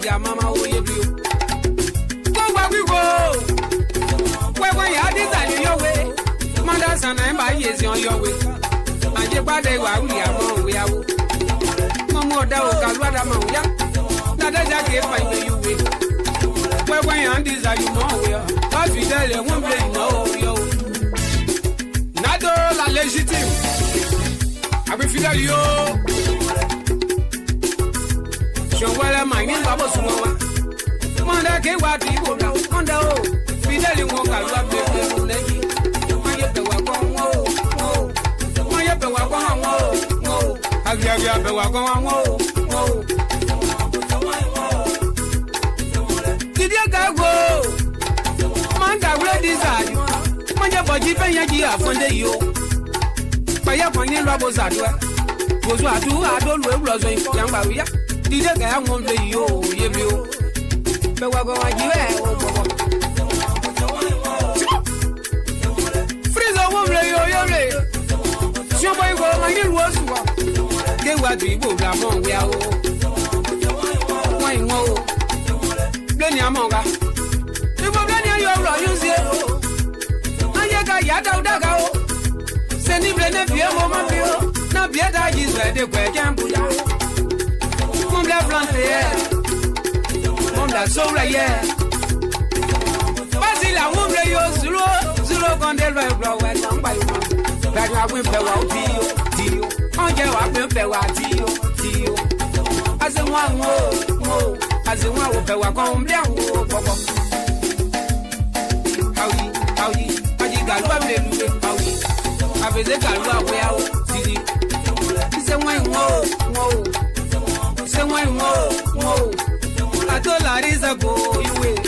ya mama o ye bio. Go where we go. Where you desire your way. Mothers and I buy is on your way. And you body while we are more we are. No more doubt, Calvada Maya. Not as I gave my way you will. Where you desire you more we are. But we tell you one way no yo. Not all are legitimate. I will feel you. Show what I'm in Baba Sumoa. Manda ke wa ti wo na manda o fideli won ka lu abe ko leji ma ye be wa ko wo ma ye be wa ko wo agya be wa ko wo kidia ga go manda we desire ma je boji pe yan ji afonde yo pa ya ko yin lo bo zadua go zo adu lu ewuro zo yan ba wi ya kidia ga won le yo ye bi o be wa go wa jiwe o bobo freeze o le yo le sio boy go ma ni ruo su wa ke wa du ibo la mo we a o wa yin o le ni amonga ibo le ni yo ro yu se o aye ga ya da ga o se ni ble ne vie mo ma bi o na bi da ji se de kwe jambu ya mo bla plante so right yeah. Basila wumre yo zero gondel we blow we don by you. That you win pe wa dio. Onje wa pe wa dio. As in one wo. As in one wo pe wa kon bia wo popo. Howdy. Aji galu able lu howdy. Abeze galu awe awo tiri. Ise wan wo. Ise wan wo. $2 ago, you will.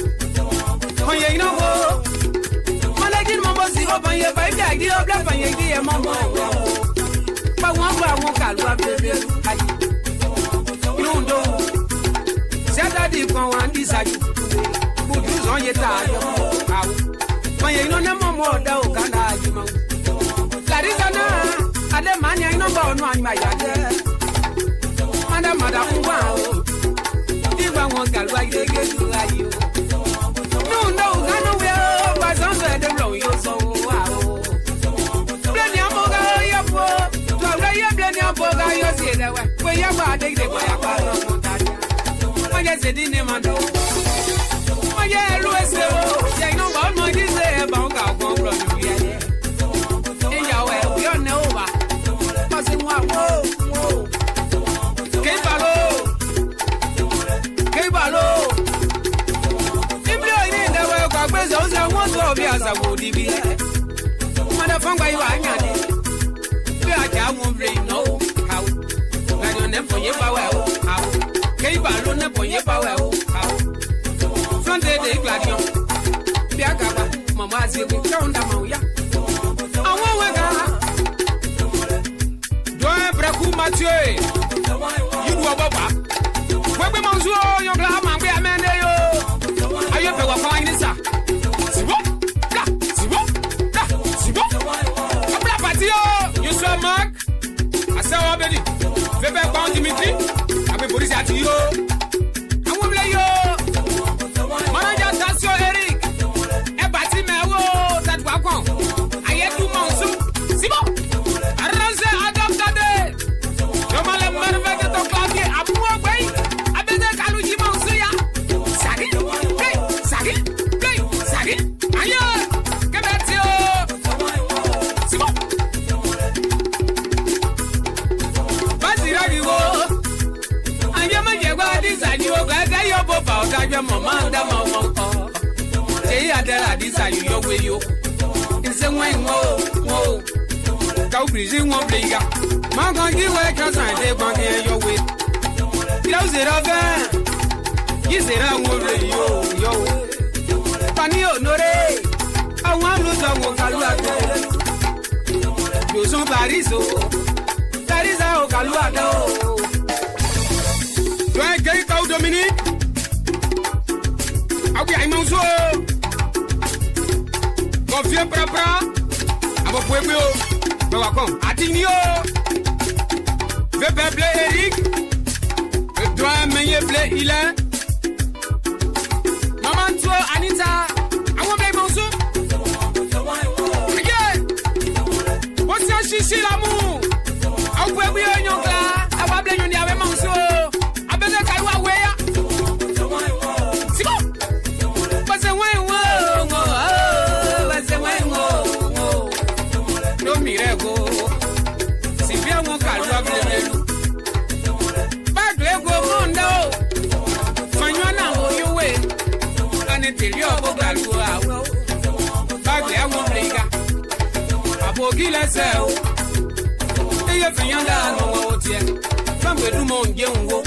Oh, yeah, you know what? I like it, Mamma. See, open your pipe, I did a black and you did, Mamma. But one won't call you. You don't know. Saturday, come on, decide to put you on your tire. When you know, no more, though, can I? That is an other man, I know about one, my other. Madam, wow. Won galwa ye ge tu ayo no gano we ba san se de ro yo so wa o bleni amoga yo po to re ye bleni amoga yo si de we ya ba de ya ba no mo ta ya ma ye se di ne ma do ma ye lu ese o ye no ba mo di se ba o ka ko ro ni ye e ya we yo ne o ba ma se wa wo ke ba lo be as a would be. Motherfucker, you are nyani. We are down brain, no how. I don't know for your power. How? Cave alone for your power. How? Front day, Gladion. Biaka, Mamma, say we count them out. I won't do I break Mathieu? You do a baba. When we must do your glamour, we are men. Are you ever finding this? You saw Mark? I saw already. Vebe bound Dimitri. I be police at you. I will play you. Manager Tasio Eric. Ebati mewo that wakon. Ayetu monsu. Sibo. Arrange Adam Tade. Yomale merveke to klaki abu agwei. Abede kaluji monsu ya. Sagi. Play. Aye. Kebetio. Sibo. You way you. It's a way mo. Cow breezing won't play ya. Man can't give away cause I take one here your way. Close it up there. You say I won't play yo. Panio no re. I want to talk you so Paris. That is how Caluado. Do I get out Dominique? I'm also confie prapra abo pueblo me wakon atinio ve peuple Eric le droit meilleur blé il est Baglego. Si bien mon calua bleu. Baglego mondo. Fanywana oyowe. Anetelio bogalua. Baglego monlega. Abogile seo. Eye finyanda no otie. Fambe du mon gengo.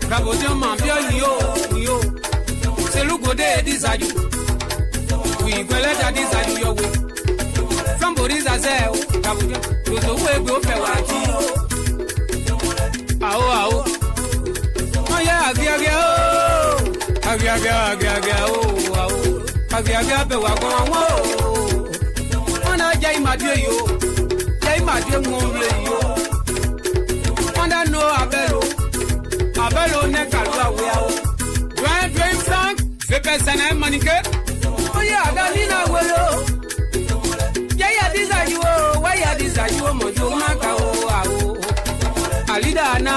Kabodio mambio yo. C'est le Gedeh desaju. We collect that desaju your way. Somebody's a sell. Kabodio. Those who go for what you. Ao. Oh yeah, agya. Agya be wa go. Ona jai madie yo. Jai madie ngomle yo. Onda no abelo ne kalwa we ao. Dwayne Frank, fait personne manique. Oh yeah, Dalina welo. Yeah, desire why ya desire mojo makao. Alida na.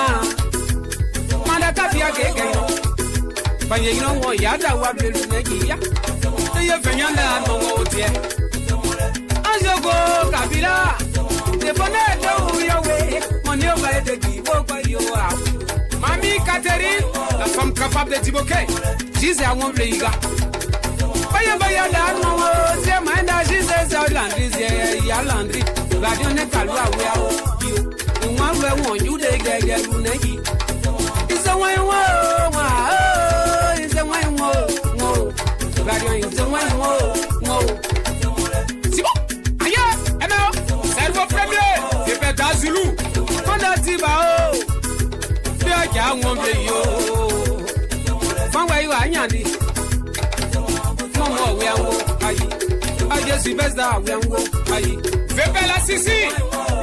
Manda kapia keke. Panye no wo ya da wa belu neki ya. Ye fenyanda no wo tie. Anjogo kabila. Te bone do yo we. Money over the give over yo. Mami Catherine, la femme capable de Tiboké. Gisè à mon pléiga. Baya da no, c'est manda Gisè à Landry, ya Landry. La donne calwa we ao. You want we want you de gege lunegi. It's a way wo. It's a way wo. La donne it's a way wo. C'est bon. Aïe, eno. Cerveau premier. C'est pas d'Azulu. Konda Tibao. Ja ngombe yo Mangwa yo anyandi Momo we anwo ayi Ajesi besta we anwo ayi Vepela sisi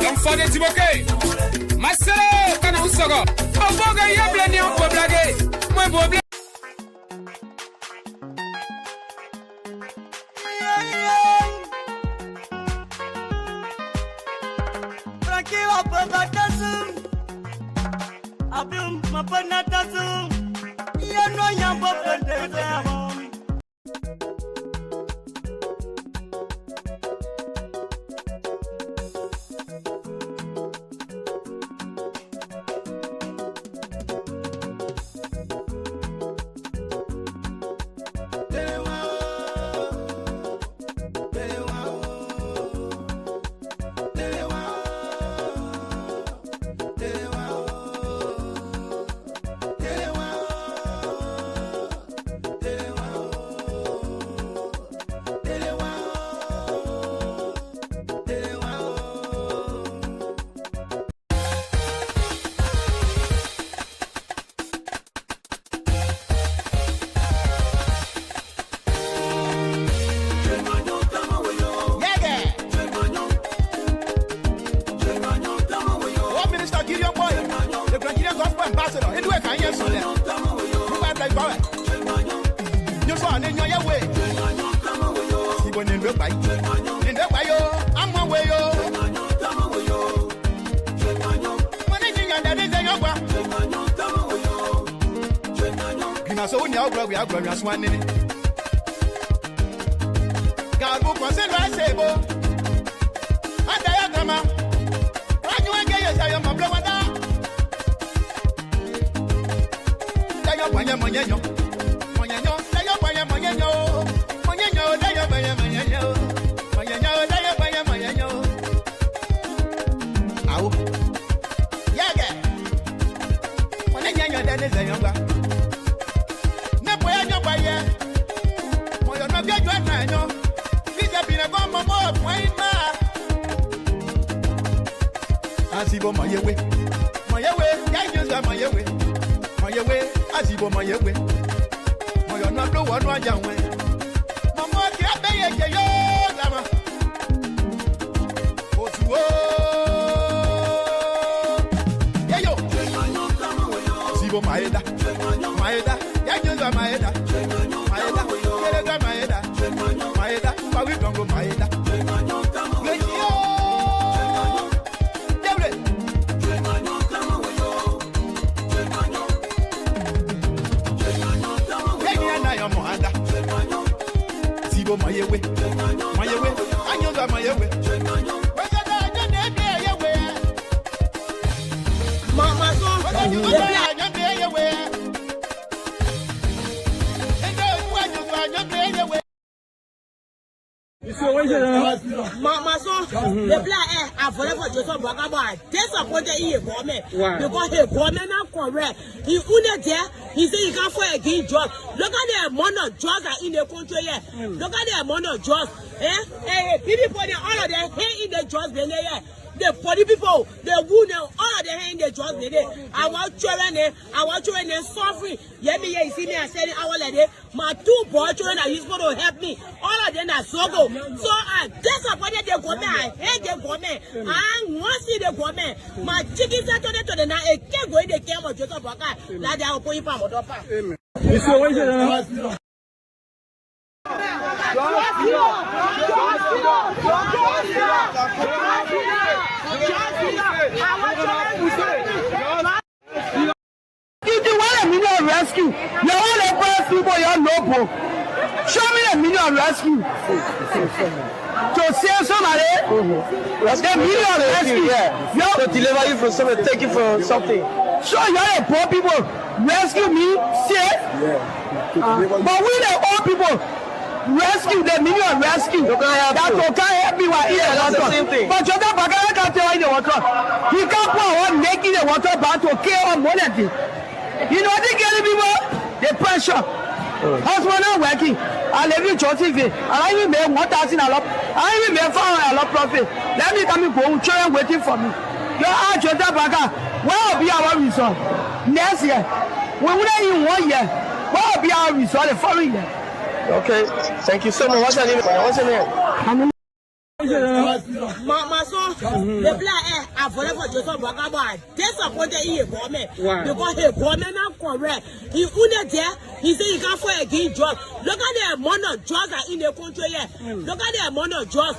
L'enfant de Tiboké Masero kana usogo Oboga yeble ni on blage Moi boble Frankie wa pagatasu Abim mapanatasu ya no yambo pendeza my way, I know that my way. My son, the black I forever just about disappointed in a government because the government not correct. He wouldn't there. He said he can't find a good job. Look at the amount of jobs that in the country here. Look at the amount of jobs. People all of them here in the jobs they here. The body people, the women, all of them in the jobs they our children suffering. Yeah, you see me, I said it our lady. My 2 boy children are used to help me. All of them are so good. So I disappointed the government. I hate the government. I want to see the government. My chickens are turned to the night. I can't go in the camp of Joseph Baka. Like they are going from Odopa. If you want a million rescue, you want the first people you're local. Show me a million rescue. To save somebody, the million rescue. To deliver you from something, take you from something. So you're a poor people. Rescue me, save. But we the old people. Rescue the million rescue. That will can't help me while here. That's the same thing. But Joseph Bagara can't tell you the water. He can't put one making the water back to kill on money. You know they get people the pressure. Husband not working. I live in church TV. I even make 1,000 a lot. I even make 400 a lot profit. Let me come and go. Children waiting for me. You are Joseph Bagara. Where will be our result next year? We wouldn't even 1 year. Where will be our result the following year? Okay, thank you so much. What's your name? What's your name? My son, the black I forever just about disappointed in a government because the government not correct. He wouldn't there. He said he can't find a good job. Look at the amount of jobs that in the country here. Look at the amount of jobs.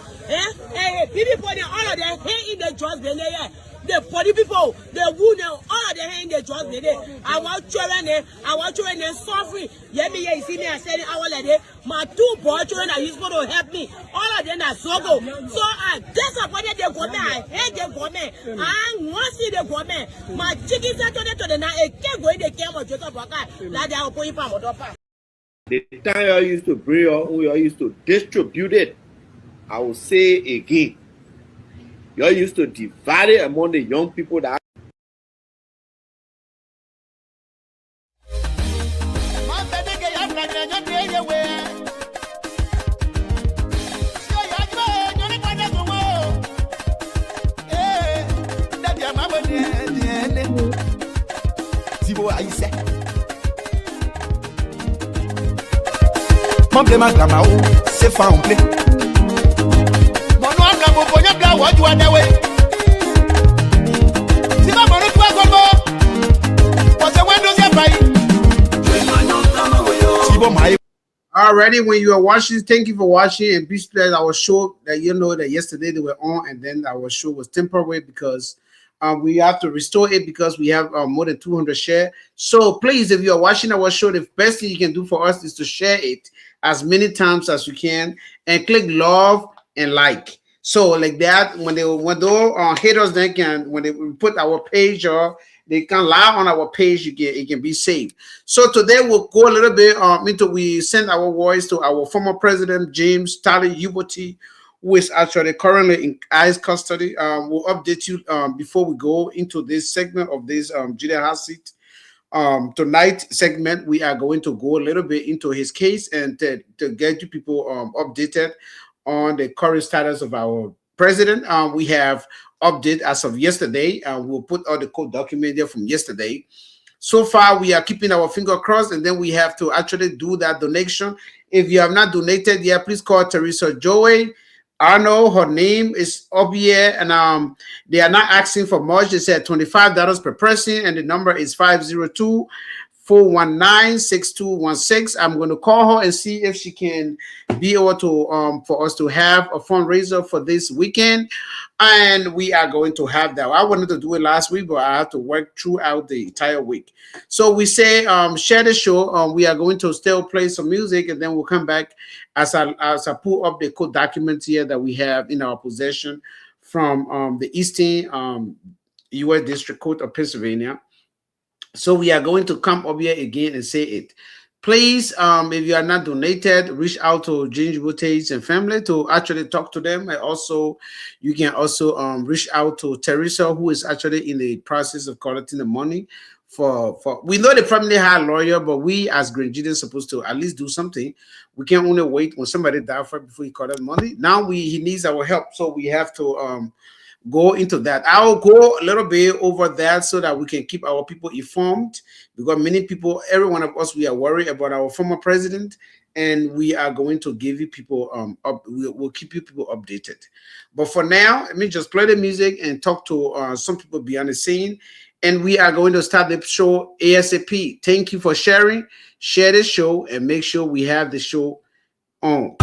People all of them here in the jobs they here. The body people, the women, all of them in the jobs they our children suffering. Yeah, you see me, I said it our lady. My 2 boy children are used to help me. All of them are so good. So I disappointed the government. I hate the government. I want to see the government. My chickens are turned to the night. I can't go in the camp of Joseph Baka. Like they are going from Odopa. The time you used to bring you used to distribute it, I will say again. You used to divide it among the young people that. Mon blé ma grandma c'est fa on blé. Mon noir na mo bonya bla wo ju adewe. Si ma mo no tu agogo. For the windows ya bai. Already, when you are watching, thank you for watching, and please let our show that you know that yesterday they were on, and then our show was temporary because we have to restore it because we have more than 200 share. So please, if you are watching our show, the best thing you can do for us is to share it as many times as you can and click love and like. So like that, when those haters then can, when they put our page or they can lie on our page, it can be saved. So today we'll go a little bit into, we send our voice to our former president, James Tally Uboti, who is actually currently in ICE custody. We'll update you before we go into this segment of this Gedeh HotSeat. Tonight segment, we are going to go a little bit into his case and to get you people updated on the current status of our president. We have update as of yesterday. We'll put all the court document there from yesterday. So far, we are keeping our finger crossed, and then we have to actually do that donation. If you have not donated yet, please call Teresa Joey. I know her name is up here, and they are not asking for much. They said $25 per person, and the number is 502-419-6216. I'm going to call her and see if she can be able to for us to have a fundraiser for this weekend, and we are going to have that. I wanted to do it last week, but I have to work throughout the entire week. So we say share the show. We are going to still play some music, and then we'll come back as I pull up the court documents here that we have in our possession from the Eastern U.S. District Court of Pennsylvania. So we are going to come up here again and say it. Please, if you are not donated, reach out to Ginger Bote's and family to actually talk to them. And also, you can also reach out to Teresa, who is actually in the process of collecting the money for we know the family had a lawyer, but we as Grand Gedeh supposed to at least do something. We can't only wait when somebody dies for before he collect money. Now he needs our help, so we have to go into that. I'll go a little bit over that so that we can keep our people informed, because many people, every one of us, we are worried about our former president, and we are going to give you people we'll keep you people updated. But for now, let me just play the music and talk to some people behind the scene, and we are going to start the show ASAP. Thank you for sharing. Share the show and make sure we have the show on.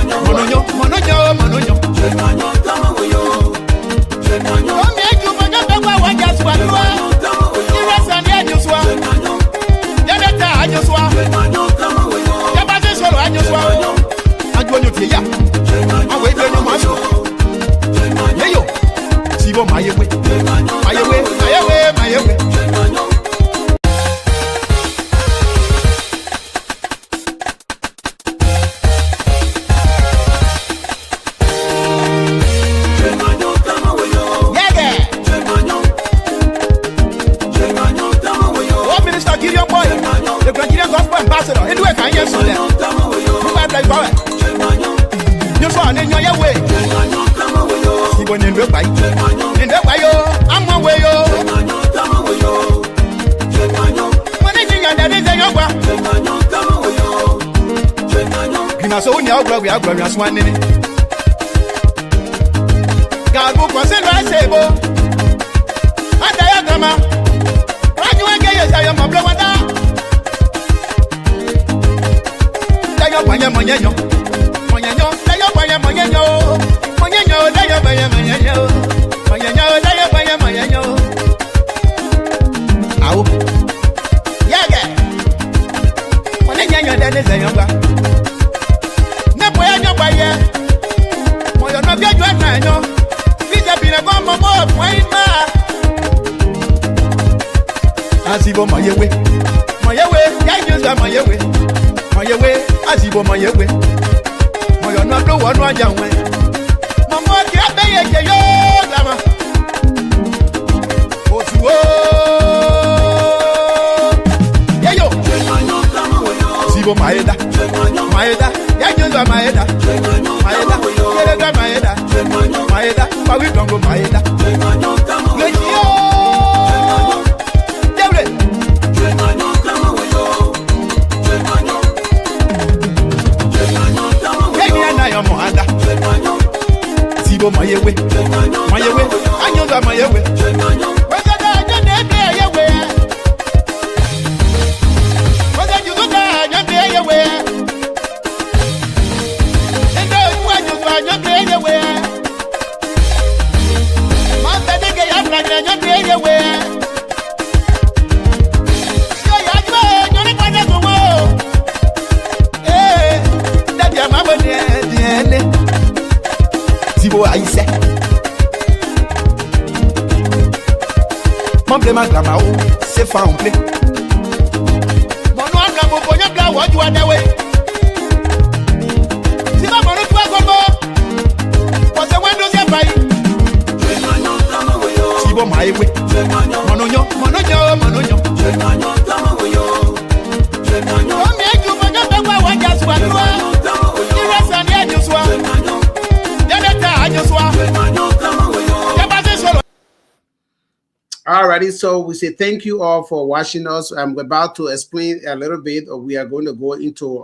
Alrighty, so we say thank you all for watching us. I'm about to explain a little bit, or we are going to go into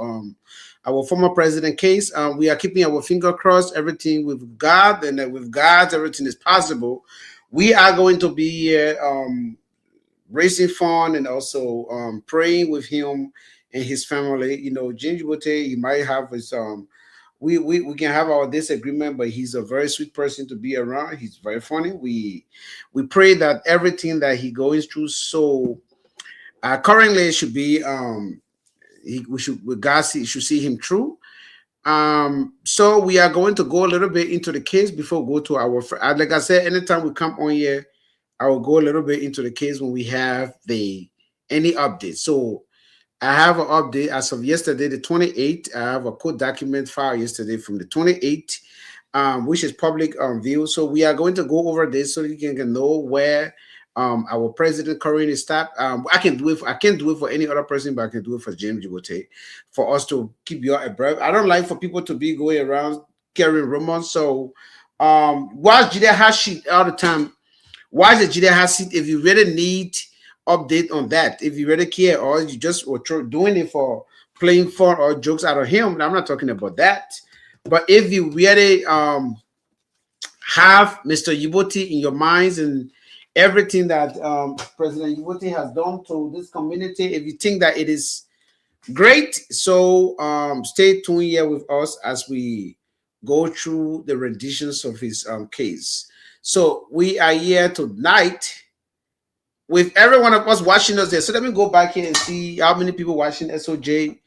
our former president case. We are keeping our finger crossed, everything with God, and with God, everything is possible. We are going to be here raising fund and also praying with him and his family. You know, Ginger Bote, he might have his we can have our disagreement, but he's a very sweet person to be around. He's very funny. We pray that everything that he goes through, so currently it should be God should see him through. So we are going to go a little bit into the case before we go to our, like I said, anytime we come on here, I will go a little bit into the case when we have any updates. So I have an update as of yesterday, the 28th. I have a court document filed yesterday from the 28th, which is public view. So we are going to go over this so you can know where our president currently stopped. I can do it. I can't do it for any other person, but I can do it for James Jibote, for us to keep you abreast. I don't like for people to be going around carrying rumors. So watch Gedeh HotSeat all the time. Watch the Gedeh HotSeat if you really need update on that. If you really care, or you just were doing it for playing fun or jokes out of him, I'm not talking about that. But if you really have Mr. Yiboti in your minds and everything that President Yiboti has done to this community, if you think that it is great, so stay tuned here with us as we go through the renditions of his case. So we are here tonight with every one of us watching us there. So let me go back here and see how many people watching SOJ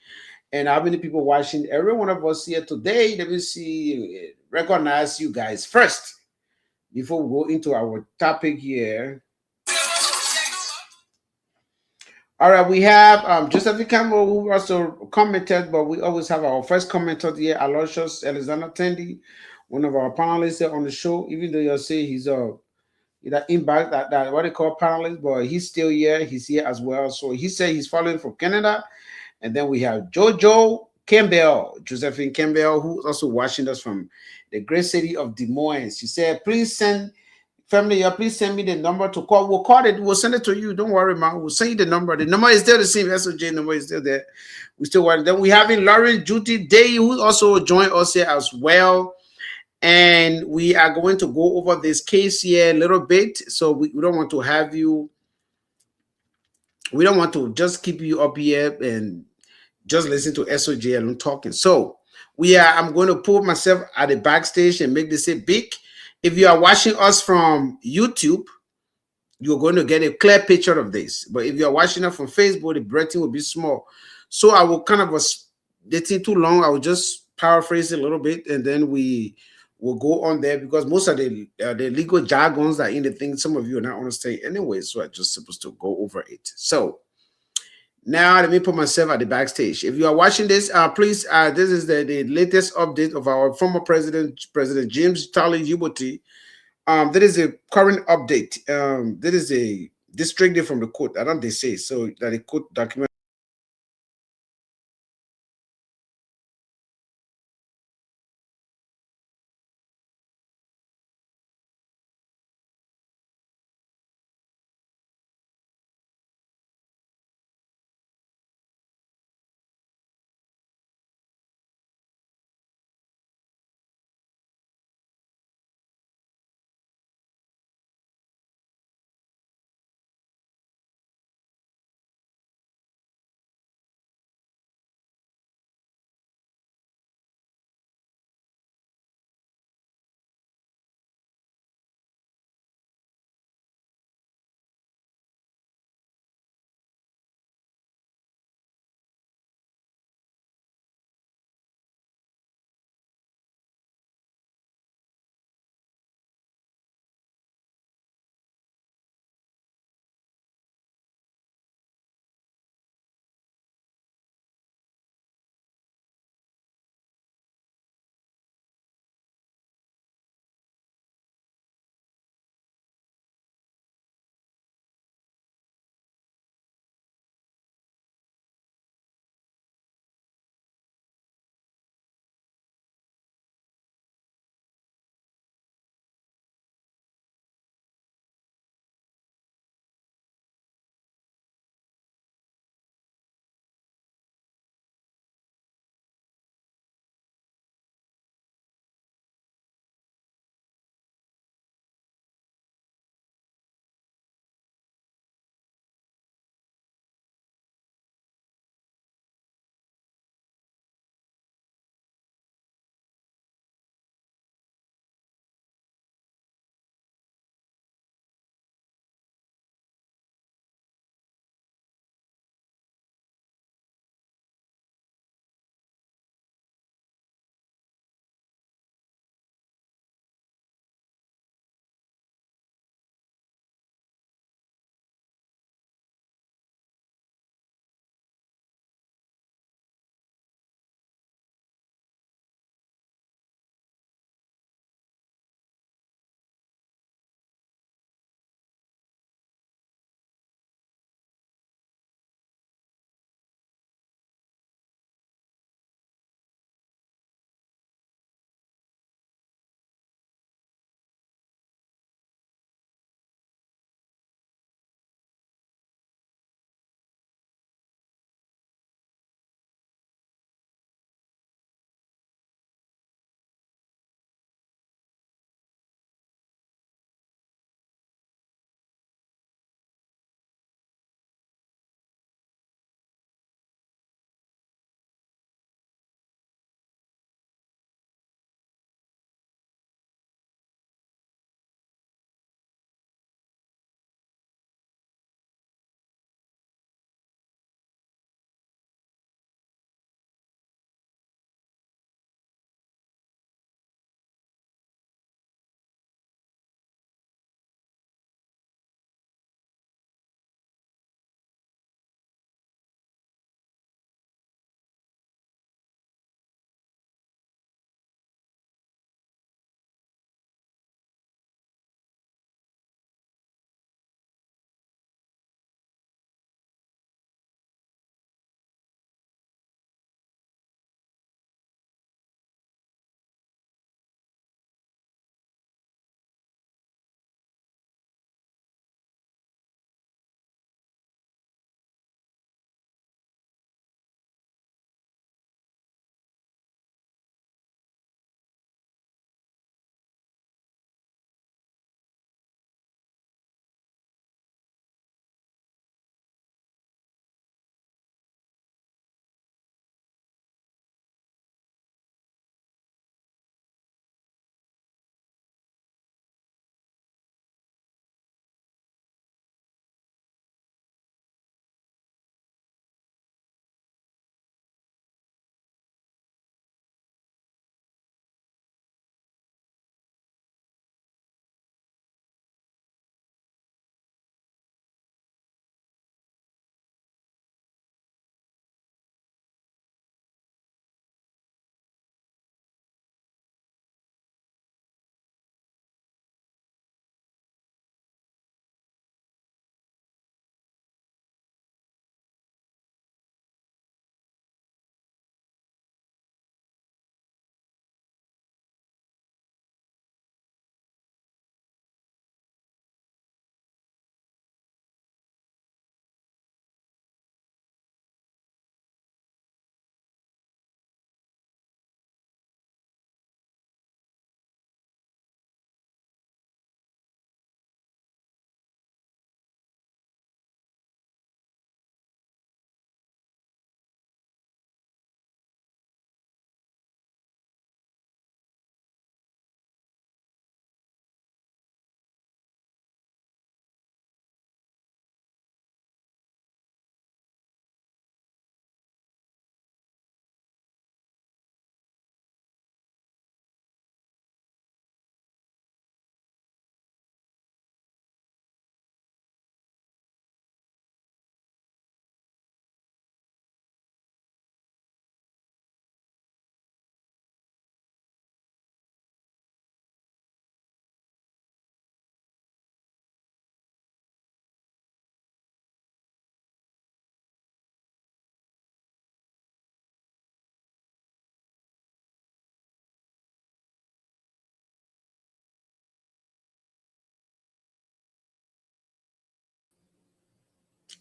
and how many people watching every one of us here today. Let me see, recognize you guys first before we go into our topic here. All right, we have Joseph Campbell, who also commented, but we always have our first commenter here, Aloysius Alexander Tandy, one of our panelists here on the show. Even though you'll say he's that impact that what they call panelist, but he's still here. He's here as well. So he said he's following from Canada. And then we have Jojo Campbell, Josephine Campbell, who's also watching us from the great city of Des Moines. She said, please send family, please send me the number to call. We'll call it. We'll send it to you. Don't worry, man. We'll send you the number. The number is still the same. SOJ number is still there. We still want. Then we having Lauren Judy Day, who also joined us here as well. And we are going to go over this case here a little bit. So we don't want to have you. We don't want to just keep you up here and just listen to SOJ and talking. So I'm going to put myself at the backstage and make this a big. If you are watching us from YouTube, you're going to get a clear picture of this. But if you are watching it from Facebook, the breathing will be small. So I will kind of, it's too long. I will just paraphrase it a little bit, and then we will go on there, because most of the legal jargons are in the thing. Some of you are not understanding anyway, so I'm just supposed to go over it. So now let me put myself at the backstage. If you are watching this, please, this is the latest update of our former president, President James Charlie Yiboti. That is a current update. That is a district from the court. I don't they say so that the court document.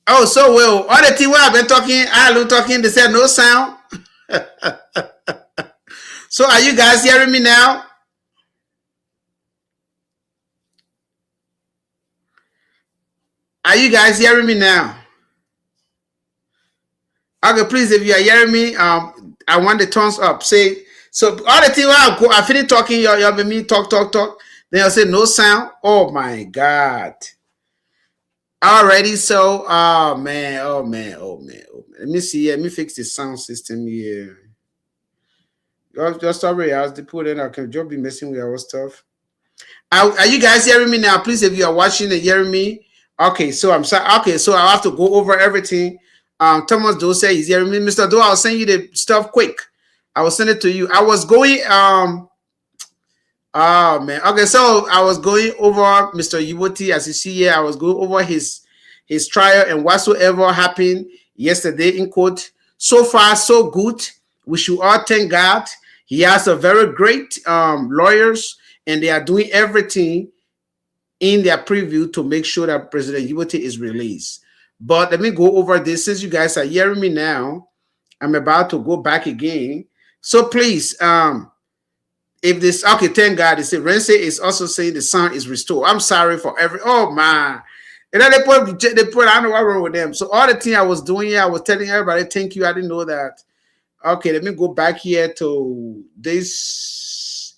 Oh, so well, all the thing I've been talking, I been talking, they said no sound. So are you guys hearing me now? Are you guys hearing me now? Okay, please, if you are hearing me, I want the thumbs up. Say, so all the thing I finish talking, y'all be me talk. Then I'll say no sound. Oh my God. Already, so oh man. Let me see. Let me fix the sound system here. Just sorry, I was to put in. I can just be messing with our stuff. Are you guys hearing me now? Please, if you are watching and hearing me. Okay, so I'm sorry. Okay, so I have to go over everything. Thomas Doe said he's hearing me. Mr. Doe, I'll send you the stuff quick. I will send it to you. I was going oh man. Okay, so I was going over Mr. Yuboti, as you see here. I was going over his trial and whatsoever happened yesterday in court. So far, so good. We should all thank God. He has a very great lawyers, and they are doing everything in their preview to make sure that President Yuboti is released. But let me go over this. Since you guys are hearing me now, I'm about to go back again. So please, if this, okay, thank God. They say Rense is also saying the sound is restored. I'm sorry for oh man. And then they put, I don't know what's wrong with them. So all the thing I was doing here, I was telling everybody, thank you. I didn't know that. Okay, let me go back here to this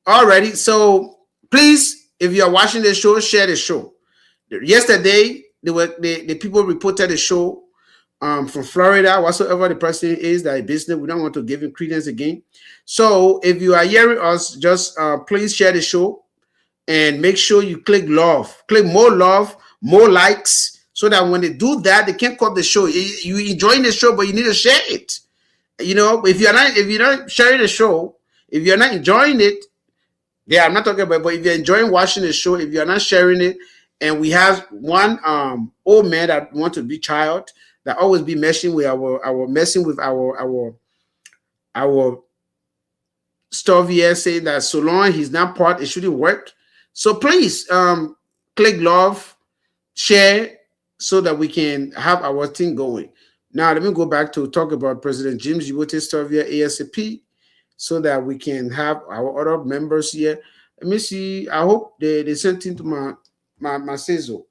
already. So please, if you are watching the show, share the show. Yesterday, the people reported the show from Florida, whatsoever the person is that is business. We don't want to give him credence again. So if you are hearing us, just please share the show and make sure you click love, click more love, more likes, so that when they do that, they can't cut the show. You enjoying the show, but you need to share it. You know, if you're not sharing the show, if you're not enjoying it, yeah, I'm not talking about, but if you're enjoying watching the show, if you're not sharing it, and we have one old man that want to be child that always be messing with our stuff here, saying that so long he's not part, it shouldn't work. So please click love, share, so that we can have our thing going. Now let me go back to talk about President James Yuboti stuff here ASAP, so that we can have our other members here. Let me see. I hope they sent into my Sezo.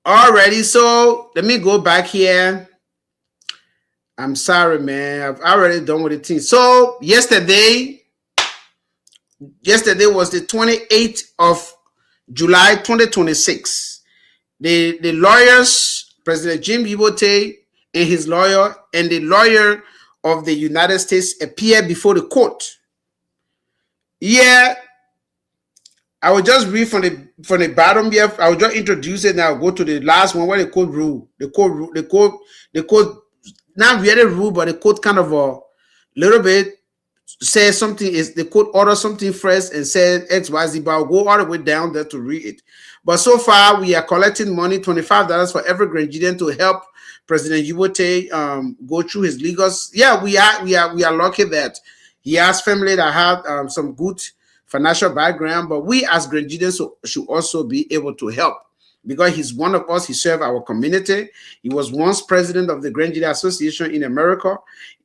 Alrighty, so let me go back here. I'm sorry, man. I've already done with the thing. So yesterday was the 28th of July 2026. The lawyers, President Jim Yuboti and his lawyer, and the lawyer of the United States appeared before the court. Yeah, I will just read from the bottom here. I will just introduce it, and I'll go to the last one where the court rule. The court not really rule, but the court kind of a little bit says something. Is the court order something first and said XYZ, but I'll go all the way down there to read it. But so far, we are collecting money, $25 for every Grand Gedeh to help President Yuboti go through his legals. Yeah, we are lucky that he has family that have some good financial background, but we as Grand Gedeh should also be able to help, because he's one of us. He served our community. He was once president of the Grand Gedeh Association in America.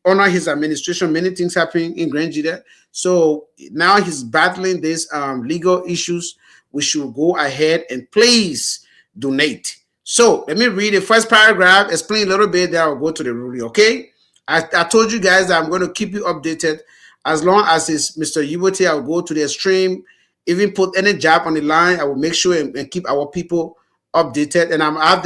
Under his administration, many things happened in Grand Gedeh. So now he's battling these legal issues. We should go ahead and please donate. So let me read the first paragraph, explain a little bit, then I'll go to the ruling, okay? I told you guys that I'm going to keep you updated. As long as it's Mr. Yuboti, I'll go to the stream, even put any job on the line. I will make sure and keep our people updated. And I have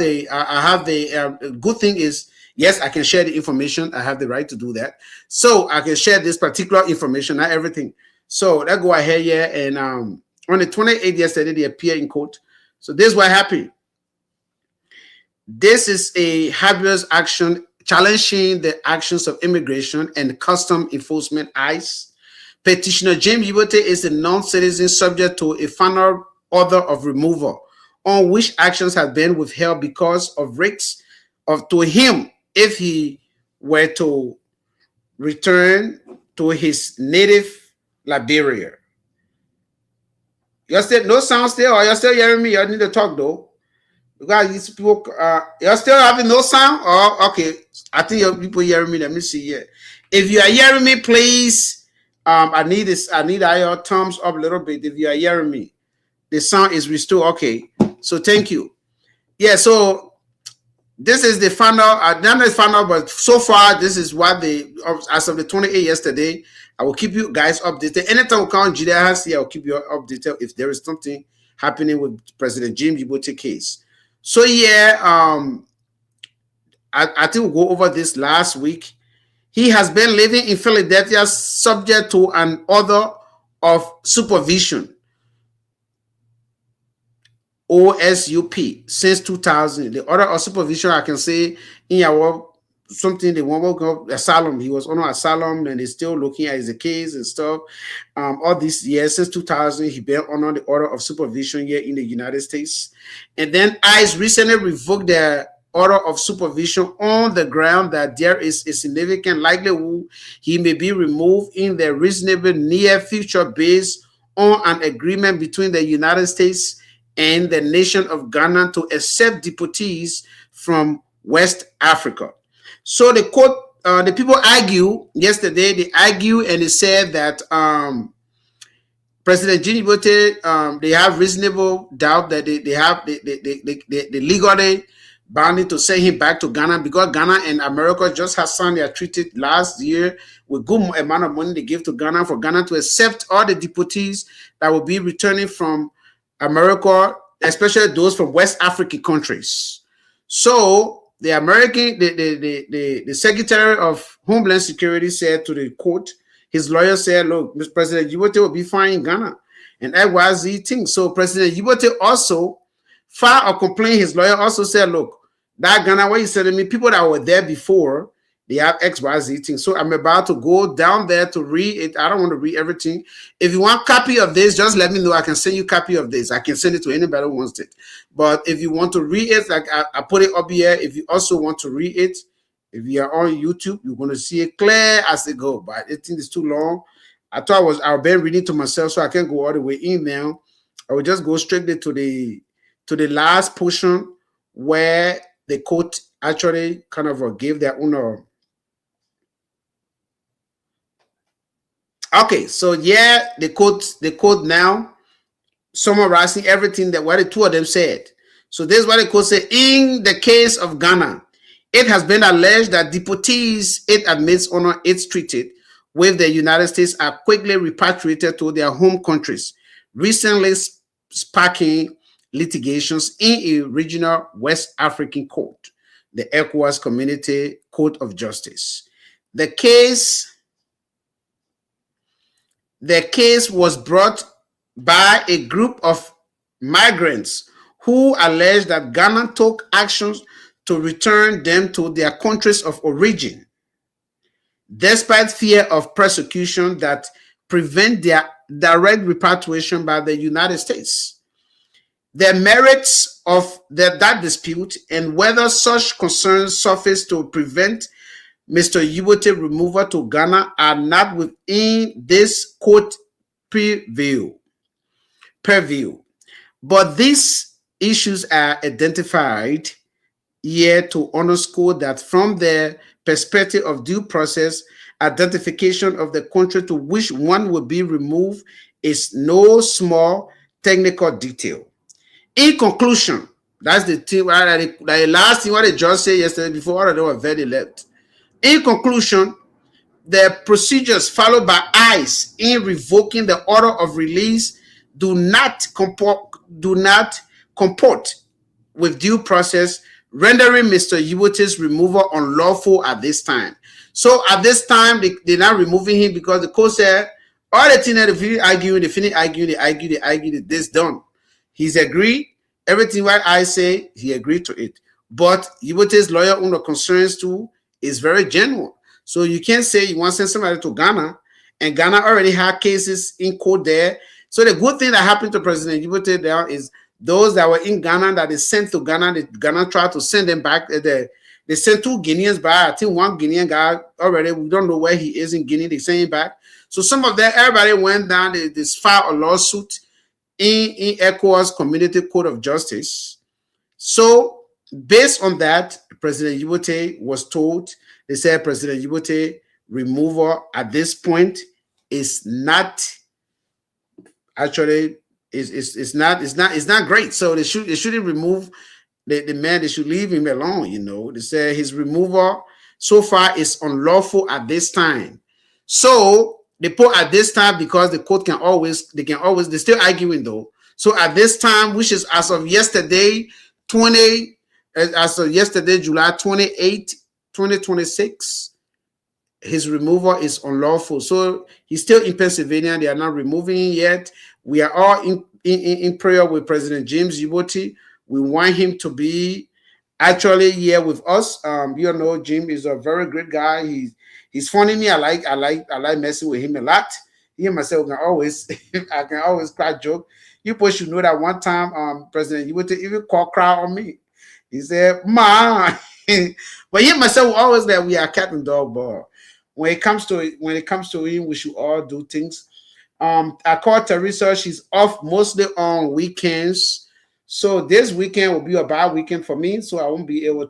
the good thing is, yes, I can share the information. I have the right to do that. So I can share this particular information, not everything. So let's go ahead here. And on the 28th yesterday, they appeared in court. So this is what happened. This is a habeas action challenging the actions of immigration and custom enforcement ICE. Petitioner James Yuboti is a non-citizen subject to a final order of removal, on which actions have been withheld because of risks to him if he were to return to his native Liberia. You're still no sound still, or you're still hearing me? You need to talk though. Because these people, you're still having no sound? Oh, okay. I think your people hearing me. Let me see here. If you are hearing me, please. I need this. I need your thumbs up a little bit. If you are hearing me, the sound is restored. Okay. So thank you. Yeah. So this is the final. Not the final, but so far this is what they, as of the 28th yesterday. I will keep you guys updated. Anytime we come Gedeh HotSeat, I will keep you updated if there is something happening with President James Yibote case. So yeah, I think we'll go over this last week. He has been living in Philadelphia subject to an order of supervision, OSUP, since 2000. The order of supervision, I can say in our something they want to go asylum. He was on asylum and they're still looking at his case and stuff. All these years since 2000, he been on the order of supervision here in the United States. And then ICE recently revoked their order of supervision on the ground that there is a significant likelihood he may be removed in the reasonable near future based on an agreement between the United States and the nation of Ghana to accept deportees from West Africa. So the court, the people argue yesterday. They argue and they said that President James Yibote, they have reasonable doubt that they legally bound to send him back to Ghana because Ghana and America just has signed their treaty last year with good amount of money they give to Ghana for Ghana to accept all the deportees that will be returning from America, especially those from West African countries. So the American, the Secretary of Homeland Security said to the court, his lawyer said, look, Mr. President Yibote will be fine in Ghana. And that was the thing. So President Yibote also filed a complaint. His lawyer also said, look, that Ghana, what you said to me, people that were there before, they have XYZ thing. So I'm about to go down there to read it. I don't want to read everything. If you want a copy of this, just let me know. I can send you a copy of this. I can send it to anybody who wants it. But if you want to read it, like I put it up here. If you also want to read it, if you are on YouTube, you're going to see it clear as they go. But I think it's too long. I thought I've been reading to myself, so I can't go all the way in now. I will just go straight to the last portion where the court actually kind of gave their own. Okay, so yeah, the court now summarizing everything that what the two of them said. So this is what the court said. In the case of Ghana, it has been alleged that deportees it admits on its treated with the United States are quickly repatriated to their home countries, recently sparking litigations in a regional West African court, the ECOWAS Community Court of Justice. The case was brought by a group of migrants who alleged that Ghana took actions to return them to their countries of origin, despite fear of persecution that prevent their direct repatriation by the United States. The merits of that dispute and whether such concerns surface to prevent Mr. Yibote removal to Ghana are not within this court purview. But these issues are identified here to underscore that from the perspective of due process, identification of the country to which one will be removed is no small technical detail. In conclusion, that's the thing, the last thing what the judge said yesterday before all of them were very left. In conclusion, the procedures followed by ICE in revoking the order of release do not comport with due process, rendering Mr. Yibote's removal unlawful at this time. So at this time, they're not removing him because the court said all the things that they finish arguing, this done. He's agreed. Everything what I say, he agreed to it. But Yibote's lawyer under concerns too is very genuine. So you can't say you want to send somebody to Ghana, and Ghana already had cases in court there. So the good thing that happened to President Yibote there is those that were in Ghana that they sent to Ghana, Ghana tried to send them back. They sent 2 Guineans back. I think 1 Guinean guy already, we don't know where he is in Guinea. They sent him back. So some of them, everybody went down. They filed a lawsuit in ECOWAS Community Court of Justice. So based on that, President Yibote was told, they said President Yibote removal at this point is not actually it's not great. So they shouldn't remove the man. They should leave him alone. You know, they say his removal so far is unlawful at this time. So they put at this time because the court they're still arguing though. So at this time, which is as of yesterday, July 28, 2026, his removal is unlawful. So he's still in Pennsylvania. They are not removing him yet. We are all in prayer with President James Yibote. We want him to be actually here with us. You know, Jim is a very great guy. He's funny me. I like messing with him a lot. He and myself can always I can always crack joke. You both should know that one time President Yibote even cry on me. He said, "Ma," but he and myself always that we are cat and dog ball. When it comes to him, we should all do things. I called Teresa. She's off mostly on weekends. So this weekend will be a bad weekend for me. So I will not be able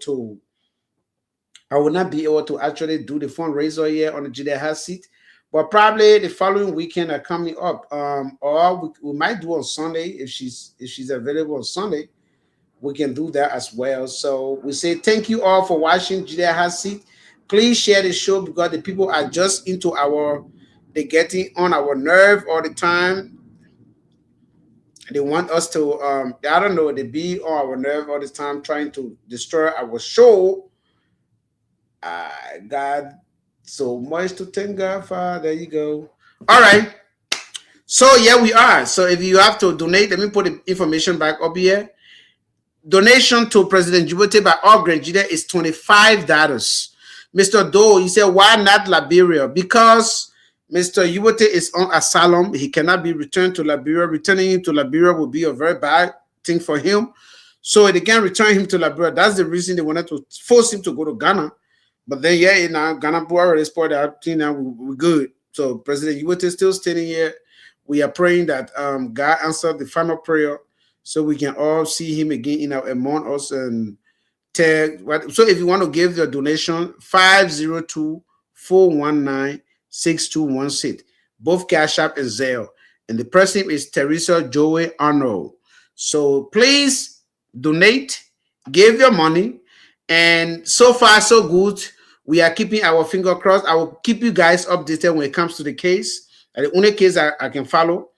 to actually do the fundraiser here on the Gedeh HotSeat. But probably the following weekend are coming up. Or we might do on Sunday if she's available on Sunday. We can do that as well. So we say thank you all for watching Gedeh HotSeat. Please share the show because the people are just into they're getting on our nerve all the time. They want us to, I don't know, they be on our nerve all the time trying to destroy our show. I got so much to thank God for. There you go. All right. So yeah, we are. So if you have to donate, let me put the information back up here. Donation to President Yibote by all Grand Gedeh is $25. Mr. Doe, he said, why not Liberia? Because Mr. Yibote is on asylum. He cannot be returned to Liberia. Returning him to Liberia will be a very bad thing for him. So they can't return him to Liberia. That's the reason they wanted to force him to go to Ghana. But then, yeah, now Ghana already spoiled out. Now we're good. So President Yibote is still standing here. We are praying that God answered the final prayer so we can all see him again in among us and tag. So if you want to give your donation, 502-419-6216. Both Cash App and Zelle. And the person is Teresa Joey Arnold. So please donate, give your money. And so far, so good. We are keeping our finger crossed. I will keep you guys updated when it comes to the case. And the only case I can follow,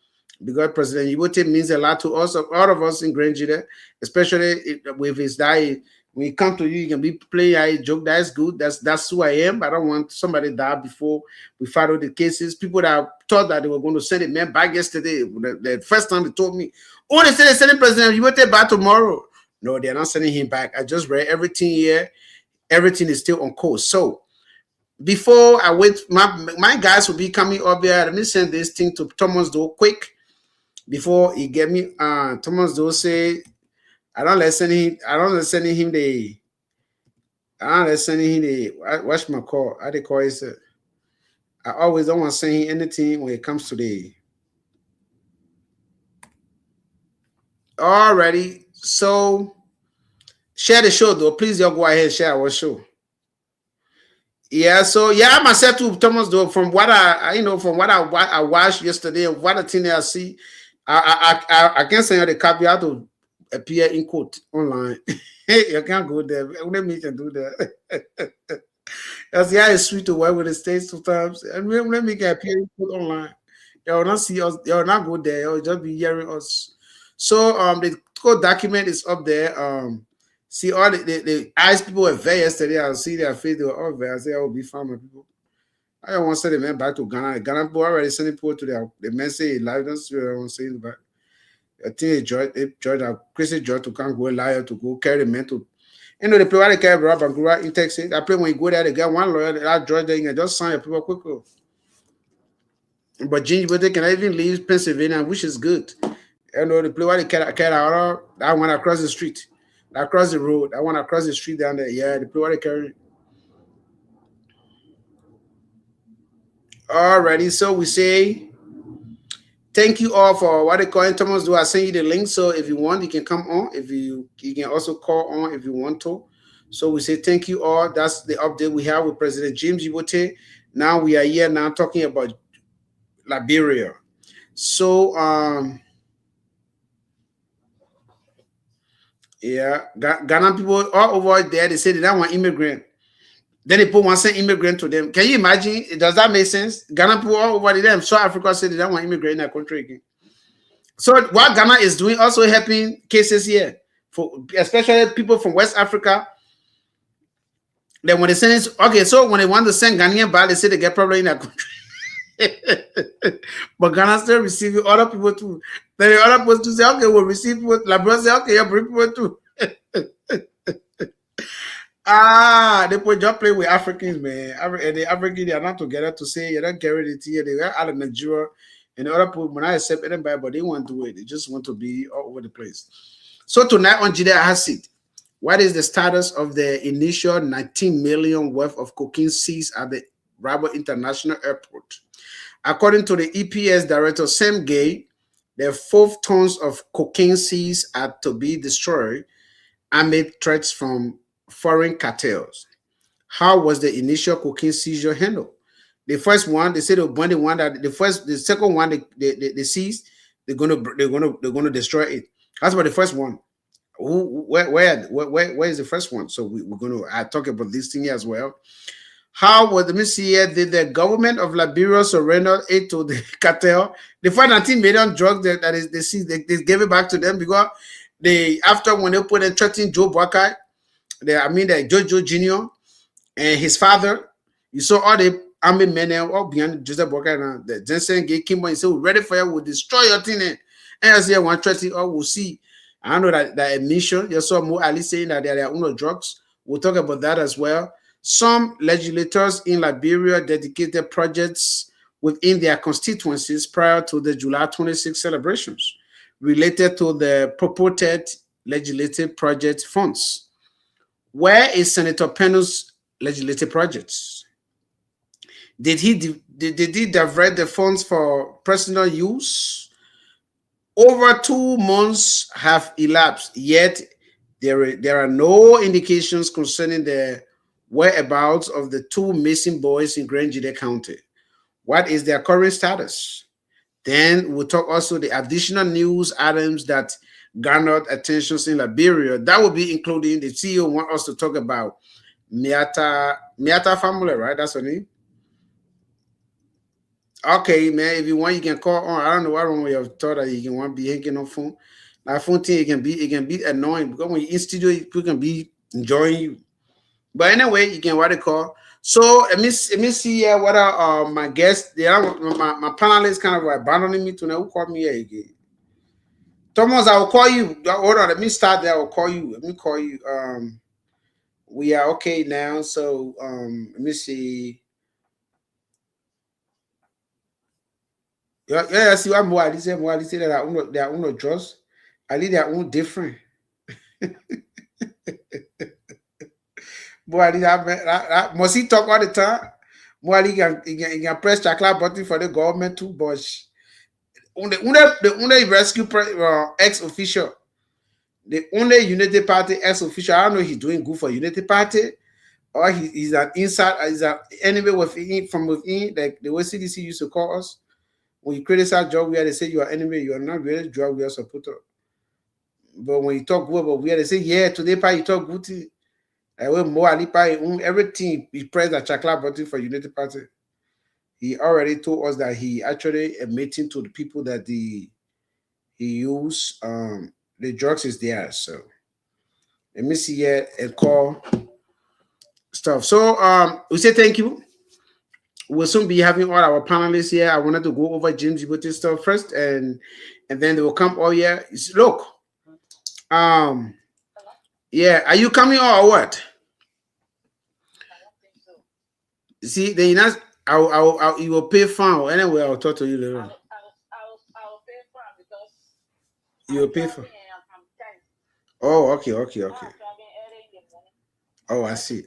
because President Yibote means a lot to us, all of us in Grand Gedeh, especially with his diet. When it comes to you, you can be playing a joke. That's good. That's who I am. I don't want somebody to die before we follow the cases. People that thought that they were going to send a man back yesterday, the first time they told me, oh, they said they're sending President Yibote back tomorrow. No, they're not sending him back. I just read everything here. Everything is still on course. So before I wait, my guys will be coming up here. Let me send this thing to Thomas Doe quick before he get me. Thomas Doe say, I don't listen him the watch my call. How they call it? I always don't want to send him anything when it comes to the already. So share the show though. Please y'all go ahead and share our show. Yeah, so yeah, I myself too, Thomas though, from what I watched yesterday and what the thing I see, I can't send you the copy. I have to appear in court online. You can't go there. Let me can do that. That's yeah, it's sweet to work with the states sometimes. And let me get appear in court online. You'll not see us, you'll not go there, you'll just be hearing us. So the court document is up there. See all the eyes people were there yesterday. I'll see their face, they were all there. I say I will be fine, my people. I don't want to send the man back to Ghana. The Ghana people already sending people to the men say live. That's what I want to say back. I think George, Chrissy George to come go liar to go carry the men to. You know, the play where they carry Rob and Gura in Texas. I play when you go there, they get one lawyer, that George, they can just sign your people quickly. But Ginger, but they can even leave Pennsylvania, which is good. You know, the play where they carry that one across the street. Across the road, I want to cross the street down there. Yeah, the people are carrying. Alrighty, so we say thank you all for what they call it. Thomas, do I send you the link? So if you want, you can come on. If you can also call on if you want to. So we say thank you all. That's the update we have with President James Yibote. Now we are here now talking about Liberia. So yeah, Ghana people all over there, they say they don't want immigrant. Then they put one cent immigrant to them. Can you imagine? Does that make sense? Ghana people all over there, South Africa said they don't want immigrant in their country again. So what Ghana is doing also helping cases here, for especially people from West Africa. Then when they send, okay, so when they want to send Ghanaian back, they say they get problem in their country. But Ghana still receiving other people too. Then the other people to say, okay, we'll receive people. Liberia say, okay, you bring people too. They put just play with Africans, man. The Africans, they are not together to say you don't carry it here. They were out of Nigeria, and the other people when I accept anybody, but they want to do it. They just want to be all over the place. So tonight on Gedeh HotSeat, what is the status of the initial 19 million worth of cocaine seized at the Rabat International Airport? According to the EPS Director Sam Gaye, the 4 tons of cocaine seized are to be destroyed amid threats from foreign cartels. How was the initial cocaine seizure handled? The first one, they said the second one they seized, they're gonna destroy it. That's about the first one. Where is the first one? So we're gonna talk about this thing here as well. How was the here? Did the government of Liberia surrender it to the cartel? They find 19 million drugs that is they seized, they gave it back to them because after when they put a threat in Joe Boakai, the Jojo Jr. and his father, you saw all the army men all behind Joseph Boakai now. The Jensen Gay came and said, we're ready for you, we'll destroy your thing. And I say 130, we'll see. I know that admission, you saw more Ali saying that there are no drugs. We'll talk about that as well. Some legislators in Liberia dedicated projects within their constituencies prior to the July 26 celebrations related to the purported legislative project funds. Where is Senator Pennue's legislative projects? Did he divert the funds for personal use? Over 2 months have elapsed, yet there are no indications concerning the whereabouts of the 2 missing boys in Grand Gedeh County. What is their current status? Then we'll talk also the additional news items that garnered attentions in Liberia. That will be including the CEO want us to talk about Miata family, right? That's her name. Okay, man. If you want, you can call on. I don't know why wrong with your thought that you can want to be hanging on phone. That phone thing it can be annoying because when you're in studio, people can be enjoying you. But anyway, you can what they call. So let me see what are my guests. They are my panelists kind of abandoning me to now. Who called me here again? Thomas, I will call you. Hold on, let me start there. I will call you. Let me call you. We are okay now. So let me see. Yeah, see what more I say that they are no drugs. I need their own different. Boy, must he talk all the time? Boy, he can press chocolate button for the government too, but the only rescue ex-official, the only Unity Party ex-official, I don't know if he's doing good for Unity Party or he's an inside, he's an enemy within, from within, like the way CDC used to call us. When you criticize job, we had to say you are enemy, you are not really job, we are supporter. But when you talk good about we had to say, yeah, today you talk good. Everything he pressed the chocolate button for Unity Party. He already told us that he actually admitting to the people that he used the drugs is there. So let me see here and call stuff. So we say thank you. We'll soon be having all our panelists here. I wanted to go over James Yibote's stuff first, and then they will come all here. Look, yeah, are you coming or what? See, then you will pay fine. Anyway, I'll talk to you later. I'll pay fine because you will pay for. Oh, okay. Oh, I see.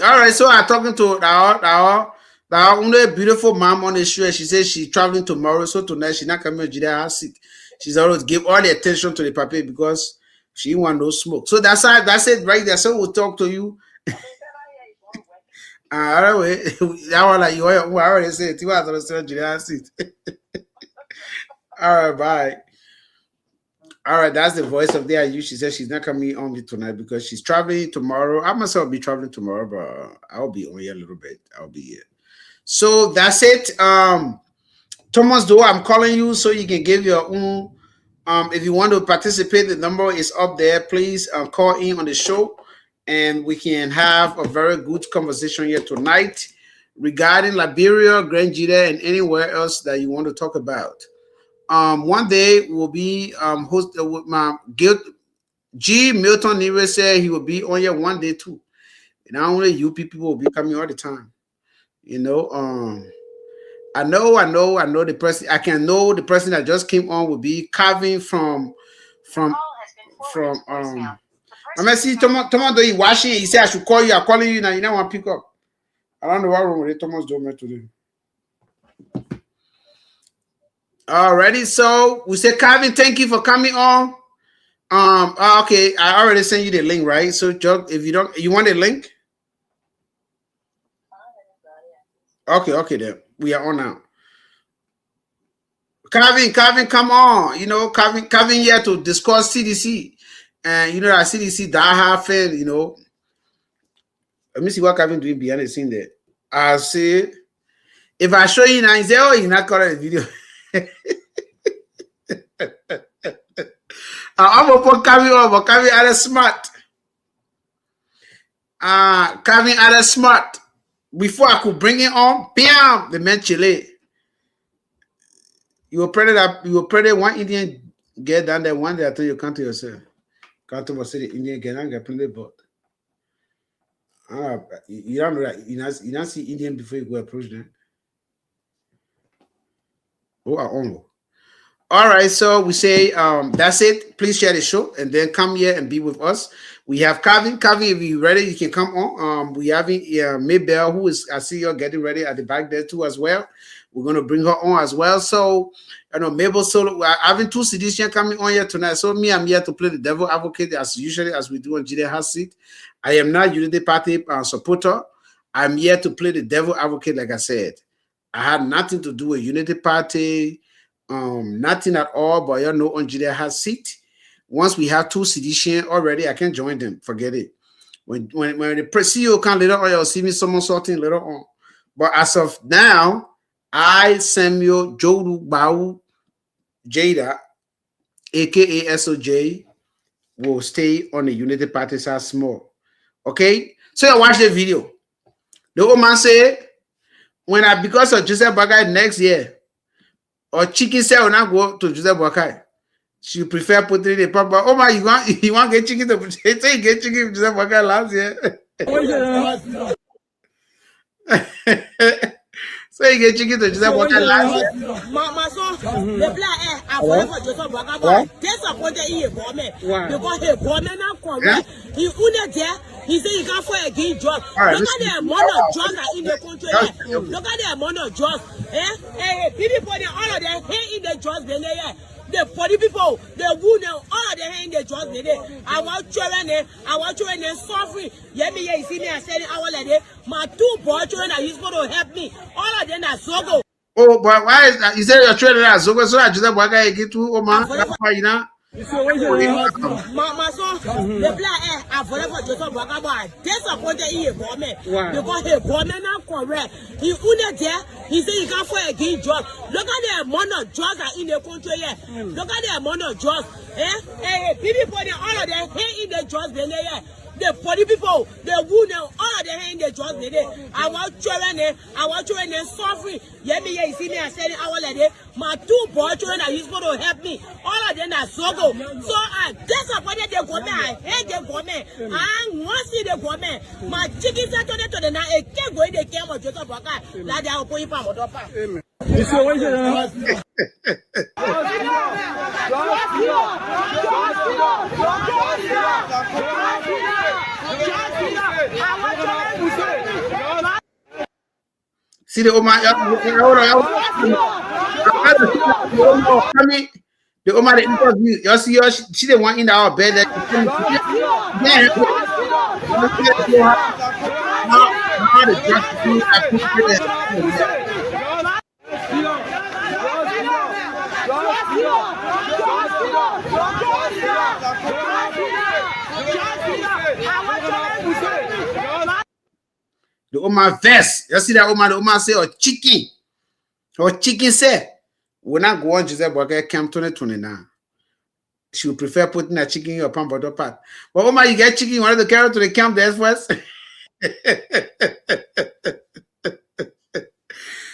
All right, so I'm talking to our That only beautiful mom on the show. She says she's traveling tomorrow, so tonight she's not coming to Gedeh HotSeat. She's always give all the attention to the paper because she want no smoke. So that's it right there. So we'll talk to you. That one like you already said. You want to understand Gedeh HotSeat. All right, bye. All right, that's the voice of the IU. She says she's not coming on me tonight because she's traveling tomorrow. I myself be traveling tomorrow, but I'll be on here a little bit. I'll be here. So that's it. Thomas Doe, I'm calling you so you can give your own. If you want to participate, the number is up there. Please call in on the show, and we can have a very good conversation here tonight regarding Liberia, Grand Gedeh, and anywhere else that you want to talk about. One day will be hosted with my G. Milton Nere said he will be on here one day too. And not only you people will be coming all the time. You know, I know the person. I can know the person that just came on will be Calvin from I'm gonna see Thomas do you washing. He said I should call you. I'm calling you now. You don't want to pick up. I don't know what wrong with Thomas doing today. Alrighty, so we say Calvin, thank you for coming on. Okay, I already sent you the link, right? So if you want the link? Okay, then we are on now. Calvin, come on. You know, Calvin here to discuss CDC. And you know that CDC that happen, you know. Let me see what Calvin doing behind the scene there. I see. If I show you now, you say, oh, you're not calling the video. I'm gonna put Calvin over. Calvin are smart. Calvin are smart. Before I could bring it on, bam, the man chile. You were pretty one Indian get down there one day. I tell you, come to yourself. Come to say the Indian get down, get plenty but. You don't know that. You don't see Indian before you go approach them. Oh, I own. All right, so we say that's it. Please share the show and then come here and be with us. We have Calvin. Calvin, if you're ready, you can come on. We have Maybell, who is I see you're getting ready at the back there too as well. We're gonna bring her on as well. So you know, Mabel Solo, we're having two CDs coming on here tonight. So I'm here to play the devil advocate as usually as we do on Gedeh HotSeat. I am not Unity Party supporter. I'm here to play the devil advocate, like I said. I had nothing to do with Unity Party. Nothing at all, but you know on Gedeh HotSeat. Once we have two sedition already, I can join them. Forget it. When the CEO can later on, you'll see me someone sorting later on. But as of now, I, Samuel Jodu Bau Jada, aka SOJ, will stay on the Unity Party side small. Okay? So you watch the video. The old man said, because of Joseph Bagay next year, or chicken cell will not go to Joseph Bakai. She prefer putting the papa. Oh my, you want to get chicken to say you get chicken to Joseph Bakai last year. So you get chicken to Joseph Bakai last year. My son, the black I for Joseph Bakai. That's a point that he government because he government not correct. He only there. He said he can't find a game job. Look at the amount of jobs that in the country. Look at the amount of jobs. People, all of them hate in the jobs. The 40 people, the women, all of them hate in the jobs. I want children suffering. Yeah, you see me, I said it, I want like my two boy children are supposed to help me. All of them are so good. Oh, but why is that? You said your children are so good, so I just want to get to, oh man, that's why you know. My son, the black I forever Joseph Bagay. Disappointed in the government because the government not correct. He only there. He said he can't find a game job. Look at the amount of jobs that in the country here. Look at the amount of jobs. People, all of them hate in the jobs. The 40 people, the women, all of them hate in the jobs. I want children suffering. Yeah, you see me, I said it, I want like my two boy children are supposed to help me. All of them are so good. So I disappointed the government. I hate the government. I want to see the government. My chickens are to the night. I can't go in the camp of Joseph Bakai. Like they are going for Modopa. Amen. See the Oma. The Oma the interview. You see her. She the one in our bed. How the the Oma vest. You see that Oma? The Oma say, "Oh, chicken. Or chicken say, we're not going to say, but camp 2029. She would prefer putting a chicken in your palm bottle part. But Oma, you get chicken, you want to carry to the camp there first."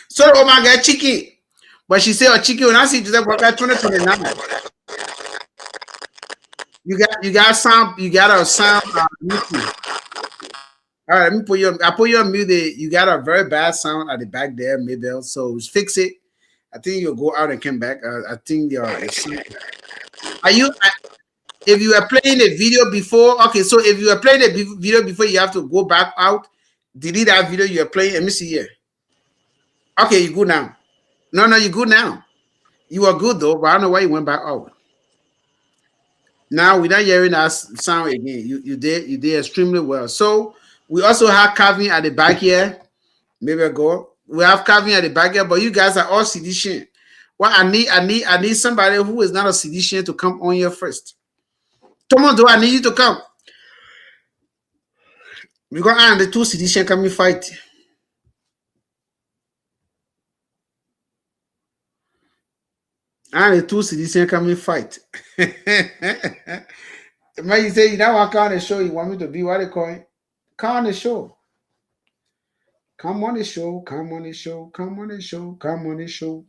So Oma get chicken. But she say, "Oh, chicken, when I see Joseph Walker 2029. You got sound, you got a sound. All right, let me put you. I put you on mute. You got a very bad sound at the back there, middle. So fix it. I think you'll go out and come back. I think your. Are you? If you were playing a video before, okay. So if you were playing a video before, you have to go back out, delete that video you are playing. Let me see here. Okay, you good now. No, you good now. You are good though, but I don't know why you went back out. Now we're not hearing that sound again. You did extremely well. So. We also have Calvin at the back here. Maybe I go. We have Calvin at the back here, but you guys are all seditious. Well, I need somebody who is not a seditious to come on here first. Tomodo, I need you to come. We're gonna have the two seditious coming fight. And the two seditious coming fight. Man, you say you don't want to come on the show. You want me to be what they call it? Come on the show. Come on the show. Come on the show. Come on the show. Come on the show.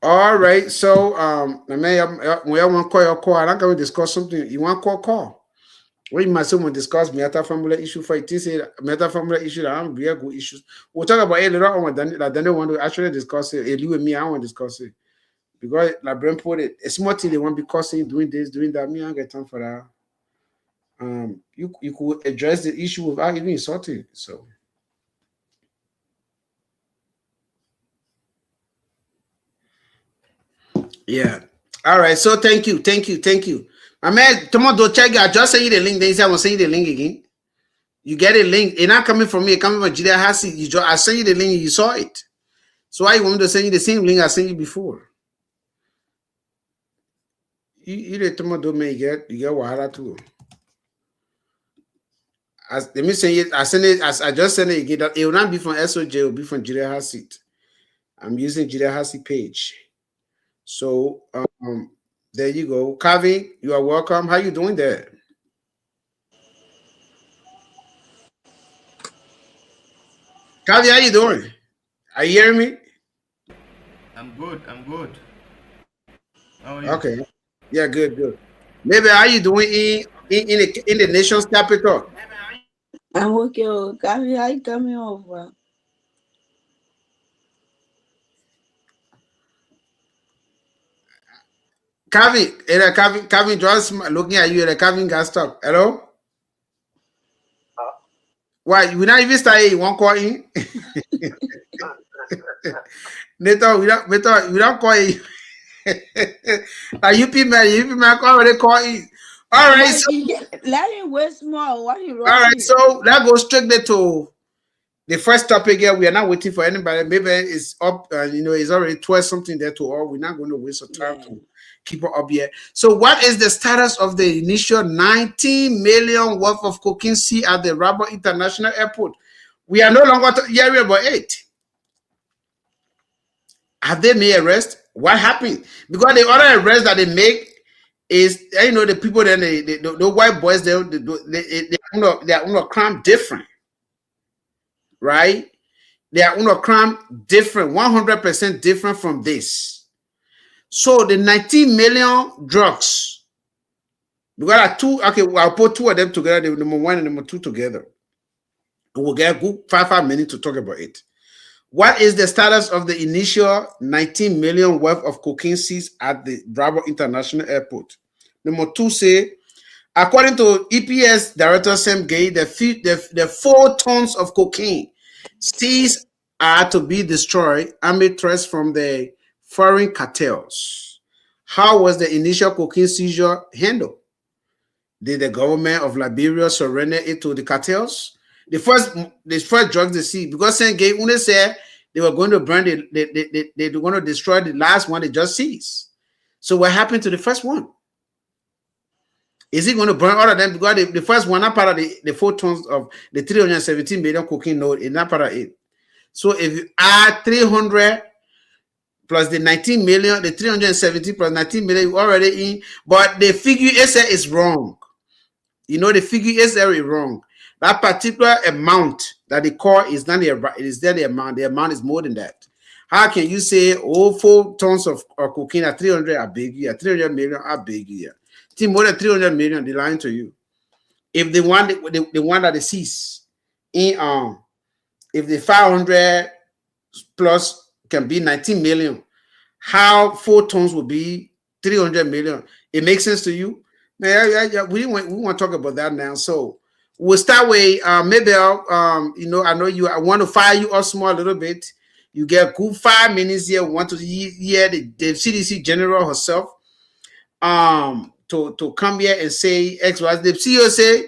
All right. So we want to call your call. I'm going to discuss something. You want to call? When you must someone discuss meta formula issue for it, say meta formula issue that I'm very good issues. We'll talk about it later on. That they don't want to actually discuss it. You and me, I want to discuss it because like Brent put it, it's more thing they want to be causing, doing this, doing that. Me, I get time for that. You could address the issue without even insulting. So. Yeah. All right. So thank you. My man, tomorrow check it. I just send you the link. Then I will send you the link again. You get a link. It's not coming from me. It's coming from Gedeh HotSeat. I sent you the link. You saw it. So why you want me to send you the same link I sent you before? You the tomorrow man, you get wahala too. Let me send it. I send it. I just send it again. It will not be from SOJ. It will be from Gedeh HotSeat. I'm using Gedeh HotSeat page. So there you go. Kavi, you are welcome. How you doing there? Kavi, how you doing? Are you hearing me? I'm good. How are you? Okay. Yeah, good. Maybe how you doing in the nation's capital? I'm okay. Kavi, how you coming over? Kevin, just looking at you. Kevin got stuck. Hello? Why? We not even started. You won't call in? Nathan, we don't call in. You people already call in. All right. So, let him waste more. What you all right. So let's go straight to the first topic here. We are not waiting for anybody. Maybe it's up. It's already 12 something there to all. We're not going to waste our time to keep it up here. So what is the status of the initial 19 million worth of cocaine seized at the Rabat International Airport? We are no longer hearing about it. Have they made arrest? What happened? Because the other arrest that they make is, the people then the white boys they are on a crime different, right? They are on a crime different, 100% different from this. So the 19 million drugs, we got two. Okay, I'll put two of them together. The number one and number two together. We'll get a good 5 minutes to talk about it. What is the status of the initial 19 million worth of cocaine seized at the Bravo International Airport? Number 2 say, according to EPS Director Sam Gaye, the 4 tons of cocaine seized are to be destroyed amid threats from the foreign cartels. How was the initial cocaine seizure handled? Did the government of Liberia surrender it to the cartels? The first drugs they see, because Sam Gaye only said they were going to burn they were going to destroy the last one they just seized. So what happened to the first one? Is he going to burn all of them? Because the first one, not part of the 4 tons of the 317 million cocaine note, is not part of it. So if you add 300 plus the 19 million, the 370 plus 19 million, you already in. But the figure is wrong. You know, the figure is very wrong. That particular amount that they call is not the amount. The amount is more than that. How can you say, 4 tons of cocaine at 300 are big here, 300 million are big here? Think more than 300 million, they're lying to you. If the one that they seize in if the 500 plus can be 19 million, how 4 tons will be 300 million? It makes sense to you? Yeah. We want to talk about that now. So we'll start with Mabel. I know you. I want to fire you up small a little bit. You get a good 5 minutes here. We want to hear the CDC general herself to come here and say X, Y. The CEO say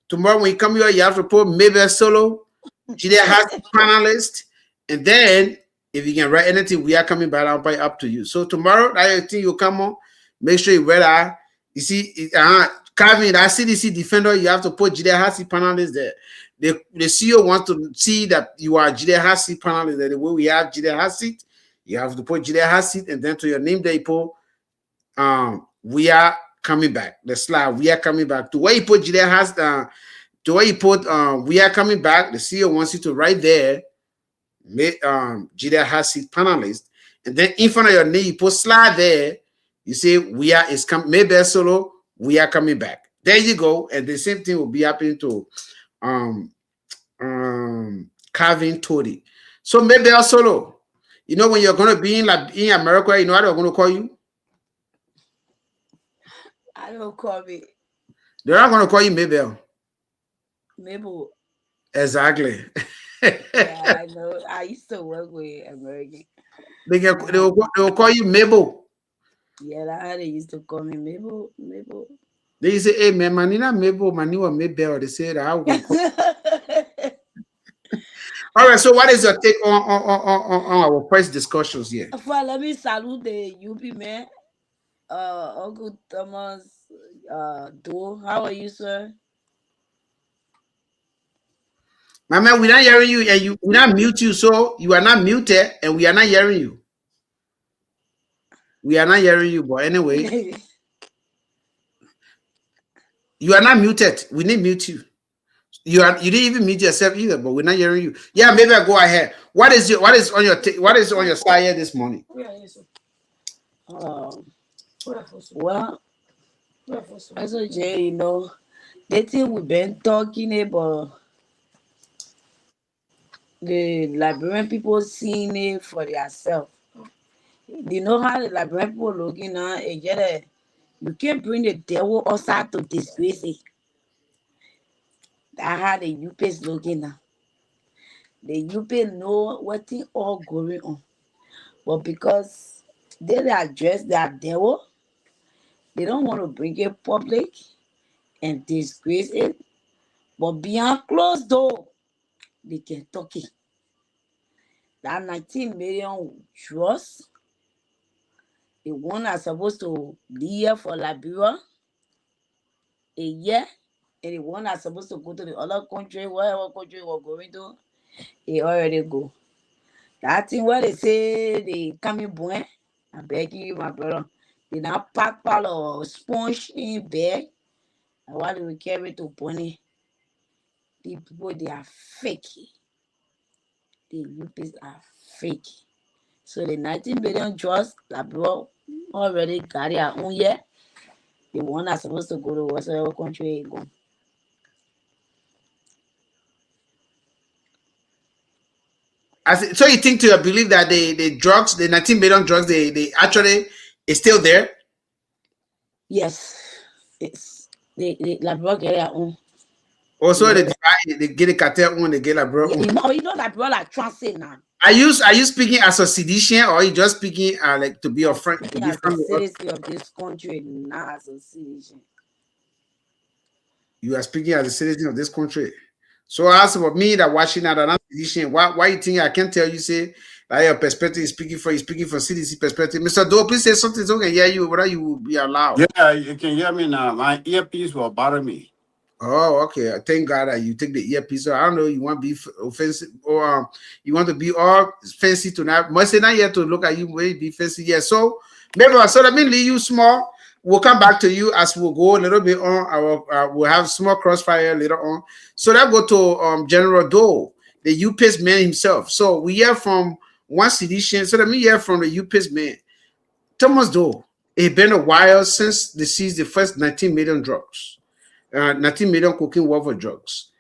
tomorrow when you come here, you have to put Mabel solo. Gedeh has panelist, and then if you can write anything, we are coming back. I'll buy up to you. So tomorrow, I think you come on. Make sure you read that. You see, Calvin, that CDC defender, you have to put Gedeh HotSeat panelist there. The CEO wants to see that you are Gedeh HotSeat panelist. The way we have Gedeh HotSeat, you have to put Gedeh HotSeat, and then to your name, they put we are coming back. The slide, we are coming back. To where you put Gedeh HotSeat, to where you put we are coming back, the CEO wants you to write there, Gedeh HotSeat panelist, and then in front of your name, you put slide there. You say we are is coming, maybe solo, we are coming back. There you go, and the same thing will be happening to Calvin Tody. So maybe solo. You know when you're gonna be in America, you know what they're gonna call you? I don't call me They're not gonna call you Mabel. Mabel. Exactly. Yeah, I know. I used to work with American. They will call you Mabel. Yeah, that's how they used to call me Mabel. They say, "Hey man, manina Mabel, maniwa Mabel." They say that. All right. So, what is your take on our first discussions here? Well, let me salute the UP man, Uncle Thomas. How are you, sir? My man, we're not hearing you, and we not mute you, so you are not muted, and we are not hearing you. We are not hearing you, but anyway, you are not muted. We didn't mute you. You didn't even mute yourself either, but we're not hearing you. Yeah, maybe I go ahead. What is on your side here this morning? Well, also Jay, you know, the thing we've been talking about. The Liberian people seeing it for themselves. You know how the Liberian people looking at it? You can't bring the devil outside to disgrace it. That's how the UPs looking now. The UP know what thing all going on. But because they address that devil, they don't want to bring it public and disgrace it. But beyond closed door, they can talk it. That 19 million drugs, the one that's supposed to be here for Liberia a year, and the one that's supposed to go to the other country, whatever country we're going to, it already go. That thing where they say they coming born, I'm begging you, my brother. They now pack pile of sponge in bag, and while they will carry to Bonnie, the people they are fake. The UPs are fake. So the 19 billion drugs Liberia already got their own year. The one that's supposed to go to whatever country it go. So you think to believe that the drugs, the 19 million drugs, they actually is still there? Yes, it's they Labrador get their own. Also, they get a cartel on, they get a bro. Yeah, you know Labrador like transit now. Are you speaking as a citizen, or are you just speaking like to be a friend? To be As a citizen of this country, not as a citizen. You are speaking as a citizen of this country. So as for me that watching that another citizen, why you think I can't tell you say that your perspective is speaking for citizen perspective? Mr. Doe, please say something so I can hear you, whether you will be allowed. Yeah, you can hear me now. My earpiece will bother me. Oh, okay. Thank God that you take the earpiece. So I don't know. You want to be offensive, or you want to be all fancy tonight. Must say not yet to look at you. Be fancy. Yeah. So maybe so let me leave you small. We'll come back to you as we'll go a little bit on. We'll have small crossfire later on. So let's go to General Doe, the UPS man himself. So we hear from one sedition. So let me hear from the UPS man, Thomas Doe. It's been a while since they seized the first 19 million drugs. 19 million cocaine worth of drugs.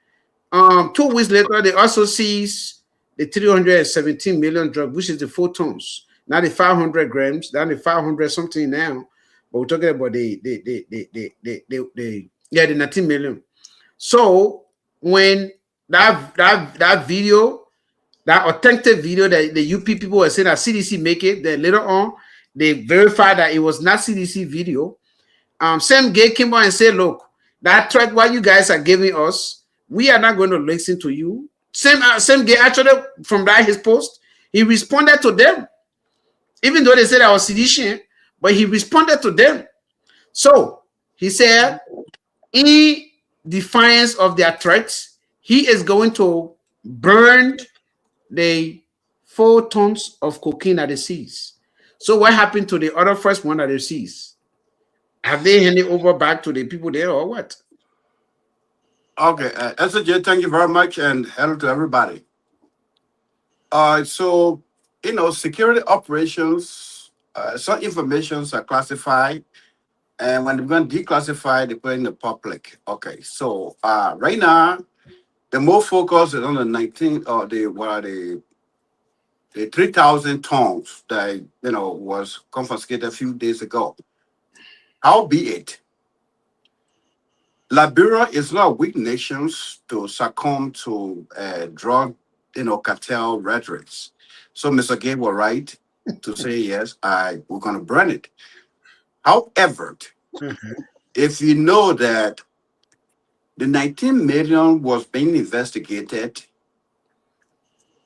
2 weeks later, they also seized the 317 million drug, which is the 4 tons. Not the 500 grams, down the 500 something now. But we're talking about the 19 million. So when that video, that authentic video that the UP people were saying that CDC make it, then later on they verified that it was not CDC video. Sam Gaye came on and said, look, that threat what you guys are giving us, we are not going to listen to you. Sam Gaye actually, from that his post, he responded to them. Even though they said I was sedition, but he responded to them. So he said, in defiance of their threats, he is going to burn the 4 tons of cocaine that they seized. So what happened to the other first one that they seized? Have they handed over back to the people there or what? Okay, SJ, thank you very much, and hello to everybody. So, security operations, some informations are classified, and when they're going to declassify, they put in the public. Okay, so right now, the more focus is on the 19 or the 3,000 tons that was confiscated a few days ago. Howbeit, Liberia is not a weak nation to succumb to drug, cartel rhetorics. So Mr. Gaye was right to say, yes, we're going to burn it. However, if you know that the 19 million was being investigated,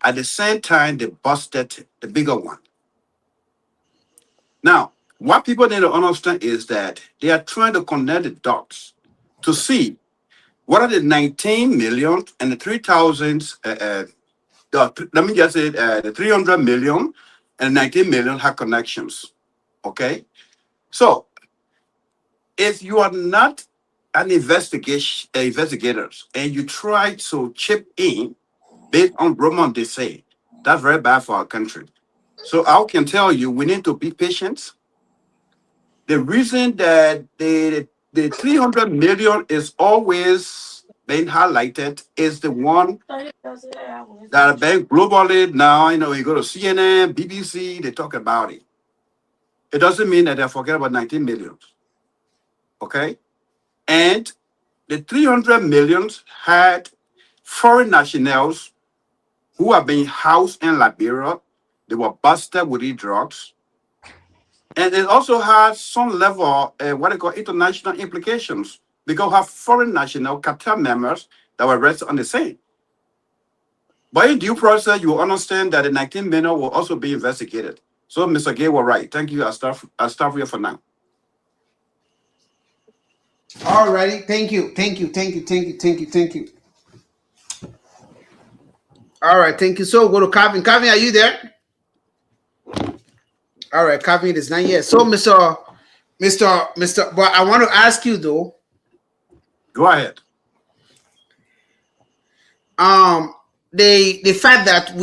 at the same time, they busted the bigger one. Now, what people need to understand is that they are trying to connect the dots to see what are the 19 million and the 3,000, let me just say the 300 million and 19 million have connections, okay? So, if you are not an investigator and you try to chip in based on rumors they say, that's very bad for our country. So I can tell you, we need to be patient. The reason that the 300 million is always being highlighted is the one that are being globally now. You go to CNN, BBC, they talk about it. It doesn't mean that they forget about 19 million. Okay? And the 300 millions had foreign nationals who are being housed in Liberia. They were busted with these drugs. And it also has some level of what they call international implications, because we have foreign national cartel members that were arrested on the scene. But in due process, you will understand that the 19 million will also be investigated. So Mr. Gaye was right. Thank you. I'll stop here for now. All righty. Thank you. All right. Thank you. So we'll go to Calvin. Calvin, are you there? All right, Calvin is not yet. So, Mr. But I want to ask you though. Go ahead. The fact that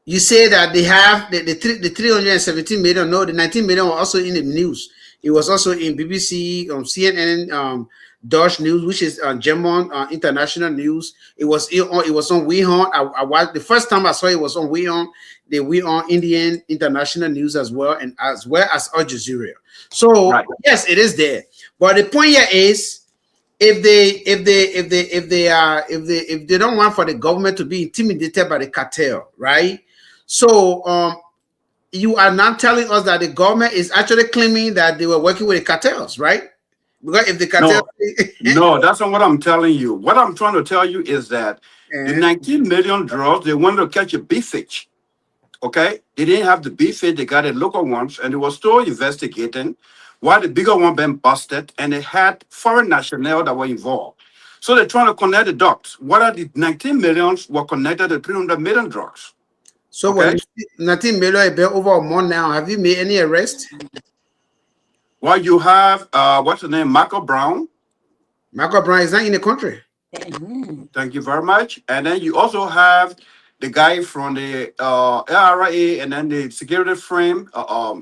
you say that they have the 317 million, no, the 19 million were also in the news. It was also in BBC, CNN, Dutch news, which is German international news. It was on WeHorn. I watched the first time I saw it was on WeHorn, the WeHorn Indian international news as well, and as well as Al Jazeera. So Right. yes, it is there. But the point here is, if they don't want for the government to be intimidated by the cartel, right? So you are not telling us that the government is actually claiming that they were working with the cartels, right? Because if the cartel, No, that's not what I'm telling you. What I'm trying to tell you is that the 19 million drugs, they wanted to catch a big fish. Okay? They didn't have the big fish, they got the local ones, and they were still investigating while the bigger one been busted, and they had foreign nationals that were involved. So they're trying to connect the dots. What are the 19 millions were connected to 300 million drugs? so Okay. when 19 million been over a month now, have you made any arrest? Well, you have, what's the name? Michael Brown. Michael Brown is not in the country. Thank you very much. And then you also have the guy from the LRA and then the security frame,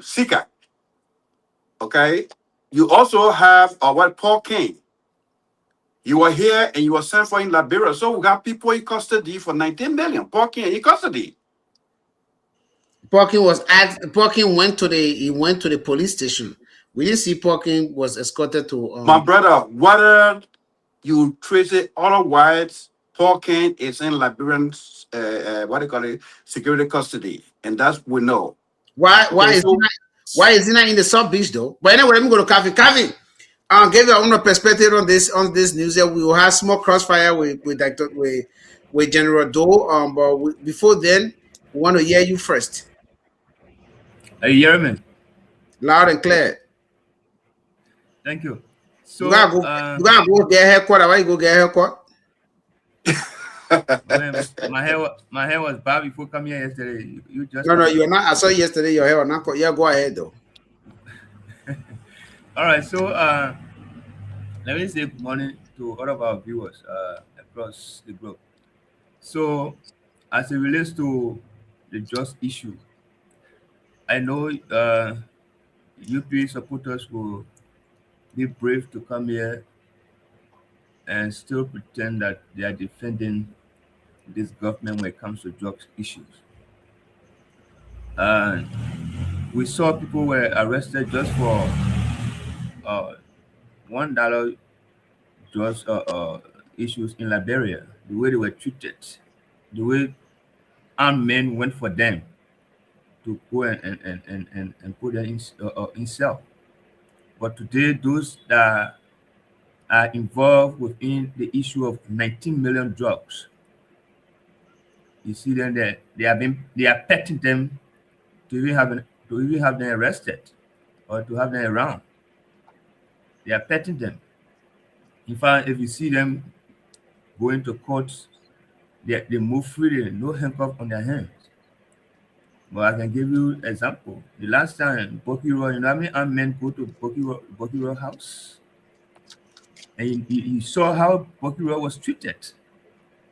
Sika. Okay. You also have Paul King. You were here and you were sent for in Liberia. So we got people in custody for 19 million. Paul King in custody. Parking went to the police station. We didn't see Parking was escorted to My brother, whether you trace it otherwise, Paul King is in Liberian security custody. And that's we know. Why Okay, is he not in the South Beach though? But anyway, let me go to Kevin. Kevin, give your own perspective on this news. That we will have small crossfire with General Doe. But before then, we want to hear you first. Are you hearing me? Loud and clear. Thank you. So You gotta go get a haircut. Why you go get a haircut? my hair was bad before coming here yesterday. You just No, you're not. I saw you yesterday. Your hair was not cut. Yeah, go ahead though. All right. So let me say good morning to all of our viewers across the globe. So as it relates to the just issue, I know UP supporters will be brave to come here and still pretend that they are defending this government when it comes to drugs issues. And we saw people were arrested just for $1 drugs issues in Liberia, the way they were treated, the way armed men went for them to go and put them in cell. But today, those that are involved within the issue of 19 million drugs, you see them there. They are petting them to even have them arrested or to have them around. They are petting them. In fact, if you see them going to court, they move freely, no handcuff on their hands. But I can give you an example. The last time Bokiro, you know how many armed men go to Bokiro house? And you saw how Bokiro was treated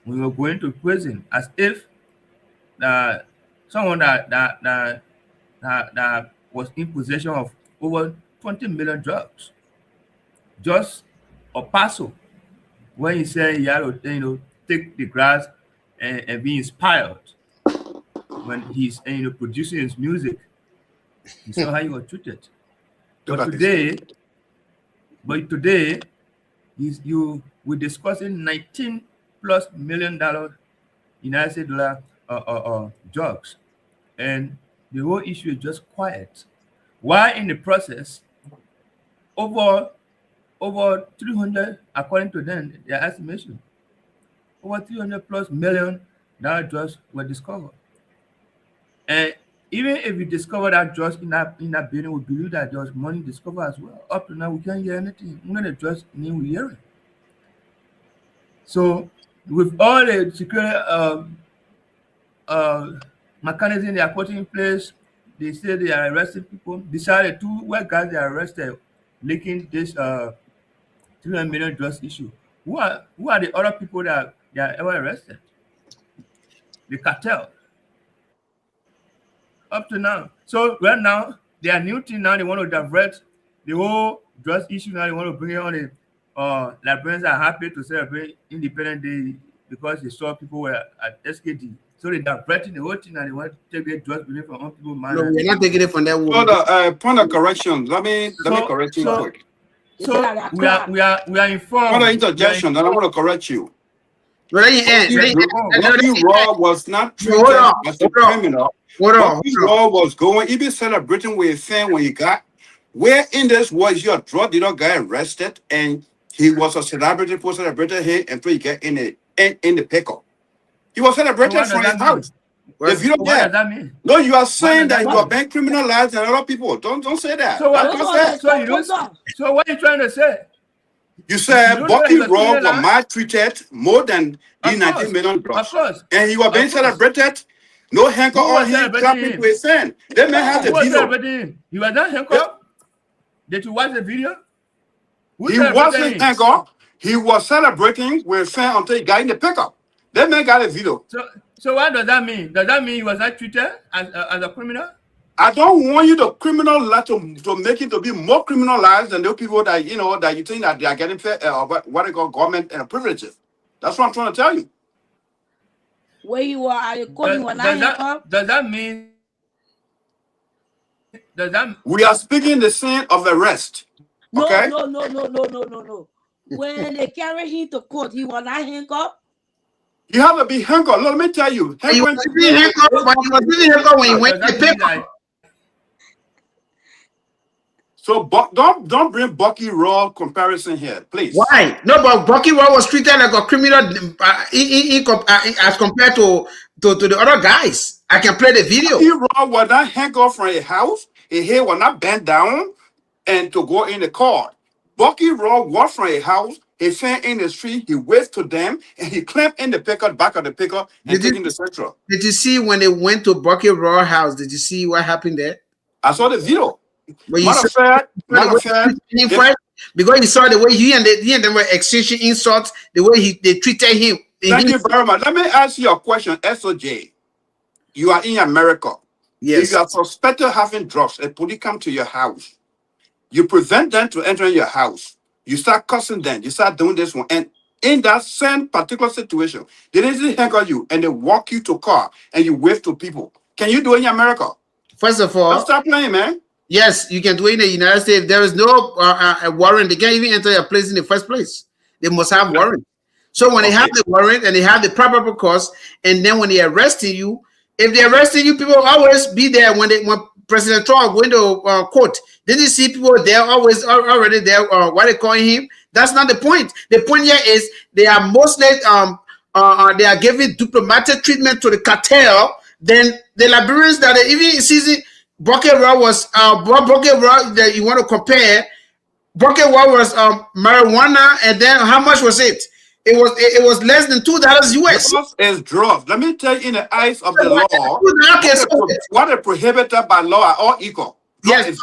when we were going to prison, as if someone that was in possession of over 20 million drugs, just a parcel, when he said he had to take the grass and be inspired when he's producing his music. You saw how he was treated. But today, we're discussing $19+ million United States dollar drugs, and the whole issue is just quiet. While in the process, over 300, according to them, their estimation, over $300+ million drugs were discovered. And even if we discover that drugs in that building, we believe that there was money discovered as well. Up to now, we can't hear anything. None of the drugs we're hearing. So, with all the security mechanism they are putting in place, they say they are arresting people. These are the two white guys they are arrested, linking this 300 million drugs issue. Who are the other people that they are ever arrested? The cartel. Up to now. So right now, their new thing now, they want to divert the whole drugs issue now, they want to bring it on. Liberians are happy to celebrate Independence Day because they saw people were at SKD. So they diverting the whole thing and they want to take the drugs away from people. No, we're not taking it from that So woman. the point of correction. Let me correct you quick. So we are informed. Point of interjection, and I want to correct you. Bucky Raw was not treated as a criminal. Bucky Raw was going. He be celebrating with a fan when he got. Where in this was your drug dealer guy arrested, and he was a celebrity for celebrating him until he get in the pickle. He was celebrated from his house. If you don't get, that mean? No, you are saying that you are being criminalized and other people. Don't say that. So what are you trying to say? You said Bucky Raw was maltreated more than the 19 million drugs. Of course. And he was being celebrated. No handcuff on him, clapping to his hand. They may have the video. He was not handcuffed? Did you watch the video? He wasn't handcuffed. He was celebrating with his fan until he got in the pickup. That man got a video. So what does that mean? Does that mean he was not treated as a criminal? I don't want you to criminalize to make it to be more criminalized than the people that that you think that they are getting what they call government privileges. That's what I'm trying to tell you. Where you are the court, you are not does that mean? We are speaking the sin of arrest. Okay? No. When they carry him to court, he was not handcuffed. You have to be handcuffed. Let me tell you. He was handcuffed when he went to pick. So don't bring Bucky Raw comparison here, please. Why? No, but Bucky Raw was treated like a criminal as compared to the other guys. I can play the video. Bucky Raw was not handcuffed from a house. His head was not bent down and to go in the car. Bucky Raw walked from a house. He found in the street. He waved to them and he clamped in the pickup, back of the pickup, and taking the central. Did you see when they went to Bucky Raw house? Did you see what happened there? I saw the video. Matter of fact, because you saw the way he and them were exchanging insults, the way they treated him. Thank you very much. Let me ask you a question, SOJ. You are in America. Yes. If you are suspected of having drugs, a police come to your house. You prevent them to enter your house. You start cussing them. You start doing this one. And in that same particular situation, they didn't handle you and they walk you to car and you wave to people. Can you do it in America? First of all, don't stop playing, man. Yes, you can do it in the United States. There is no warrant. They can't even enter your place in the first place. They must have warrant. So when they have the warrant and they have the probable cause, and then when they arresting you, if they arresting you, people always be there when President Trump went to court. Did you see people there always already there? What they calling him? That's not the point. The point here is they are mostly they are giving diplomatic treatment to the cartel. Then the Liberians that are even seizing. Bucky Raw was Bucky Raw that you want to compare. Bucky Raw was marijuana, and then how much was it? It was less than $2 US. Drugs is drugs. Let me tell you, in the eyes of the law, what is prohibited by law are all equal. Yes.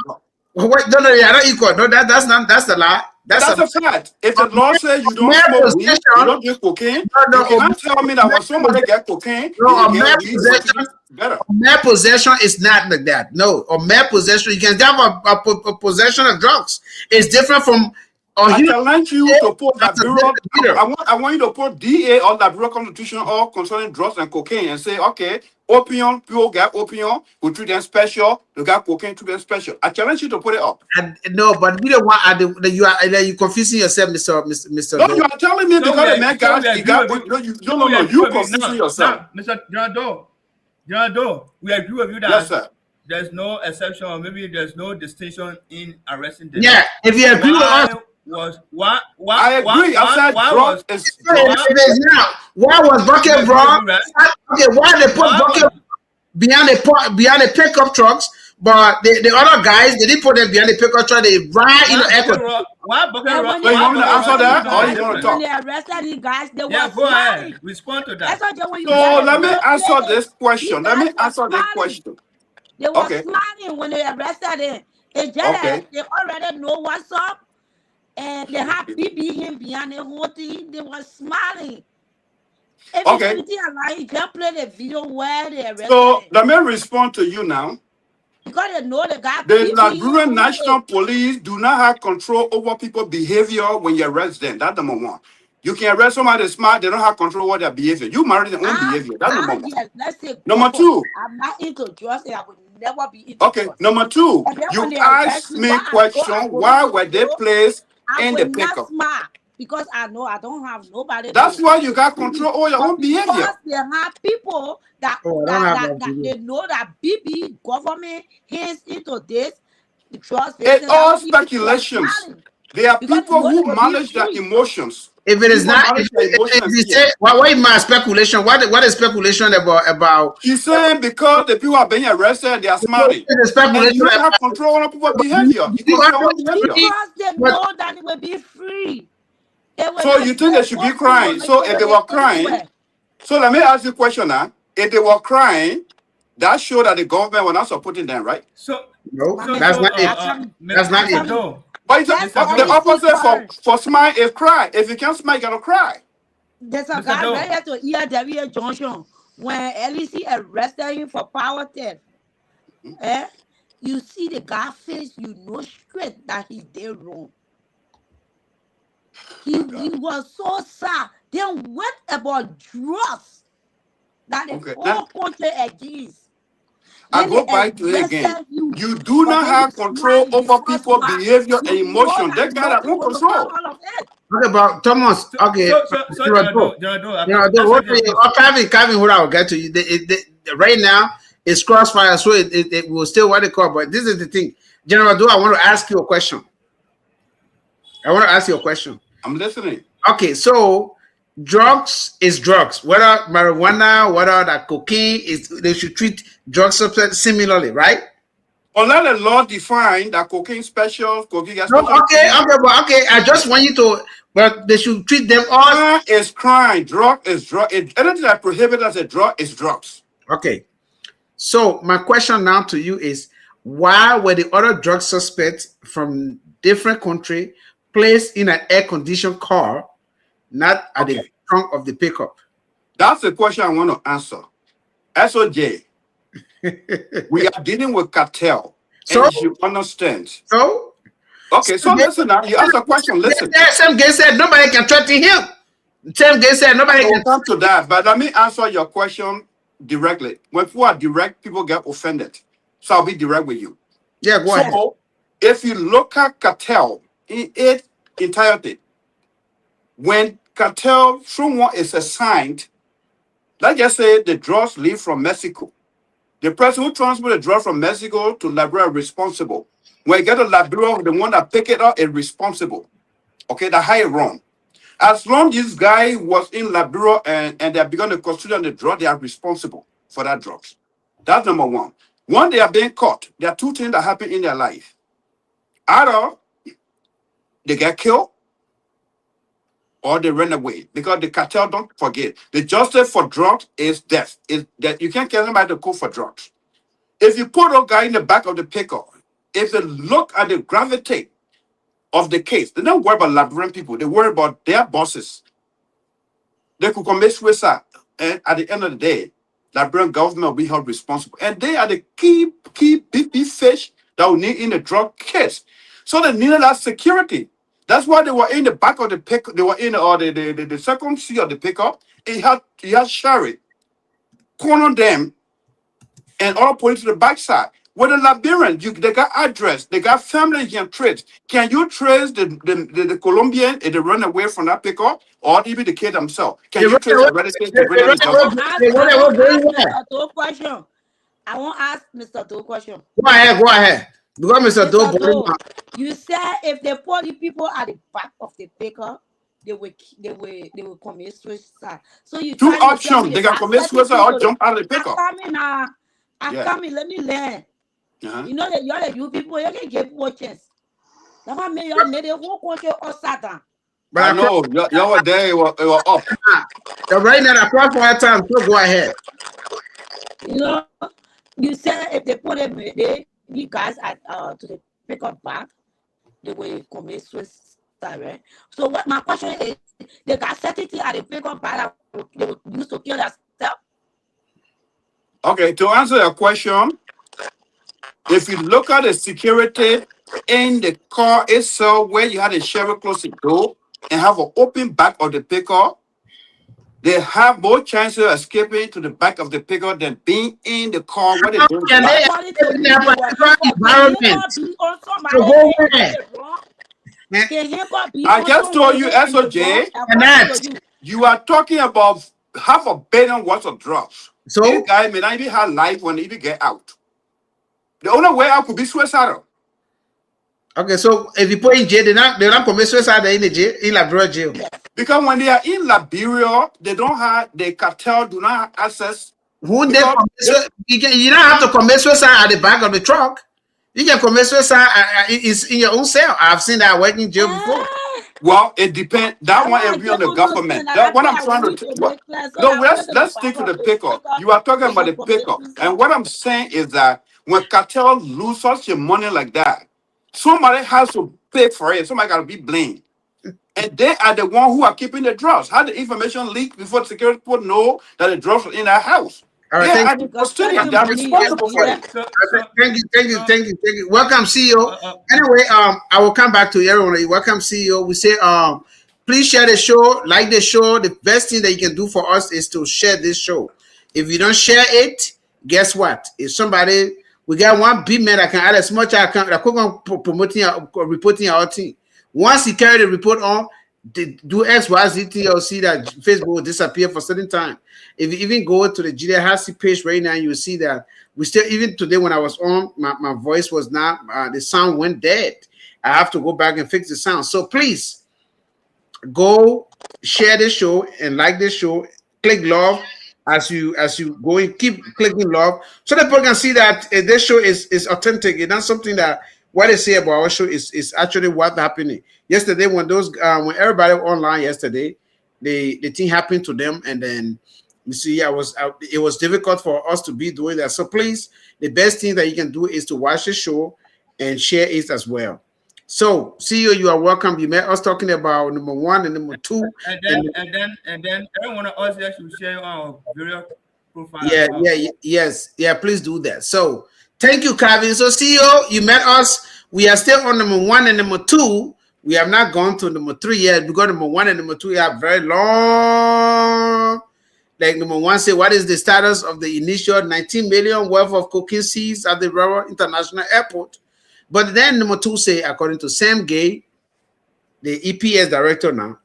What? No, they are not equal. No, that's the lie. That's a fact. If the law says you don't smoke weed, you don't drink cocaine, you cannot tell me that when somebody get cocaine, mere possession is not like that. No, or mere possession, you can have a possession of drugs. It's different from. I challenge you to put that bureau. I want you to put DA or the Bureau Constitution or concerning drugs and cocaine and say, okay, opium, people get opium, we treat them special. You got cocaine, treat them special. I challenge you to put it up. No, but we don't want. You confusing yourself, Mr. No, you are telling me because the man got. You confusing yourself, Mr. Jonado. We agree with you that. Yes, sir. There's no exception, or maybe there's no distinction in arresting them. Yeah, if you agree with us. I agree. Why was Bucky Raw? Okay, why they put Bucky behind the pickup trucks, but the other guys they didn't put them behind the pickup truck. They ride in the airport. Why Bucky Raw? So you want me to answer that, or you want to talk? When they arrested these guys, they Yeah, were go ahead. smiling. Respond to that. So let me answer this question. They were smiling when they arrested him. It's just that they already know what's up, and they have BB him behind the whole thing. They were smiling. If it's anything alike, just play the video where they arrested him. So let me respond to you now. because they know the guy. The Liberian National Police do not have control over people's behavior when you arrest them. That's number one. You can arrest somebody smart, they don't have control over their behavior. You marry their own behavior. That's number one. Yes, let's say Number two. I'm not into drugs and I would never be into Okay, drugs. number two. You asked me a question, why were they placed in the pickup? Smart because I know I don't have nobody. That's why you got control over your own behavior. Because they have people that they know that BB government hands into this. It's all speculations. There are people who manage their emotions. If it is not, what is my speculation? What is speculation about? He's saying because the people are being arrested, they are smart. And you don't have control over people's behavior. Because they know that it will be free. So you think they should be crying? So if they were crying, so let me ask you a question now. If they were crying, that showed that the government were not supporting them, right? No, that's not it. That's not it. No. But the opposite for smile is cry. If you can't smile, you gotta cry. There's a guy right here to EPS Junction when LEC arrested him for power theft. You see the guy face, you know straight that he did wrong. He was so sad. Then what about drugs that the whole country against? I go back to it again. You do not have control over people's behavior and emotion. They got their own control. What about Thomas? Okay, Calvin, hold on, I'll get to you. Right now, it's crossfire, so it will still what they call. But this is the thing, General Do. I want to ask you a question. I'm listening. Okay, so drugs is drugs. Whether marijuana, whether that cocaine is, they should treat drug substance similarly, right? Unless the law define that cocaine special, cocaine gas special. Okay. I just want you to, but they should treat them all. Crime is crime. Drug is drug. Anything that prohibited as a drug is drugs. Okay. So my question now to you is, why were the other drug suspects from different country placed in an air-conditioned car, not at the trunk of the pickup? That's the question I want to answer. SOJ, we are dealing with cartel. So and you understand. So okay, so listen now. You ask a question. Listen. Sam Gaye said nobody can threaten him. Sam Gaye said nobody can come to that. But let me answer your question directly. When people are direct, people get offended. So I'll be direct with you. Yeah, go ahead. So if you look at cartel in its entirety, when cartel someone is assigned, let's just say the drugs leave from Mexico. The person who transports the drug from Mexico to Liberia is responsible. When you get to Liberia, the one that pick it up is responsible. Okay, the high run. As long as this guy was in Liberia and they have begun to consider the drug, they are responsible for that drugs. That's number one. When they are being caught, there are two things that happen in their life. Either they get killed or they run away, because the cartel, don't forget, the justice for drugs is death. Is that you can't get somebody to go for drugs. If you put a guy in the back of the pickup, if they look at the gravity of the case, they don't worry about Liberian people, they worry about their bosses. They could commit suicide, and at the end of the day, Liberian government will be held responsible. And they are the key big fish that will need in the drug case. So they needed that security. That's why they were in the back of the pickup. They were in the second seat of the pickup. He had Sherry corner them and all police to the backside. With the Liberians, they got address, they got family you can trace. Can you trace the Colombian and they run away from that pickup, or even the kid himself? Can you trace the relatives? I won't ask Mr. Do a question. Go ahead. Because Mr. Do, you said if they put the people at the back of the pickup, they will commit suicide. So you two options: they can commit suicide or jump out of the pickup. I'm coming. Let me learn. You know that you're you people, you can get watches. That's why me you made the whole country or Satan. But I know y'all were there. It was up. Right now, the crossfire time. So go ahead. You know, you said if they put them, you guys at to the pickup back, they will commit suicide, right? So what my question is, they got certainty at the pickup back that they will use to kill themselves. Okay, to answer your question, If you look at the security in the car itself, where you had a sheriff close the door and have an open back of the pickup, they have more chances of escaping to the back of the pickup than being in the car where they How don't can they drive. Somebody escape told in me their they were particular handcuffed. Can he environment? not be on To somebody go head where? with a wrong? Eh, Can he not be I on just told someone you, head with a wrong? SOJ, And According that. to you. you are talking about $500 million worth of drugs. This So, guy may not even have life when he even get out. The only way out could be suicidal. okay, so if you put in jail, they don't commit suicide in the jail, in Liberia jail. Because when they are in Liberia, they don't have, the cartel do not have access. Who they Because commit you don't have to commit suicide at the back of the truck. You can commit suicide is in your own cell. I've seen that working in jail before. well, it depends. That I one want is to be on get the to know government. things that That that's what why I'm I trying want to. you to What, make clear so no, that when the let's stick to Bible the is pickup. because You are talking they about can the commit pickup, and suicide. what I'm saying is that when cartel lose such your money like that, somebody has to pay for it. Somebody got to be blamed. And they are the one who are keeping the drugs. How the information leak before the security people know that the drugs are in their house? All right, They thank are you. the Because custodian. They certain are money is responsible for needed. it. Thank you. Welcome, CEO. Anyway, I will come back to everyone. Welcome, CEO. We say, please share the show, like the show. The best thing that you can do for us is to share this show. If you don't share it, guess what? If somebody, we got one big man that can add as much as I can, promoting, reporting our team. Once he carry the report on, do X, Y, Z, T, you'll see that Facebook will disappear for a certain time. If you even go to the Gedeh HotSeat page right now, you'll see that we still, even today when I was on, my voice was not, the sound went dead. I have to go back and fix the sound. So please go share this show and like this show. Click love as you go and keep clicking love so that people can see that this show is authentic. It's not something that what they say about our show is actually what happening. Yesterday when those when everybody online yesterday, the thing happened to them, and then you see it was difficult for us to be doing that. So please, the best thing that you can do is to watch the show and share it as well. So, CEO, you are welcome. You met us talking about number one and number two. And then every one of us here should share our various profile as well. Yes. Please do that. So, thank you, Kevin. So, CEO, you met us. We are still on number one and number two. We have not gone to number three yet because number one and number two have very long. Like number one, say what is the status of the initial 19 million worth of cocaine seized at the Rara International Airport? But then number two say, according to Sam Gaye, the EPS director now,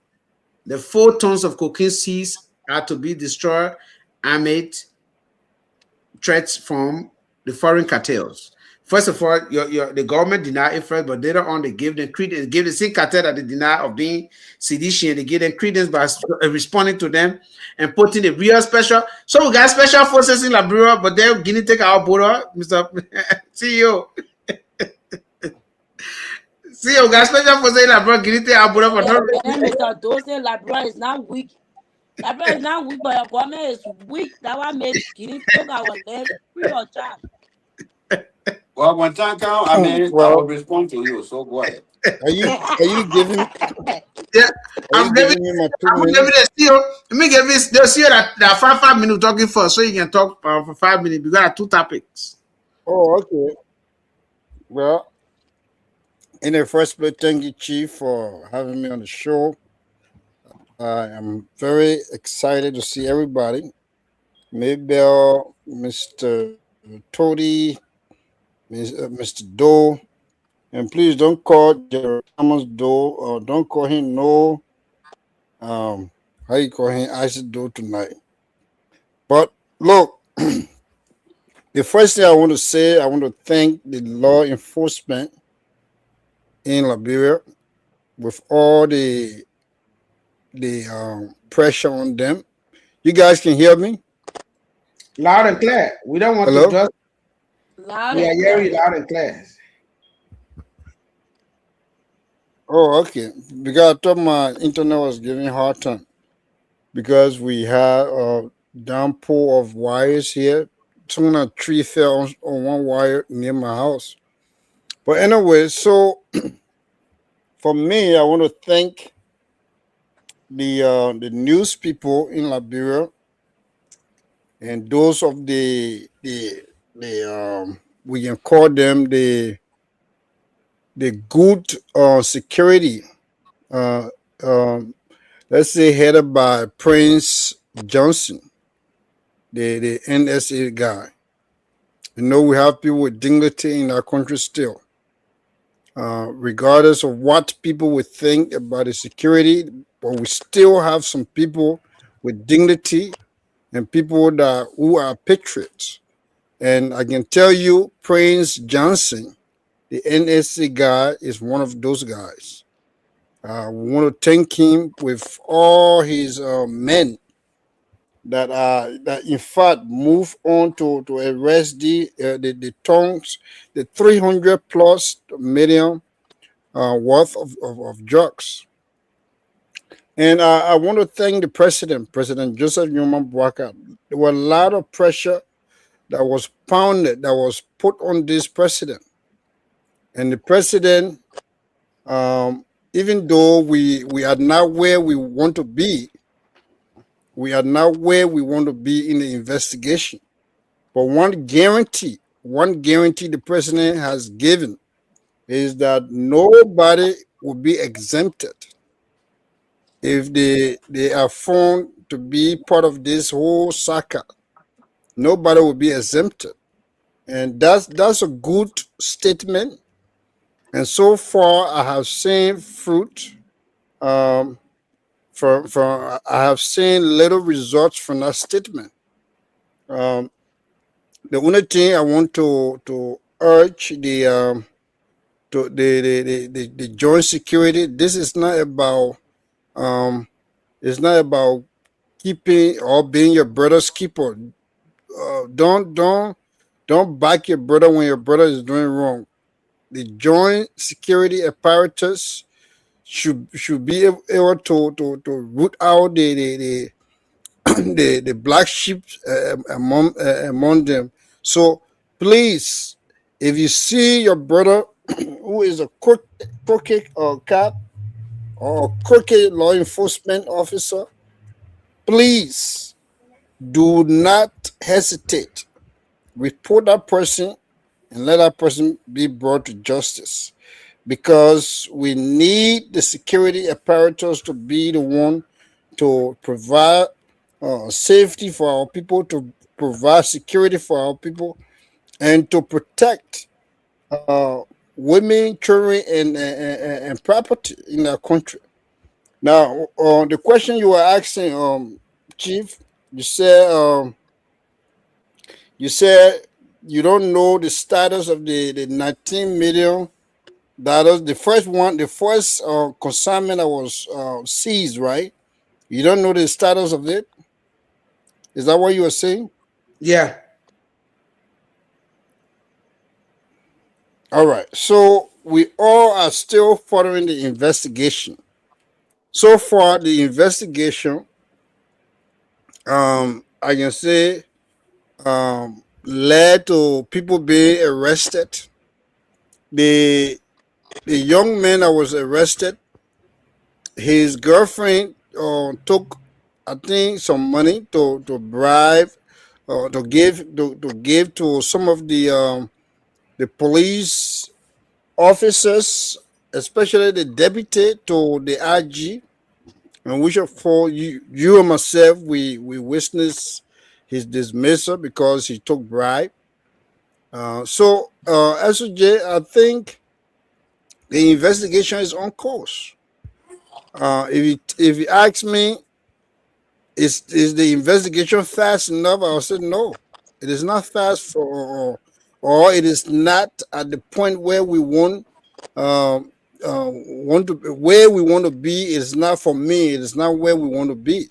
the 4 tons of cocaine seized are to be destroyed amid threats from the foreign cartels. First of all, the government denied it first, but later on they gave them credence, gave the same cartel that they deny of being sedition. They gave them credence by responding to them and putting the real special. So we got special forces in Liberia, but they're going to take our border, Mr. CEO. See, we got special forces in Liberia, going to take our border for no And then reason. Mr. Dose, Labra is not weak. Labra is not weak, but your government is weak. That one made Guinea take our land free of charge. Well, when time comes, I mean, I Well, will respond to you. So go ahead. are you giving Yeah, are you giving me my 2 I'm giving minutes? the CEO. Let me give this the CEO that 5 minutes talking first, so you can talk for 5 minutes. We got 2 topics. Oh, okay. Well, in the first place, thank you, Chief, for having me on the show. I am very excited to see everybody. Maybell, Mr. Tody, Mr. Doe, and please don't call Jerry Thomas Doe, or don't call him no. How you call him Isaac Doe tonight? But look, the first thing I want to say, I want to thank the law enforcement in Liberia with all the pressure on them. You guys can hear me? Loud and clear. We don't want Hello? to just. Loud We are and hearing clear. loud and clear. Oh, okay. Because I thought my internet was giving hard time because we had a downpour of wires here. Someone a tree fell on one wire near my house. But anyway, so for me, I want to thank the news people in Liberia and those of the we can call them the good security. Uh, let's say headed by Prince Johnson, the NSA guy. We have people with dignity in our country still. Regardless of what people would think about the security, but we still have some people with dignity and people who are patriots. And I can tell you, Prince Johnson, the NSA guy, is one of those guys. We want to thank him with all his men that in fact move on to arrest the tongues, the 300 plus million worth of drugs. And I want to thank the President Joseph Newman Boakai. There was a lot of pressure that was put on this president. And the president, even though we are not where we want to be, in the investigation. But one guarantee the president has given is that nobody will be exempted if they are found to be part of this whole saga. Nobody will be exempted. And that's a good statement. And so far, I have seen fruit. I have seen little results from that statement. The only thing I want to urge the joint security. This is not about it's not about keeping or being your brother's keeper. Don't back your brother when your brother is doing wrong. The joint security apparatus should be able to root out the black sheep among them. So please, if you see your brother who is a crooked or cop or a crooked law enforcement officer, please do not hesitate. Report that person and let that person be brought to justice, because we need the security apparatus to be the one to provide safety for our people, to provide security for our people, and to protect women, children, and property in our country. Now, the question you were asking, Chief, you said you don't know the status of the $19 million. The first consignment that was seized, right? You don't know the status of it? Is that what you were saying? Yeah. All right. So we all are still following the investigation. So far, the investigation, I can say, led to people being arrested. The young man that was arrested, his girlfriend took, I think, some money to bribe, to give to some of the police officers, especially the deputy to the IG, and which for you and myself, we witnessed his dismissal because he took bribe. So SOJ, I think the investigation is on course. If you ask me, is the investigation fast enough? I'll say no. It is not fast, or it is not at the point where we want to be. It is not for me. It is not where we want to be.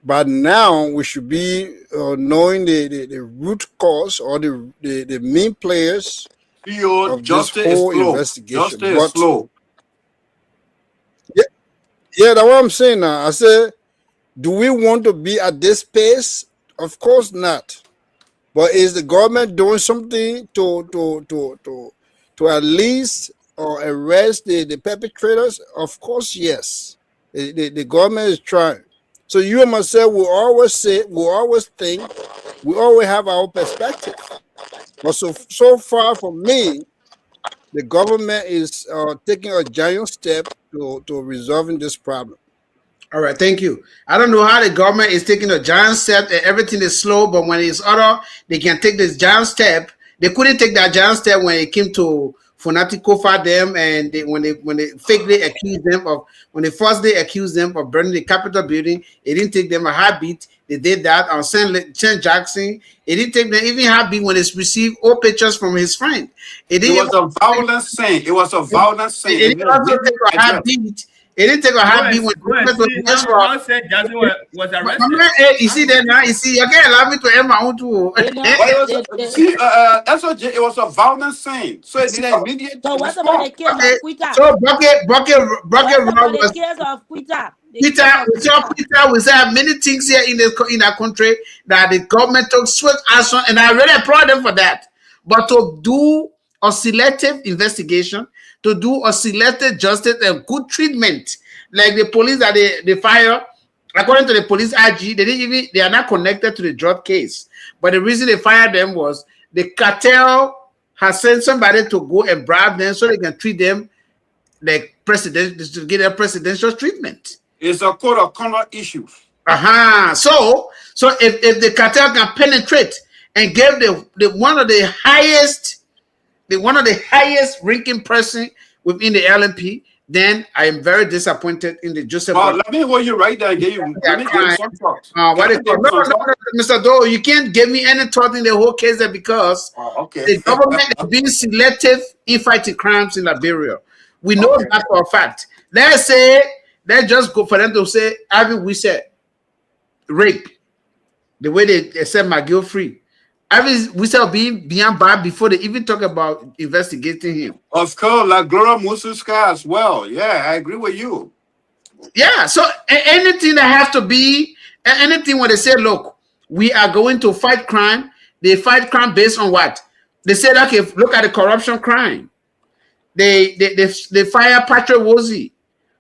But now we should be knowing the root cause or the main players of this whole investigation. Justice is slow. Yeah, that's what I'm saying now. I said, do we want to be at this pace? Of course not. But is the government doing something to at least arrest the perpetrators? Of course, yes. The government is trying. So you and myself will always think, we always have our perspective. But so far for me, the government is taking a giant step to resolving this problem. All right, thank you. I don't know how the government is taking a giant step and everything is slow, but when it's other, they can take this giant step. They couldn't take that giant step when it came to Funatikofa them, and when they fakely accused them of, when they falsely accused them of burning the Capitol building. It didn't take them a heartbeat. They did that on St. Jackson. It didn't take them even a heartbeat when they received all pictures from his friend. It was a violent thing. It was a violent thing. It didn't also take a heartbeat. It didn't take a heartbeat when said Jackson was arrested. You see that now? You see, you can't allow me to end my own too. SOJ, it was a violent thing. So it did immediate. So what about the case of Quita? So Bucket was the case of Quita? Peter, we say many things here in our country that the government took swift action, and I really applaud them for that. But to do a selective investigation, to do a selective justice and good treatment, like the police that they fire, according to the police IG, they are not connected to the drug case. But the reason they fired them was the cartel has sent somebody to go and bribe them so they can treat them like president, to get a presidential treatment. It's a code of conduct issue. So if the cartel can penetrate and give the one of the highest ranking person within the LMP, then I am very disappointed in the Joseph. Let me hold you right there and give you. Let me give you some thoughts. No, Mr. Doe, you can't give me any thought in the whole case there because the government is being selective in fighting crimes in Liberia. We know that for a fact. Let's just go for them to say, we said rape, the way they set McGill free. We said being beyond bad before they even talk about investigating him. Of course, like Gloria Mususka as well. Yeah, I agree with you. Yeah, so anything that has to be, anything when they say, look, we are going to fight crime, they fight crime based on what? They said, okay, look at the corruption crime. They fire Patrick Wozie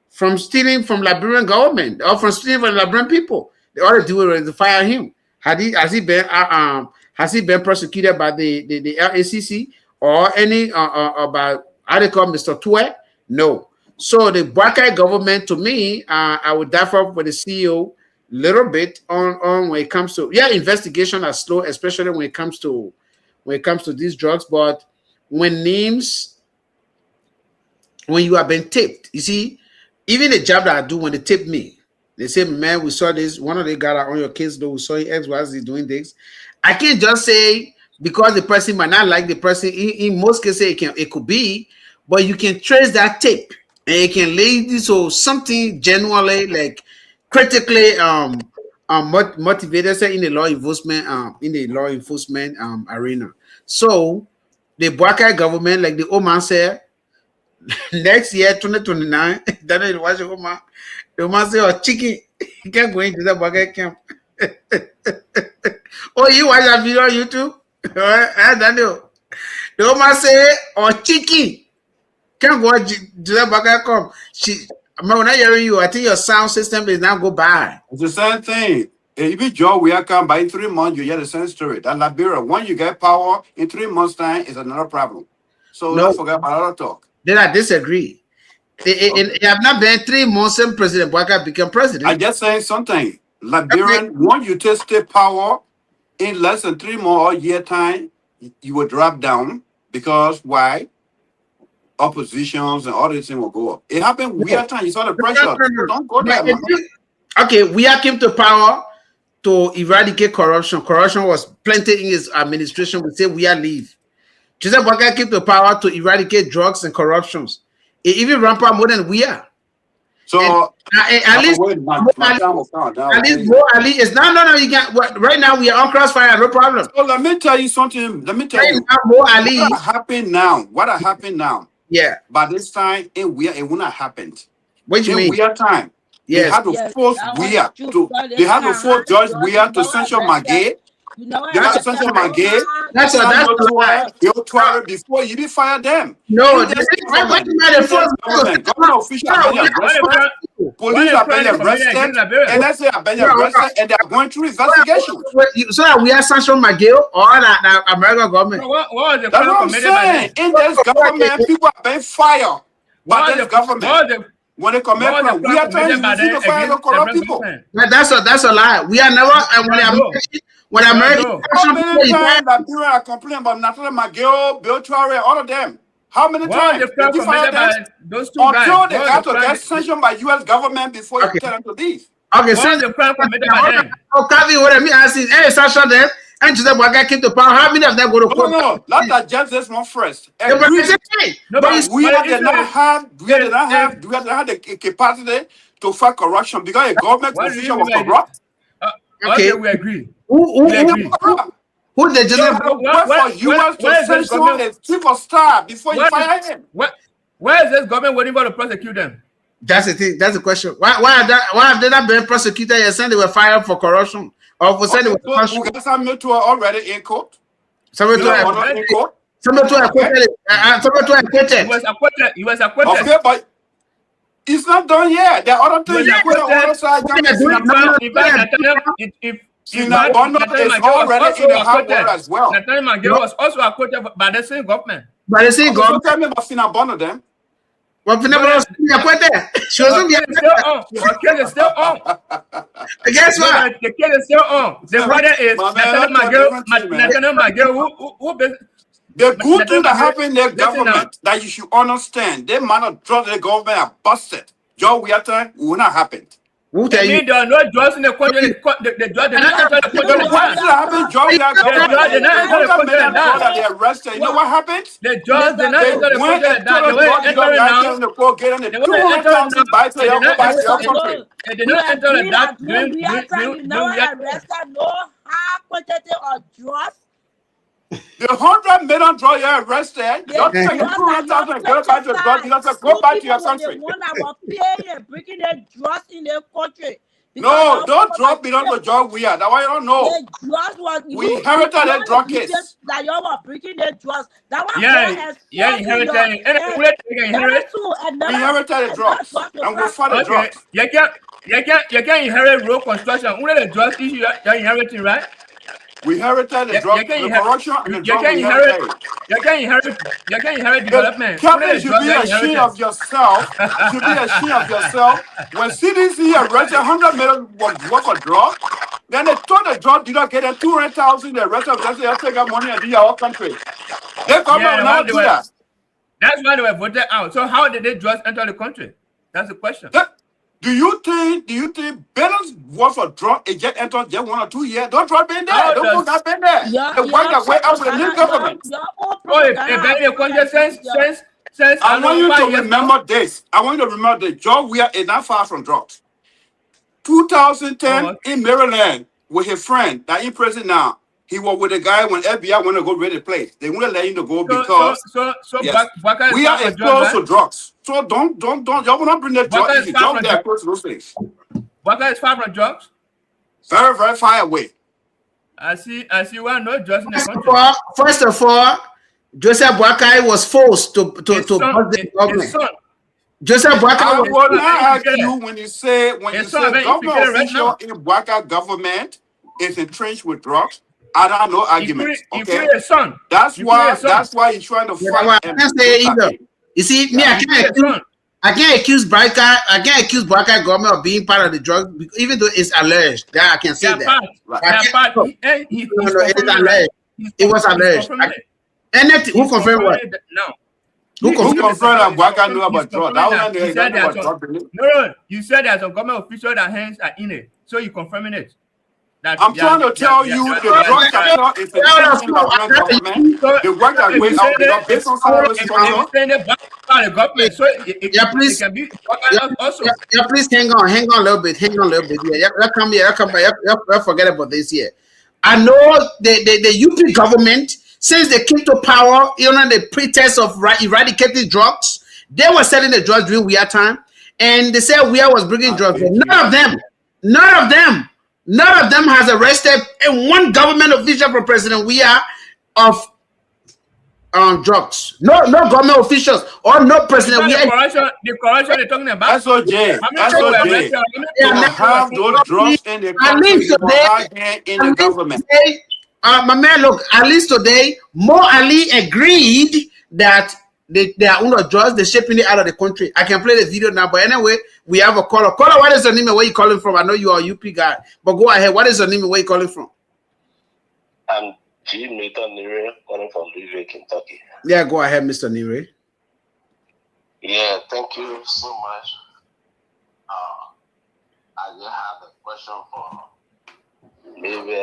from stealing from Liberian government or from stealing from Liberian people. They ought to do it to fire him. Has he been prosecuted by the LACC or any about how they call Mr. Tue? No. So the Buckeye government, to me, I would differ with the CEO a little bit on when it comes to investigation are slow, especially when it comes to these drugs. But when you have been taped, you see, even the job that I do when they tape me, they say, man, we saw this. One of the guys on your case, though, we saw XYZ doing this. I can't just say because the person might not like the person. In most cases, it could be, but you can trace that tape and you can lay this or something genuinely like critically motivated in the law enforcement arena. So the Buckeye government, like the old man said, next year 2029, Daniel watch the man. The man say, "Oh, chicken, you can't go into the Buckeye camp." Oh, you watch that video on YouTube? Daniel. The woman say, "Oh, chicken, can't go to the Buckeye camp." When I hearing you, I think your sound system is now go by. It's the same thing. If you job we are come by in 3 months, you get the same story. That Liberia, when you get power in 3 months' time, is another problem. So don't forget about other talk. Then I disagree. It have not been 3 months since President Bouaka became president. I just saying something. Liberian, once you take state power in less than 3 more year time, you will drop down because why? Oppositions and all these things will go up. It happened weird time. You saw the pressure. Don't go there. Okay, we came to power to eradicate corruption. Corruption was plenty in his administration. We say we are leave. Joseph Bouaka came to power to eradicate drugs and corruptions. It even rampant more than we are. So at least Mo Ali is no. You can't. Right now we are on crossfire. No problem. So let me tell you something. Let me tell you. Now, Mo Ali. What happened now? What happened now? Yeah. By this time, it would not happen. What do you mean? Weird time. Yes. They had to force Weir to. They had to force Judge Weir to censure Magay. They had to censure Magay. That's why. Before you didn't fire them. No, government official. Police are being arrested, NSA are being arrested, and they are going through investigations. So that we are sanctioned McGill or the American government. What was the That's crime what I'm committed by saying. them? In this government, people are being fired by this government. When they commit crime, we are trying to use the fire to corrupt people. That's a lie. We are never. When American, how many times that people are complaining about Natalie McGill, Bill Traore, all of them? How many times did you fire them? Those two Until guys. they got to get sanctioned by U.S. government before you tell them to leave. Okay, What was the crime committed by them? Kavi, what I mean, I see, hey, sanction them, and to them, guy came to power. How many of them go to court? No, let us judge this one first. Yeah, but it's okay. But we did not have the capacity to fight corruption because a government official was corrupt. Okay, we agree. Who the You general? have to wait for U.S. to sanction a chief of staff before you fire him. Where is this government waiting for to prosecute them? That's the thing. That's the question. Why have they not been prosecuted? You said they were fired for corruption, or for saying they were corruption? Ugasa already in court. Somebody to acquitted. He was acquitted. Okay, but it's not done yet. There are other things. Bono is already in the hot water as well. Natalie McGill was also acquitted by the same government. By the same government. Tell me about Bono then. Well, she wasn't still on. The case is still on. Guess what? The case is still on. The brother is Natalie McGill, who the good thing that happened in the government that you should understand, they might not draw the government are busted. Joe Wiata will not happen. Who tell you? There are no drugs in the country. The drug did not enter the country. What happened? Joe Wiata they arrested. You know what happened? The drugs did not enter the country. They did not enter the dark during no high quantity of drugs. The 100 million drug you arrested, don't take 200,000 and go back to drug. You don't go back to your country. One our paying bringing the drugs in the country. No, don't drug belong to drug weird. That's why you don't know. The drugs was we inherited that drug case. That you were bringing the drugs. That was inherited. We inherited the drugs, and we fought the drugs. You can't inherit road construction. Only the drugs issue you're inheriting, right? We inherited the drug, the corruption, and the drug we inherited. You can't inherit development. Captain should be ashamed of yourself. Should be ashamed of yourself. When CDC arrested 100 million worth of drug, then they told the drug did not get them 200,000. The rest of them say, take our money and do your country. They come out now do that. That's why they were voted out. So how did they drugs enter the country? That's the question. Do you think billions worth of drug it just entered just 1 or 2 years? Don't drop in there. Don't put that in there. The one that went out with the new government. I want you to remember this. I want you to remember that George Weah is not far from drugs. 2010 in Maryland with his friend that in prison now. He was with a guy when FBI want to go raid the place. They won't let him to go because we are exposed to drugs. So don't y'all will not bring that drug if you jump there close to those things. Waka is far from drugs? Very, very far away. I see one no drugs in the country. First of all, Joseph Boakai was forced to bust the government. Joseph Boakai I will not argue when you say government official in Boakai government is entrenched with drugs. I don't know arguments. Okay, that's why he's trying to fight. I can't say either. You see, me, I can't accuse Boakai government of being part of the drug, even though it's alleged. That I can say that. It is alleged. It was alleged. Who confirmed what? No. Who confirmed that Boakai knew about drugs? No, you said there's a government official that hands are in it, so you're confirming it. I'm trying to tell you the drug cartel is a government. The work that went out without based on salary please hang on a little bit. Yeah, come here. Forget about this here. I know the UP government, since they came to power, the pretext of eradicating drugs, they were selling the drugs during Weah time, and they said Weah was bringing drugs. None of them has arrested one government official for President Weah of drugs. No government officials or no president. The corruption they're talking about. SOJ. They have those drugs in the At country. least today, In the government. My man, look, at least today, Mo Ali agreed that they are under drugs, they're shipping it out of the country. I can play the video now, but anyway, we have a caller. Caller, what is your name and where you calling from? I know you are a UP guy, but go ahead. What is your name and where you calling from? I'm G. Nathan Nire, calling from Louisville, Kentucky. Yeah, go ahead, Mr. Nire. Yeah, thank you so much. I just have a question for maybe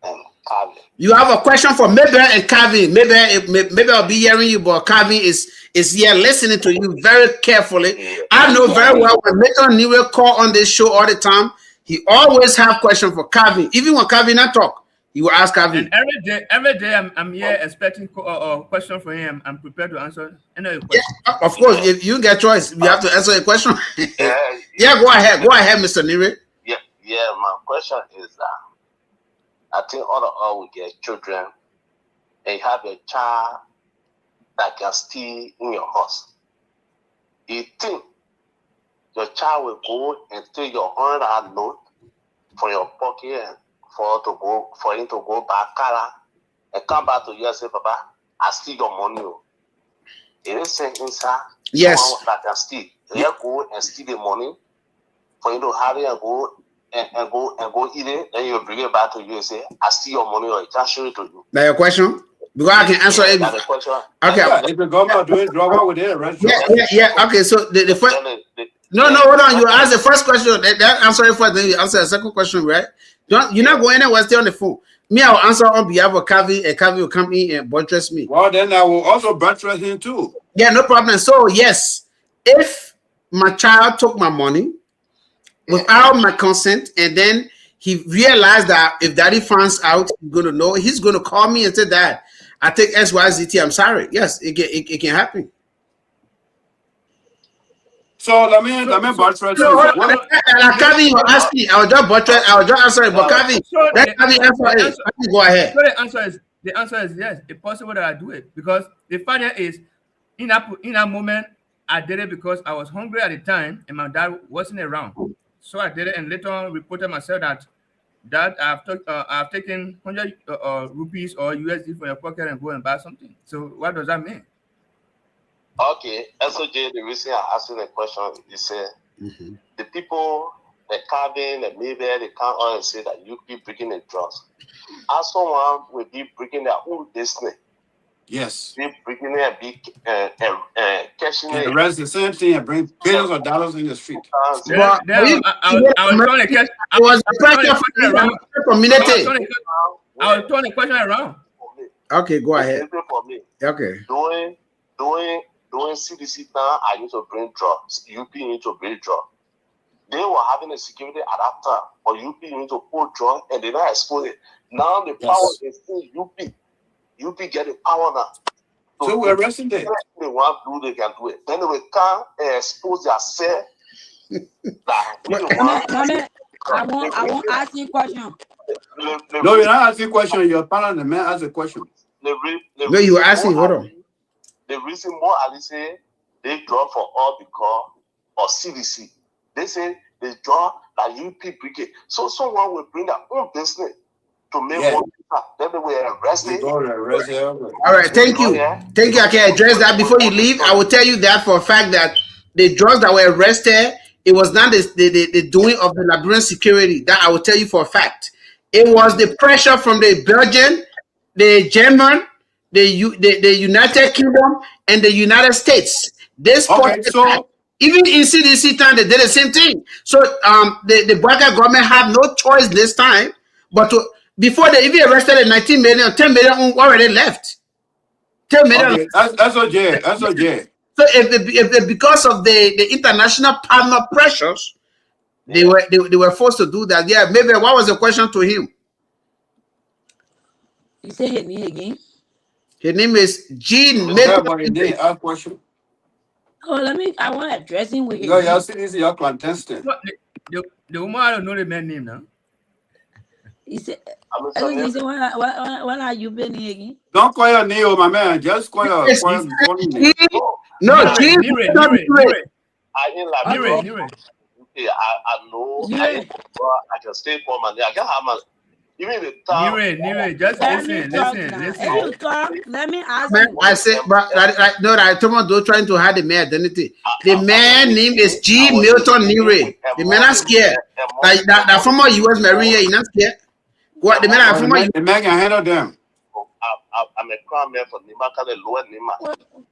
and Calvin. You have a question for Maybe and Calvin. Maybe I'll be hearing you, but Calvin is here listening to you very carefully. Yeah. I know very well when Nathan Nire call on this show all the time, he always have question for Calvin. Even when Calvin not talk, he will ask Calvin. And every day I'm here expecting a question from him. I'm prepared to answer any question. Yeah, of course, if you get choice, you have to answer a question. Yeah, go ahead, Mr. Nire. Yeah, my question is that I think all of us will get children and you have a child that can steal in your house. You think your child will go and take your $100 note from your pocket and for him to go back and come back to you and say, Papa, I steal your money. It is saying inside someone that can steal. They go and steal the money for you to hurry and go eat it, then you bring it back to you and say, I steal your money or I can't show it to you. That's your question? Because I can answer it. That's the question. Okay. Yeah, if the government doing drug out with it, right? Yeah. Okay, so the first no, hold on. You ask the first question. That answer it first, then you answer the second question, right? You're not going anywhere, stay on the phone. Me, I will answer on behalf of Kavi, and Kavi will come in and buttress me. Well, then I will also buttress him too. Yeah, no problem. So, yes, if my child took my money without my consent, and then he realized that if daddy finds out, he's going to know, he's going to call me and say, Dad, I take XYZT, I'm sorry. Yes, it can happen. So let me buttress. Kavi, you ask me. I will just buttress. I will just answer it. But Kavi, let Kavi answer it. Go ahead. So the answer is yes. It's possible that I do it because the fact is, in that moment, I did it because I was hungry at the time and my dad wasn't around. So I did it and later on reported myself that I've taken 100 rupees or USD from your pocket and go and buy something. So what does that mean? Okay, SOJ, the reason I asked you the question is the people, the Calvin, the Maybe, they come on and say that you keep breaking the drugs. As someone will be breaking their own business. Yes. Be breaking their big cashing it. The rest the same thing and bring billions of dollars in the street. I was trying to catch. I was turning the question around. Okay, go ahead. For me. Okay. Doing CDC now, I need to bring drugs. UP need to bring drugs. They were having a security adapter, but UP need to pull drugs and they not expose it. Now the power is still UP. UP get the power now. So we're arresting them. They want to do, they can do it. Then they will come and expose themselves. I won't ask you a question. No, you're not asking a question. Your panel, the man asks a question. No, you were asking. Hold on. The reason more Ali say they draw for all because of CDC. They say they draw like UP brigade. So someone will bring their own business to make money. Then they will arrest it. All right, thank you. Thank you. I can address that before you leave. I will tell you that for a fact that the drugs that were arrested, it was not the doing of the Liberian security. That I will tell you for a fact. It was the pressure from the Belgian, the German, the United Kingdom, and the United States. Even in CDC time, they did the same thing. So the Burger government have no choice this time, but before they even arrested the 19 million, 10 million already left. 10 million. Okay. That's okay. So if because of the international partner pressures, they were forced to do that. Yeah, maybe what was the question to him? You say his name again? His name is Gene. Question. Oh, I want to address him with Y'all see this is your contestant. The woman, I don't know the man's name now. He said, Mr. when are you been here again? Don't call your name, my man. Just call your phone name. No, G. Nire. I in Okay. Okay, I know. I can stay for money. I can have my even the time. Nire, just Let me listen. talk now. If you talk, let me ask Man, you. I said, but no, I told you trying to hide the man identity. The man name is G. Milton Nire. The man is scared. Like that former U.S. Marine, you're not scared. What the man are former? The man can handle them. I'm a crime man for Nima, kind of lower Nima.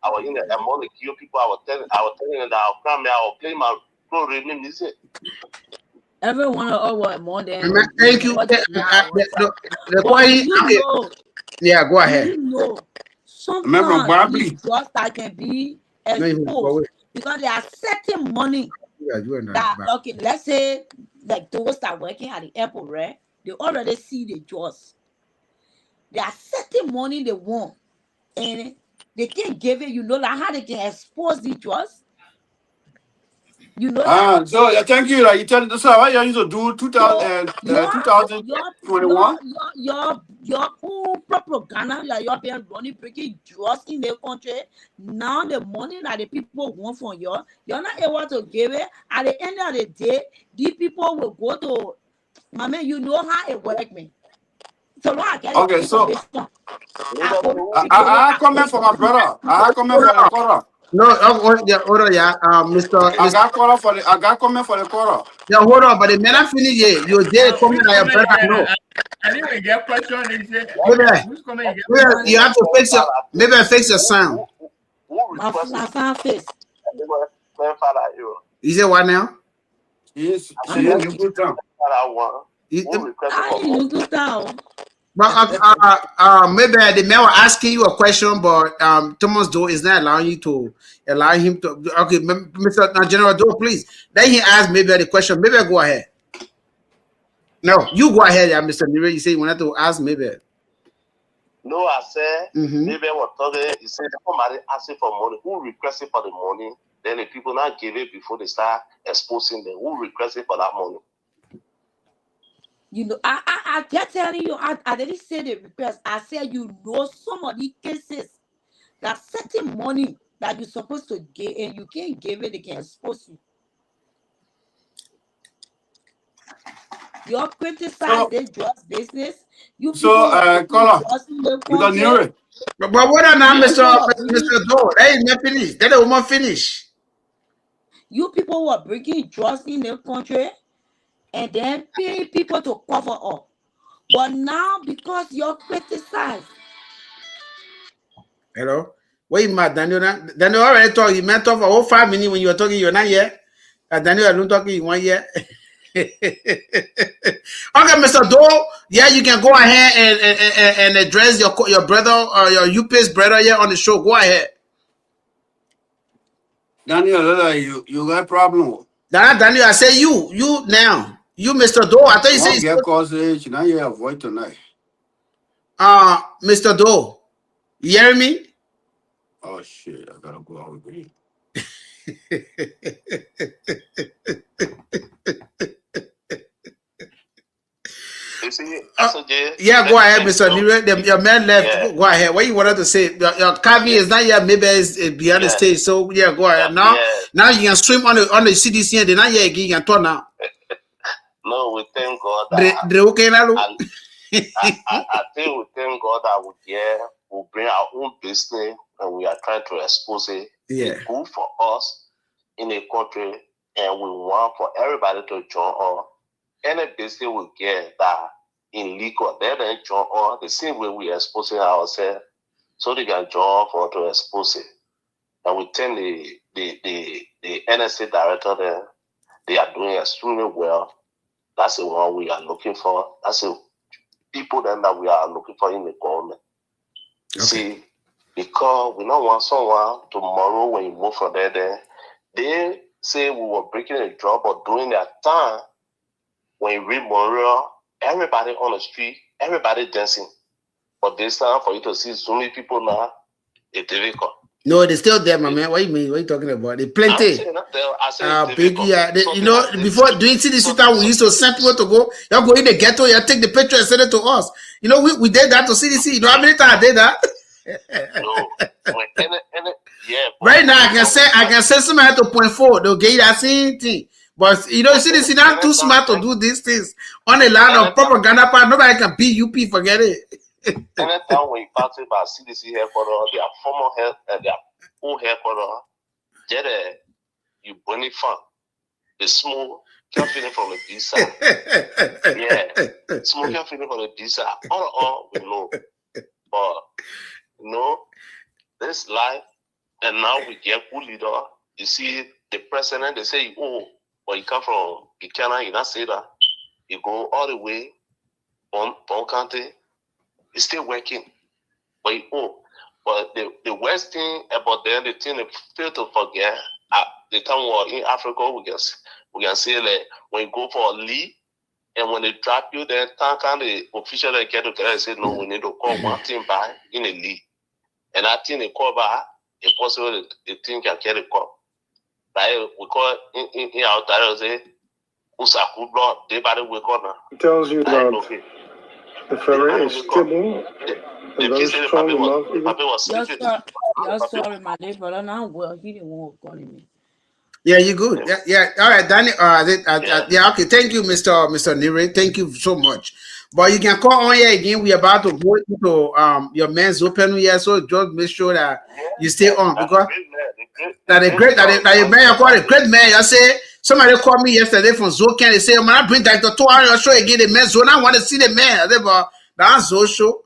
I was in the among the Q people. I was telling them that I'll crime man. I will play my pro rhythm. This is Everyone or more than. Thank you. The point. Yeah, go ahead. You know, Remember sometimes Barbie? drugs that can be exposed because there are certain money that, okay, let's say like those that are working at the airport, right? They already see the drugs. There are certain money they want, and they can't give it. You know, like how they can expose the drugs. You know that. So thank you. Like you tell this what you used to do 2021. Your own propaganda that you have been running, breaking drugs in the country. Now the money that the people want from you're not able to give it. At the end of the day, these people will go to. My man, you know how it works, man. So now I get Okay, so I comment for my brother. I comment for the quarter. No, hold on, yeah, Mr. I got comment for the quarter. Yeah, hold on, but the man I finish here. You did comment on your brother. No. I didn't even get question. He said, who's coming? You have to fix your fix your sound. My sound fix. You say what now? Yes, she is good down. But maybe the man was asking you a question, but Thomas Doe is not allowing him to. Okay, Mr. General Doe, please. Then he asked maybe the question. Maybe go ahead. No, you go ahead, Mr. Nire. You say you wanted to ask maybe. No, I said maybe what talking. He said somebody asking for money. Who requested for the money? Then the people now give it before they start exposing them. Who requested for that money? You know, I just telling you, I didn't say the request. I said, you know, some of the cases that certain money that you're supposed to give and you can't give it, they can expose you. You're criticizing the drugs business. You caller, but what are now, Mr. Doe? That is not finished. That the woman finish. You people were bringing drugs in the country and then paying people to cover up. But now, because you're criticized. Hello? Wait, Daniel. Daniel already talked. He meant talk for all 5 minutes when you were talking. You're not here. Daniel, I don't talking in 1 year. Okay, Mr. Doe. Yeah, you can go ahead and address your brother or your UPS brother here on the show. Go ahead. Daniel, you got a problem. Daniel, I say you now. You, Mr. Doe. I thought you said get causation. Now you have voice tonight. Mr. Doe. You hear me? Oh shit, I gotta go out with you. Yeah, go ahead, Mr. Nire. Your man left. Yeah. Go ahead. What you wanted to say? Your caveat is not yet. Maybe it's beyond the stage. So yeah, go ahead. Now you can stream on the CDC and then now you can turn now. No, we thank God. I think we thank God that we bring our own business and we are trying to expose it. Yeah. It's good for us in a country, and we want for everybody to join us. Any business we get that illegal, they then join us the same way we exposing ourselves, so they can join for to expose it. And we thank the NSA director there. They are doing extremely well. That's the one we are looking for. That's the people then that we are looking for in the government. Okay. See, because we don't want someone tomorrow when you move from there, they say we were breaking a job or doing their time. When you read Montreal, everybody on the street, everybody dancing. But this time, for you to see so many people now, it's difficult. No, they're still there, my man. What do you mean? What are you talking about? They plenty. Big, yeah. You know, before doing CDC time, we used to send people to go. You go in the ghetto, you take the picture and send it to us. You know, we did that to CDC. You know how many times I did that? Yeah. Right now, I can say somebody to 0.4. They'll get you that same thing. But you know, CDC not too smart to do these things on a line of propaganda part. Nobody can beat UP. Forget it. Anytime when you pass about CDC headquarters, their former head and their old headquarters, Gedeh, you bunny fun. The smoke can't feel it from the B side. Yeah, smoke can't feel it from the B side. All we know. But you know, this life, and now we get good leader. You see the president, they say, oh, but you come from Buchanan, you not say that. You go all the way on County. It's still working. But the worst thing about them, the thing they fail to forget, the time we were in Africa, we can say that when you go for a leave, and when they drop you, then the official they get together and say, no, we need to call one thing back in a leave. And I think they call back, it's possible the thing can get a call. Like we call in our title, say, Usaku blood, they by the way corner. It tells you that the ferry is stable and very strong enough. You're sorry, my dear brother. Now, well, he didn't want to call me. Yeah, you good. Yeah. All right, Danny. Yeah. Okay. Thank you, Mr. Nire. Thank you so much. But you can call on here again. We're about to go into your man's open here, so just make sure that you stay on because that a great man. You say somebody called me yesterday from Zokan. They say, "Man, I bring that to 200 show again. The man's zone. I want to see the man." They but that's so show.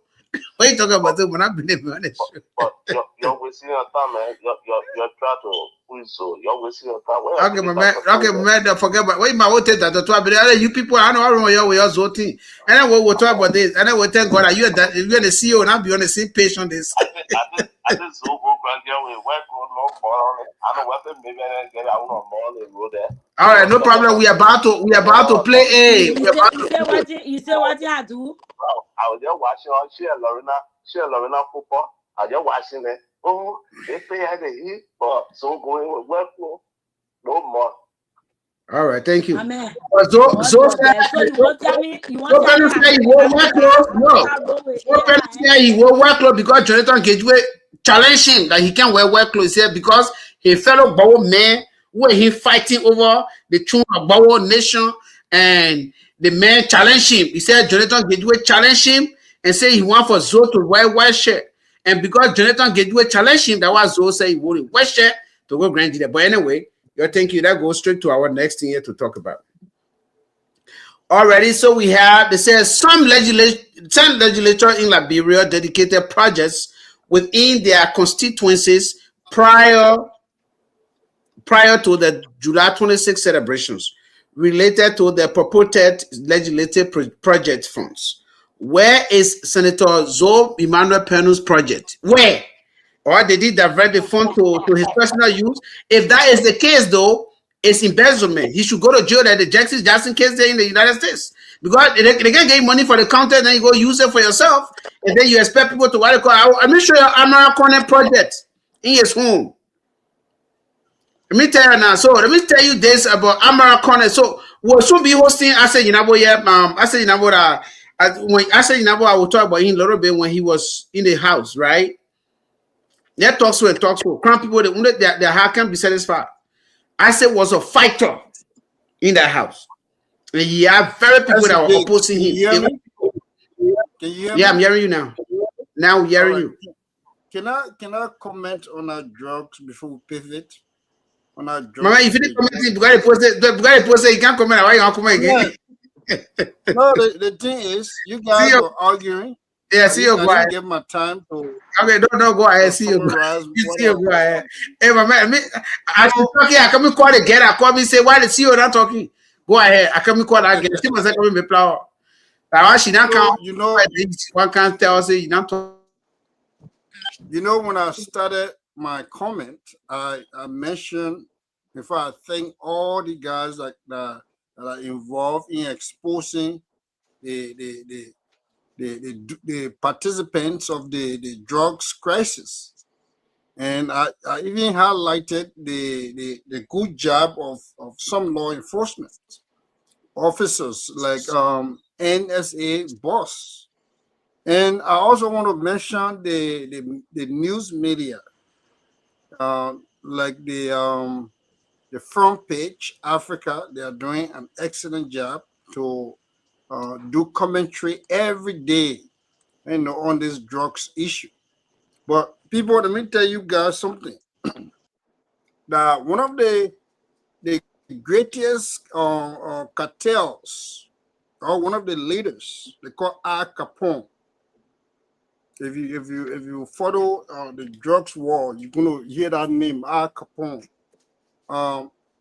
What are you talking about? When I bring the man, but you're wasting your time, man. You're trying to push, so you're wasting your time. Okay, my man. Okay, man. Don't forget about what my hotel that to 12. But you people, I know I don't know your voting. And then we'll talk about this. And then we'll thank God that you're the CEO and I'll be on the same page on this. I just so go Grand Gedeh with work no more. I know what maybe I get out on more than go there. All right, no problem. We about to play a. You say what you do? I was just watching on Lorena football. I was just watching it. Oh, they pay at the heat, but so going with work no more. All right, thank you. Amen. So he wore work clothes because Jonathan Gedeh challenged him that he can't wear work clothes here because a fellow Bowo man were he fighting over the tune of Bowo nation, and the man challenged him. He said Jonathan Gedeh challenged him and said he want for Zoe to wear white shirt, and because Jonathan Gedeh challenged him, that was Zoe said he wore white shirt to go Grand Gedeh. But anyway, thank you. That goes straight to our next thing here to talk about. Already, so we have, they say some legislature in Liberia dedicated projects within their constituencies prior to the July 26 celebrations related to the purported legislative project funds. Where is Senator Zoe Emmanuel Pennue's project? Where? Or they did divert the fund to his personal use. If that is the case, though, it's embezzlement. He should go to jail at the Jackson case there in the United States. Because they can get money for the counter, then you go use it for yourself, and then you expect people to what they call. I'm not sure your American project in his home. Let me tell you now. So let me tell you this about American. So we'll soon be hosting. I said, I will talk about him a little bit when he was in the house, right? They talk so. Crown people, their heart can't be satisfied. I said was a fighter in that house. And he had very people that were opposing him. Can you hear me? Yeah, I'm hearing you now. Now I'm hearing you. Can I comment on our drugs before we pivot? On our drugs. Mama, if you didn't comment, you got to post it. You can't comment. Why you can't comment again? Yeah. No, the thing is, you guys are arguing. Yeah, see you. I didn't give my time to. Okay, don't go ahead. See you. See you. Go ahead. Hey, my man, I talking. I come call again. I call me say why the CEO not talking. Go ahead. I come call again. See myself coming me plow. Now she not count. You know, one can't tell say you not talk. You know, when I started my comment, I mentioned before I thank all the guys that are involved in exposing the participants of the drugs crisis. And I even highlighted the good job of some law enforcement officers like NSA boss. And I also want to mention the news media, like the front page Africa. They are doing an excellent job to do commentary every day, on this drugs issue. But people, let me tell you guys something. That one of the greatest cartels, or one of the leaders, they call Al Capone. If you follow the drugs war, you're gonna hear that name, Al Capone.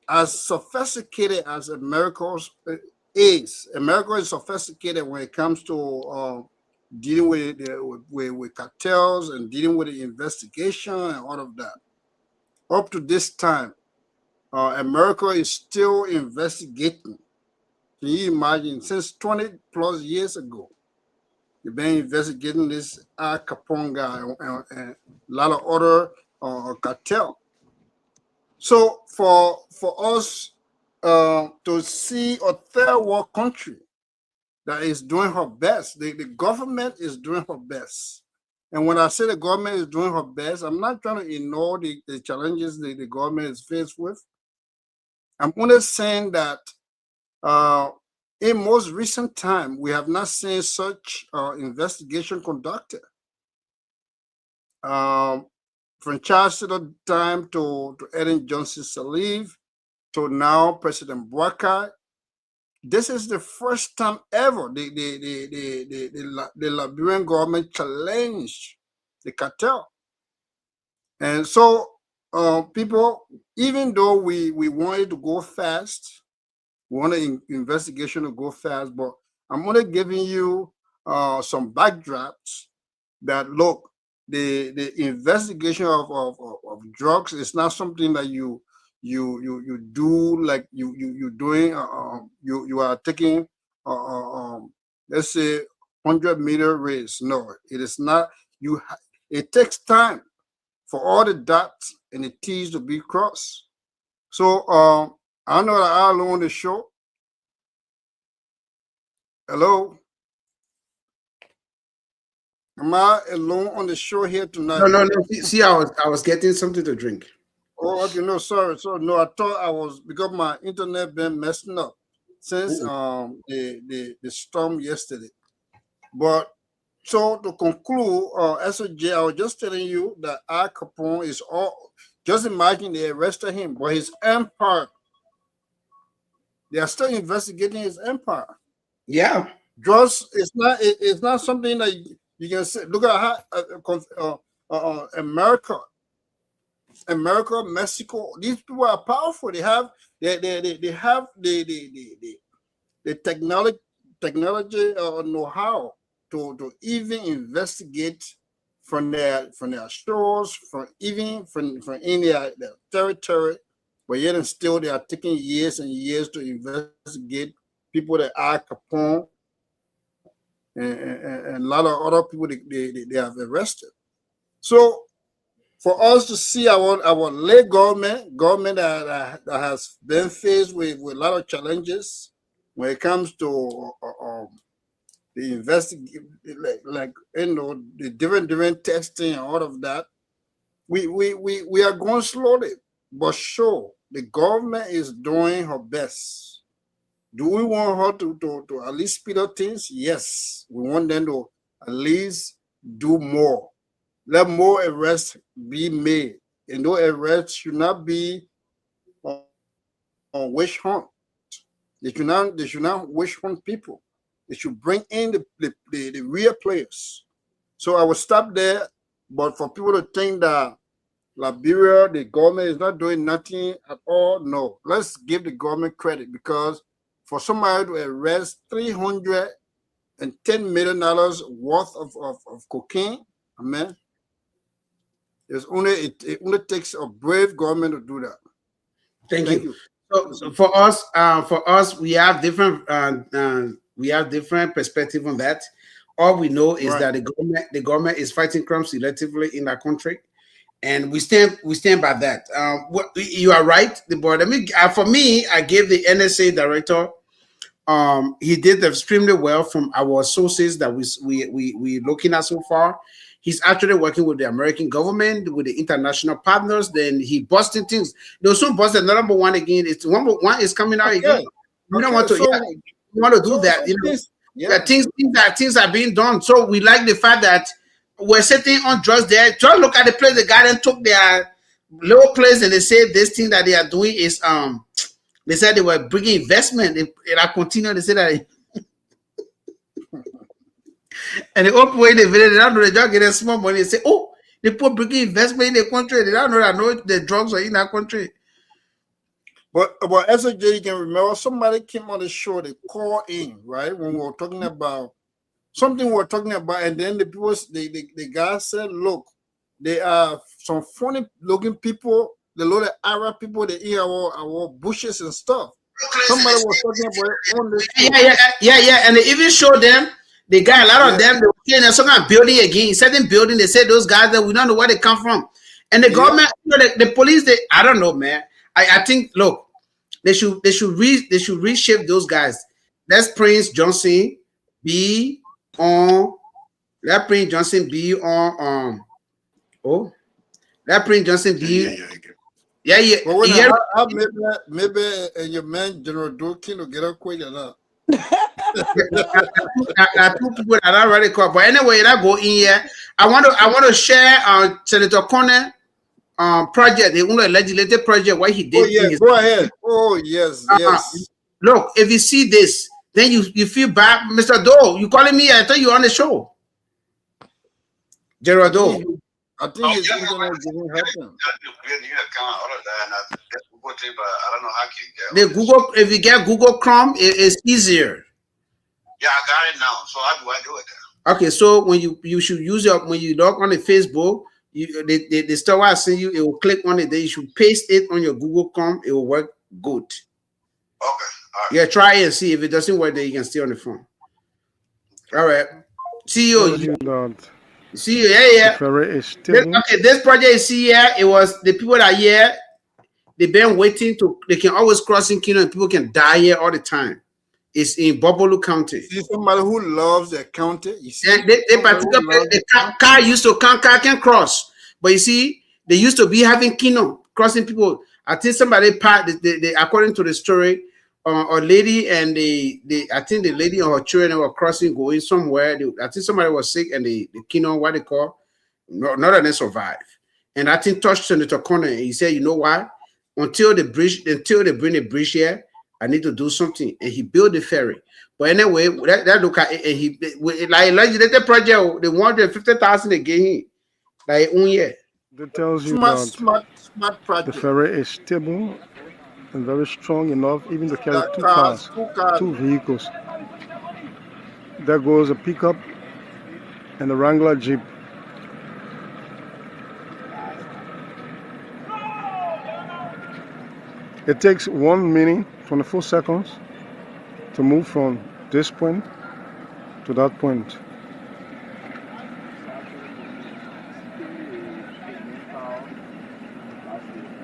As sophisticated as America is sophisticated when it comes to dealing with cartels and dealing with the investigation and all of that. Up to this time, America is still investigating. Can you imagine? Since 20 plus years ago, they've been investigating this Al Capone guy and a lot of other cartel. So for us to see a third world country that is doing her best, the government is doing her best. And when I say the government is doing her best, I'm not trying to ignore the challenges the government is faced with. I'm only saying that in most recent time, we have not seen such investigation conducted. From Charles Taylor time to Ellen Johnson Sirleaf to now President Bouakai, this is the first time ever the Liberian government challenged the cartel. And so people, even though we wanted to go fast, we wanted investigation to go fast, but I'm only giving you some backdrops that look, the investigation of drugs is not something that you do like you doing you are taking let's say 100-meter race. No, it is not. It takes time for all the dots and the T's to be crossed. So I know that I'm alone on the show. Hello. Am I alone on the show here tonight? No. See, I was getting something to drink. Oh, okay. No, sorry. So no, I thought I was, because my internet been messing up since the storm yesterday. But so to conclude, SOJ, I was just telling you that Al Capone is all. Just imagine they arrested him, but his empire. They are still investigating his empire. Yeah. Drugs is not. It's not something that you can say. Look at how America, Mexico. These people are powerful. They have the technology know-how to even investigate from their shores, from in their territory. But yet and still, they are taking years and years to investigate people that are Capone and a lot of other people they have arrested. So for us to see our late government that has been faced with a lot of challenges when it comes to the investigation, like the different testing and all of that, we are going slowly but sure. The government is doing her best. Do we want her to at least speed up things? Yes. We want them to at least do more. Let more arrests be made. And those arrests should not be on witch hunt. They should not witch hunt people. They should bring in the real players. So I will stop there. But for people to think that Liberia, the government is not doing nothing at all, no. Let's give the government credit, because for somebody to arrest $310 million worth of cocaine, amen, it only takes a brave government to do that. Thank you. So for us, we have different perspective on that. All we know is that the government is fighting crime selectively in our country, and we stand by that. You are right, the board. For me, I gave the NSA director. He did extremely well from our sources that we looking at so far. He's actually working with the American government, with the international partners. Then he busted things. Those some busted. Number one again. It's number one is coming out again. We don't want to. We want to do that. Things are being done. So we like the fact that we're sitting on drugs there. Just look at the place the garden took their low place, and they say this thing that they are doing is They said they were bringing investment. I continue. They said that. And the open way they don't know they just get small money. They say, oh, they put bringing investment in the country. They don't know that the drugs are in that country. But as a J, you can remember somebody came on the show, they called in, right? When we were talking about something we were talking about, and then the guy said, look, there are some funny looking people, the little Arab people, they eat our bushes and stuff. Somebody was talking about it on the Yeah. And they even showed them the guy, a lot of them, they were saying there's some kind of building again, certain building, they said those guys that we don't know where they come from. And the government, the police, I don't know, man. I think, look, they should reshape those guys. Let's Prince Johnson be on. Let Prince Johnson be on. Let Prince Johnson be. Yeah. But maybe your man General Dokin will get up quick enough. Two people that are already called. But anyway, that go in here. I want to share Senator Pennue project, the only legislative project what he did. Oh yes, go ahead. Oh yes. Look, if you see this, then you feel bad, Mr. Doe. You calling me? I thought you were on the show, Gerald Doe. I think his internet didn't happen. The Google, if you get Google Chrome, it's easier. Yeah, I got it now. So how do I do it then? Okay, so when you should use when you log on the Facebook. The store I send you, it will click on it. Then you should paste it on your Google Chrome. It will work good. Okay. All right. Yeah, try it and see. If it doesn't work, then you can stay on the phone. All right. See you. See you. Yeah. This project is here. It was the people that are here. They've been waiting they can always cross in Kingdom and people can die here all the time. It's in Bobolu County. See somebody who loves the county. You see, the car used to car can cross, but you see, they used to be having kingdom crossing people. I think somebody according to the story, a lady and I think the lady and her children were crossing, going somewhere. I think somebody was sick and the kingdom, what they call, none of them survived. And I think touched Senator Pennue. And he said, you know why? Until they bring the bridge here, I need to do something, and he built the ferry. But anyway, that look at it, and he like legislative project. They wanted 50,000 again, like 1 year. That tells you smart project. The ferry is stable and very strong enough, even to carry two vehicles. There goes a pickup and a Wrangler Jeep. It takes 1 minute, 24 seconds to move from this point to that point.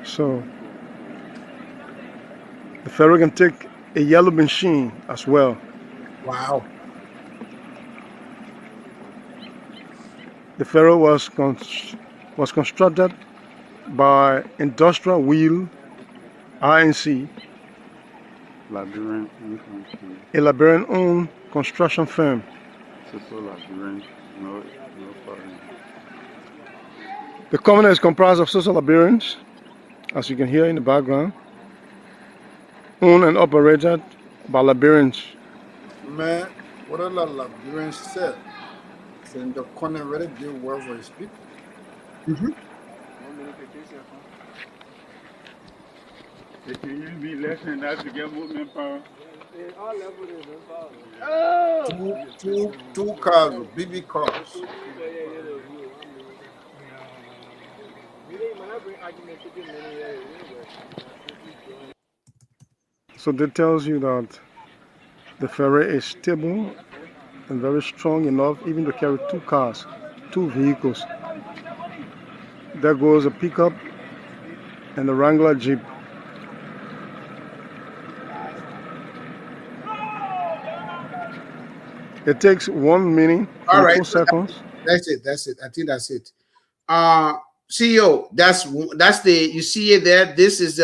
So the ferry can take a yellow machine as well. Wow. The ferry was constructed by Industrial Wheel INC, a Liberian-owned construction firm. The company is comprised of social Liberians, as you can hear in the background, owned and operated by Liberians. Man, what a lot of Liberians said, saying the corner really did well for his people. Mm-hmm. It can even be less than that to get movement power. Two cars, BB cars. So that tells you that the ferry is stable and very strong enough even to carry two vehicles. There goes a pickup and the Wrangler Jeep. It takes 1 minute, 24 seconds. That's it. I think that's it. CEO, that's the, you see it there. This is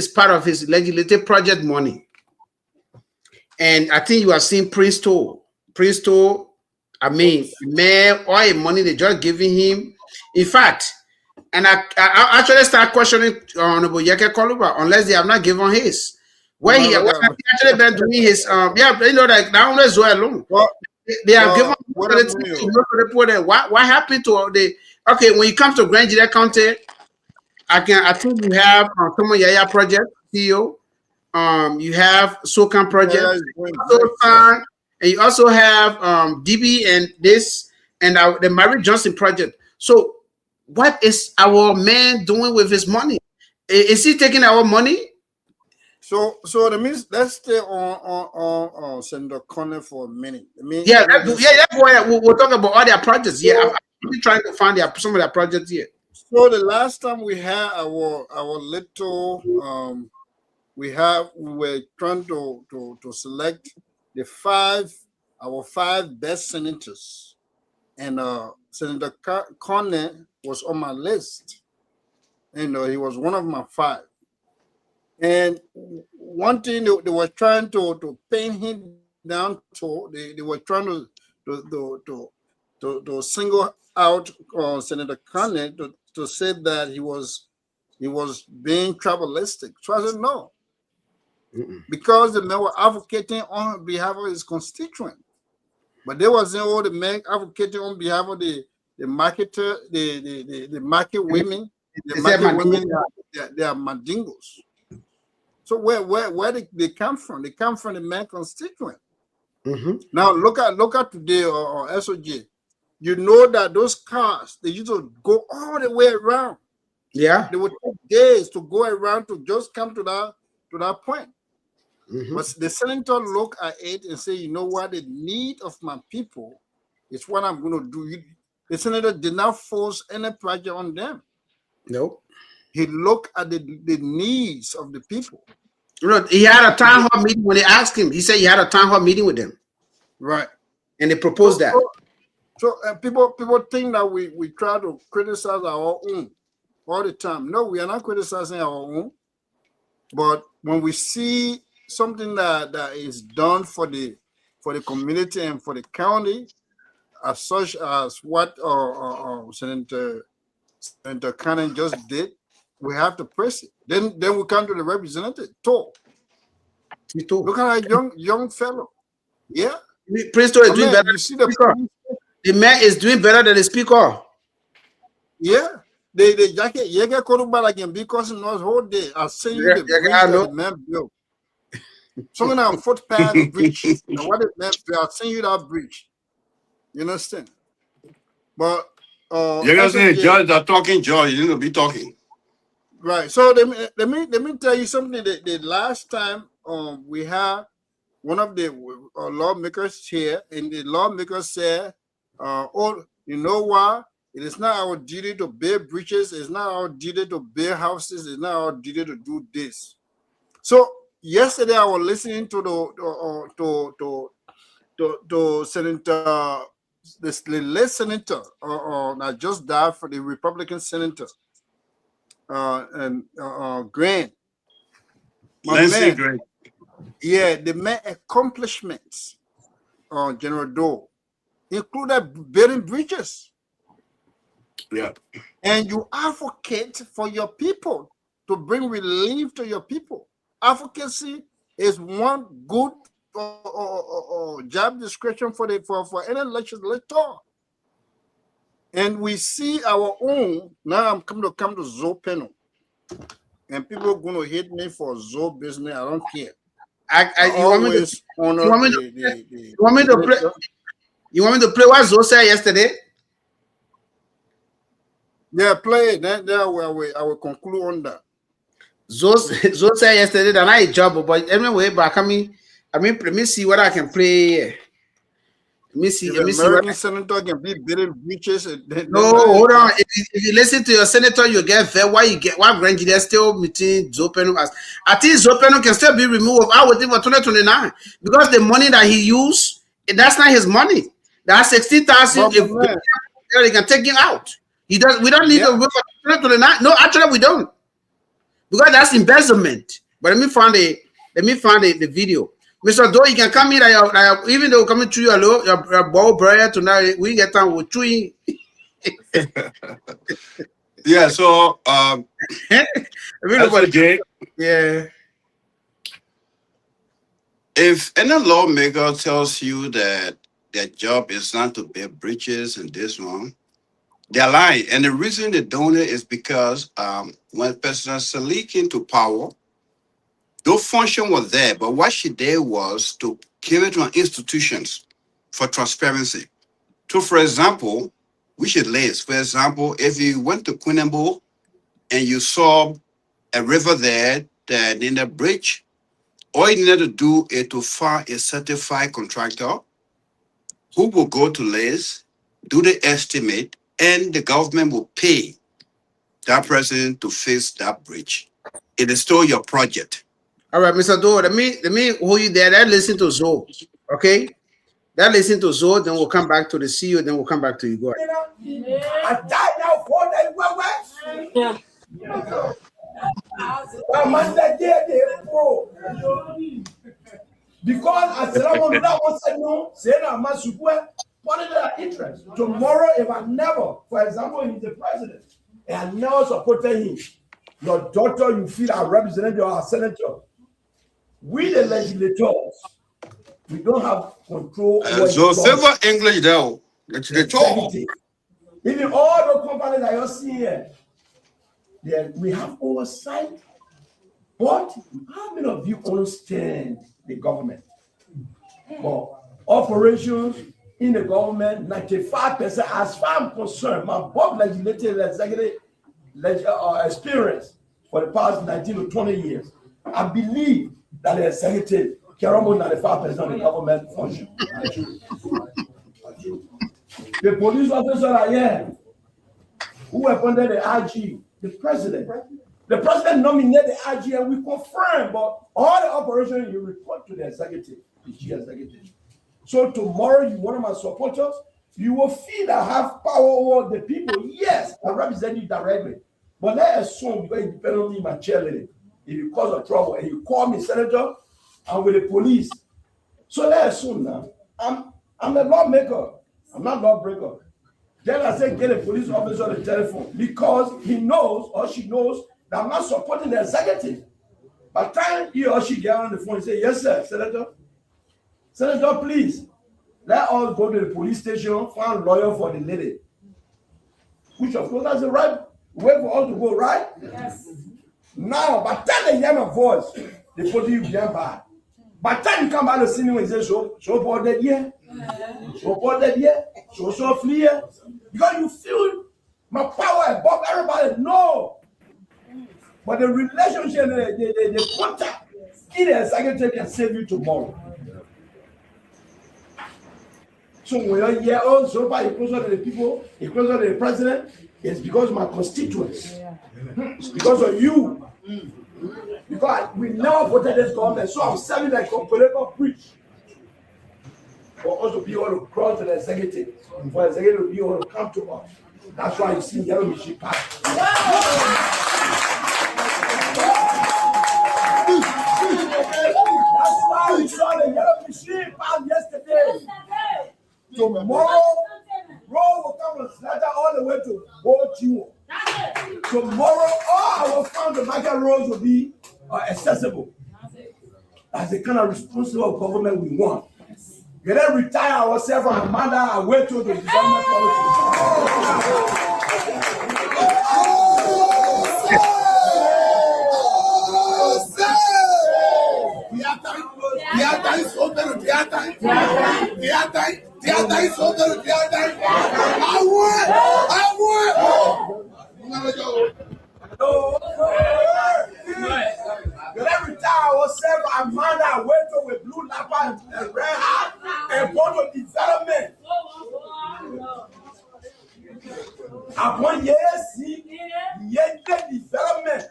part of his legislative project money. And I think you are seeing Princeton. I mean, man, all the money they just giving him. In fact, and I actually start questioning Honorable Yeke Koluba unless they have not given his. Where he actually been doing his yeah, you know, like that one as well alone. They have given what happened to the okay when it comes to Grand Gedeh County. I think you have Tomo Yaya project CEO. You have SOCAN project, and you also have DB and this and the Mary Johnson project. So, what is our man doing with his money? Is he taking our money? So that means let's stay on Senator Connor for a minute. I mean, That's why we'll talk about all their projects. Yeah, I'm really trying to find some of their projects here. So the last time we had our little we were trying to select our five best senators, and Senator Connor was on my list. You know, he was one of my 5. And one thing they were trying to pin him down to, they were trying to single out Senator Connor to say that he was being tribalistic. So I said no, because the men were advocating on behalf of his constituent, but they wasn't all the men advocating on behalf of the marketer, the market women. The market women, they are mandingos. So where they come from? They come from the man constituent. Now look at today or SOJ. You know that those cars, they used to go all the way around. Yeah, they would take days to go around to just come to that point. But the senator look at it and say, you know what, the need of my people is what I'm going to do. The senator did not force any pressure on them. Nope. He looked at the needs of the people. Look, he had a town hall meeting when they asked him. He said he had a town hall meeting with them. Right. And they proposed that. So people think that we try to criticize our own all the time. No, we are not criticizing our own. But when we see something that is done for the community and for the county, as such as what Senator Cannon just did, we have to press it. Then we come to the representative. Look at that young fellow. Yeah. Princeton is doing better. You see the man is doing better than the speaker. Yeah. The jacket, you get caught by again because in the whole day. I'll send you the bridge that the man built. Something on footpath bridge. And what the man built, I'll send you that bridge. You understand? But you're gonna say judge are talking, George. You need to be talking. Right. So let me tell you something. The last time we had one of the lawmakers here, and the lawmakers said, "Oh, you know what? It is not our duty to build bridges. It's not our duty to build houses. It's not our duty to do this." So yesterday I was listening to the Senator, the late senator, that just died for the Republican senator, and Grand. Grand. Yeah, the main accomplishments on General Doe included building bridges. Yeah. And you advocate for your people to bring relief to your people. Advocacy is one good job description for any legislator. And we see our own. Now I'm coming to Senator Pennue. And people are going to hate me for Zoe business. I don't care. You want me to play? You want me to play what Zoe said yesterday? Yeah, play it. Then I will conclude on that. Zoe said yesterday that I job, but anyway, but let me see what I can play. Let me see. If Let me see. American senator can be building breaches. No, hold on. If you listen to your senator, you get there. Why Grand Gedeh still meeting Zopenu? I think Zopenu can still be removed. I would think for 2029 because the money that he used, that's not his money. That's 60,000. If they can take him out, he does. We don't need to wait for 2029. No, actually, we don't because that's embezzlement. But let me find the video. Mr. Doe, you can come in. Even though coming to your ball prayer tonight, we get time with chewing. Yeah, so everybody, yeah. If any lawmaker tells you that their job is not to build bridges and this one, they're lying. And the reason they don't is because when President Salik came to power, no function was there, but what she did was to give it to institutions for transparency. So, for example, we should list. For example, if you went to Quinambo and you saw a river there that in a bridge, all you need to do is to find a certified contractor who will go to list, do the estimate, and the government will pay that person to fix that bridge. It is still your project. All right, Mr. Doe, let me hold you there. That listen to Zoe, okay? That listen to Zoe, then we'll come back to the CEO, then we'll come back to you. Go ahead. I died now for that. Because as someone that was said no, say no, what is their interest? Tomorrow, if I never, for example, he's the president, and I never supported him, your daughter, you feel our representative or our senator. We the legislators, we don't have control. So favor English though. Even all the companies that you're seeing here, we have oversight. But how many of you understand the government? Well, operations in the government, 95%, as far as I'm concerned, my both legislative executive experience for the past 19 to 20 years, I believe that the executive can almost 95% of the government function. The police officer are here who appointed the IG, the president. The president nominated the IG and we confirm, but all the operations you report to the executive, the G executive. So tomorrow, you one of my supporters, you will feel that I have power over the people. Yes, I represent you directly. But let's assume because you depend on me, my cheerleader. If you cause a trouble and you call me, Senator, I'm with the police. So let's assume now, I'm a lawmaker. I'm not lawbreaker. Then I say, get a police officer on the telephone because he knows or she knows that I'm not supporting the executive. By the time he or she get on the phone and say, yes, sir, Senator. Senator, please, let us go to the police station, find a lawyer for the lady. Which, of course, that's the right way for us to go, right? Yes. Now, by the time they hear my voice, they put you behind bad. By the time you come back to see me and say, so purported here, so purported here, so flee here. Because you feel my power above everybody. No. But the relationship, the contact, in the executive can save you tomorrow. So when you're here, so far, you're closer to the people, you're closer to the president, it's because of my constituents. It's because of you. Because we never voted this government, so I'm serving like a political preach. For us to be able to cross to the executive, for the executive to be able to come to us. That's why you see yellow machine pass. That's why we saw the yellow machine pass yesterday. Tomorrow, road will come and slaughter all the way to Bochiwo. Tomorrow, all our farm to market roads will be accessible. That's the kind of responsible government we want. We then retire ourselves and mother our way to the development politics. We then retire ourselves and mother our way to with blue lapper and red hat and go to development. Upon yes, yet development.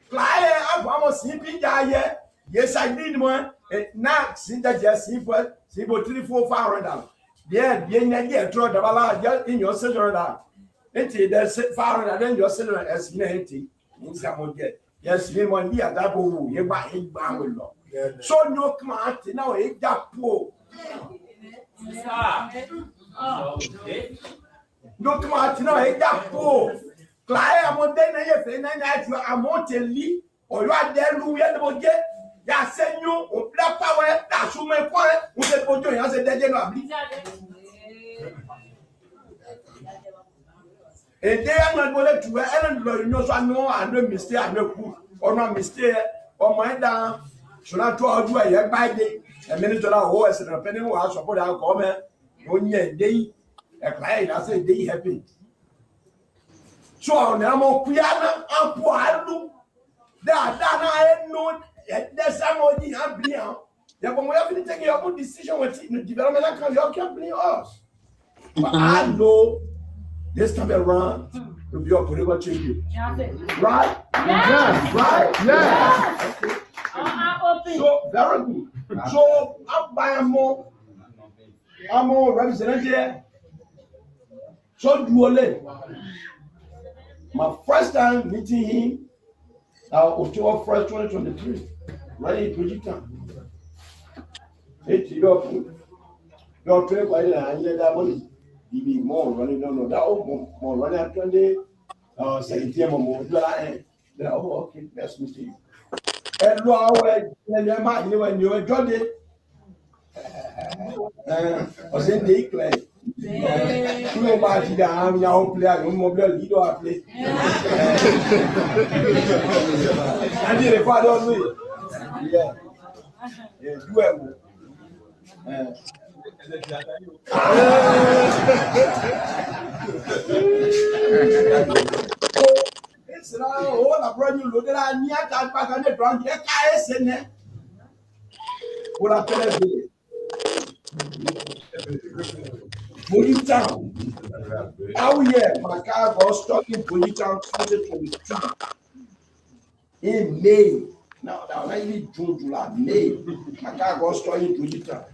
Client, I'm sleeping there. Yes, I need one. Now, since that just simple 3, 4, 500. Yeah, yeah, throw the ballad in your cylinder. Until there's 500, then your cylinder as ninety. In some get. Yes, you want to be a double. You buy him bound. So no command now, it got poor. No command now, it got poor. Client, I'm on then I'm on to leave, or you are there, Louis, and get. Ya send you on black power, that should make point, with the photo, and I said, that and they are not going to Ellen, you know, so I know I no mistake, I know or not mistake, or my down. Should I tell you a by day, a minute or a Senator Pennue was support our comment, 1 year day, a client, I said, they happy. So now, Piana, and poor, that I know. There's somebody have been out. Yeah, but we have to take your own decision with the development and you can't blame us. But I know this time around will be a political change. Right? Yes. Right? Yes. Okay. So very good. So I'm buying more. I'm more representative. So do my first time meeting him. October 1st, 2023. Right in Projectown. It's your trip by that money. You be more running down that more running at 20 17 more. Then okay, that's mistake. And when you enjoyed it, was in the clay. You about to have your player, mobile leader play. I did a part of me. Yeah, you have. It's all a brand new look at near that back on the ground. Yeah, I said, eh? What I tell you. Projectown. Oh yeah, my car was stuck in Projectown 2022 in May. Now maybe June, July, May. My car was stuck in Projectown.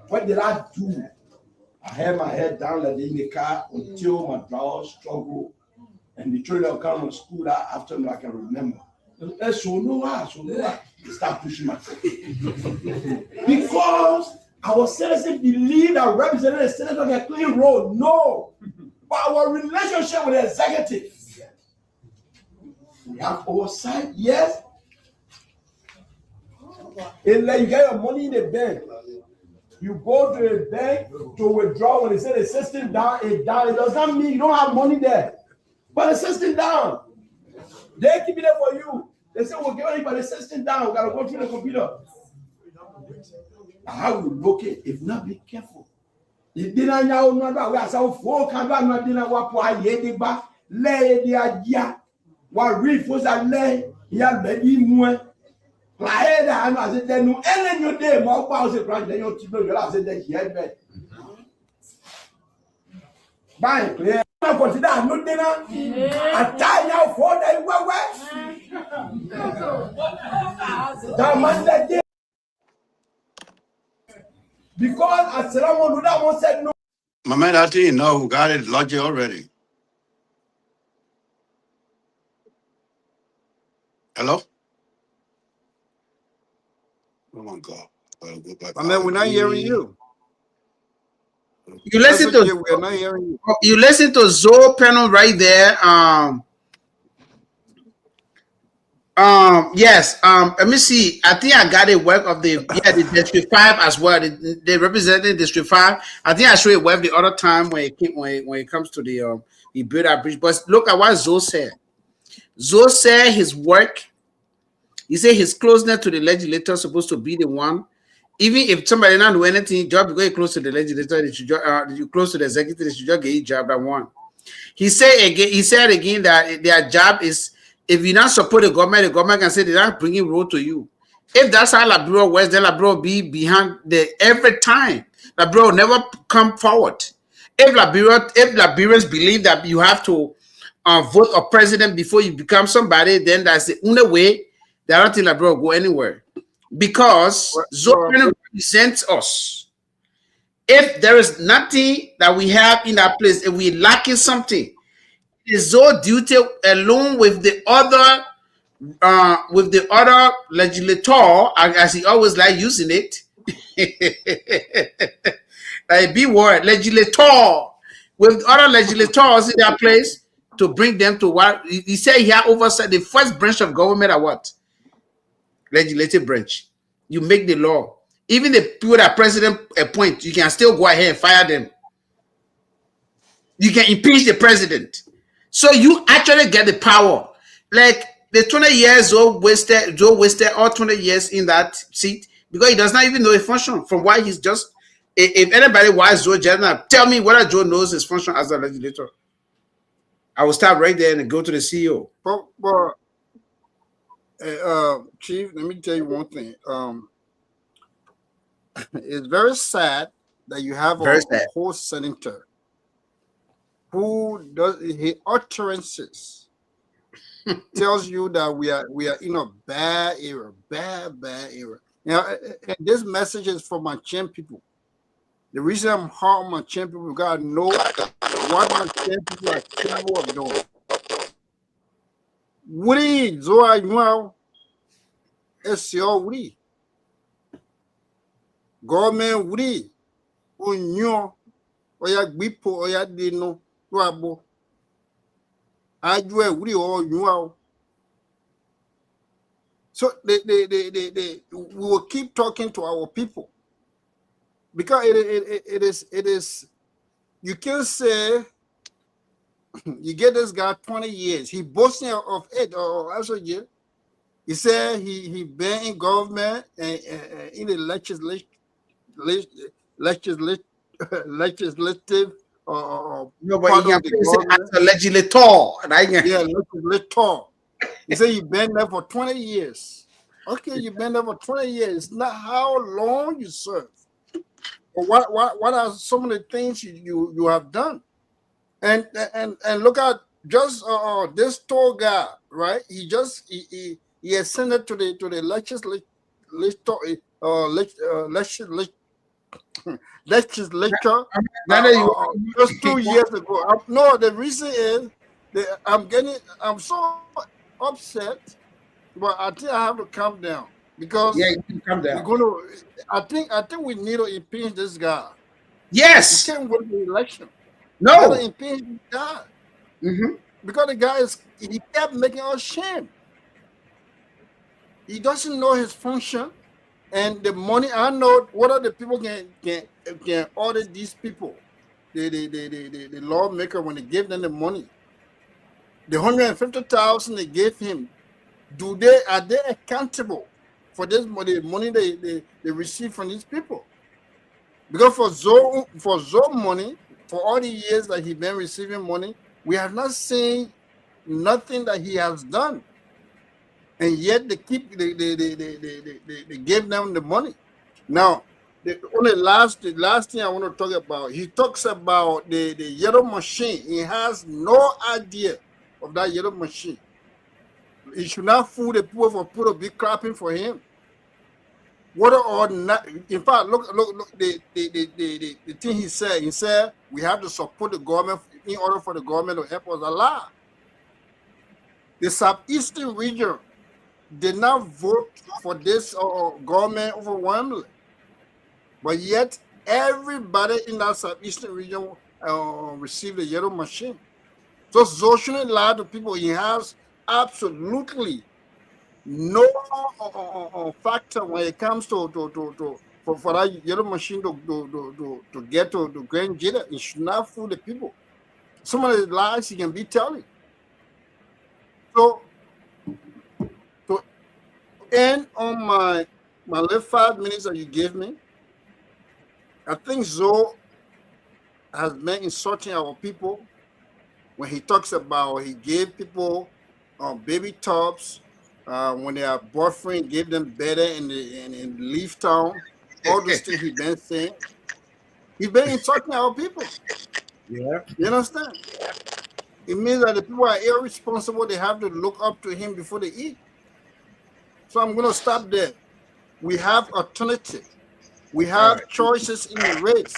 What did I do? I had my head down like in the car until my drawers struggle, and the children will come to school that afternoon. I can remember. So no, start pushing myself because our citizens believe that representing the senator on a clean road. No, but our relationship with the executive, we have oversight. Yes, and like you get your money in the bank, you go to the bank to withdraw. When they say the system down, it does not mean you don't have money there, but the system down. They keep it there for you. They say we'll give anybody the system down. We gotta go through the computer. How we look it if not be careful. If didn't know that we are so full can not dinner what yedi ba lay the idea. What refuse and lay ya baby more. Like that, and I said, then no any new day more pounds a branch than your children. You have said that here bed. By clear. Consider no dinner. I tie now for the that man that day. Because as Solomon Luda said no. My man, I think you know who got it logic already. Hello? Oh my God. I'll go back. My man, we're not hearing you. You listen to we're not hearing you. You listen to Zoe Pennue right there. Yes. Let me see. I think I got a web of the District 5 as well. They represented District 5. I think I showed a web the other time when it comes to the he built that bridge. But look at what Zoe said. Zoe said his work. He said his closeness to the legislator is supposed to be the one. Even if somebody not do anything, job going close to the legislator, they should you close to the executive, they should just get a job that one. He said again that their job is, if you not support the government can say they're not bringing road to you. If that's how Labro works, then Labro be behind the every time. Labro never come forward. If Liberians believe that you have to vote a president before you become somebody, then that's the only way. That I don't think Liberia will go anywhere, because Zoe represents us. If there is nothing that we have in that place, if we're lacking something, it is Zoe's duty, along with the other legislator, as he always like using it. Like B word, legislator, with other legislators in their place, to bring them to what he said. He had oversight the first branch of government are what? Legislative branch. You make the law. Even the people that president appoint, you can still go ahead and fire them. You can impeach the president. So you actually get the power. Like the 20 years Joe wasted all 20 years in that seat because he does not even know a function. From why he's just, if anybody wants Joe General, tell me whether Joe knows his function as a legislator. I will start right there and go to the CEO. But Chief, let me tell you one thing. It's very sad that you have a whole senator who does his utterances tells you that we are in a bad era, bad era. And this message is for my Chan people. The reason I'm hard on my Chan people, God know what my Chan people are capable of doing. Wuri Zoa Yuao SCO Wuri. Government Wuri Unyo Oya Bipo Oya Dino Wabo. Ajwe Wuri or Yuao. So we will keep talking to our people. Because it is you can say you get this guy 20 years. He boasting of it or also he said he been in government and in the legislative no, but he can as a legislator. Yeah, legislator. He said you been there for 20 years. Okay, you been there for 20 years. It's not how long you serve. But what are some of the things you have done? And look at just this tall guy, right? He ascended to the legislature just 2 years ago. No, the reason is that I'm so upset, but I think I have to calm down because you can calm down. I think we need to impeach this guy. Yes, he can't win the election. No, we impeach the guy because the guy he kept making us shame. He doesn't know his function. And the money, I know what other people can order these people, the lawmaker, when they give them the money, the 150,000 they gave him, are they accountable for this money they receive from these people? Because for Zoe money, for all the years that he's been receiving money, we have not seen nothing that he has done. And yet they gave them the money. Now, the last thing I want to talk about, he talks about the yellow machine. He has no idea of that yellow machine. He should not fool the people for people to be clapping for him. What or not? In fact, look the thing he said. He said we have to support the government in order for the government to help us. A lie. The southeastern region did not vote for this government overwhelmingly, but yet everybody in that southeastern region received the yellow machine. So Zoe shouldn't lie to people. He has absolutely no factor when it comes to for that yellow machine to get to Grand Gedeh. He should not fool the people. Some of the lies he can be telling. So to end on my last 5 minutes that you gave me, I think Zoe has been insulting our people when he talks about he gave people baby tops when their boyfriend gave them better in Leaf Town. All those things he's been saying. He's been insulting our people. Yeah. You understand? It means that the people are irresponsible. They have to look up to him before they eat. So I'm going to stop there. We have alternative. We have choices in the race.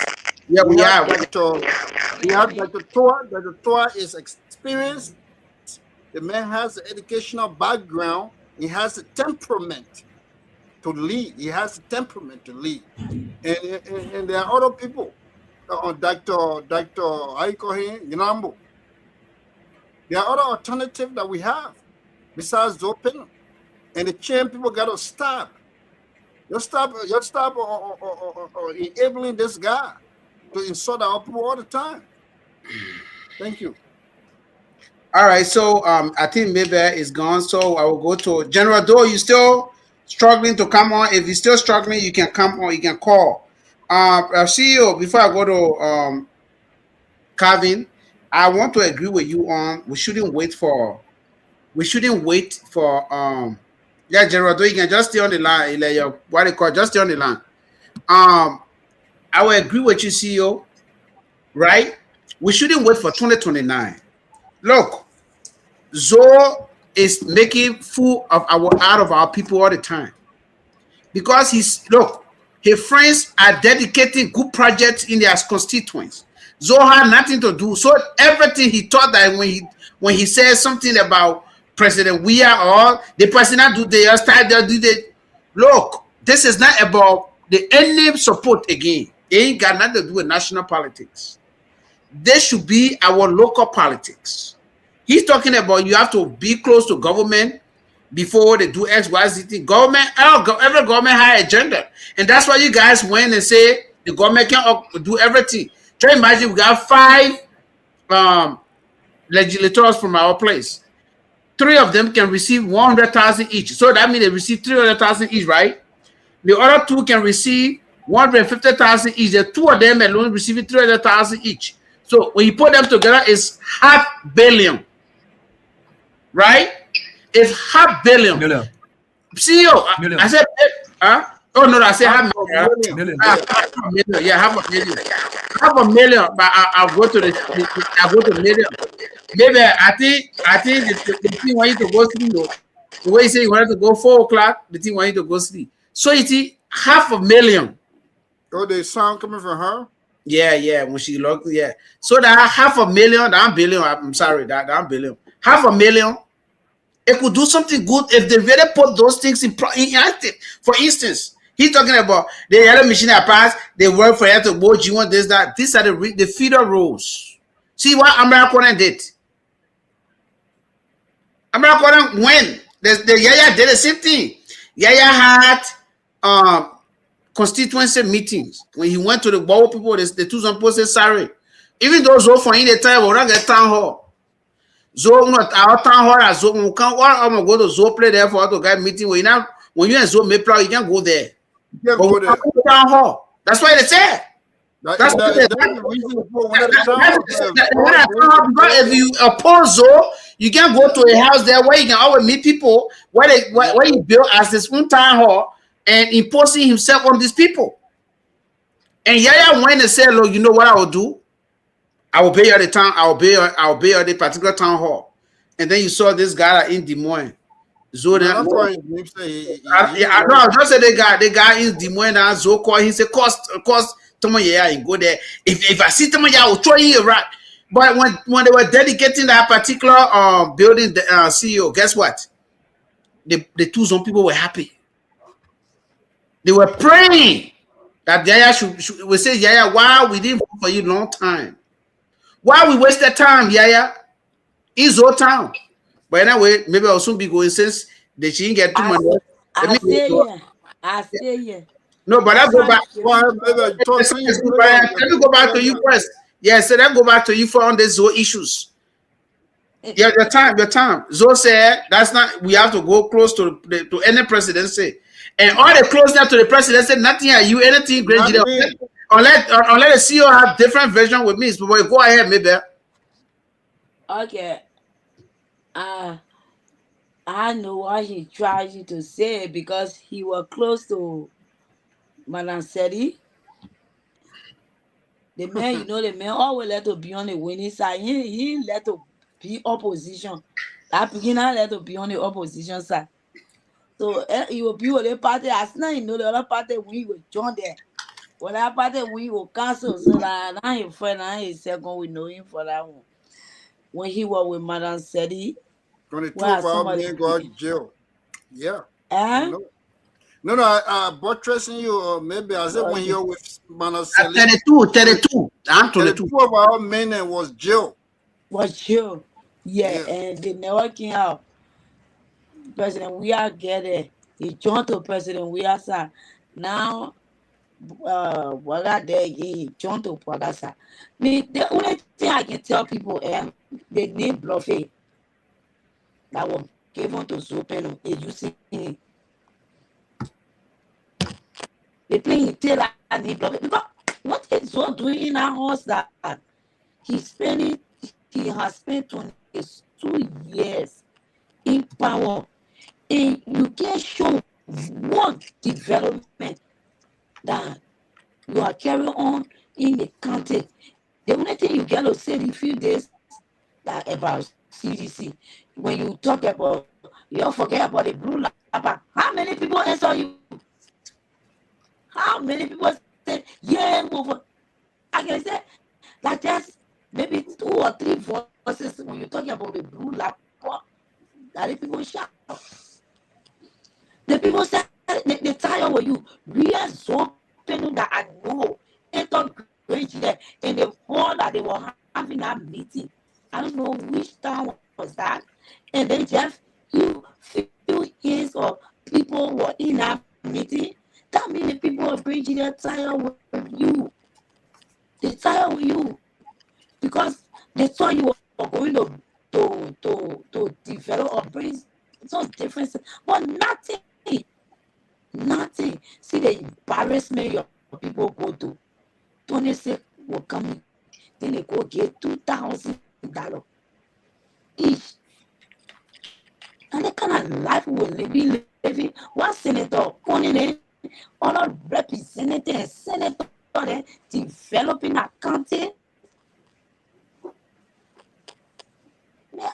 Yeah, we have. We have Dr. Toa. Dr. Toa is experienced. The man has an educational background. He has a temperament to lead. He has a temperament to lead. And there are other people. Dr. How you call him? Ginambo. There are other alternatives that we have besides Zopin. And the chain people got to stop. You stop enabling this guy to insult our people all the time. Thank you. All right, so I think Maybear is gone, so I will go to General Doe. You still struggling to come on? If you're still struggling, you can come on. You can call. CEO, before I go to Calvin, I want to agree with you on we shouldn't wait for yeah, General Doe, you can just stay on the line. Like your what they call just stay on the line. I will agree with you, CEO. Right? We shouldn't wait for 2029. Look, Zoe is making fool out of our people all the time because his friends are dedicating good projects in their constituents. Zoe had nothing to do. So everything he thought that when he says something about President Weah or the president do the look, this is not about the any support again. It ain't got nothing to do with national politics. This should be our local politics. He's talking about you have to be close to government before they do X, Y, Z thing. Every government has agenda. And that's why you guys went and say the government can do everything. Try to imagine we got 5 legislators from our place. 3 of them can receive 100,000 each. So that means they receive 300,000 each, right? The other 2 can receive 150,000 each. The 2 of them alone receiving 300,000 each. So when you put them together, it's $500 million. Right? It's $500 million. CEO, I said, oh no, I said $500 million. Yeah, $500 million. But I'll go to the million. Maybe I think the thing want you to go sleep. The way you say you wanted to go 4 o'clock, the thing want you to go sleep. So you see, $500 million. Oh, the sound coming from her? Yeah, when she logged, yeah. So that $500 million, that billion, I'm sorry, that billion. $500 million, it could do something good if they really put those things in active. For instance, he's talking about the yellow machine that passed, they work for you to go, you want this, that. These are the feeder roles. See what American did? American when the Yaya did the same thing. Yaya had constituency meetings when he went to the Bow people, the two some people say sorry. Even though Zoe for in the time will not get town hall. Zoe not our town hall as Zoe we can't I'm gonna go to Zoe play there for to get meeting when you and Zoe may play, you can't go there. You can't go there. Town hall. That's why they said. That's the reason for because if you oppose Zoe, you can go to a house there where you can always meet people where you build as this one town hall and imposing himself on these people. And Yaya went and said, look, you know what I will do? I will pay you the town, I'll pay you the particular town hall. And then you saw this guy in Des Moines. Zoe, I just said the guy in Des Moines and Zoe called, he said, cost Tomoya and go there. If I see Tomoya, I will throw you right. But when they were dedicating that particular building, the CEO, guess what? The two some people were happy. They were praying that Yaya should we say, Yaya, why we didn't vote for you long time? Why we wasted time, Yaya? It's your town. But anyway, maybe I'll soon be going since they didn't get too much. I stay here. No, but I'll go back. Let me go back to you first. Yeah, so then go back to you for on these Zoe issues. Yeah, your time. Zoe said that's not. We have to go close to any presidency, and all the closeness to the presidency, nothing are you anything great. Unless the CEO have different version with me. So go ahead, maybe. Okay. I know what he tried to say because he was close to Madam Sedi. The man, you know, the man always let to be on the winning side. He let to be opposition. That beginner let to be on the opposition side. So he will be with the party. As now you know the other party we will join there. Well, that party we will cancel. So that now his friend and his second we know him for that one. When he was with Madam Sedi, 22 where of our somebody men got jail. Yeah. eh? No, I buttressing you. Maybe I said when you're with Manaseli. 32. I'm 22. 32 of our men was jail. Was jail. Yeah, and they never came out. President we are Gedeh. He joined to President we are sir. Now Waga there he joined to Pagasa. The only thing I can tell people the name Bluffy that was given to Zopeno is using it. They playing Taylor and he Bluffy because what is so doing in our house that he has spent 22 years in power, and you can show one development that you are carrying on in the county. The only thing you get to say in a few days that about CDC, when you talk about, you don't forget about the blue lapper. How many people answer you? How many people say, yeah, over? I can say that just maybe 2 or 3 voices when you're talking about the blue lapper that the people shout. The people say they tire with you. We are so people that I know enter Grand Gedeh in the hall that they were having that meeting. I don't know which town was that. And then just few years of people were in that meeting. That means the people of Grand Gedeh tire with you. They tire with you because they saw you were going to develop or bring some difference, but nothing. See the embarrassment your people go to. 26 will come in, then they go get $2,000 each. And the kind of life we're living. One senator coming in, other representative and senator developing a county.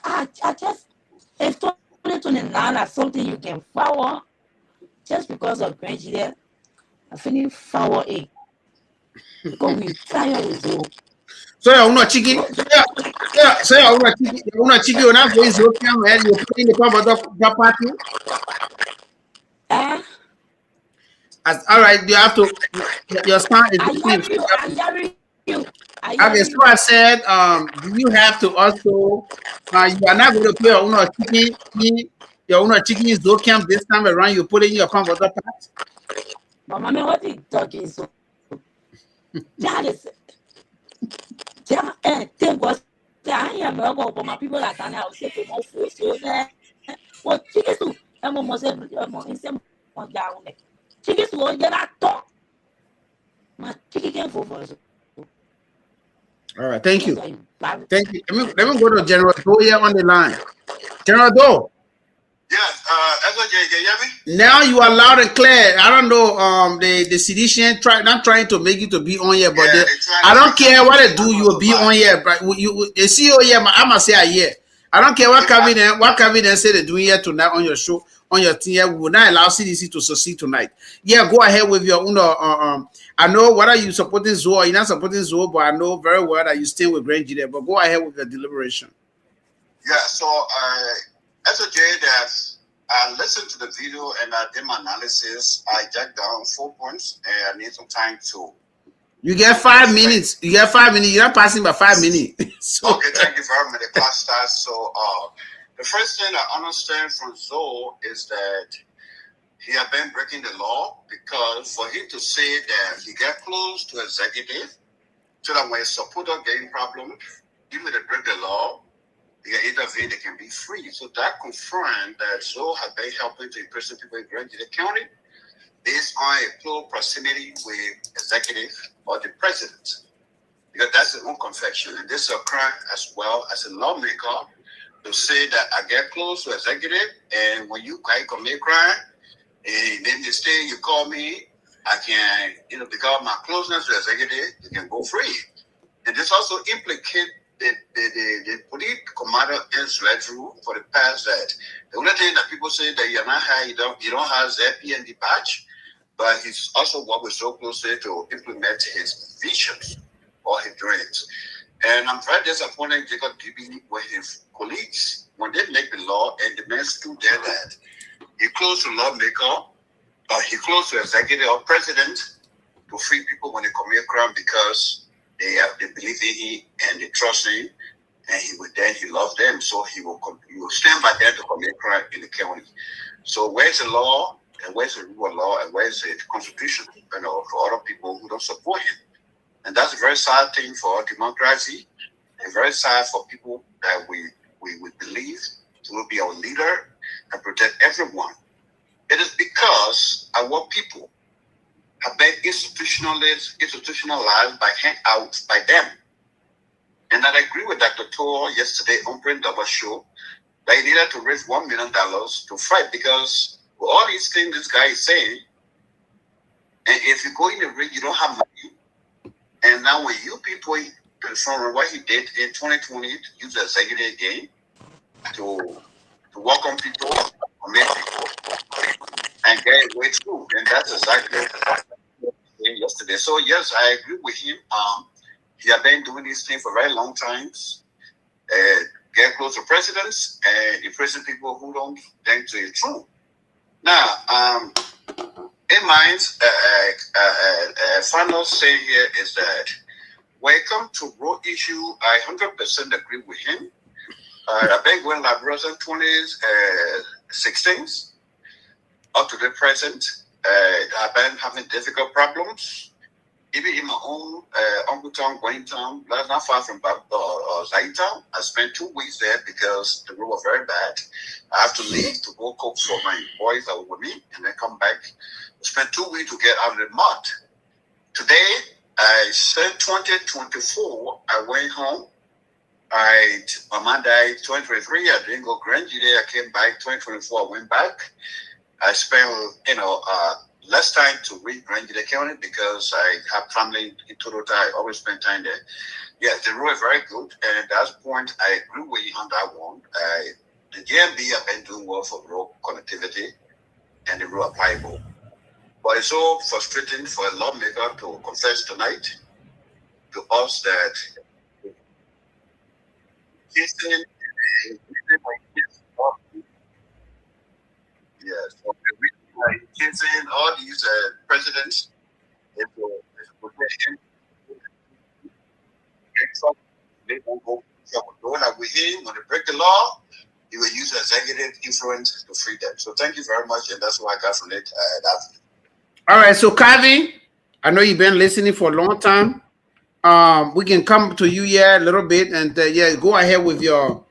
I just, if 2029 is something you can follow, just because of Grand Gedeh, I finish follow it. Because we tired with you. So you're not chicken. So you're not chicken. You're not going to come and you're putting the cover of the party. All right, you have to. Your stand is I hear you. Okay, so I said, do you have to also? You are not going to pay your own chicken. Your own chicken is don't camp this time around. You put in your converter part. But mommy, what is talking so? Thank God. I am about my people that are now say to more food. So what chicken soup? I'm almost every one down. Chicken soup, get that talk. My chicken can for us. All right, thank you. Thank you. Let me go to General Doe here on the line. General Doe. Yes, Now you are loud and clear. I don't know. The sedition not trying to make you to be on here, but I don't care what they do. You will be on here. But the CEO here, I must say a year. I don't care what Kevin say they're doing here tonight on your show, on your team. We will not allow CDC to succeed tonight. Yeah, go ahead with your own. I know whether you supporting Zoe or you're not supporting Zoe, but I know very well that you stay with Grand Gedeh. But go ahead with the deliberation. Yeah, so SOJ, that I listened to the video and I did my analysis. I jacked down 4 points and I need some time to. You get 5 minutes. You get 5 minutes. You're not passing by 5 minutes. So. Okay, thank you very much. The class starts. So the first thing I understand from Zoe is that he had been breaking the law because for him to say that he got close to executive, so that when a supporter getting problems, even if they break the law, they can intervene, they can be free. So that confirmed that Zoe had been helping to imprison people in Grand Gedeh County based on a close proximity with executive or the president. Because that's his own confession. And this is a crime as well as a lawmaker to say that I get close to executive and when you commit crime, and then you stay, you call me, I can, because of my closeness to executive, you can go free. And this also implicates the police commander Israel for the past that the only thing that people say that you're not high, you don't have ZPND badge, but he's also worked so closely to implement his visions or his dreams. And I'm very disappointed because with his colleagues, when they make the law and the man stood there that he close to lawmaker, or he close to executive or president to free people when they commit crime because they believe in him and they trust him, and he loves them, so he will stand by them to commit crime in the county. So where's the law, and where's the rule of law, and where's the constitution, for other people who don't support him? And that's a very sad thing for democracy, and very sad for people that we believe will be our leader and protect everyone. It is because our people have been institutionalized by them. And I agree with Dr. Tor yesterday on Print Double Show that he needed to raise $1 million to fight, because with all these things this guy is saying, and if you go in the ring, you don't have money. And now when you people confirm what he did in 2020, to use the executive again to welcome people, commit people, and get away through. And that's exactly what yesterday. So yes, I agree with him. He has been doing this thing for very long times. Get close to presidents and imprison people who don't think to it true. Now, in mind, final say here is that when it comes to road issue, I 100% agree with him. I think when Liberia 2016 up to the present, I've been having difficult problems. Even in my own Uncle Town, Wayne Town, that's not far from Zaitown. I spent 2 weeks there because the road was very bad. I have to leave to go cook for my boys that were with me and then come back. I spent 2 weeks to get out of the mud. Today, I said 2024, I went home. My mom died 2023. I didn't go Grand Gedeh. I came back 2024. I went back. I spent, less time to read Grand Gedeh County because I have family in Toronto. I always spend time there. Yes, the road is very good, and at that point, I agree with you on that one. The GMB have been doing well for road connectivity and the road applicable. But it's so frustrating for a lawmaker to confess tonight to us that all these presidents they won't go like with him when they break the law. He will use executive influence to free them. So thank you very much, and that's what I got from it. All right, so Kavi, I know you've been listening for a long time. We can come to you here a little bit, and go ahead with your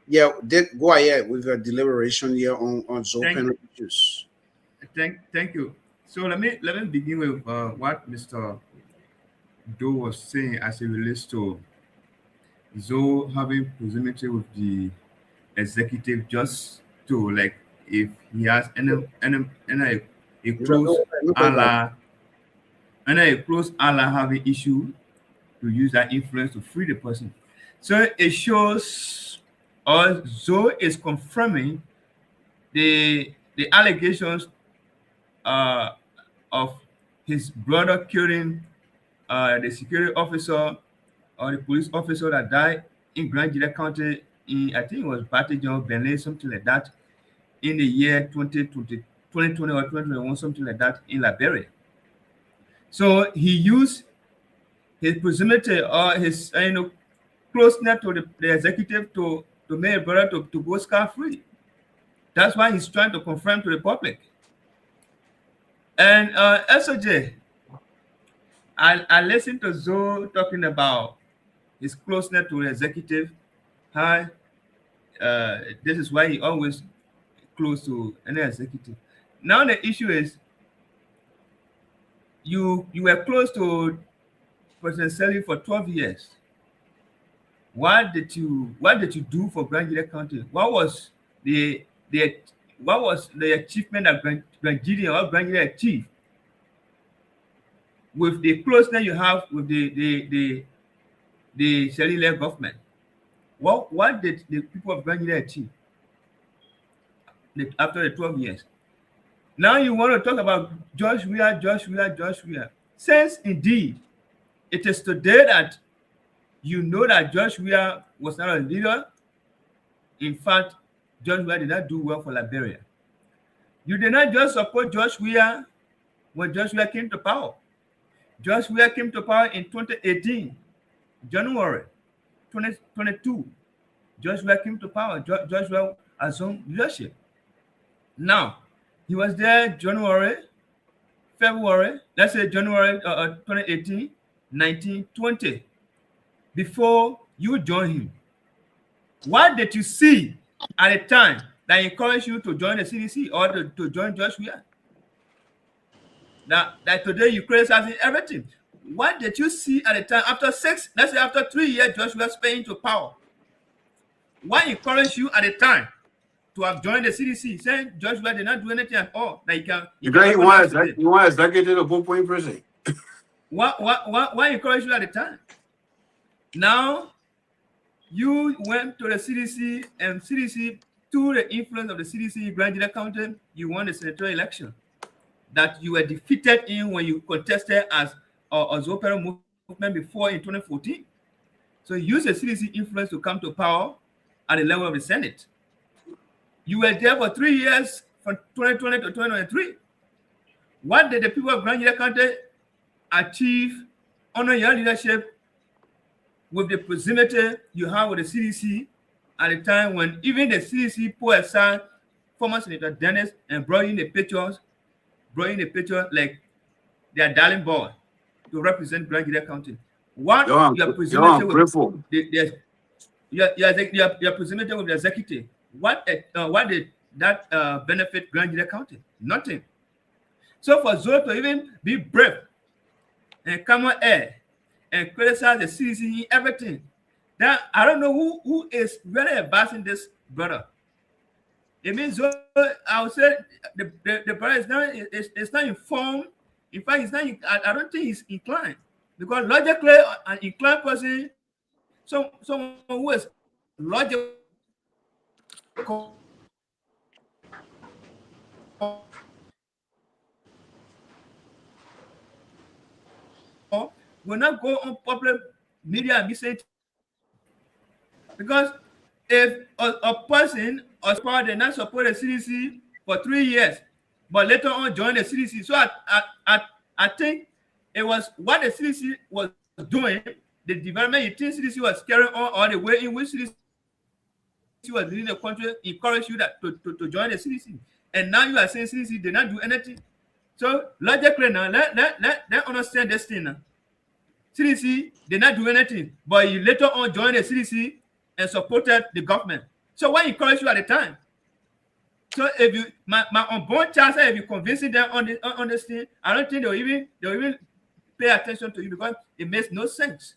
deliberation here on Zoe issues. Thank you. So let me begin with what Mr. Doe was saying as it relates to Zoe having proximity with the executive, just to like if he has a close ally having issue to use that influence to free the person. So it shows, or Zoe is confirming the allegations of his brother killing the security officer or the police officer that died in Grand Gedeh County in, I think it was Batijan, Benley, something like that, in the year 2020 or 2021, something like that, in Liberia. So he used his proximity or his closeness to the executive to make a brother to go scot-free. That's why he's trying to confirm to the public. And SOJ, I listened to Zoe talking about his closeness to the executive. This is why he always close to any executive. Now the issue is, you were close to President Selly for 12 years. What did you do for Grand Gedeh County? What was the achievement that Grand Gedeh achieved with the closeness you have with the the Sierra government. What did the people of Grand Gedeh achieve after the 12 years? Now you want to talk about Josh Weah. Since indeed it is today that you know that Josh Weah was not a leader. In fact, Josh Weah did not do well for Liberia. You did not just support Josh Weah when Josh Weah came to power. Josh Weah came to power in 2018, January 2022. Josh Weah came to power. Josh Weah assumed leadership. Now, he was there January, February, let's say January 2018, 19, 20, before you joined him. What did you see at the time that encouraged you to join the CDC or to join Josh Weah? That today you criticizing everything. What did you see at the time after 3 years Josh Weah spent into power? What encouraged you at the time to have joined the CDC, saying Josh Weah did not do anything at all? That he want executive to put in prison. What encouraged you at the time? Now you went to the CDC, and CDC, through the influence of the CDC in Grand Gedeh County, you won the senatorial election that you were defeated in when you contested as a Zopero movement before in 2014. So you used the CDC influence to come to power at the level of the Senate. You were there for 3 years, from 2020 to 2023. What did the people of Grand Gedeh County achieve under your leadership with the proximity you have with the CDC at the time when even the CDC put aside former Senator Dennis and brought in the pictures like their darling boy to represent Grand Gedeh County? What you are presented with you're presented with the executive. What did that benefit Grand Gedeh County? Nothing. So for Zoe to even be brave and come on air and criticize the CDC in everything, that I don't know who is really advancing this brother. It means I would say the brother is not informed. In fact, he's not. I don't think he's inclined, because logically an inclined person, someone who is logical, will not go on public media and be saying, because if a person or power did not support the CDC for 3 years, but later on joined the CDC, so I think it was what the CDC was doing, the development you think CDC was carrying on, or the way in which CDC was leading the country, encouraged you to join the CDC. And now you are saying CDC did not do anything. So logically now, let understand this thing now. CDC did not do anything, but you later on joined the CDC and supported the government. So what encouraged you at the time? So if you, my unborn child, if you convincing them on this thing, I don't think they'll even pay attention to you, because it makes no sense.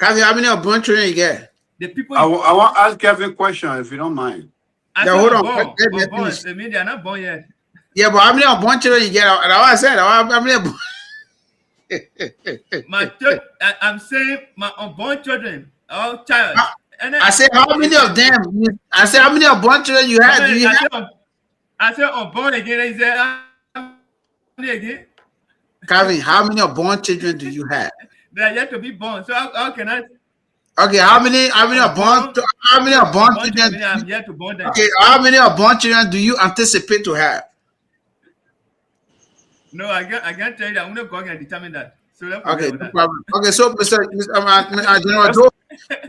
Kevin, how many unborn children you get? The people. I want to ask Kevin a question, if you don't mind. Hold on. I mean, they are not born yet. Yeah, but how many unborn children you get? That's what I said. How many? I'm saying my unborn children, our child. I said, how many of them? I said, how many unborn children you had? Do you have? I said unborn again. He said, how many again? Kevin, how many unborn children do you have? They are yet to be born. So how can I? Okay, how many unborn children? I'm yet to born them. Okay, how many unborn children do you anticipate to have? No, I can't tell you that. I'm not going to determine that. So okay, no problem. Okay, so Mr. General Joe.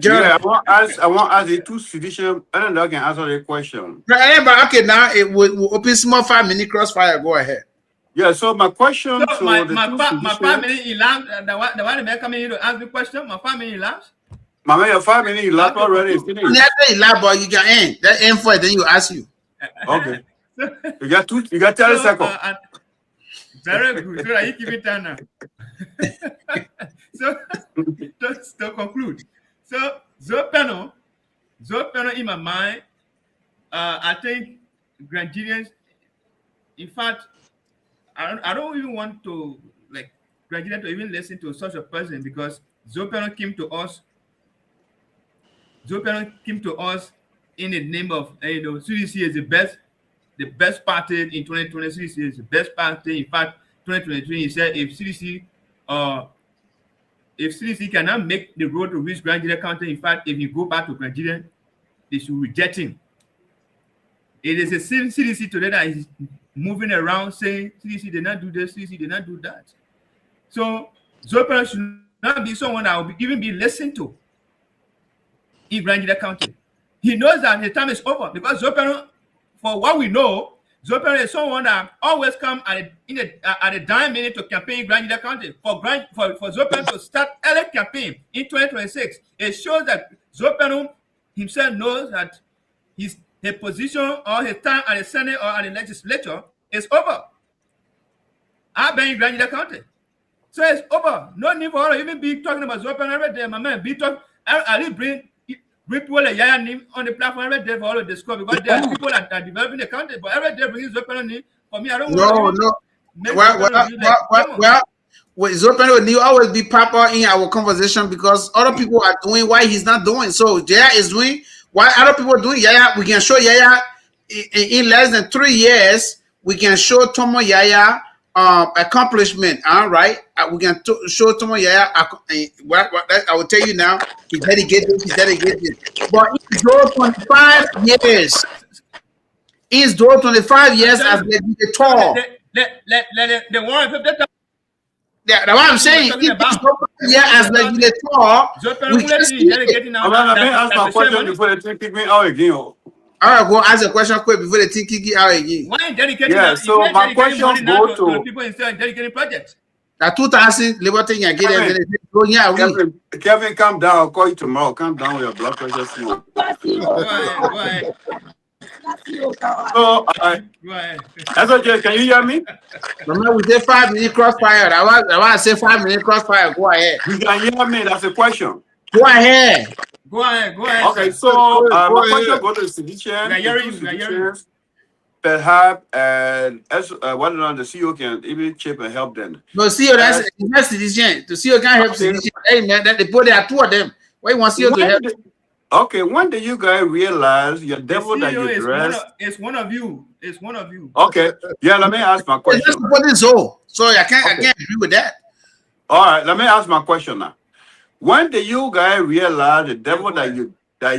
Yeah, I want to ask the two physicians, and I can answer the question. Okay, now it will open small 5-minute crossfire. Go ahead. Yeah, so my question so my 5 minutes elapsed. The one that coming here to ask the question, my 5 minutes elapsed. Mama, your 5 minutes elapsed already. Never but you can end. That end for it, then you ask you. Okay. You got 30 seconds. Very good. So you keep it down now. So to conclude, so Zoe Pennue in my mind, I think Grand Gedeh, in fact, I don't even want to Grand Gedeh to even listen to such a person, because Zoe Pennue came to us Zopen came to us in the name of, CDC is the best party in 2020. CDC is the best party. In fact, 2023, he said if CDC cannot make the road to reach Grand Gedeh County, in fact, if you go back to Grand Gedeh, they should reject him. It is the same CDC today that is moving around saying CDC did not do this, CDC did not do that. So Zopen should not be someone that will even be listened to in Grand Gedeh County. He knows that his time is over because Zopen, for what we know, Zopen is someone that always come at a dime minute to campaign in Grand Gedeh County. For Zopen to start early campaign in 2026, it shows that Zopen himself knows that his position or his time at the Senate or at the legislature is over. I've been in Grand Gedeh County. So it's over. No need for all even be talking about Zopen every day, my man. Be talk. I bring people like Yaya name on the platform every day for all of this because there are people that are developing the country, but every day bringing Zopen on it. For me, I don't want to. Well, with Zopen, you always be proper in our conversation because other people are doing what he's not doing. So Yaya is doing what other people are doing. Yaya, we can show Yaya in less than 3 years. We can show Tomo Yaya accomplishment. All right, we can show Tomo Yaya. What I will tell you now. He's dedicated. But he's doing 25 years. He's doing 25 years as legislator. Yeah, that's what I'm saying. He's as legislator. We can see. Let me ask my question before they kick me out again. All right, go ask a question quick before they kick you out again. Why dedicating? Yeah, so my question goes to people instead of dedicating projects. Now 2,000 Liberty and get them. Kevin, calm down. I'll call you tomorrow. Calm down with your blood pressure. Go ahead. So, SOJ, can you hear me? Remember, we did 5 minute crossfire. I want to say 5 minute crossfire. Go ahead. You can hear me. That's a question. Go ahead. Okay, so my question goes to the citizens. Perhaps, and as whether or not the CEO can even chip and help them. No, CEO, that's citizen. The CEO can't help citizen. Hey, man, they put there are 2 of them. Why you want CEO to help? Okay, when did you guys realize your devil that you dress? It's one of you. Okay, yeah, let me ask my question. So I can't agree with that. All right, let me ask my question now. When did you guys realize the devil that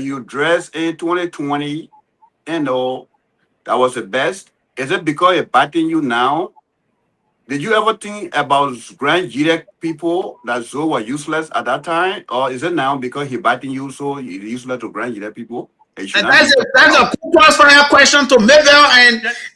you dress in 2020 and all that was the best? Is it because it's biting you now? Did you ever think about Grand Gedeh people that so were useless at that time? Or is it now because he's biting you so you're useless to Grand Gedeh people? That's a crossfire question to Mabel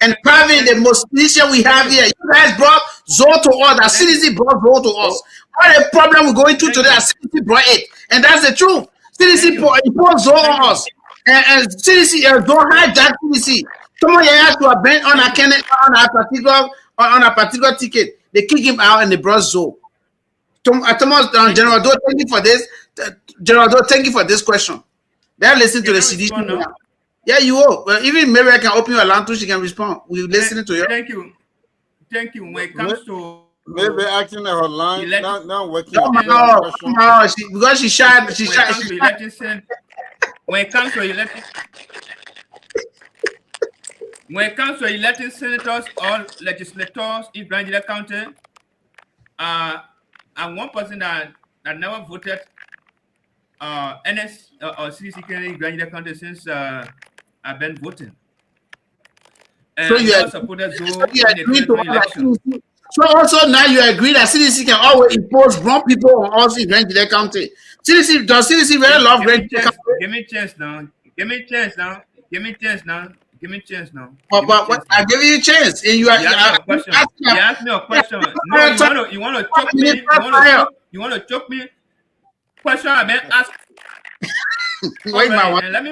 and Pravin, the most issue we have here. You guys brought Zoe to us. The CDC brought Zoe to us. All the problem we're going through today, CDC brought it. And that's the truth. CDC imposed Zoe on us. And CDC don't hijack CDC. Someone has to have been on a particular ticket. They kick him out and they brought Zoe. Thomas, General Doe, thank you for this. General Doe, thank you for this question. They're listening to the CDC. Yeah, you will. Well, even maybe I can open your line too. She can respond. We're listening to you. Thank you. When it comes to maybe acting her line, not working. No, because she shy. When it comes to electing senators or legislators in Grand Gedeh County, I'm one person that never voted NS or CDC in Grand Gedeh County since I've been voting. And so you supported So also now you agree that CDC can always impose wrong people on us in Grand Gedeh County. Does CDC really love Grand Gedeh County? Give me a chance now. But I give you a chance, and you asked me a question. No, you want to choke me? You want to choke me? Question I been asked. Wait, right, let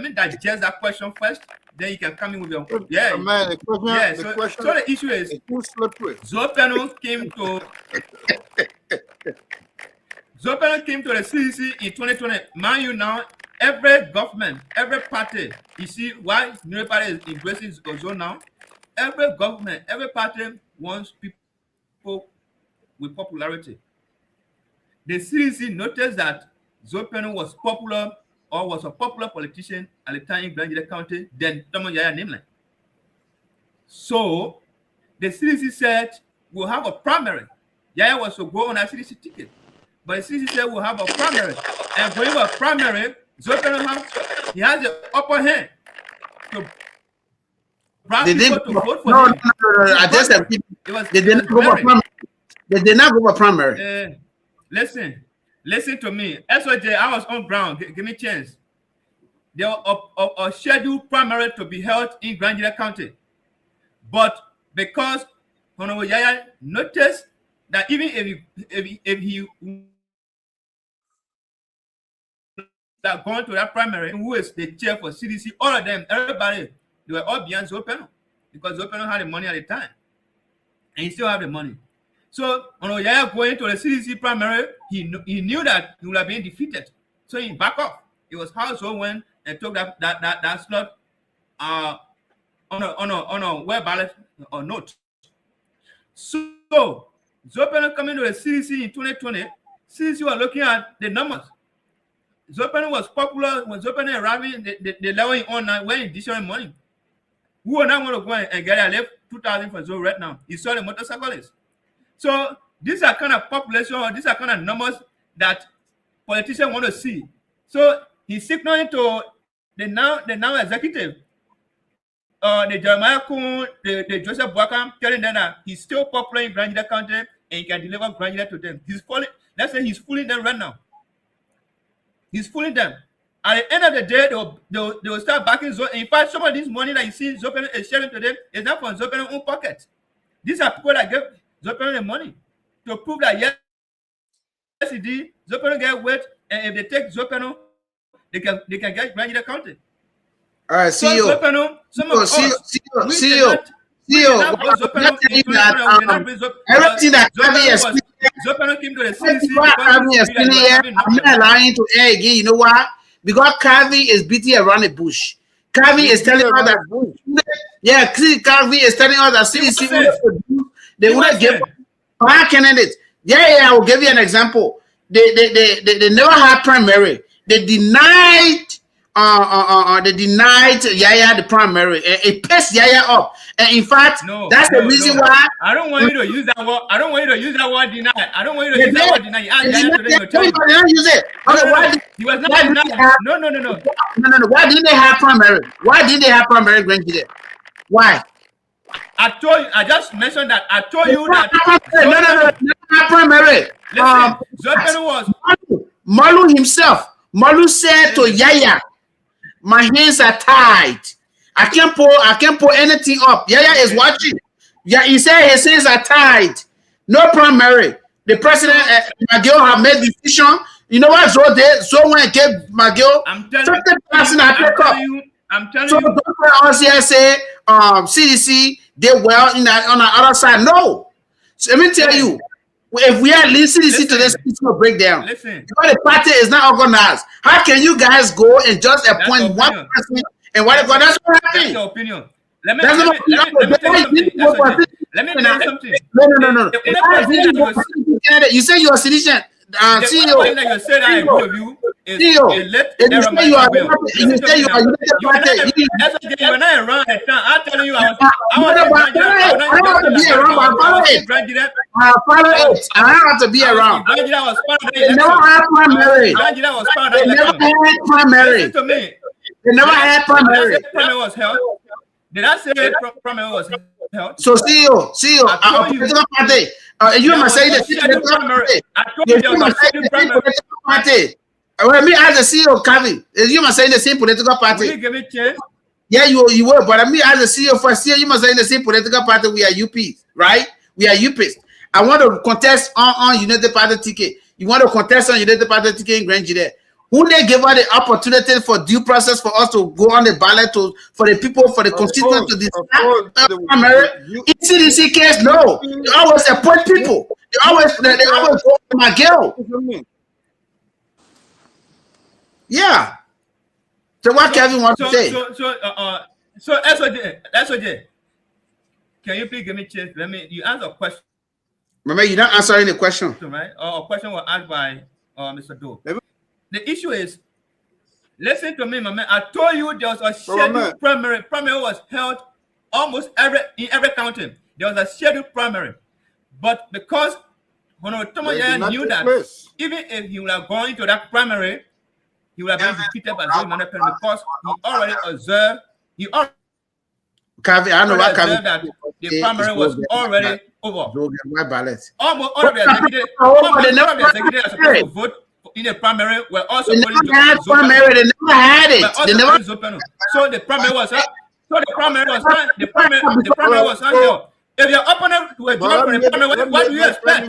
me digest that question first. Then you can come in with your So the issue is Zopen came to the CDC in 2020. Mind you now, every government, every party, you see why no party is embracing Zopen now? Every government, every party wants people with popularity. The CDC noticed that Zopen was popular or was a popular politician at the time in Grand Gedeh County than Tomo Yaya Nameline. So the CDC said we'll have a primary. Yaya was to go on a CDC ticket, but the CDC said we'll have a primary. And going for a primary, he has the upper hand to brand people to vote for him. No. I just said they did not go for primary. Listen to me. SOJ, I was on ground. Give me a chance. There was a scheduled primary to be held in Grand Gedeh County. But because Honorable Yaya noticed that even if he that going to that primary, who is the chair for CDC, all of them, everybody, they were all behind Zopeno because Zopeno had the money at the time. And he still have the money. So Honorable Yaya going to the CDC primary, he knew that he would have been defeated. So he backed off. It was how so when and took that slot on a web ballot or note. So Zopeno coming to the CDC in 2020, CDC was looking at the numbers. Zopeno was popular when Zopeno arriving, the level on when additional money. Who would not want to go and get a left 2,000 for Zo right now? He saw the motorcyclists. So these are kind of population, or these are kind of numbers that politicians want to see. So he's signaling to the now executive, the Jeremiah Kuhn, the Joseph Boakam, telling them that he's still popular in Grand Gedeh County and he can deliver Grand Gedeh to them. Let's say he's fooling them right now. He's fooling them. At the end of the day, they will start backing Zo. In fact, some of this money that you see Zopeno is sharing to them is not from Zopeno's own pocket. These are people that give Zopeno the money to prove that yes, he did. Zopeno get weight, and if they take Zopeno, they can get Grand Gedeh County. All right, see you. Zopeno, everything that Zopeno came to the CDC. I'm not lying to air again. You know why? Because Carvey is beating around the bush. Carvey is telling us that. Yeah, Carvey is telling us that CDC they would give power candidates. Yeah, I will give you an example. They never had primary. They denied Yaya the primary. It pissed Yaya up. And in fact, that's the reason why I don't want you to use that word. I don't want you to use that word deny. I don't want you to use that word deny. You asked Yaya today to tell you. Use it. Okay, No. Why didn't they have primary? Why didn't they have primary Grand Gedeh? Why? I told you. I just mentioned that. I told you that. Not primary. Zopeno was Malu himself. Malu said to Yaya, "My hands are tied. I can't pull anything up." Yaya is watching. Yeah, he said his hands are tied. No primary. The president McGill have made the decision. You know what? So when I gave McGill, I'm telling you. So don't tell us here say CDC did well on the other side. No. So let me tell you, if we are listening to this, it's going to break down. Listen. Because the party is not organized. How can you guys go and just appoint one person and what? That's what happened. That's your opinion. Let me tell you something. No. You say you are citizen. CEO. You said I agree with you. When I run, I'm telling you, I have to be around. They never had primary. They never had primary. Did I say primary was held? So CEO, you must say the political party. Let me ask the CEO, Kavi. You must say the same political party. Will you give me a chance? Yeah, you will. But let me ask the CEO first. You must say the same political party. We are UPs, right? We are UPs. I want to contest on United Party ticket. You want to contest on United Party ticket in Grand Gedeh. Who they give us the opportunity for due process for us to go on the ballot for the people, for the constituents to decide? In CDC case, no. They always appoint people. They always go to McGill. Yeah. So what Kevin wants to say? So SOJ. Can you please give me a chance? You answer a question. Remember, you're not answering the question. Right? Or a question was asked by Mr. Doe. The issue is Listen to me, my man. I told you there was a scheduled primary. Primary was held almost in every county. There was a scheduled primary. But because Honorable Thomas Yaya knew that even if he would have gone into that primary, he would have been defeated by Zoe Manuel Pennue because he already observed, that the primary was already over. Almost all of the executives are supposed to vote in the primary were also they never had primary. They never had it. They never. So the primary was the primary was held. If your opponent will drop from the primary, what do you expect?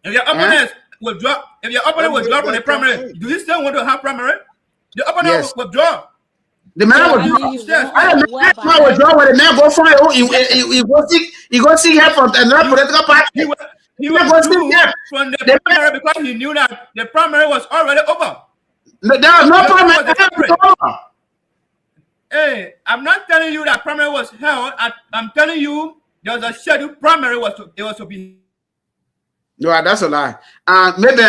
If your opponent will drop, from the primary, do you still want to have primary? The opponent will drop. The man will draw. The man will draw when the man go for it. He go seek help from another political party. He was from the primary because he knew that the primary was already over. There was no primary. Hey, I'm not telling you that primary was held. I'm telling you there was a scheduled primary was to be. No, that's a lie. Maybe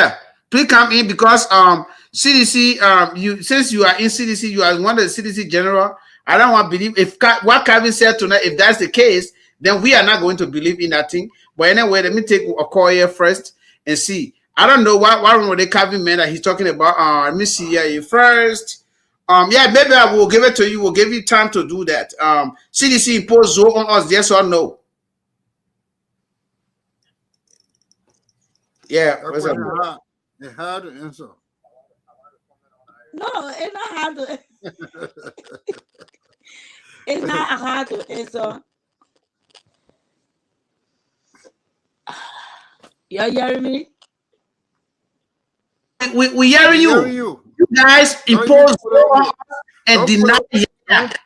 please come in because CDC. Since you are in CDC, you are one of the CDC general. I don't want to believe if what Kevin said tonight. If that's the case, then we are not going to believe in that thing. But anyway, let me take a call here first and see. I don't know what were the Kevin man that he's talking about. Let me see here first. Yeah, maybe I will give it to you. We'll give you time to do that. CDC imposed Zoe on us, yes or no? Yeah, what's up? It's hard to answer. No, it's not hard to. It's not hard to answer. You hearing me? We hearing you. You guys impose and deny Yaya.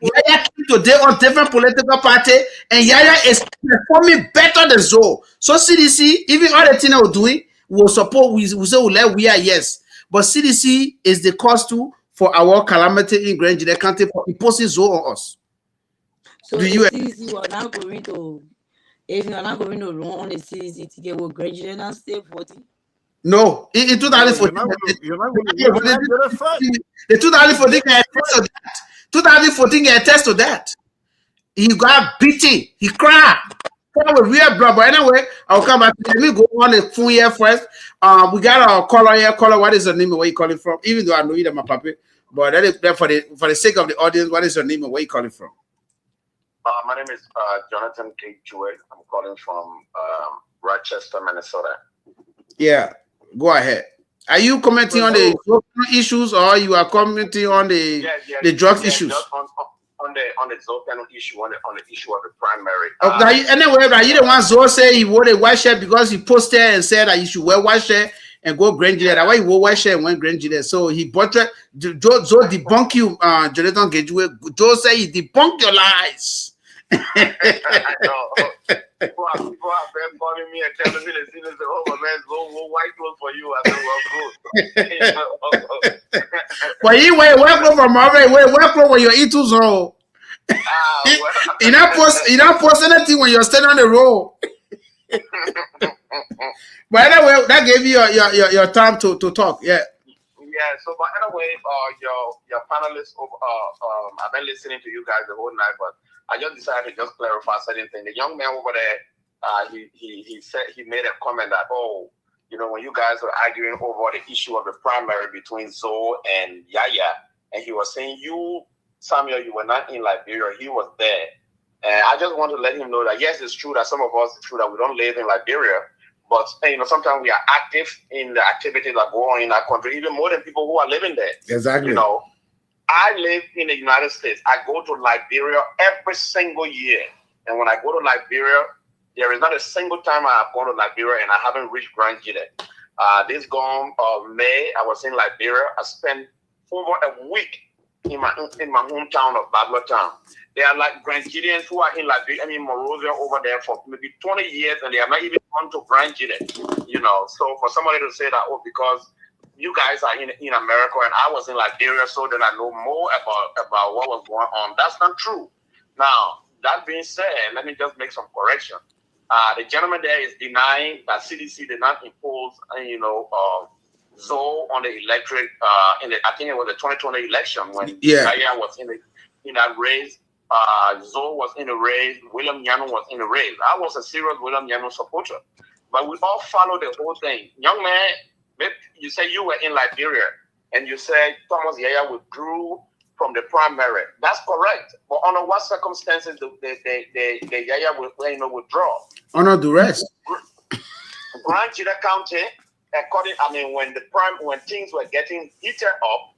Yaya came today on different political party, and Yaya is performing better than Zoe. So CDC, even all the things we're doing, we'll support. We say we are yes, but CDC is the cause too for our calamity in Grand Gedeh County for imposing Zoe on us. So do you? CDC were not going to. If you are not going to run on the CDC to get what Grand Gedeh and stay voting. No, in 2014, the 2014 can attest to that. 2014 can attest to that. He got beaten. He cried. With real blood. But anyway, I'll come back. Let me go on the phone here first. We got our caller here. Caller, what is your name and where you calling from? Even though I know you that my puppy, but that is for the sake of the audience, what is your name and where you calling from? My name is Jonathan K. Jewett. I'm calling from Rochester, Minnesota. Yeah, go ahead. Are you commenting on the issues or you are commenting on the drug issues? Just on the Zoe issue, on the issue of the primary. Anyway, you don't want Zoe say he wore a white shirt because he posted and said that you should wear white shirt and go Grand Gedeh. That's why he wore white shirt and went Grand Gedeh. So he butchered. Zoe debunked you, Jonathan Gaye. Joe said he debunked your lies. I know. People have been calling me and telling me the say, oh my man, go white clothes for you. I said, well, good. But you wear white clothes from already. Wear white clothes when you're eating so. You don't post anything when you're standing on the road. But anyway, that gave you your time to talk. Yeah. Yeah. So, but anyway, your panelists, I've been listening to you guys the whole night, but I just decided to just clarify certain things. The young man over there, he said he made a comment that, when you guys were arguing over the issue of the primary between Zoe and Yaya, and he was saying you, Samuel, you were not in Liberia. He was there, and I just want to let him know that yes, it's true that some of us, it's true that we don't live in Liberia, but sometimes we are active in the activities that go on in our country, even more than people who are living there. Exactly. I live in the United States. I go to Liberia every single year. And when I go to Liberia, there is not a single time I have gone to Liberia and I haven't reached Grand Gedeh. This gone May, I was in Liberia. I spent over a week in my hometown of Babla Town. They are like Grand Gedeans who are in Liberia, Monrovia over there for maybe 20 years and they have not even gone to Grand Gedeh. So for somebody to say that, because you guys are in America and I was in Liberia, so that I know more about what was going on. That's not true. Now, that being said, let me just make some correction. The gentleman there is denying that CDC did not impose, Zoe on the electric I think it was the 2020 election when Yeah. Yaya was in that race. Zoe was in the race. William Nyanu was in the race. I was a serious William Nyanu supporter, but we all followed the whole thing. Young man, you said you were in Liberia, and you said Thomas Yaya withdrew from the primary. That's correct. But under what circumstances the Yaya will withdraw? Under duress. Grand Gedeh County, when things were getting heated up,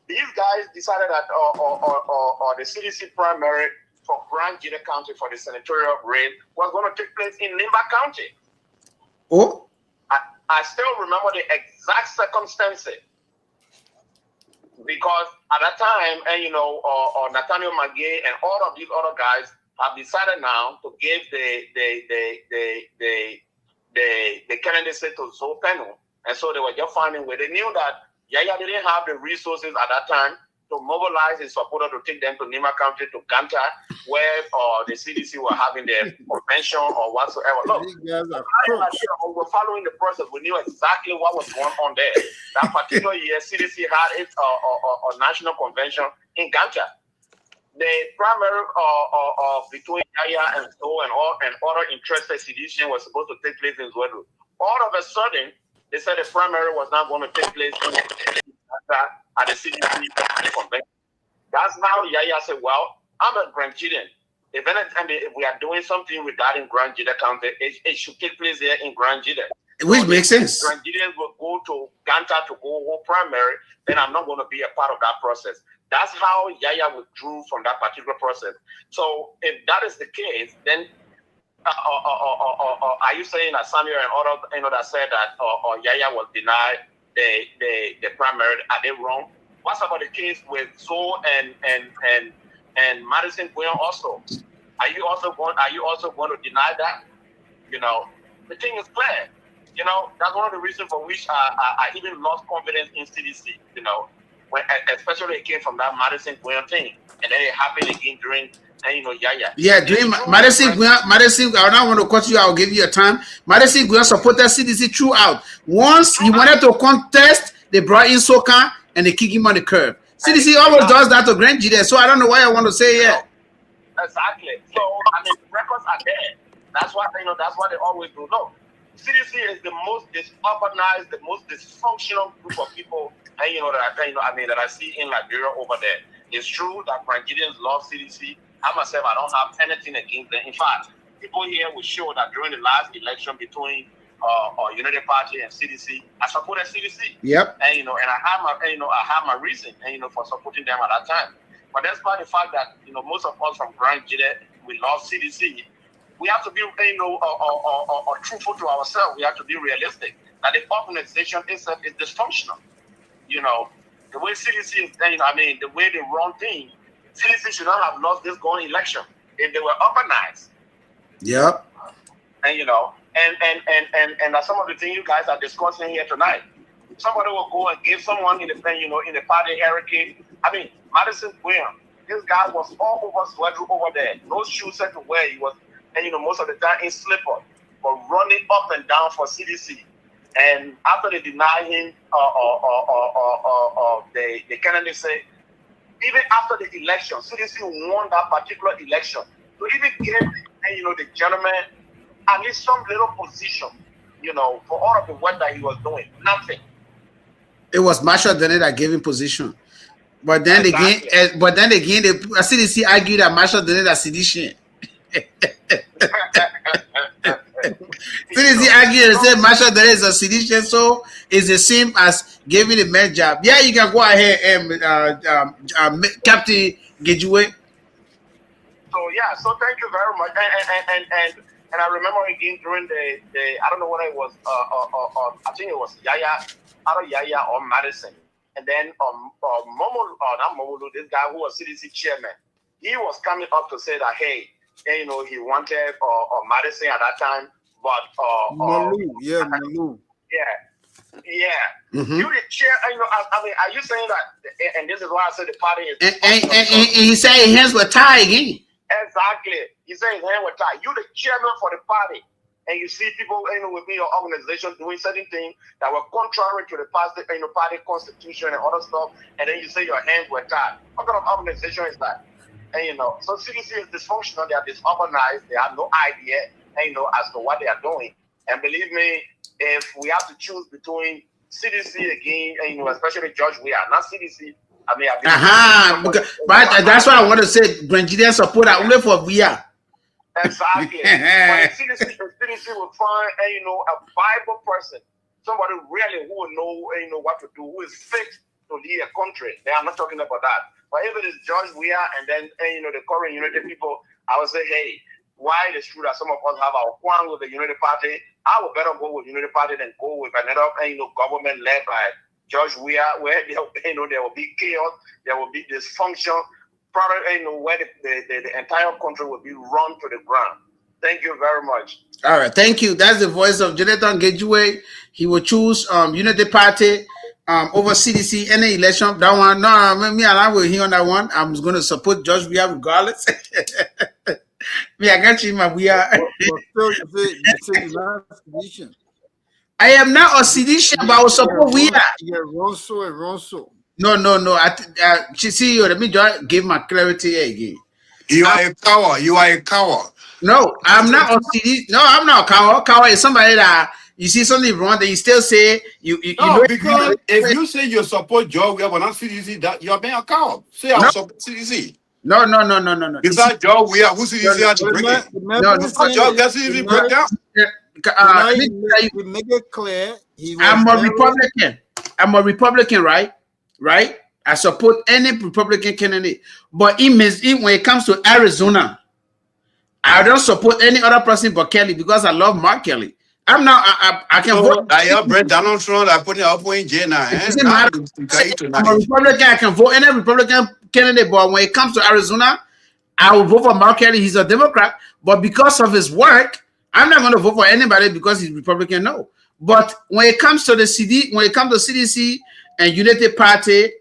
these guys decided that or the CDC primary for Grand Gedeh County for the senatorial race was going to take place in Nimba County. Oh, I still remember the exact circumstances because at that time, Nathaniel Magay and all of these other guys have decided now to give the candidacy to Senator Pennue, and so they were just finding where they knew that Yaya didn't have the resources at that time to mobilize his supporters to take them to Nima County to Ganta, where the CDC were having their convention or whatsoever. Look, we're following the process. We knew exactly what was going on there. That particular year, CDC had its national convention in Ganta. The primary between Yaya and Zoe and other interested CDC was supposed to take place in Zwedu. All of a sudden, they said the primary was not going to take place at the CDC convention. That's now Yaya said, well, I'm a Grand Gedeh. If we are doing something regarding Grand Gedeh County, it should take place here in Grand Gedeh. Which makes sense. Grand Gedeh will go to Ganta to go primary, then I'm not going to be a part of that process. That's how Yaya withdrew from that particular process. So if that is the case, then are you saying that Samuel and other that said that Yaya was denied the primary? Are they wrong? What's about the case with Zoe and Madison Guion also? Are you also going to deny that? The thing is clear. That's one of the reasons for which I even lost confidence in CDC. When especially it came from that Madison Guion thing, and then it happened again during Yaya. Yeah, during Madison Guion, I don't want to cut you. I'll give you a time. Madison Guion supported CDC throughout. Once he wanted to contest, they brought in Soka and they kicked him on the curb. CDC always does that to Grand Gedeh, so I don't know why I want to say yeah. Exactly. So the records are there. That's what that's what they always do. No, CDC is the most disorganized, the most dysfunctional group of people, that I see in Liberia over there. It's true that Grand Gedehs love CDC. I myself, I don't have anything against them. In fact, people here will show that during the last election between United Party and CDC, I supported CDC. Yep. And I have my reason, for supporting them at that time. But despite the fact that most of us from Grand Gedeh, we love CDC, we have to be truthful to ourselves. We have to be realistic that the organization itself is dysfunctional. The way CDC is, the way they run things, CDC should not have lost this going election if they were organized. Yep. And that's some of the things you guys are discussing here tonight. Somebody will go and give someone in the party hierarchy. Madison Guion, this guy was all over Swedu over there. No shoes set to wear. He was, most of the time in slipper, but running up and down for CDC. And after they deny him, the candidate say, even after the election, CDC won that particular election. To even give, the gentleman at least some little position, for all of the work that he was doing, nothing. It was Marshall Denny that gave him position. But then again, the CDC argued that Marshall Denny is sedition. CDC argued and said Marshall Denny is a sedition, so it's the same as giving the man job. Yeah, you can go ahead and Captain Gedeh. So thank you very much. And I remember again during the I don't know whether it was I think it was Yaya, either Yaya or Madison. And then not Momolu, this guy who was CDC chairman, he was coming up to say that he wanted Madison at that time, but Malu. Yeah. Mm-hmm. You the chair, are you saying that? And this is why I said the party is. And he said his hands were tied again. Exactly. He said his hands were tied. You the chairman for the party. and you see people, within your organization doing certain things that were contrary to the party, party constitution and other stuff, and then you say your hands were tied. What kind of organization is that? And so CDC is dysfunctional. They are disorganized. They have no idea, as to what they are doing. And believe me, if we have to choose between CDC again, especially George Weah, not CDC. I mean, but that's what I want to say. Grand Gedeh support only for Weah. Exactly. But CDC will find, a viable person, somebody really who will know, what to do, who is fit to lead a country. I'm not talking about that. But if it is George Weah and then, the current United people, I would say, hey, while it's true that some of us have our quarrel with the United Party, I would better go with United Party than go with another, government led by George Weah, where there will be chaos, there will be dysfunction, probably where the entire country will be run to the ground. Thank you very much. All right, thank you. That's the voice of Jonathan Gedeh. He will choose Unity Party over CDC any election. That one, no, me and I will hear on that one. I'm going to support George Weah regardless. Me, I got you, my Weah. I am not a sedition, but I will support Weah. No. Let me just give my clarity again. You are a coward. You are a coward. No, I'm not a sedition. No, I'm not a coward. Coward is somebody that you see something wrong, then you still say you know. Because if you say you support George Weah, but not CDC, that you're being a coward. Say I support CDC. No. Besides George Weah, who CDC had to bring it? No, George got CDC break down. We make it clear. I'm a Republican, right? I support any Republican candidate, but it means when it comes to Arizona, I don't support any other person but Kelly because I love Mark Kelly. I'm not. I can vote. I Brett Donald Trump. I put it up in jail now. I'm a Republican. I can vote any Republican candidate, but when it comes to Arizona, I will vote for Mark Kelly. He's a Democrat, but because of his work, I'm not going to vote for anybody because he's Republican. No, but when it comes to the CDC and United Party,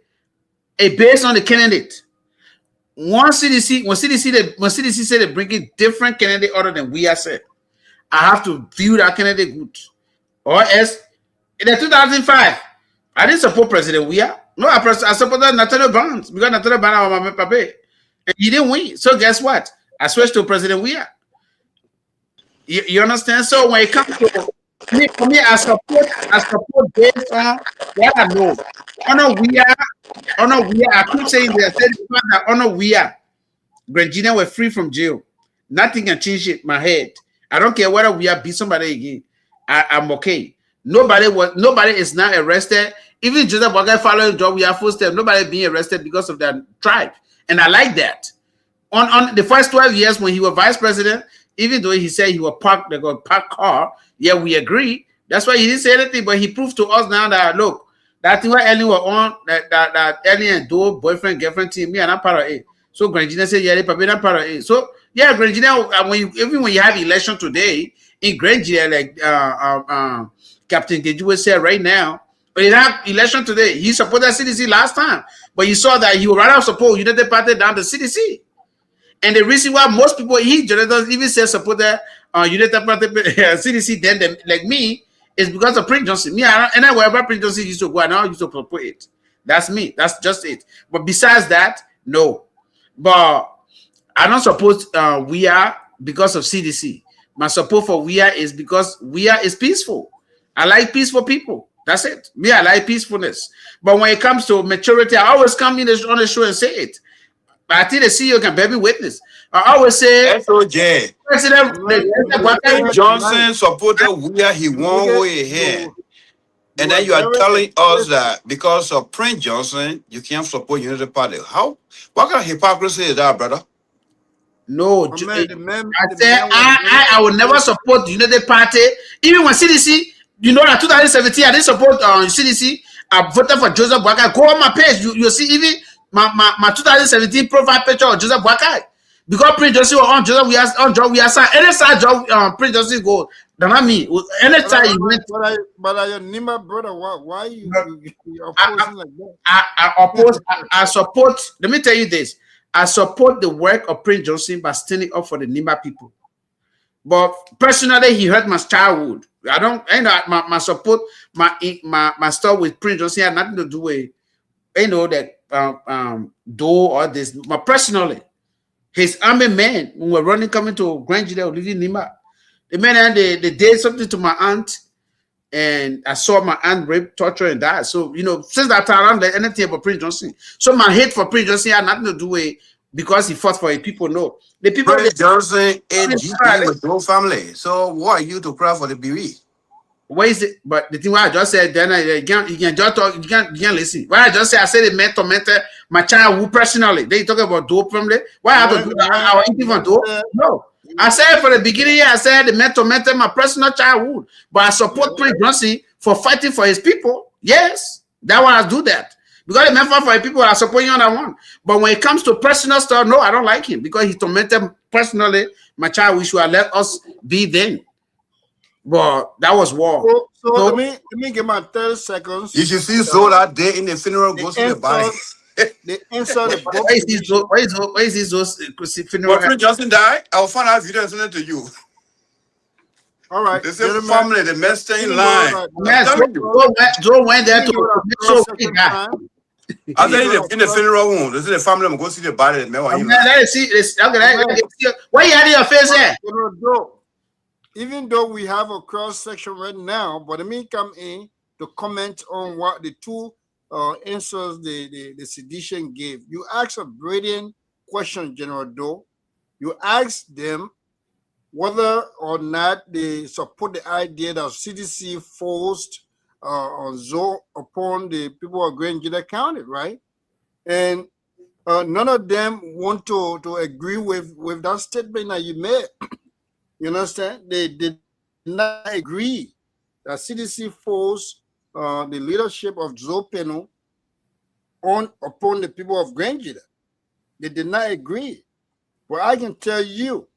it's based on the candidate. When CDC said they bring in different candidate other than we are said, I have to view that candidate good. Or else, in the 2005, I didn't support President Weah. No, I supported Nathaniel Barnes because Nathaniel Barnes was my papa, and he didn't win. So guess what? I switched to President Weah. You understand? So when it comes to for me, I support based on what I know. Honor Weah. I keep saying that honor Weah. Grand Gedeh were free from jail. Nothing can change it. My head. I don't care whether Weah beat somebody again. I'm okay. Nobody is now arrested. Even Joseph Boakai following George Weah footsteps. Nobody being arrested because of their tribe, and I like that. On the first 12 years when he was vice president, even though he said he was parked car, yeah, we agree. That's why he didn't say anything, but he proved to us now that look, that thing where Ellen was on, that Ellen and Doe, boyfriend, girlfriend team, me and I'm part of it. So Grand Gedeh said, yeah, they probably not part of it. So yeah, Grand Gedeh, even when you have election today in Grand Gedeh, like Captain Gedeh said right now, but you have election today, he supported CDC last time, but you saw that he would rather support United Party than the CDC. And the reason why most people, Jonathan even said supported United Party CDC then them, like me, is because of Prince Johnson. Me, wherever Prince Johnson used to go, I now used to support it. That's me. That's just it. But besides that, no. But I don't support Weah because of CDC. My support for Weah is because Weah is peaceful. I like peaceful people. That's it. Me, I like peacefulness. But when it comes to maturity, I always come in on the show and say it. I think the CEO can bear me witness. I always say, SOJ. President Johnson supported Weah, he won way ahead. And then you are telling us that because of Prince Johnson, you can't support United Party. How? What kind of hypocrisy is that, brother? No, I said I will never support the United Party. Even when CDC, you know that 2017, I didn't support CDC. I voted for Joseph Boakai. Go on my page. You'll see even my 2017 profile picture of Joseph Boakai. Because Prince Johnson was on George Weah side. Any side Prince Johnson go, not me. Anytime you went. But your Nima brother, why you opposing like that? I oppose. I support. Let me tell you this. I support the work of Prince Johnson by standing up for the Nima people. But personally, he hurt my childhood. I don't, my support, my stuff with Prince Johnson had nothing to do with, that Doe or this. But personally, his army men who were running, coming to Grand Gedeh, living in Nima. The men and they did something to my aunt, and I saw my aunt raped, torture, and die. So, since that time, I don't like anything about Prince Johnson. So my hate for Prince Johnson had nothing to do with because he fought for his people. No. The people Prince Johnson and GP with no family. So why are you to cry for the BB? Where is it? But the thing what I just said, then you can just talk, you can't listen. What I just said, I said it meant to mentor my child personally. They talk about dope family. Why I have to do that? Our infant dope? No. I said for the beginning, I said the mentor my personal childhood. But I support Prince Johnson for fighting for his people. Yes, that one I do that. Because the mentor for his people, I support you on that one. But when it comes to personal stuff, no, I don't like him because he tormented personally my child. We should have let us be then. But that was war. So let me give my 30 seconds. You should see Zola day in the funeral goes to the body. The insult the book. Why is this funeral? But Prince Johnson died. I'll find out video and send it to you. All right. This is family, the men stay in line. Yes, Joe went there to show he died. I said in the funeral home. This is the family. I'm going to see the body. Why you had your face there? Even though we have a cross section right now, but let me come in to comment on what the two answers the sedition gave. You asked a brilliant question, General Doe. You asked them whether or not they support the idea that CDC forced upon the people of Grand Gedeh County, right? And none of them want to agree with that statement that you made. You understand? They did not agree that CDC forced the leadership of Pennue upon the people of Grand Gedeh. They did not agree. But I can tell you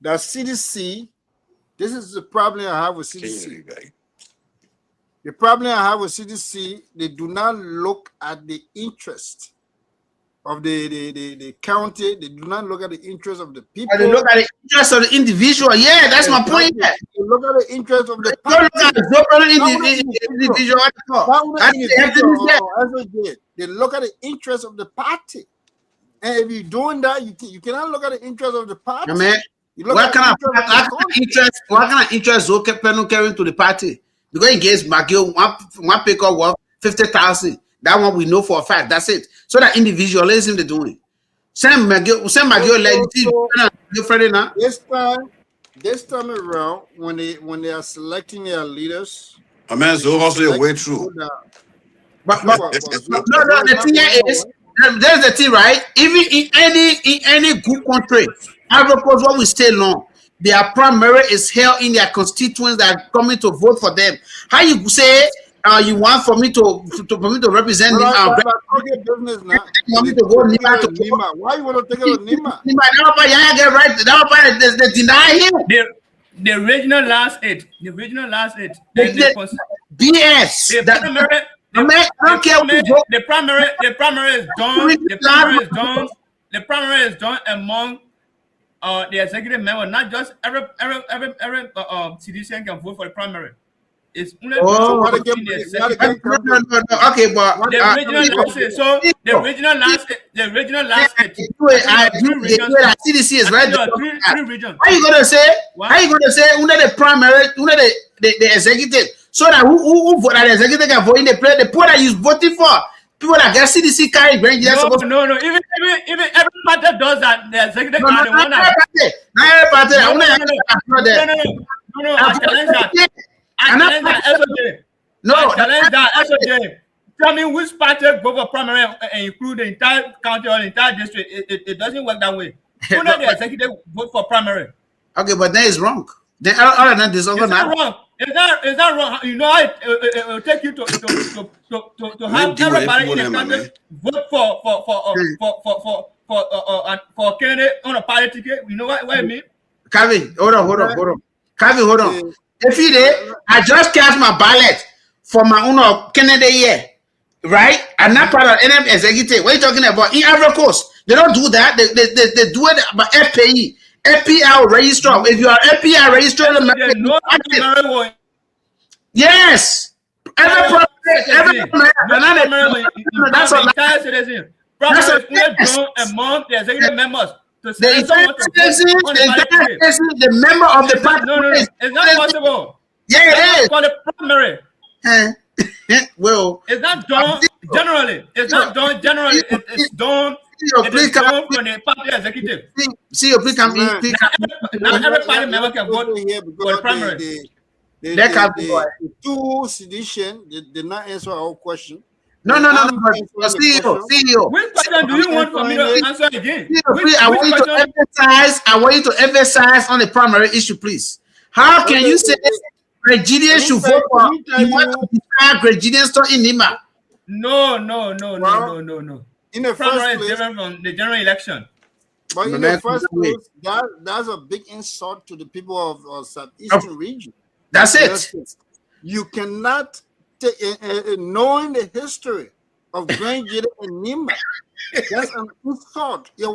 that CDC, this is the problem I have with CDC. The problem I have with CDC, they do not look at the interest of the county. They do not look at the interest of the people. They look at the interest of the individual. Yeah, that's my point. They look at the interest of the party. They look at the interest of the party. And if you're doing that, you cannot look at the interest of the party. Man, what kind of interest Zoke Pennue carrying to the party? Because he gives Magio one pick-up worth 50,000. That one we know for a fact. That's it. So that individualism they're doing. Sam Magio this time around, when they are selecting their leaders, a man so also way through. But the thing is, there's the thing, right? Even in any good country, Ivory what we stay long. Their primary is held in their constituents that are coming to vote for them. How you say you want for me to represent them? Business now. Want me to go Nima? Why you want to take it with Nima? They deny him. The regional last eight. The BS. The primary is done. The primary is done among the executive member. Not just every citizen can vote for the primary. It's only okay, but the regional last CDC is right. Three regions. How you gonna say? How you gonna say under the primary, under the executive, so that who vote that the executive can vote in the play the people that you voting for? People that get CDC carry Grand Gedeh. No. Even every party does that. The executive carry one. Not every party. No. I challenge that. I challenge that. SOJ. Tell me which party go for primary and include the entire county or the entire district. It doesn't work that way. Only the executive vote for primary. Okay, but that is wrong. Then other than this, wrong. Is that wrong? You know, it will take you to have everybody in the country vote for candidate on a party ticket. You know what I mean? Kevin, hold on. Kevin, hold on. If you did, I just cast my ballot for my own candidate here, right? I'm not part of any executive. What are you talking about? In Ivory Coast, they don't do that. They do it by FPE. APR register. If you are APR registered, yes. Every that's a citizen. Primary among the executive members. The member of the party. No, it's not possible. Yeah, it is. For the primary. Well, it's not done generally. It's not done generally. It's done. It's done from the party executive. See, please come in. Not every party member can vote for the primary. The two sedition did not answer our question. No. CEO. Which question do you want for me to answer again? I want you to emphasize on the primary issue, please. How can you say Grand Gedeh should vote for? You want to decide Grand Gedeh store in Nima? No. In the primary first is different from the general election. But in the first place, that's a big insult to the people of Southeastern region. That's it. You cannot take knowing the history of Grand Gedeh and Nima. That's an insult. You the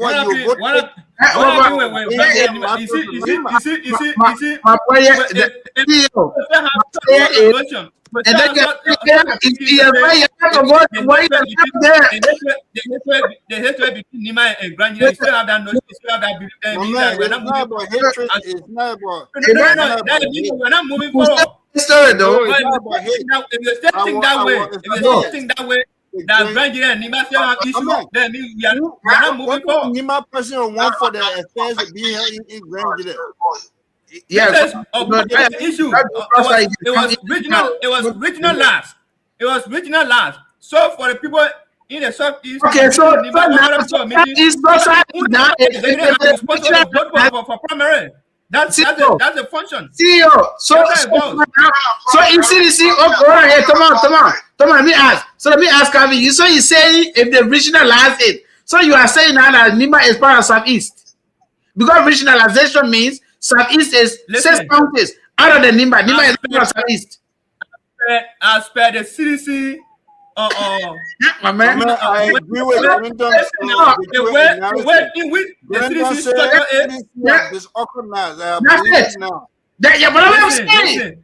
hatred between Nima and Grand Gedeh, you still have that notion, you still have that belief. We're not moving forward. If you still think that way, that Grand Gedeh and Nima still have issues, then we are not moving forward. Nima person want for the affairs to be here in Grand Gedeh. Yes, issue. It was regional last. So for the people in the southeast, okay, so for primary. That's the function. CEO. So you see, okay, come on. Let me ask. So let me ask Calvin. You saying if the regional last it, so you are saying now that Nima is part of Southeast, because regionalization means Southeast is 6 counties out of the Nima. Nima is part of Southeast. As per the CDC, I agree with the way in which the CDC structure is organized. But I'm saying,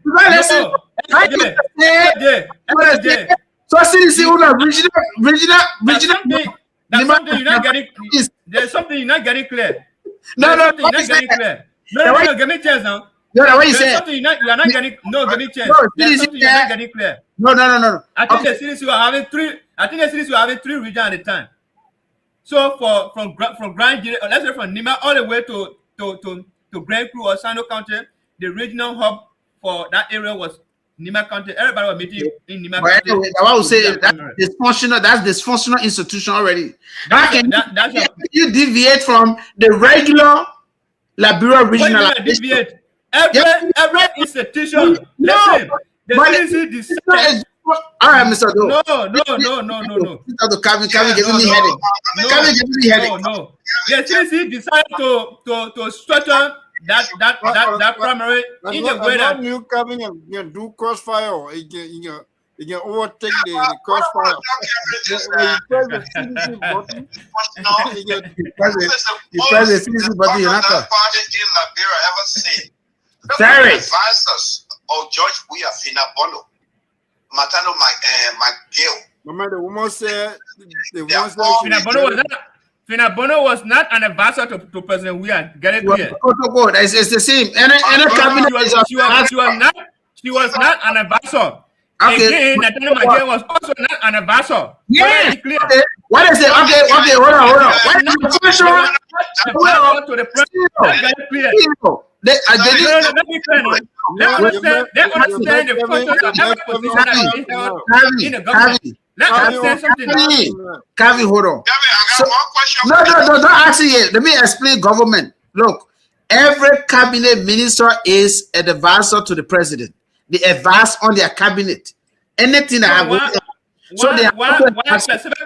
so CDC regional. There's something you're not getting clear. No, give me a chance now. No, what you saying? Something you are not getting. No, give me a chance. There's something you're not getting clear. No. I think the CDC were having three regions at the time. So from Grand Gedeh, let's say from Nima all the way to Grand Crew or Sano County, the regional hub for that area was Nima County. Everybody was meeting in Nima County. Anyway, I would say that's dysfunctional. That's dysfunctional institution already. How can you deviate from the regular Liberia regional? Deviate. Every institution. Listen, the CDC decided. All right, Mr. Do. No. Calvin giving me headache. No. The CDC decided to structure that primary in the way that you Calvin can do crossfire. You can overtake the crossfire. You press the CDC button. You're not party in Liberia ever seen. Sorry. Advisors of George Fina Bono, Matano Gaye. Remember the woman said Fina Bono was not an advisor to President Weah. Get it clear. It's the same. She was not an advisor. Okay. Again, Natano Gaye was also not an advisor. Yes. What is it? Okay. Hold on. What is the question? To the president. Get it clear. They understand the function of every position that is held in the government. Let's understand something. Calvin, hold on. No, don't ask it yet. Let me explain government. Look, every cabinet minister is an advisor to the president. They advise on their cabinet. Anything that why specific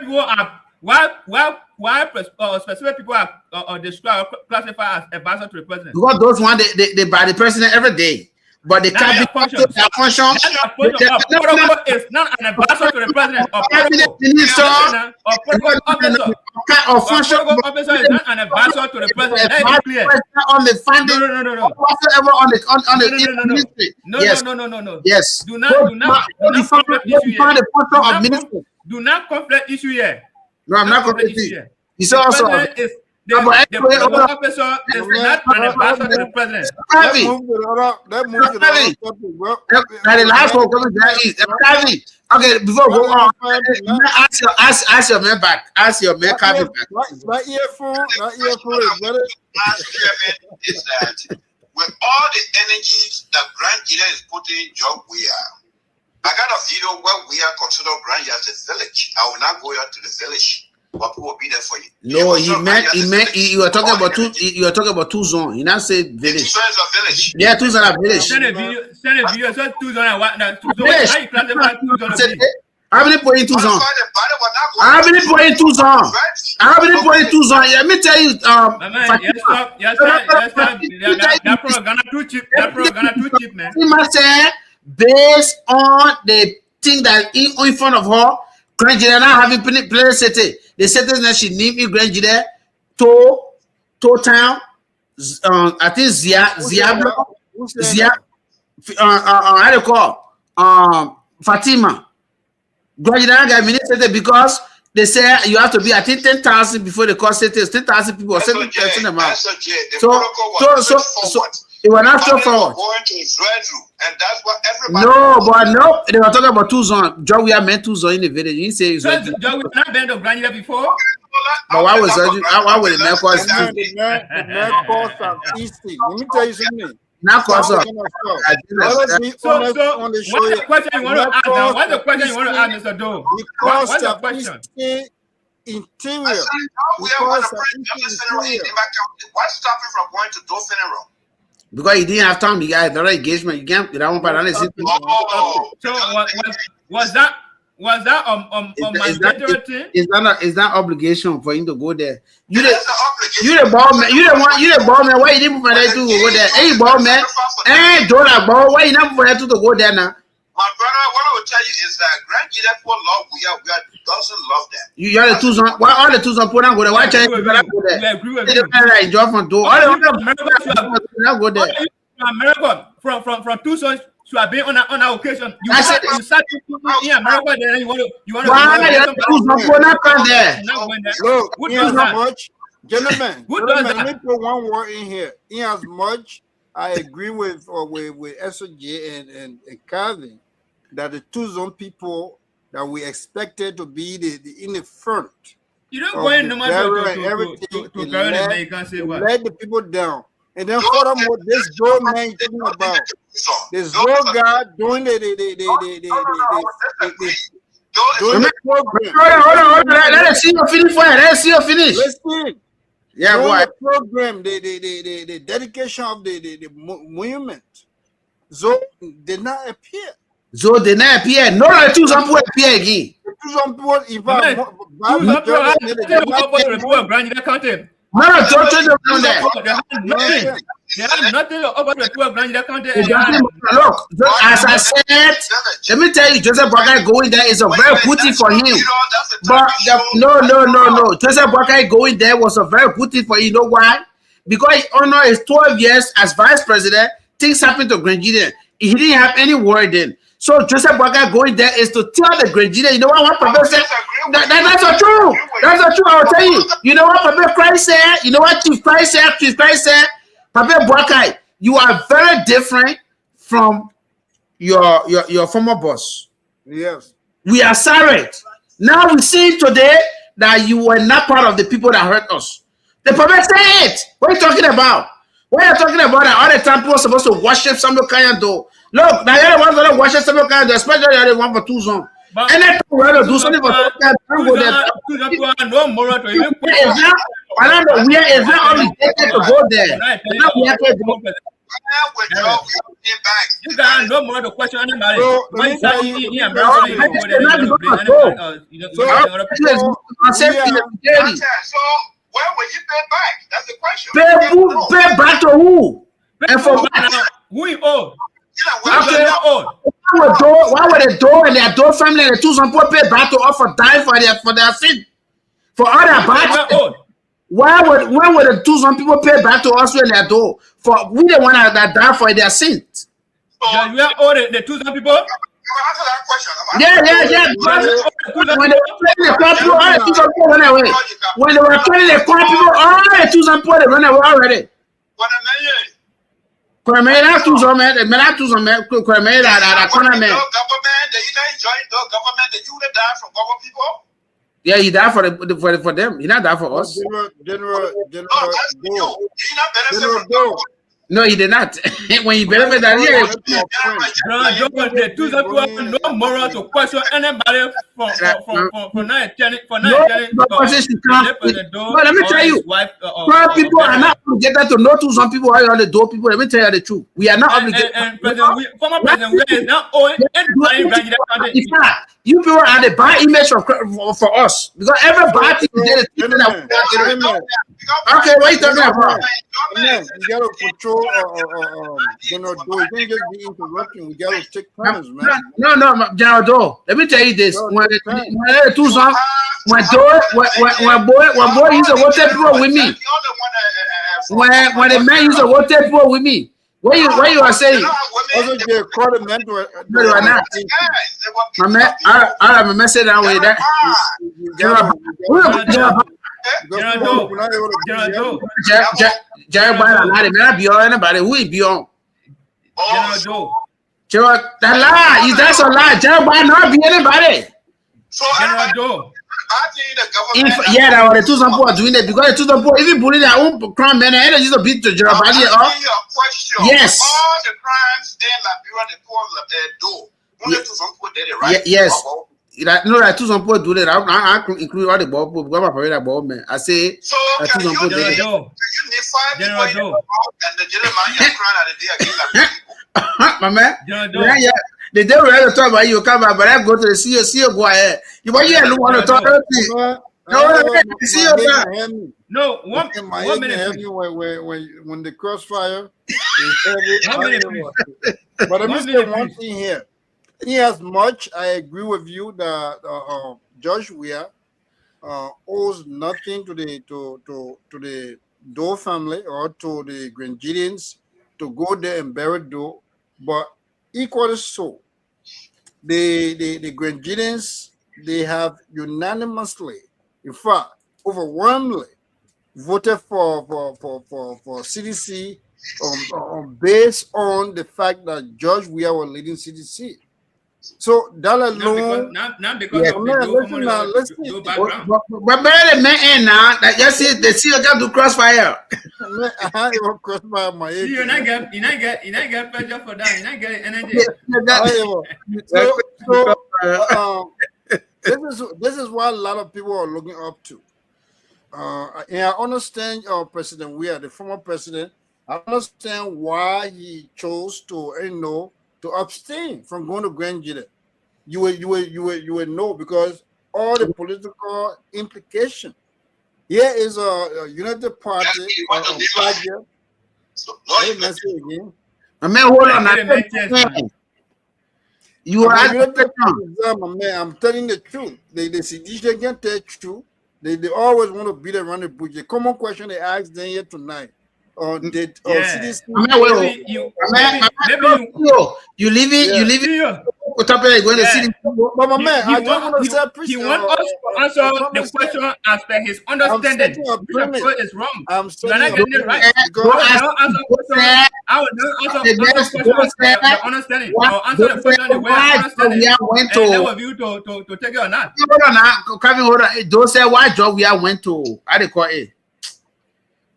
people are described classified as advisor to the president? Because those ones they by the president every day. But they can't be function. That's a function. A protocol is not an ambassador to the president. A protocol minister or protocol officer. or function Officer is not an ambassador to the president. That is clear. On the funding, No. Whatsoever on the ministry. No. Yes. Do not conflict issue here. No, I'm not conflicting. It's the also the protocol officer is not an ambassador to the president. The last one coming there is okay. Before we go on, ask your man back. Ask your man back. Not earphone is better. Is that with all the energies that Grand Gedeh is putting in job we are. I got a video where we are considered Grand Gedeh as a village. I will not go out to the village. But people will be there for you. No, he meant you were talking about two. You were talking about 2 zones. He now said village. 2 zones of village. Yeah, 2 zones of village. Send a video. So 2 zones and what? 2 zones. How you classify 2 zones? How many point in 2 zones? How many point in 2 zones? How many point in 2 zones? Let me tell you. Yes, that pro Ghana too cheap. That pro Ghana too cheap, man. Based on the thing that in front of her, Grand Gedeh now having plain city. The city that she named in Grand Gedeh, to town. I think Ziablo, how do you call Fatima. Grand Gedeh got minister because they say you have to be, I think, 10,000 before the cost cities. 10,000 people or 7,000 amount. So it was not straightforward. Going to his bedroom, and that's what everybody. No, they were talking about 2 zones. John, we are meant 2 zones in the village. You say John, we not been to Grand Gedeh before. But why was why would the man cause the man cause Southeastern? Let me tell you something. Not cause up. So what's the question you want to ask now? What's the question you want to ask, Mr. Doe? What's the question? Interior. What's stopping from going to Dauphin Road? Because he didn't have time, you got another engagement. You can't get one part. So was that mandatory thing? Is that obligation for him to go there? You the ball man. You the ball man. Why you didn't put that to go there? Hey, ball man. Hey, dollar ball. Why you not put that to go there now? My brother, what I will tell you is that Grand Gedeh for love, we doesn't love that. You are the 2 zones. Why all the 2 zones put on go there? Why try to go there? We agree with you. Enjoy from door. All the go there. America from 2 zones should have been on an occasion. You start in America, then you want to. Why the 2 zones put not come there? Look, who does that much, gentlemen? Let me put one word in here. In as much, I agree with SOJ and Calvin that the 2 zone people that we expected to be in the front. You don't go in no matter to let the people down. And then furthermore, this Joe man talking about this Joe guy doing the program. Hold on. Let us see your finish for it. Let's see your finish. Listen. Yeah, boy. The program, the dedication of the monument. So did not appear. No, the 2 zone people appear again. The 2 zone people, if Grand Gedeh County. No, don't change them there. They have nothing over the 12 Grand Gedeh County. Look, as I said, let me tell you, Joseph Boakai going there is a very good thing for him. But no. Joseph Boakai going there was a very good thing for him. You know why? Because honor his 12 years as vice president, things happened to Grand Gedeh. He didn't have any word then. So Joseph Boakai going there is to tell the Grand Gedeh, you know what one professor said? That's not true. That's not true. I will tell you. You know what Papa Christ said? You know what Chief Christ said? Papa Boakai, you are very different from your former boss. Yes. We are sorry. Now we see today that you were not part of the people that hurt us. The Papa said it. What are you talking about? What are you talking about? That all the time people are supposed to worship some kind of door. Look, now you're the ones that worship some kind of door, especially the one for 2 zones. And then we have to do something for some kind of go there. We are obligated to go there. Now we have to go. You guys no more to question anybody. So when will you pay back? That's the question. Pay back to who? And for who you owe? Okay. Why would the door and their door family and the two some poor pay back to offer die for their sin? For other bad. Why would the two some people pay back to us when their door? For we the one that die for their sins. You are all the two some people. Yeah. When they were killing the crowd people, all the two some people run away. When they were killing the crowd people, all the two some people they run away already. Kwemera two some men, Kwemera that corner man. Government, you don't enjoy the government. The you die from government people. Yeah, he died for them. He not died for us. General No, he did not. When he benefit that year, the two people have no moral to question anybody for not telling. Let me tell you, people are not obligated to know to some people who are on the door. People, let me tell you the truth. We are not obligated. Former President we is not owing anybody in Grand Gedeh County. In fact, you people are the bad image for us because every bad thing is okay, what are you talking about? Man, we gotta control General Doe. You can't just be interrupting. We gotta take turns, man. No, General Doe. Let me tell you this. When boy used to rotate people with me. When the man used to rotate people with me. What you are saying? My man, I have a message that way. That Jerry Brown, I be on anybody. Who is beyond? That lie is that's a lie. Jerry Brown not be anybody. Yeah, that was the two some people doing it because the two some people even putting their own crime men and they used to beat to Jerry Brown. Yes. All the crimes in Liberia, they call door. Only two some people did it, right? Yes. No, that two some people do that. I include all the ball people because my favorite ball man. I say so that two some people did it. You need 5 people in the world and the gentleman you're crying at the day again like my man. Yeah. The day we have to talk about you come back, but I go to the CEO go ahead. You want you want to talk about it? No, one minute. When the crossfire but let me say one thing here. As much I agree with you that Judge Weah owes nothing to the Doe family or to the Grand Gedehians to go there and bury Doe, but equally so, the Grand Gedehians, they have unanimously, in fact, overwhelmingly voted for CDC based on the fact that Judge Weah was leading CDC. So that alone, listen. But the man now that just see the CEO got to crossfire. Crossfire my age. You not get pressure for that. You not get energy. This is what a lot of people are looking up to. And I understand President Weah, the former president. I understand why he chose to to abstain from going to Grand Gedeh. You will know because all the political implication. Here is a United Party. Again. Man, hold on. You are United Party, I'm telling the truth. The sedition can't tell the truth. They always want to beat around the bush. The common question they asked them here tonight. CDC. You leave it. Going to see but my man, I just want to say, he wants us to answer the question as per his understanding. Is wrong. You're not getting it right. I will not answer the question as per understanding. I'll answer the question the way I understand it. And then with you to take it or not. Hold on. Don't say why job we went to. How they call it?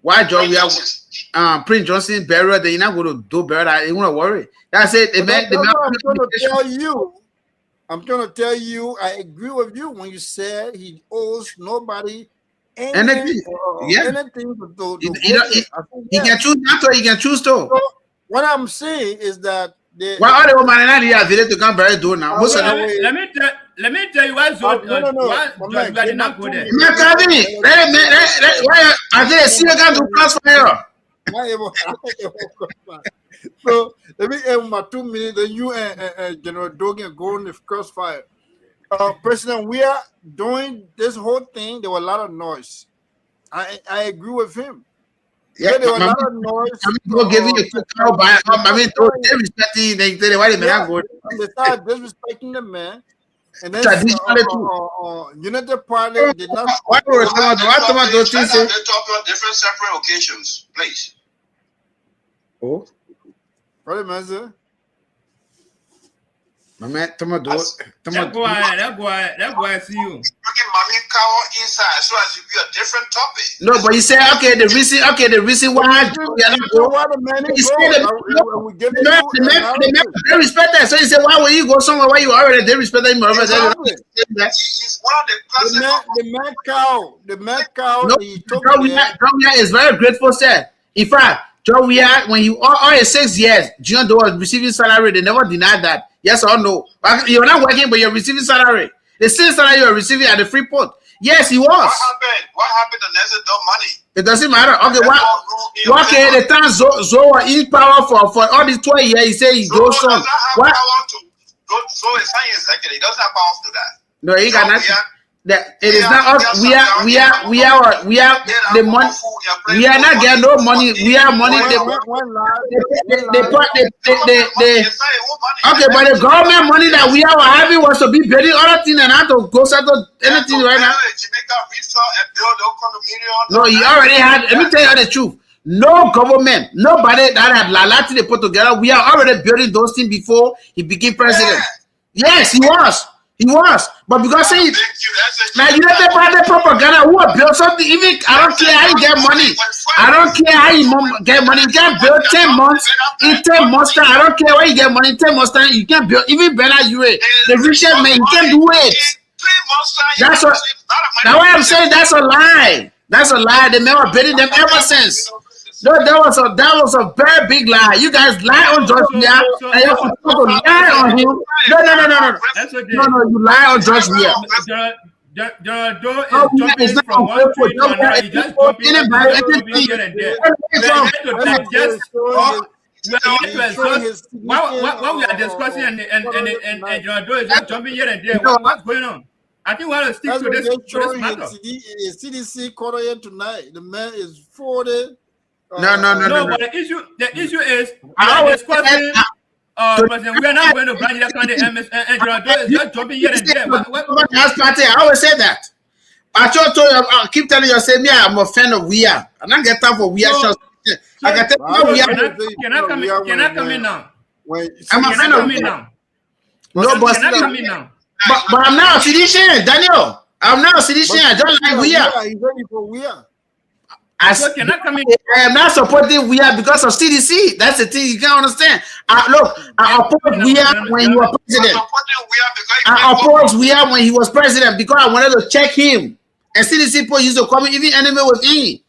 Why job we Prince Johnson burial, they're not going to do burial. You want to worry. That's it. I'm trying to tell you, I agree with you when you said he owes nobody anything. Anything to he can choose not to, he can choose to. So what I'm saying is that why are the women in the village to come bury do now? Let me tell you why George did not go there. Why are they still going to crossfire? So let me end my 2 minutes. Then you and General Dogan go in the crossfire. President, we are doing this whole thing. There was a lot of noise. I agree with him. Yeah, there was a lot of noise. I'm giving you a call by. I mean, disrespecting. They why they go. They started disrespecting the man. And then United Party did not. Why do some of those things? They talk on different separate occasions, please. Oh, what am I saying? My man, that boy, see you. Inside, so as you be a different topic. No, but you say okay. The reason why we are not going. They respect that. So you say, why will you go somewhere where you already they respect him? He's one of the classic. The mad cow. No, John is very grateful, sir. In fact, John, when you all 6 years, John was receiving salary. They never denied that. Yes or no? You're not working, but you're receiving salary. The same salary you're receiving at the free port. Yes, he was. What happened to Nezet money? It doesn't matter. Okay, the time Zoe was in power for all these 12 years, he said he goes on. What? So it's not he doesn't have power to that. No, he got nothing. That it is not us. We are the money. We are not getting no money. We are money. Okay, but the government money that we are having was to be building other things and not to go settle anything right now. No, he already had. Let me tell you the truth. No government, nobody that had Lalati they put together. We are already building those things before he became president. Yes, he was. He was, but because say now you know the propaganda who build something. Even I don't care how you get money. I don't care how you get money. You can build 10 months in 10 months time. I don't care where you get money in 10 months time. You can build even better. You the richest man. You can do it. That's what. Now what I'm saying. That's a lie. That's a lie. They never building them ever since. No, that was a very big lie. You guys lie on George Weah, and you're supposed to lie on him. No, you lie on George Weah. It's not from one tree to another. You just jumping here and there. What we are discussing and John Doe is just jumping here and there. What's going on? I think we have to stick to this matter. CDC quarter here tonight. The man is 40. No. But the issue is we are discussing. President, we are not going to Grand Gedeh County and John Doe is just jumping here and there. I always say that. I keep telling you, I say me, I'm a fan of Weah. I'm not get time for Weah. I can tell you, can I come in now? I'm a fan of Weah. No, but can I come in now? But I'm not a citizen, Daniel. I'm not a citizen. I don't like Weah. He's ready for Weah. I am not supporting Weah because of CDC. That's the thing you can't understand. I opposed Weah when he was president. I opposed Weah when he was president because I wanted to check him. And CDC people used to come in, even enemy with him.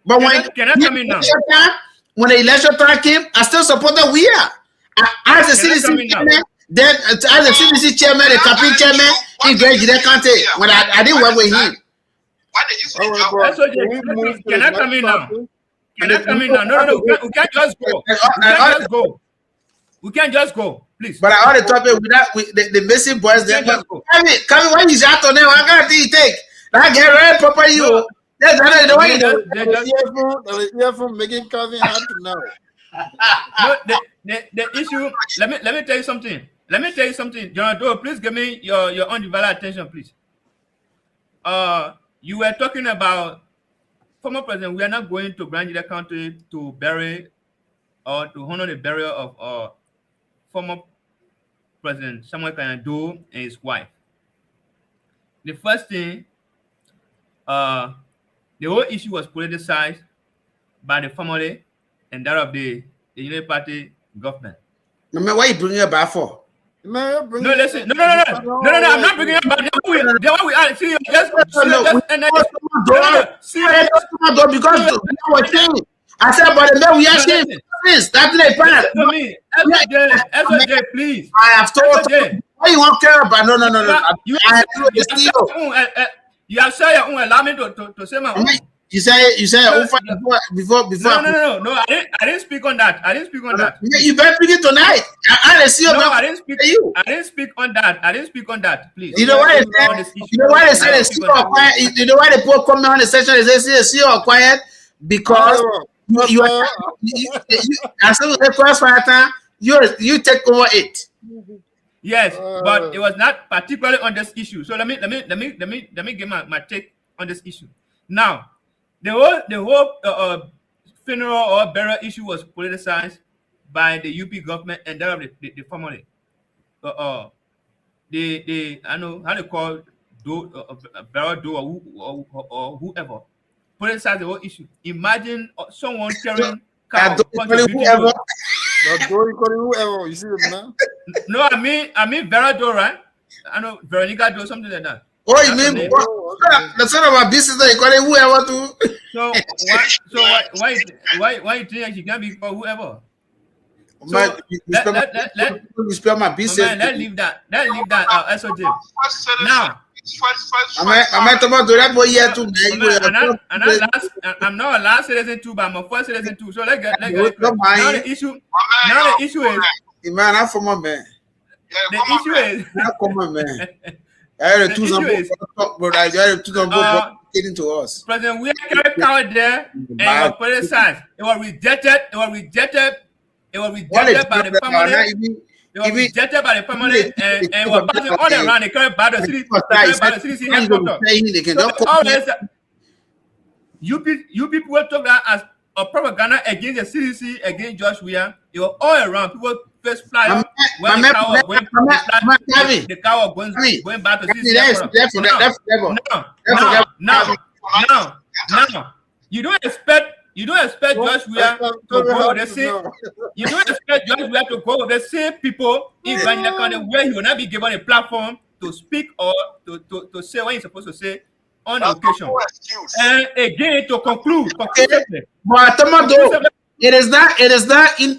But when the election time came, I still supported Weah. As the CDC chairman, then as the CDC chairman, the campaign chairman in Grand Gedeh County, when I didn't work with him. Why did you say can I come in now? Can I come in now? No. We can't just go. We can't just go, please. But I want to talk with the missing boys there. Come in, why you shout on them? What kind of thing you take? I get right proper you. That's the way you do. From making Calvin hard to know. No, the issue. Let me tell you something. John Doe, please give me your undivided attention, please. You were talking about former president. We are not going to Grand Gedeh County to bury or to honor the burial of former president Samuel Doe and his wife. The first thing, the whole issue was politicized by the family and that of the United Party government. No, why you bringing it back for? No, listen. No. I'm not bringing it back. Then we are. See, because I said, but then we are saying that's the part. SOJ, please. I have told you. Why you won't care about? No. You have said you won't allow me to say my own. You say before. No. I didn't speak on that. You better speak it tonight. I see you. No, I didn't speak on that. Please. You know why they say? You know why they say see or quiet? You know why they put comment on the section? They say see or quiet because you as soon as the first fighter, you take over it. Yes, but it was not particularly on this issue. So let me give my take on this issue. Now, the whole funeral or burial issue was politicized by the UP government and that of the family. I know how to call burial do or whoever politicized the whole issue. Imagine someone carrying cow contributing. Whoever, you see them now? No, I mean Vera Do, right? I know Veronica Do, something like that. Oh, you mean the son of a business that you call it whoever to? Why you think she can be called whoever? So, you spell my business. Let's leave that. SOJ. Now, I'm talking about that boy here too. I'm not a last citizen too, but I'm a first citizen too. So let's get it. Now the issue is, man, I'm from my man. The issue is, not common man. I had two numbers, but I had two numbers getting to us. President, we carried power there, and it was politicized. It was rejected. It was rejected by the family. It was rejected by the family, and was passing all around. They carried by the CDC headquarters. You people took that as a propaganda against the CDC, against Josh Weah. It was all around. People first fly the cow was going back to CDC. Now, you don't expect Josh Weah to go with the same. You don't expect Josh Weah to go with the same people in Grand Gedeh County where he will not be given a platform to speak or to say what he's supposed to say on the occasion. And again, to conclude. But it is not in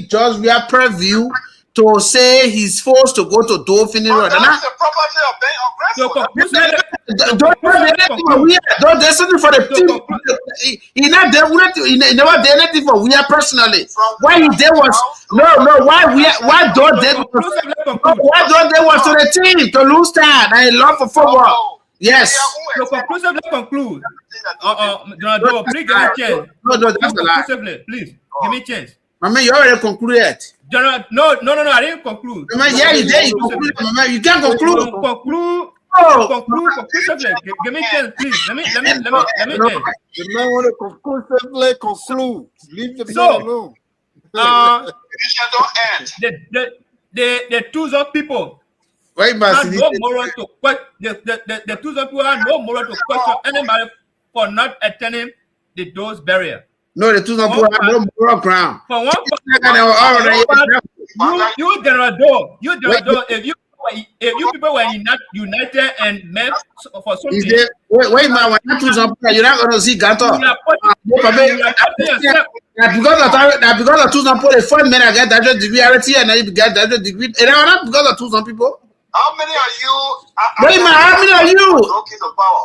Josh Weah purview to say he's forced to go to Dolphin Road. That's the property of being aggressive. Don't there's something for the team. He never did anything for Weah personally. Why he did was why don't they was to the team to lose time and love for football. Yes. So conclusively conclude. Please give me a chance. No, that's a lie. Please give me a chance. I mean, you already concluded. No, I didn't conclude. Yeah, you did. You concluded. You can't conclude. Conclusively. Give me a chance, please. Let me chance. The man want to conclusively conclude. Leave the man alone. The Tucson people have no moral to question. The Tucson people have no moral to question anybody for not attending those barriers. No, the Tucson people have no moral ground. For one you General Do, if you people were not united and met for something. Wait, man, when you Tucson people, you're not going to see Gato. Because of Tucson people, the first men I get that degree, and then you get that degree. And not because of Tucson people. How many are you? Wait, man, how many are you?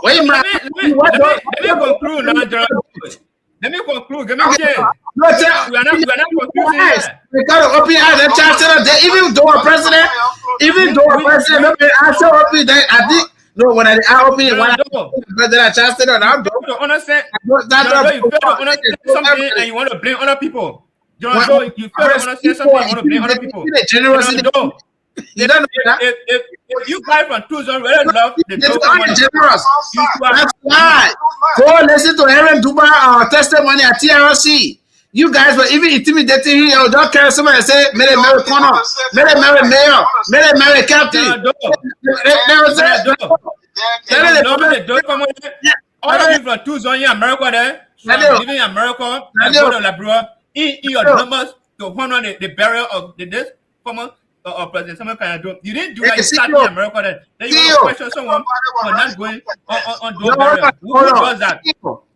Wait, man. Let me conclude now, General. Let me conclude. Give me a chance. We are not concluding yet. We got to open the chancellor. Even though a president, I show up that I think. No, when I open it, when I chancellor, I don't understand. You fail to understand something and you want to blame other people. You fail to understand something and you want to blame other people. If you guys from Tucson really love the generous. That's why. Go listen to Aaron Duba testimony at TRC. You guys were even intimidating him. Don't care somebody say, "Mary Connor, Mary Mayor, Mary Captain." All of you from Tucson in America there, living in America, and go to Liberia, in your numbers to honor the burial of this former President Samuel Kanyado. You didn't do that. You started in America then. Then you want to question someone for not going on those burial. Who does that?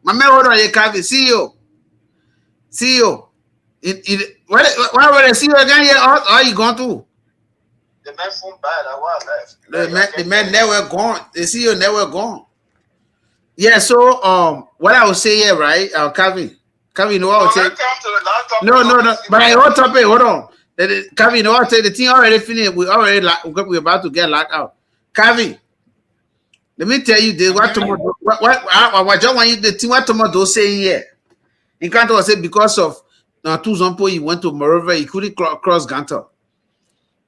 My man, hold on, you can't be CEO. Why would I see you again here? Are you going to? The man from bad. I was left. The man never gone. The CEO never gone. Yeah, so what I would say here, right? Calvin, you know what I would say? No. But I hold topic, hold on. Calvin, you know what I say? The thing already finished. We're about to get locked out. Calvin, let me tell you this. What tomorrow? What John want you the thing? What tomorrow saying here? In Canada, say because of two Zompo, he went to Moreover, he couldn't cross Ganta.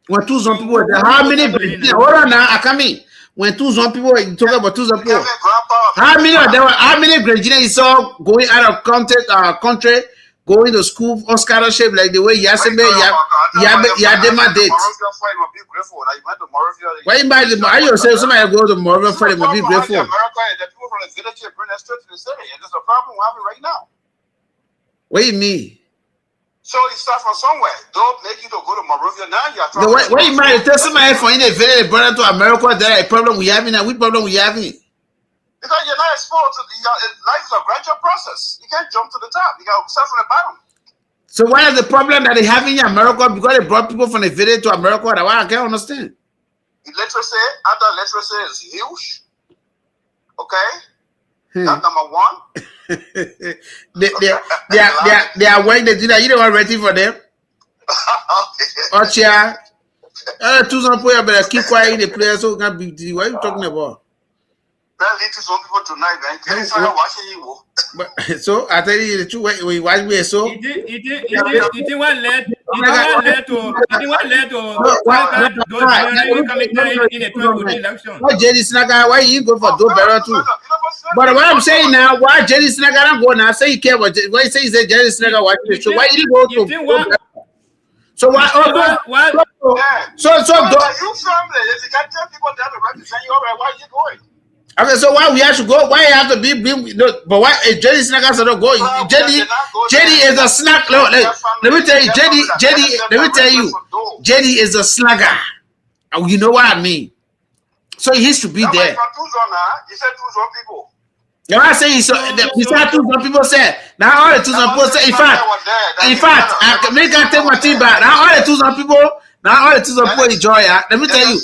When two Zompo were there, how many? Hold on now, I come in. When two Zompo people were talking about two Zompo, how many of them? How many Grenadians you saw going out of country, going to school on scholarship like the way Yaseme Yadema did? Why you buy the? Why you say somebody go to Moreover for them? Be grateful. The people from the Gedeh bring us to the city, and there's a problem we're having right now. What do you mean? So you start from somewhere. Don't make you to go to Morovia now. You are talking. What you might tell somebody for in a very brother to America there a problem we having and which problem we having? Because you're not exposed to life is a gradual process. You can't jump to the top. You got to start from the bottom. So what is the problem that they have in America because they brought people from the village to America? That why I can't understand. Illiteracy, other literacy is huge. Okay, that's number one. they are working. They do that. You don't want ready for them. Oh, chair. Two some people better keep quiet in the place so can be. What are you talking about? That lead to some people tonight, man. Can you start watching you? But so I tell you the truth. When you watch me, so it didn't want let to in a 12 election. Why Jerry Snaga? Why you go for Dobera too? But what I'm saying now, why Jerry Snaga don't go now? Say you care about why you say Jerry Snaga watch the show? Why you go to? So why? So you from there? If you can't tell people that to represent you, why are you going? Okay, so why we have to go? Why you have to be? But why Jerry Snaga don't go? Jerry is a snack. Let me tell you, Jerry. Let me tell you, Jerry is a slugger. You know what I mean? So he used to be there. He said two zone people. You know what I say? He said two zone people said. Now all the two zone people say. In fact, I can take my team back. Now all the two zone people enjoy. Let me tell you.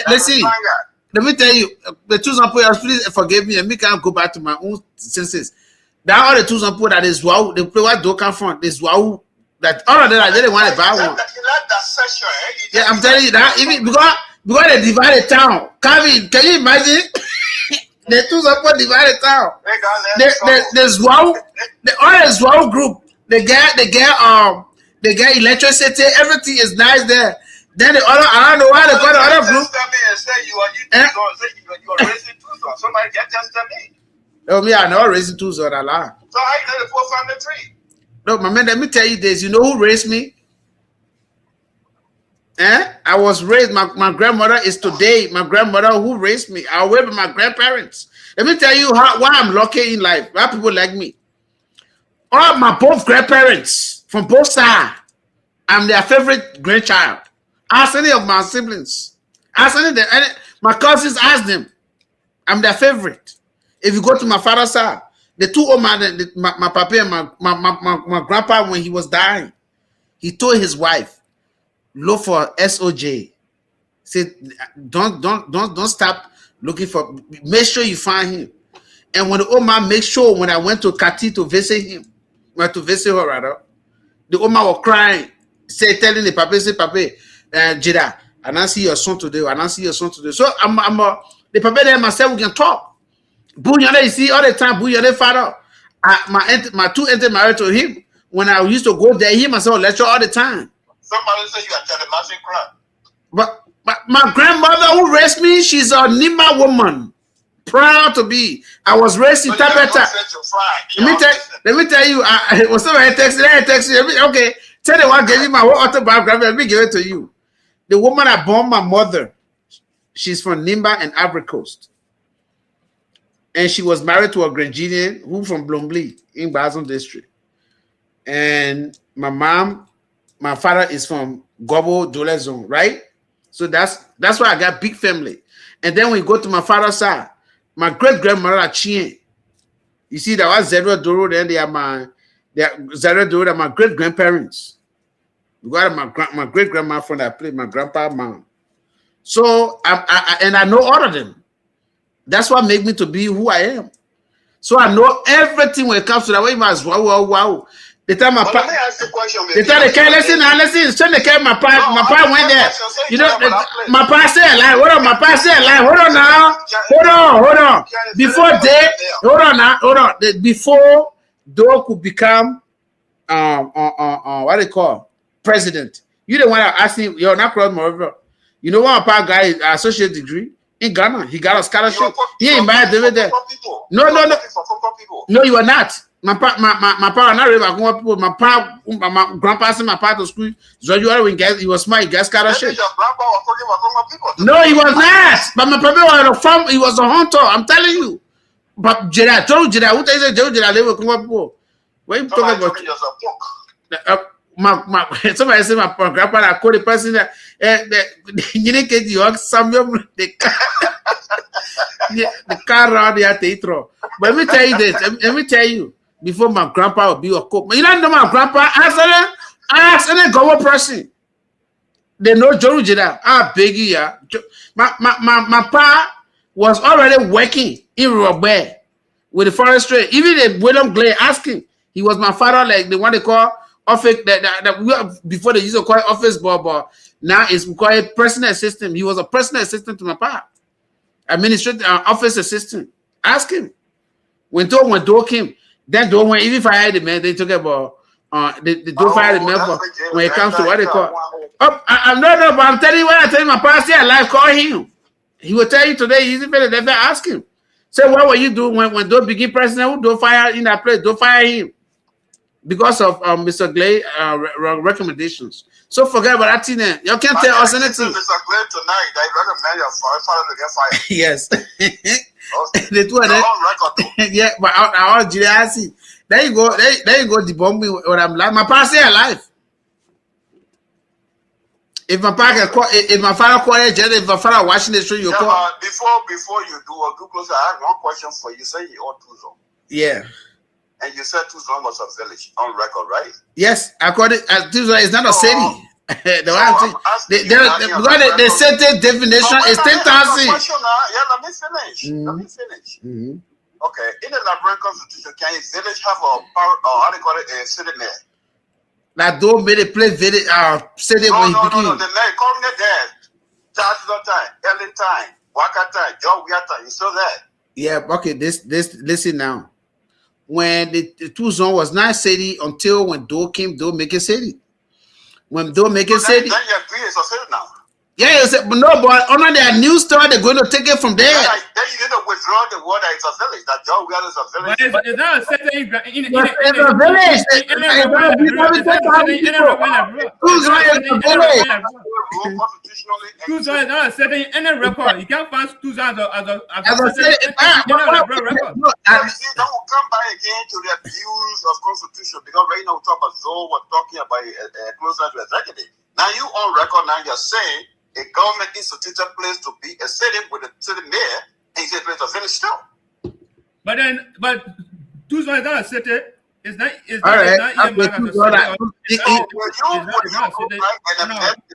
Let's see. Let me tell you, the two people, please forgive me, and me can't go back to my own senses. Now all the two people that is wow, they play what do come from. This wow, that all of them, I didn't want to buy one. Yeah, I'm telling you that even because they divide the town. Calvin, can you imagine? The two people divide the town. There's wow, all the wow group. They get electricity. Everything is nice there. Then the other, I don't know why they got the other group. You are raising two sons. Somebody can test me. No, me, I know raising two sons. Allah. So how you know the poor family tree? No, my man, let me tell you this. You know who raised me? I was raised. My grandmother is today. My grandmother who raised me. I was with my grandparents. Let me tell you why I'm lucky in life. Why people like me. All my both grandparents from both sides. I'm their favorite grandchild. Ask any of my siblings. Ask any of them. My cousins, ask them. I'm their favorite. If you go to my father's side, the two old man, my papa and my grandpa, when he was dying, he told his wife, look for SOJ. Said, don't stop looking for. Make sure you find him. And when the old man make sure, when I went to Kati to visit him, to visit her rather, the old man was crying, telling the papa, say, Papa, Gedeh, I don't see your son today. I don't see your son today. So the papa there myself, we can talk. Bunyane, you see all the time. Bunyane father, my two aunts married to him. When I used to go there, he myself lecture all the time. Somebody say you are telling nothing crap. But my grandmother who raised me, she's a Nima woman. Proud to be. I was raised in Tapeta. Let me tell you, was somebody texting me. Okay, tell them what gave you my whole autobiography. Let me give it to you. The woman that born my mother, she's from Nimba and Ivory Coast. And she was married to a Grand Gedeh who from Blombly in Bazon district. And my father is from Gobo Dole Zone, right? So that's why I got big family. And then when you go to my father's side, my great grandmother Chien. You see, that was Zero Doro, then they are Zero Doro, my great grandparents. You got my great grandma from that place, my grandpa mom. So I know all of them. That's what made me to be who I am. So I know everything when it comes to that. Way must wow. The time my Let me ask you a question. the time they came, listen. Send the came, my pa went there. You know, my pa said like, hold on, my pa said like, hold on now. Hold on. Before they, hold on. Before Doe could become what they call president. You the one that asked him, you're not cross moreover. You know what, my pa guy is associate degree in Ghana. He got a scholarship. He ain't bad there. No, you are not. My pa not really about people. My grandpa sent my pa to school. So you already get he was smart, he got scholarship. No, he was not. But my papa was a farm, he was a hunter. I'm telling you. But Gedeh, who tells you Gedeh live with people? What you talking about? Somebody said my grandpa I called the person that you didn't get you some the car around there to throw. But let me tell you this, let me tell you, before my grandpa would be a cook. You don't know my grandpa, ask any government person. They know Gedeh. I beg you, yeah. My pa was already working in Robert with the forestry. Even the William Glay asking, he was my father, like the one they call office that we before they used to call it office boy, but now it's called personal assistant. He was a personal assistant to my pa, administrative office assistant. Ask him when Doe came. Then Doe went even fired the man. They talk about the Doe fired the man for when it comes to what they call. I'm not, but I'm telling you what I tell you. My pa still alive. Call him. He will tell you today. He's even there. Ask him. Say what were you doing when Doe became president? Who Doe fire in that place? Doe fire him. Because of Mr. Glay recommendations. So forget about that thing. You can't tell us anything. Mr. Glay tonight, they recommend your father to get fired. Yes. The two of them. Yeah, but our Gedeh. There you go. There you go. Debunk me when I'm alive. My father stay alive. If my father call, if my father call it, if my father watching the show, you call. Before you do closer, I have one question for you. Say you ought to zone. Yeah. And you said Tuzon was a village on record, right? Yes, according Tuzon is not a city. Because they set the definition is 10,000. Yeah, let me finish. Okay, in the Liberian Constitution, can a village have how they call it, a city mayor? That don't make a place village city when he became. No, the mayor call me there. Charge time, early time, waka time, job time. You still there? Yeah, okay. This listen now. When the Tuzon was not city until when Doe came, Doe make a city. When Doe make a city. Then you agree it's a city now. Yeah, but no, but under their new store, they're going to take it from there. Then you need to withdraw the word that it's a village. That John Wheeler is a village. But it's not a city in a village. Tuzon is a village. Tuzon is not a city in a record. You can't find Tuzon as a city in a record. That will come back again to the abuse of constitution because right now we talk about Zoe, we're talking about closer to executive. Now you on record now you're saying a government instituted place to be a city with a city mayor and you say place to finish still. But Tuzon is not a city. It's not. All right. And the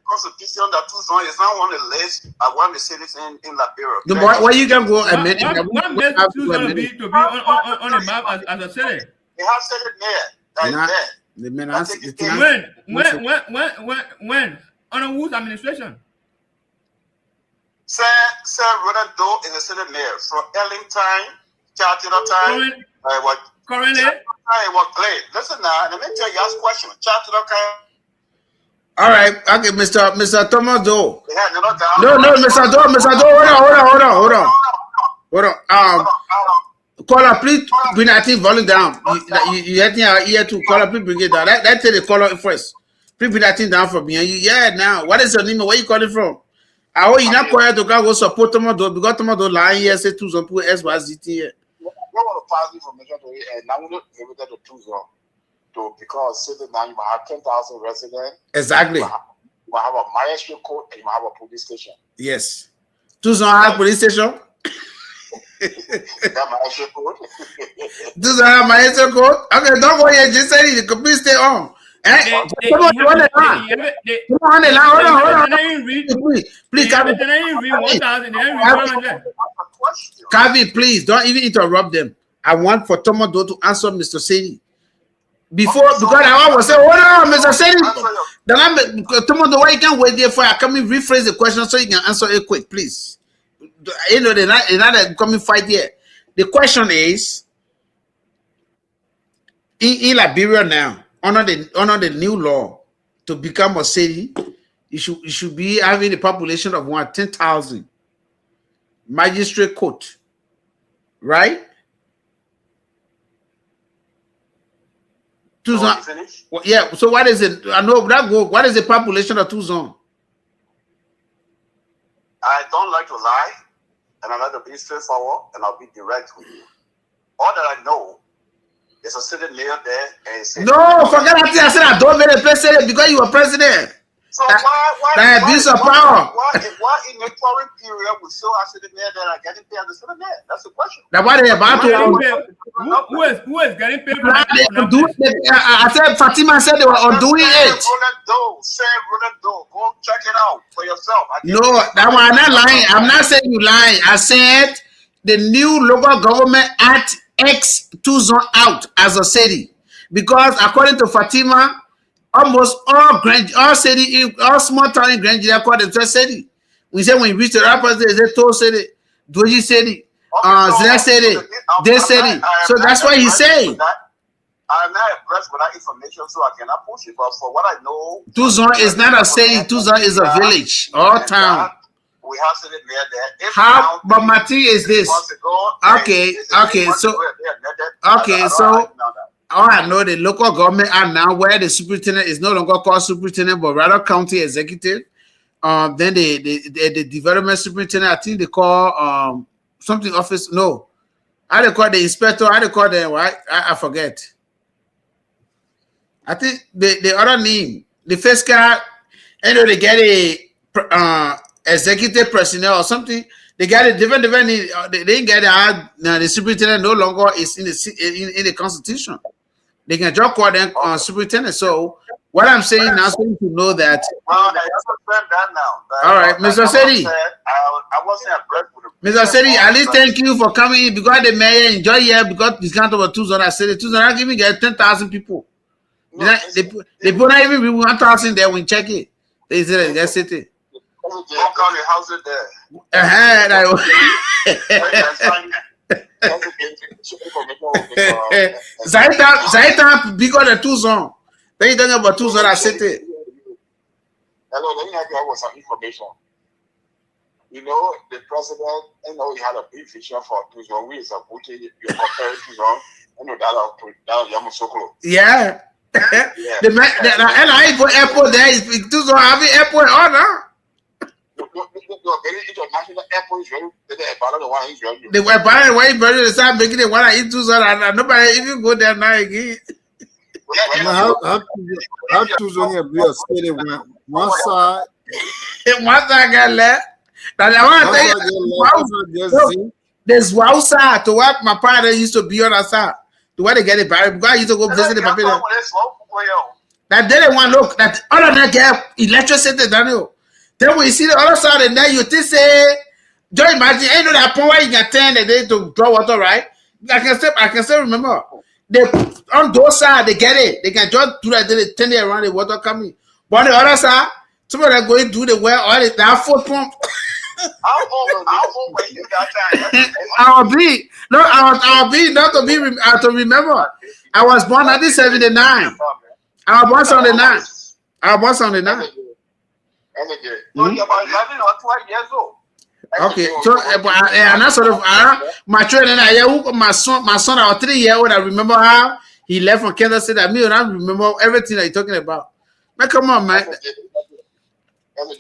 constitution that Tuzon is not on the list of one of the cities in Liberia. The boy, where you can go and make what makes Tuzon to be on the map as a city? They have city mayor that is there. When under whose administration? Sir Ronald Doe is a city mayor from Ellington, Charter time. Currently, listen now. Let me tell you a question. Charter time. All right, okay, Mr. Thomas Doe. No, Mr. Doe. Hold on. Caller, please bring that thing volume down. You had your ear to caller, please bring it down. Let's take the caller first. Please bring that thing down for me. And yeah, now, what is your name? Where you calling from? I hope you're not quiet to go support Thomas Doe because Thomas Doe lying here, say Tuzon put SYZT here. I want to pass information to you, and now we don't give it to Tuzon. Because city now you might have 10,000 residents. Exactly. You might have a magistrate court and you might have a police station. Yes. Tuzon have police station? Tuzon have magistrate court? Okay, don't worry, just say it. The police stay on. Come on, hold on. Please, read 1,000. question. Calvin, please don't even interrupt them. I want for Tomodo to answer Mr. Sadie. Before, okay, so because I was saying, hold on, Mr. Sadie. Tomodo, why you can't wait there for I come and rephrase the question so you can answer it quick, please. You know, they're not coming fight here. The question is, in Liberia now, under the new law, to become a city, you should be having a population of 10,000 magistrate court, right? Well, yeah. So what is it? I know that go. What is the population of Tuzon? I don't like to lie, and I like to be straightforward, and I'll be direct with you. All that I know is a city mayor there, and no, forget that thing. I said I don't make the president because you were president. So why abuse of power? Why in the current period we still have city mayor that are getting paid as the city mayor? That's the question. Now what they about to who is getting paid? I said Fatima said they were undoing it. Go check it out for yourself. No, that one I'm not lying. I'm not saying you lying. I said the new local government act X Tuzon out as a city because according to Fatima. Almost all city, all small town in Grand Gedeh called themselves city. We say when you reach the rappers, they say Toll City, Doji City, Zle City, they city. So that's why he's saying. I'm not impressed with that information, so I cannot push it. But for what I know, Tuzon is not a city. Tuzon is a village or town. We have city near there. How? But my thing is this. Okay. So. All I know the local government are now where the superintendent is no longer called superintendent, but rather county executive. Then the development superintendent, I think they call something office. No, I they call the inspector. I they call them right. I forget. I think the other name, the first guy, you know, they get a executive personnel or something. They got a different. They didn't get the superintendent no longer is in the constitution. They can just call them superintendent. So what I'm saying now, so you to know that. I understand that now. All right, Mr. Sedi. I wasn't impressed with the. Mr. Sedi, at least thank you for coming in because the mayor enjoy here because it's count over 2,000. I said 2,000 are giving 10,000 people. No, they put not even people 1,000 there when check it. They said that's it. What county house it there? Zaita bigger than 2,000. Then you talking about 2,000 I said it. Hello, let me have some information. You know, the president, you know, he had a big vision for 2,000. We is a booty, you compare 2,000. You know, that Yamusoko. Yeah. The LA airport there is 2,000 having airport on now. International airport is ready. They were buying way better. They start making it when I eat 2,000 and nobody even go there now again. How 2,000 be a city one side? One side got left. Now I want to tell you, there's one side to what my father used to be on that side. To where they get it buried. Because I used to go visit the people. That they didn't want to look. That all of that get electricity, Daniel. Then when you see the other side, and then you think say, just imagine, you know that point where you can turn the day to draw water, right? I can still remember. They on those side, they get it. They can just do that, they turn it around, the water coming. But on the other side, somebody are going to do the well, or that foot pump. How old were you that time? I'll be not to be to remember. I was born 1979. I was born 79. I was born 79. So you're about 11 or 12 years old. Okay, so and I sort of my children, my son, I was 3 years old. I remember how he left from Kansas City. I remember everything that you're talking about. Man, come on, man.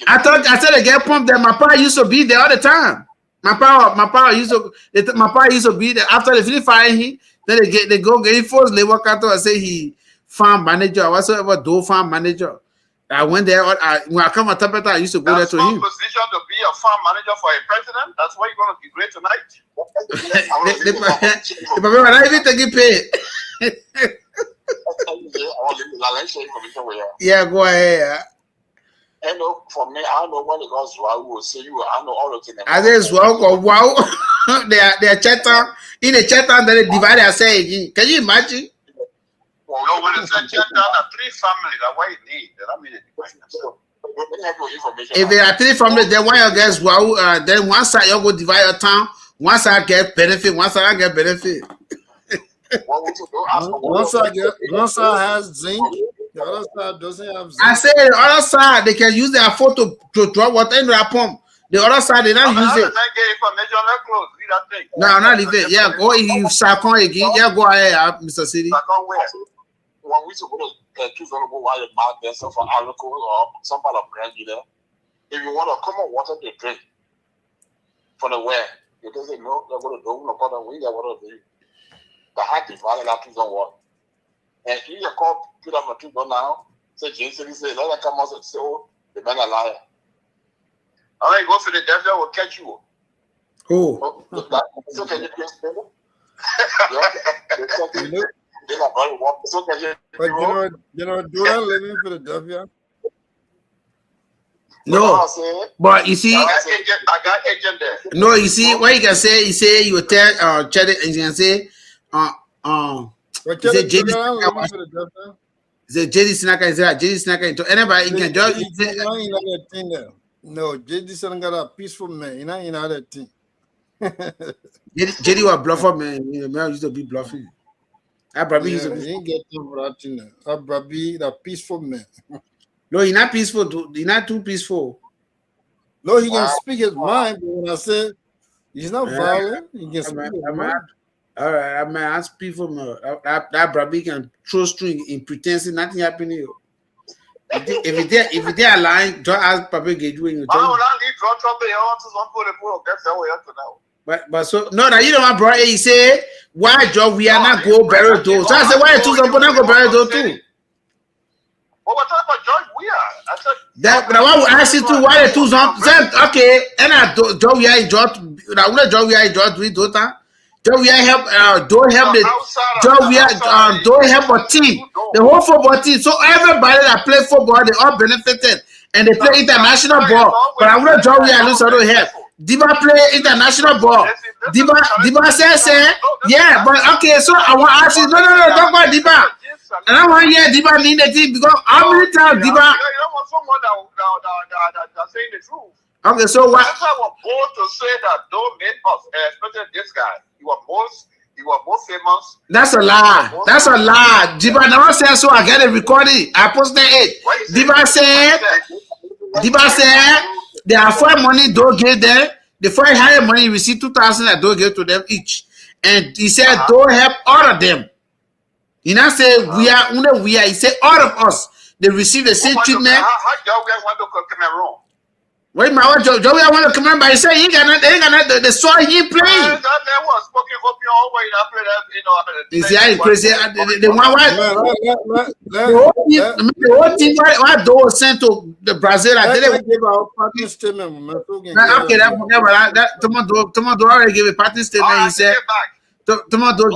I said they get pumped there. My pa used to be there all the time. My pa used to be there. After they finish firing him, then they go get him first. They work out and say he farm manager or whatsoever, do farm manager. I went there. When I come at Tapeta, I used to go there to him. Position to be a farm manager for a president. That's why you're going to be great tonight. But when I even take paid. Yeah, go ahead. I know for me, I know when it goes to I will say you. I know all of them. As is wow. They are chatter in a chatter and then they divide and say again. Can you imagine? Well, no, when it's a chatter, 3 families, that's what you need. That means if there are 3 families, then why you guys wow? Then one side you go divide your town, one side get benefit, one side get benefit. One side has zinc, the other side doesn't have zinc. I say the other side they can use their photo to draw water in their pump. The other side they don't use it. No, not leave it. Yeah, go if Sakon again. Yeah, go ahead, Mr. City. When we supposed to choose on go wire mouth there for alcohol or some part of Grand Gedeh, if you want to come on water to drink for the wear, you don't say no, they're going to do no part of we are what to do. The heart is valid that is on what. And if you call put up a 2 now, say James say, let her come out and say, oh, the man a liar. All right, go for the devil will catch you. Oh. So can you please tell them? But you know, do I living for the W? No, but you see, I got agent there. No, you see, what you can say, you say you will tell Chad, and you can say, JD Snaka is there, JD Snaka into anybody can just no, JD Snaka got a peaceful man, you know that thing. JD was bluffer, man. You know, man used to be bluffing. I probably used to be. He ain't get to that. I probably the peaceful man. No, he's not peaceful. He's not too peaceful. No, he can speak his mind, but when I say he's not violent, he can speak his mind. All right, I'm ask people. That probably can throw string in pretending nothing happened here. If they are lying, don't ask Papa Gedeh. But so no, that you know my brother. He say why Joe we are not go bury those. So I say why two some not go bury those too. What talking about George we are? I said that. But I want to ask you too. Why the two some? Okay, and I Joe we are George. Now we Joe we are George we do that. Joe we are help. Don't help the Joe we are don't help a team. The whole football team. So everybody that play football they all benefited and they play international ball. But I want Joe we are lose all the help. Diba play international ball. Diba say, yeah, but okay, so I want to ask you, no, don't go Diba. And I want to hear Diba need the team because how many times Diba? You don't want someone that's saying the truth. Okay, so what? That's why I was bold to say that don't make us, especially this guy. You are most famous. That's a lie. That's a lie. Diba never said so. I get a recording. I posted it. Diba said. They afford money, don't get there. The first higher money, you receive 2,000 and don't get to them each. And he said, don't help all of them. He not say we are. He said all of us. They receive the same treatment. How Joe want to Cameroon? Wait, my what Joe want to come in, but he said he ain't got the soil he playing. You see, I ain't crazy. The whole team, why those sent to the Brazil? I didn't give our party statement. Okay, Tomodo already gave a party statement. He said, Tomodo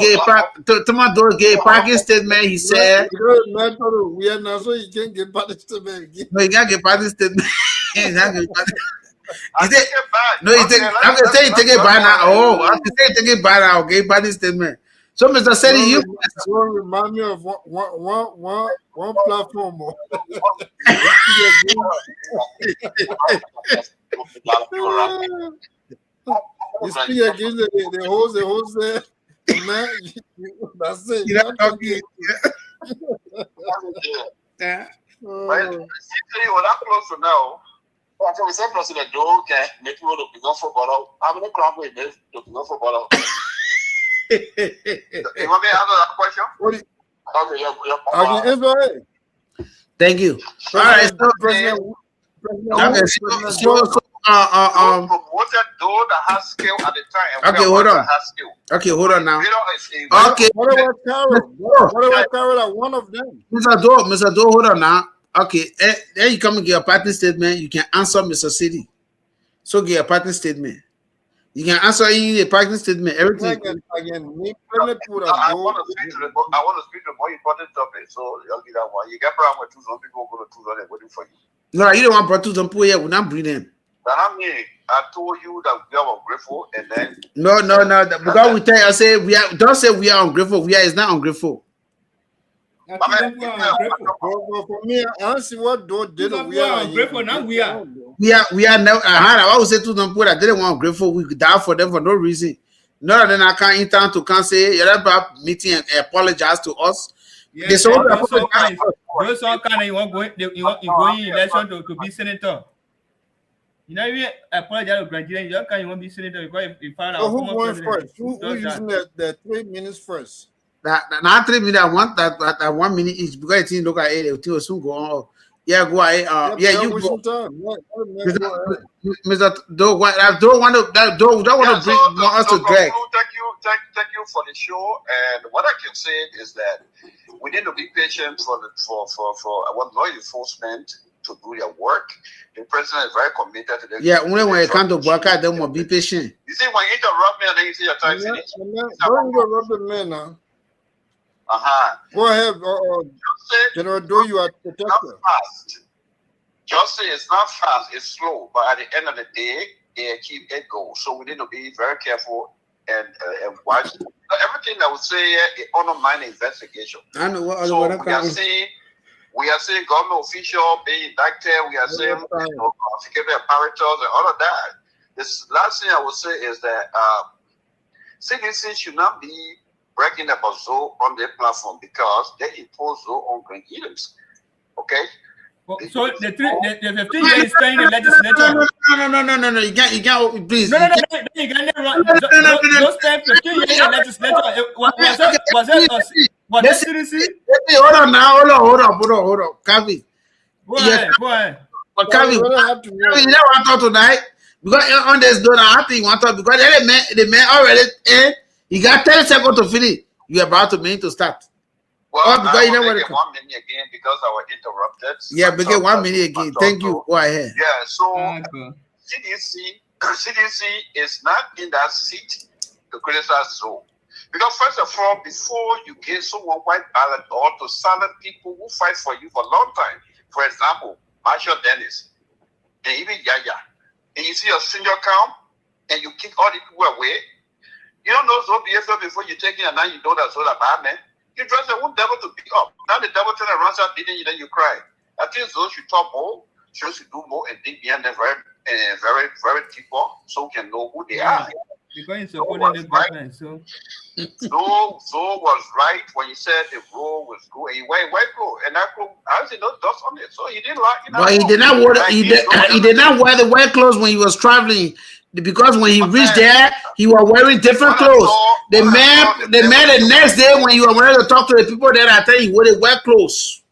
gave a party statement. He said, we are not so you can't give party statement. No, you can't give party statement. I'm gonna say you take it back now. Oh, I'm gonna say you take it back now. Okay, party statement. So, Mr. Sedi, you remind me of one platform. You speak against the host there. Man, that's it. You're not talking. Yeah. Well, see, we're not close to now. But we say close to the door, okay, make people to become football. How many crowd we make to become football? You want me to answer that question? Okay, yeah. Thank you. All right, so President. Promoted though that has skill at the time. Okay, hold on. Okay, hold on now. Okay. What about Carol? What about Carol? One of them. Mr. Do, hold on now. Okay, then you come and get a party statement. You can answer Mr. City. So get a party statement. You can answer in a party statement. Everything. I want to speak to the more important topic. So you'll get that one. You get problem with two. Some people go to two. They're waiting for you. No, you don't want brought to some poor here. We not bring them. I told you that we are ungrateful, and then No. Because we tell you, I say we are. Don't say we are ungrateful. We are is not ungrateful. For me, I see what did we are ungrateful. Now we are. We are now. I would say to them that they didn't want ungrateful. We die for them for no reason. No, then I can't intern to come say you're about meeting and apologize to us. Yeah, those all kind of you want going election to be senator. You know, you apologize to Grand Gedeh. You can't want to be senator because if found out. So who went first? Who using the 3 minutes first? That 3 minutes. I want that 1 minute each because it look at it. It will soon go on. Yeah, go ahead. You go. Mr. Don't want to bring us to Greg. Thank you for the show. And what I can say is that we need to be patient for law enforcement to do their work. The president is very committed to this. Yeah, only when it comes to work out, then we'll be patient. You see, when you interrupt me and then you see your time finish. Don't interrupt the man now. Go ahead, General Doe, you are protected. Just say it's not fast, it's slow, but at the end of the day, it goes. So we need to be very careful and watch. Everything that we say is undermine investigation. I know what so we are saying government official being indicted. We are saying security apparatus and all of that. This last thing I would say is that CDC should not be breaking about Zoe on their platform because they impose Zoe on Grand Gedeh. Okay. So the 15 years spent in the legislature. No. You can't. Please. No. You can't run. Don't spend 15 years in the legislature. Was it CDC? Hold on now. Hold on. Kavi. Go ahead. But Kavi, you don't want to talk tonight because on this door, I think you want to talk because the man already. You got 10 seconds to finish. You're about to start. Well, because you know what? 1 minute again because I was interrupted. Yeah, because 1 minute again. Thank you. Go ahead. Yeah, so CDC is not in that seat to criticize Zoe. Because first of all, before you give someone white ballot or to silent people who fight for you for a long time, for example, Marshall Dennis and even Yaya, and you see your senior count and you kick all the people away. You don't know Zoe behavior before you take it, and now you know that's all about, man. You trust the whole devil to pick up. Now the devil turn around, start beating you, then you cry. I think Zoe should talk more, she should do more, and think behind them very deeper, so we can know who they are. Because he's supporting the government, so. Zoe was right when he said the role was good. He went go, and that go, I see no dust on it, so he didn't like it. But he did not wear he did not wear the white clothes when he was traveling. Because when he reached there, he was wearing different clothes. The man the next day when you were ready to talk to the people there, I tell you, he wore the white clothes.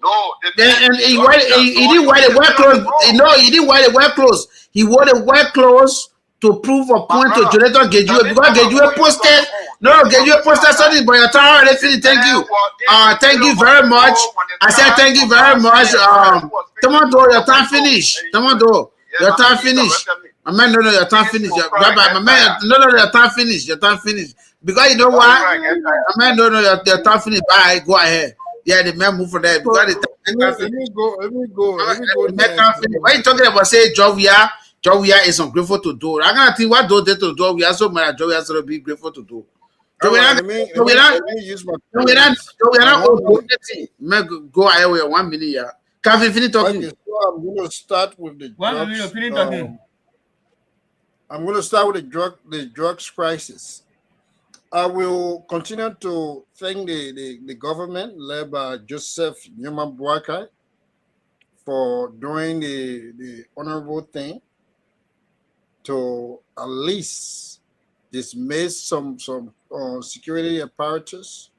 No, he didn't wear the white clothes. No, he didn't wear the white clothes. He wore the white clothes to prove a point to Senator Gedeh because Gedeh posted. No, Gedeh posted something, but your time already finished. Thank you. Thank you very much. I said thank you very much. Tomato, your time finished. Tomato, your time finished. My man, no, your time finished. My man, no, your time finished. Your time finished. Because you know why? My man, no, your time finished. Bye, go ahead. Yeah, the man move for that. Because let me go. Why you talking about say Jovia is ungrateful to do? I can't think what those did to do. We are so mad. Jovia has to be grateful to do. Go ahead with 1 minute. Yeah, can we finish talking? So I'm going to start with the 1 minute. Finish talking. I'm going to start with the drugs crisis. I will continue to thank the government led by Joseph Newman Boakai for doing the honorable thing to at least dismiss some security apparatus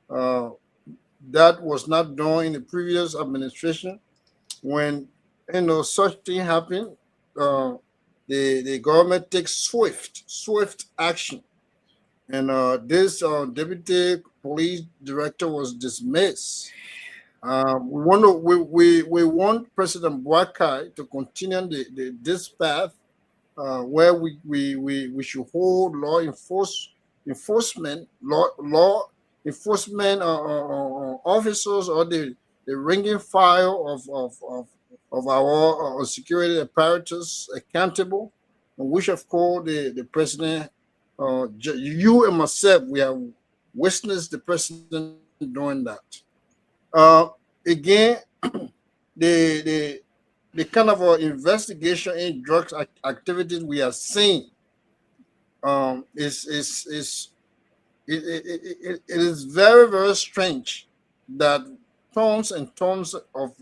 that was not done in the previous administration. When such thing happened, the government takes swift action, and this deputy police director was dismissed. We want President Boakai to continue this path where we should hold law enforcement officers or the ranking file of our security apparatus accountable, which of course the president, you and myself, we have witnessed the president doing that. Again, the kind of investigation in drugs activities we are seeing it is very, very strange that tons and tons of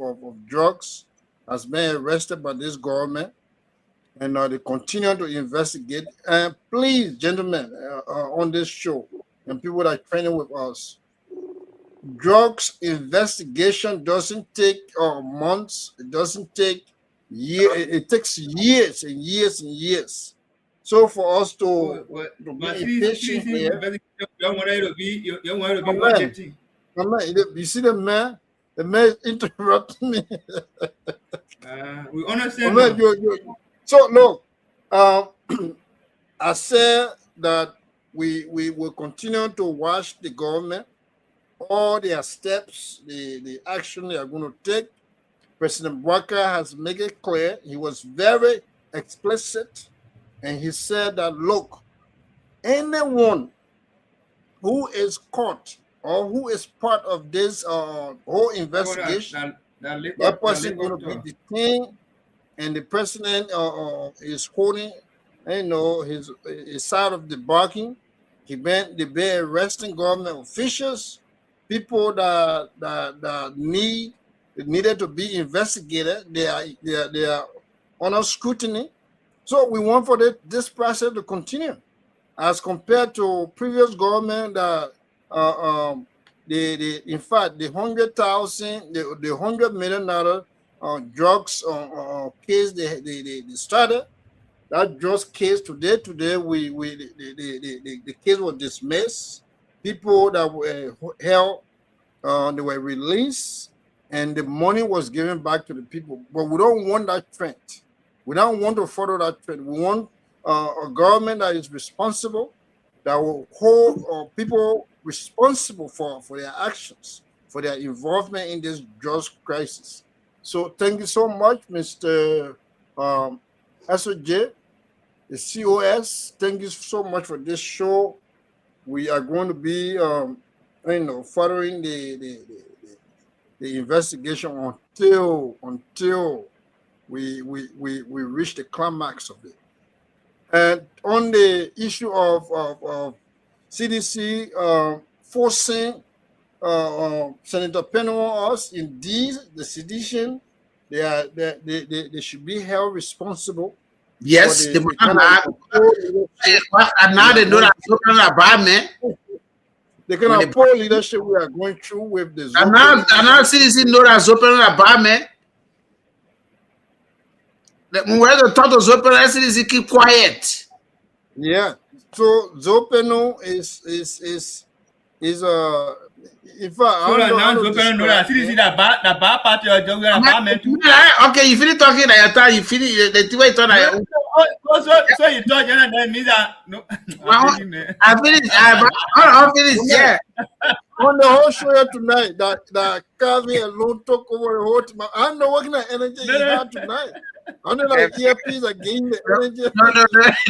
drugs has been arrested by this government, and they continue to investigate. And please, gentlemen, on this show, and people that are training with us, drugs investigation doesn't take months. It doesn't take years. It takes years and years and years. So for us to be patient here, you see the man interrupting me. We understand. So look, I said that we will continue to watch the government, all their steps, the action they are going to take. President Walker has made it clear. He was very explicit, and he said that, look, anyone who is caught or who is part of this whole investigation, that person is going to be detained, and the president is holding, his side of the bargain. They've been arresting government officials, people that needed to be investigated. They are under scrutiny. So we want for this process to continue, as compared to previous government that in fact the $100 million drugs case they started. That drugs case today the case was dismissed. People that were held, they were released, and the money was given back to the people. But we don't want that trend. We don't want to follow that trend. We want a government that is responsible, that will hold people responsible for their actions, for their involvement in this drugs crisis. So thank you so much, Mr. SOJ, the COS. Thank you so much for this show. We are going to be, following the investigation until we reach the climax of it. And on the issue of CDC forcing Senator Pennue on us, indeed, the sedition, they should be held responsible. Yes, and now they know that something about man. The kind of poor leadership we are going through with this. And now CDC know that something about man. When the talk to Zopeno, CDC keep quiet. Yeah. So Zopeno is in fact, okay, you finish talking at your time, you finish the way you turn. So you thought that means that no. I finished, yeah. On the whole show tonight, that Kavi alone took over the whole team. I don't know what kind of energy you have tonight. I don't know like earpiece again the energy.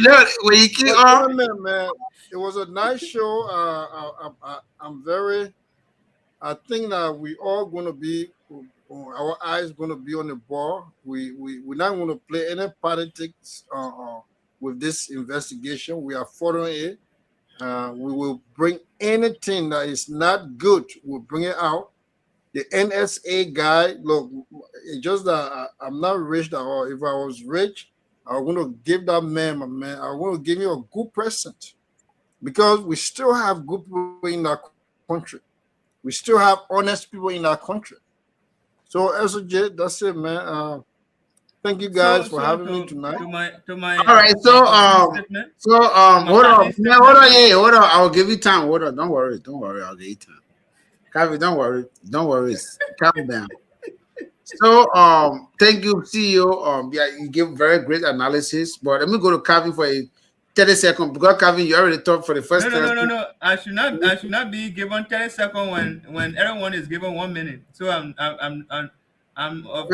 No. When you keep on, man, it was a nice show. I think that we all going to be, our eyes going to be on the ball. We're not going to play any politics with this investigation. We are following it. We will bring anything that is not good. We'll bring it out. The NSA guy, look, it's just that I'm not rich at all. If I was rich, I'm going to give that man, I'm going to give you a good present, because we still have good people in our country. We still have honest people in our country. So, SOJ, that's it, man. Thank you guys for having me tonight. All right, so hold on. I'll give you time. Hold on. Don't worry. I'll give you time. Kavi, don't worry. Calm down. So, thank you, CEO. Yeah, you give very great analysis. But let me go to Kavi for a 30 seconds, because Kavi, you already talked for the first. No. I should not be given 30 seconds when everyone is given 1 minute. So I'm of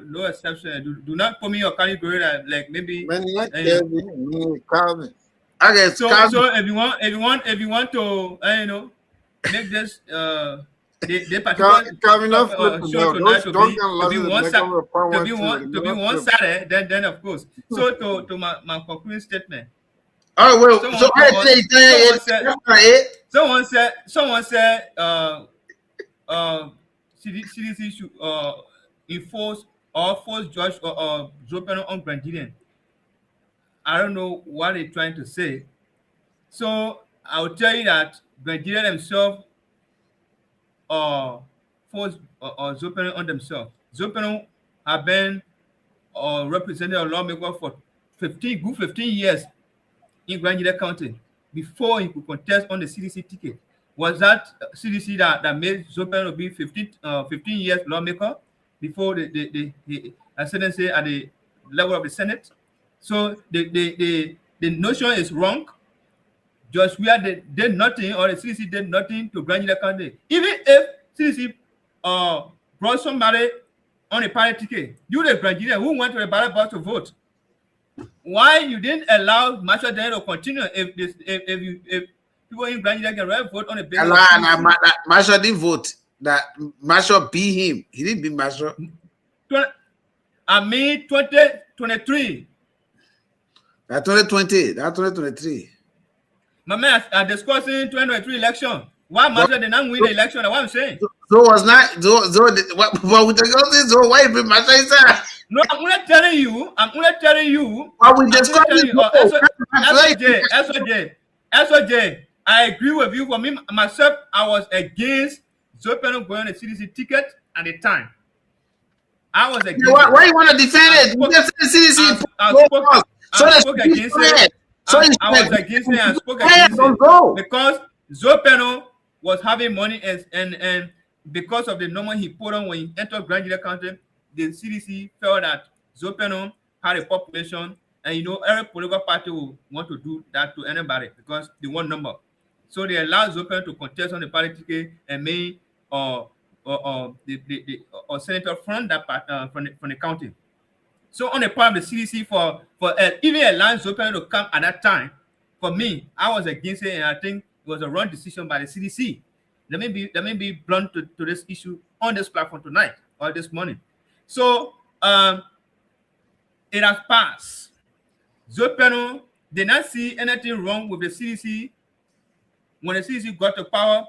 no exception. Do not put me your category like maybe. Calvin. Okay, so if you want to make this the particular show tonight to be one sided, then of course. So to my concluding statement. Oh well, someone said CDC should enforce or force Judge Joe Pennue on Grand Gedeh. I don't know what they're trying to say. So I'll tell you that Grand Gedeh themselves forced Joe Pennue on themselves. Joe Pennue have been represented a lawmaker for 15 years in Grand Gedeh County before he could contest on the CDC ticket. Was that CDC that made Joe Pennue be 15 years lawmaker before the ascendancy at the level of the Senate? So the notion is wrong. Just we did nothing, or the CDC did nothing to Grand Gedeh County. Even if CDC brought somebody on a party ticket, you the Grand Gedeh who went to the ballot box to vote, why you didn't allow Marshall Daniel to continue if people in Grand Gedeh can vote on a basis? Marshall didn't vote. That Marshall beat him. He didn't beat Marshall. I mean 2023. That 2020. That 2023. My man, are discussing 2023 election. Why Marshall did not win the election? That's what I'm saying. So was not what with the so why you Marshall inside? No, I'm only telling you. What we discussing? SOJ, I agree with you. For me, myself, I was against Joe Pennue going on the CDC ticket at the time. I was against. Why you want to defend it? You just said CDC. I spoke against it. I was against it and spoke against it because Joe Pennue was having money and because of the number he put on when he entered Grand Gedeh County, the CDC felt that Joe Pennue had a population, and every political party will want to do that to anybody because they want number. So they allowed Joe Pennue to contest on the party ticket and made the senator from that part, from the county. So on the part of the CDC for even allowing Joe Pennue to come at that time, for me, I was against it, and I think it was a wrong decision by the CDC. Let me be blunt to this issue on this platform tonight or this morning. So it has passed. Joe Pennue did not see anything wrong with the CDC. When the CDC got to power,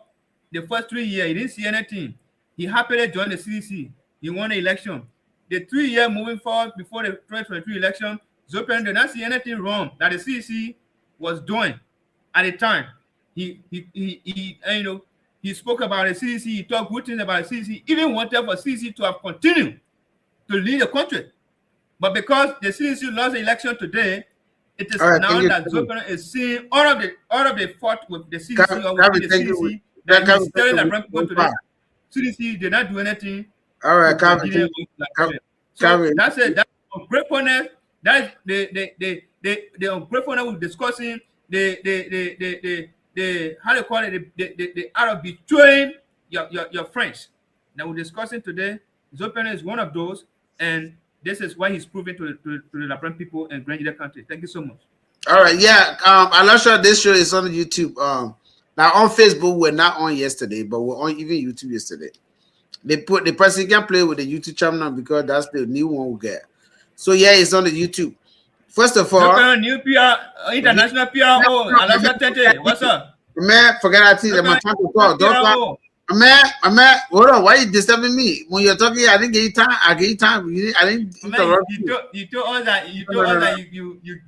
the first 3 years, he didn't see anything. He happily joined the CDC. He won the election. The 3 years moving forward before the 2023 election, Joe Pennue did not see anything wrong that the CDC was doing at the time. He spoke about the CDC. He talked good things about the CDC. Even wanted for CDC to have continued to lead the country, but because the CDC lost the election today, it is now that Joe Pennue is seeing all of the fault with the CDC or with the CDC that he's telling the right people today. CDC did not do anything. All right, Calvin. So that's it. That's ungratefulness. That's the ungratefulness we're discussing. The how do you call it? The art of betraying your friends that we're discussing today. Joe Pennue is one of those, and this is why he's proving to the Labrador people in Grand Gedeh County. Thank you so much. All right, yeah. I'm not sure this show is on YouTube. Now on Facebook, we're not on yesterday, but we're on even YouTube yesterday. They put the person can play with the YouTube channel because that's the new one we get. So yeah, it's on the YouTube. First of all, new PR, international PRO. What's up? Man, forget that thing. My time to talk. Don't man, hold on. Why are you disturbing me when you're talking? I didn't give you time. I gave you time. I didn't interrupt you. You told us that you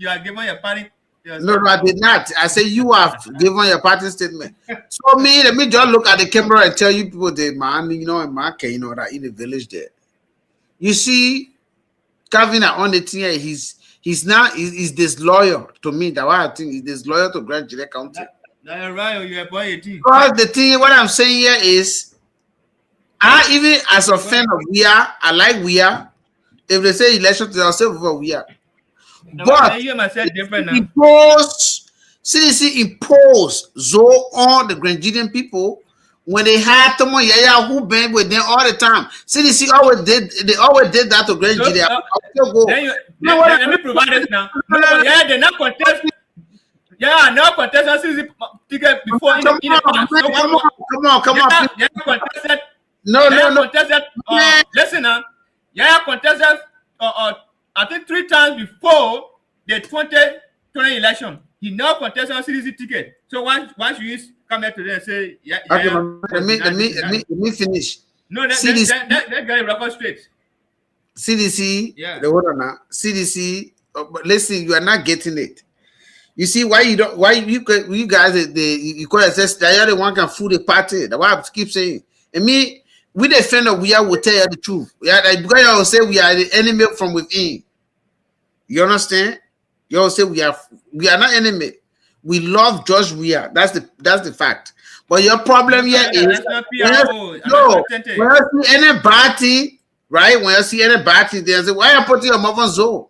are giving your party. No, I did not. I say you have given your party statement. So let me just look at the camera and tell you people that man, in my that in the village there. You see, Calvin on the thing, he's disloyal to me. That's why I think he's disloyal to Grand Gedeh County. Because the thing, what I'm saying here is, I even as a fan of I like if they say election to ourselves over but CDC imposed Zoe on the Grand Gedeh people when they had someone who been with them all the time. CDC always did that to Grand Gedeh. Let me provide this now. Yeah, they're not contest. Yeah, no contestant CDC ticket before in the past. Come on. Yeah, contested. No. Contested. Listen now. Yeah, contested. I think 3 times before the 2020 election. He now contested on CDC ticket. So why should you come here today and say, let me finish. No, let's get a record straight. CDC, hold on now. CDC, but listen, you are not getting it. You see why you don't? Why you guys you call it says that the one can fool the party. That's why I keep saying. And me, we defend that we will tell you the truth. Yeah, because you will say we are the enemy from within. You understand? You all say we are not enemy. We love George Weah. That's the fact. But your problem here is when you see any party, right? When you see any party, they say, why are you putting your mouth on Zoe?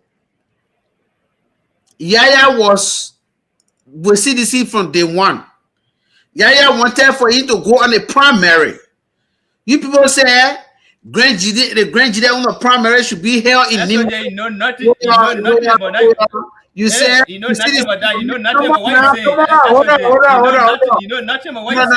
Yaya was with CDC from day one. Yaya wanted for him to go on a primary. You people say the Grand Gedeh on the primary should be held in Nimba. You know nothing about that. You said you know nothing about that. You know nothing about what you say. Hold on. You know nothing about what you say.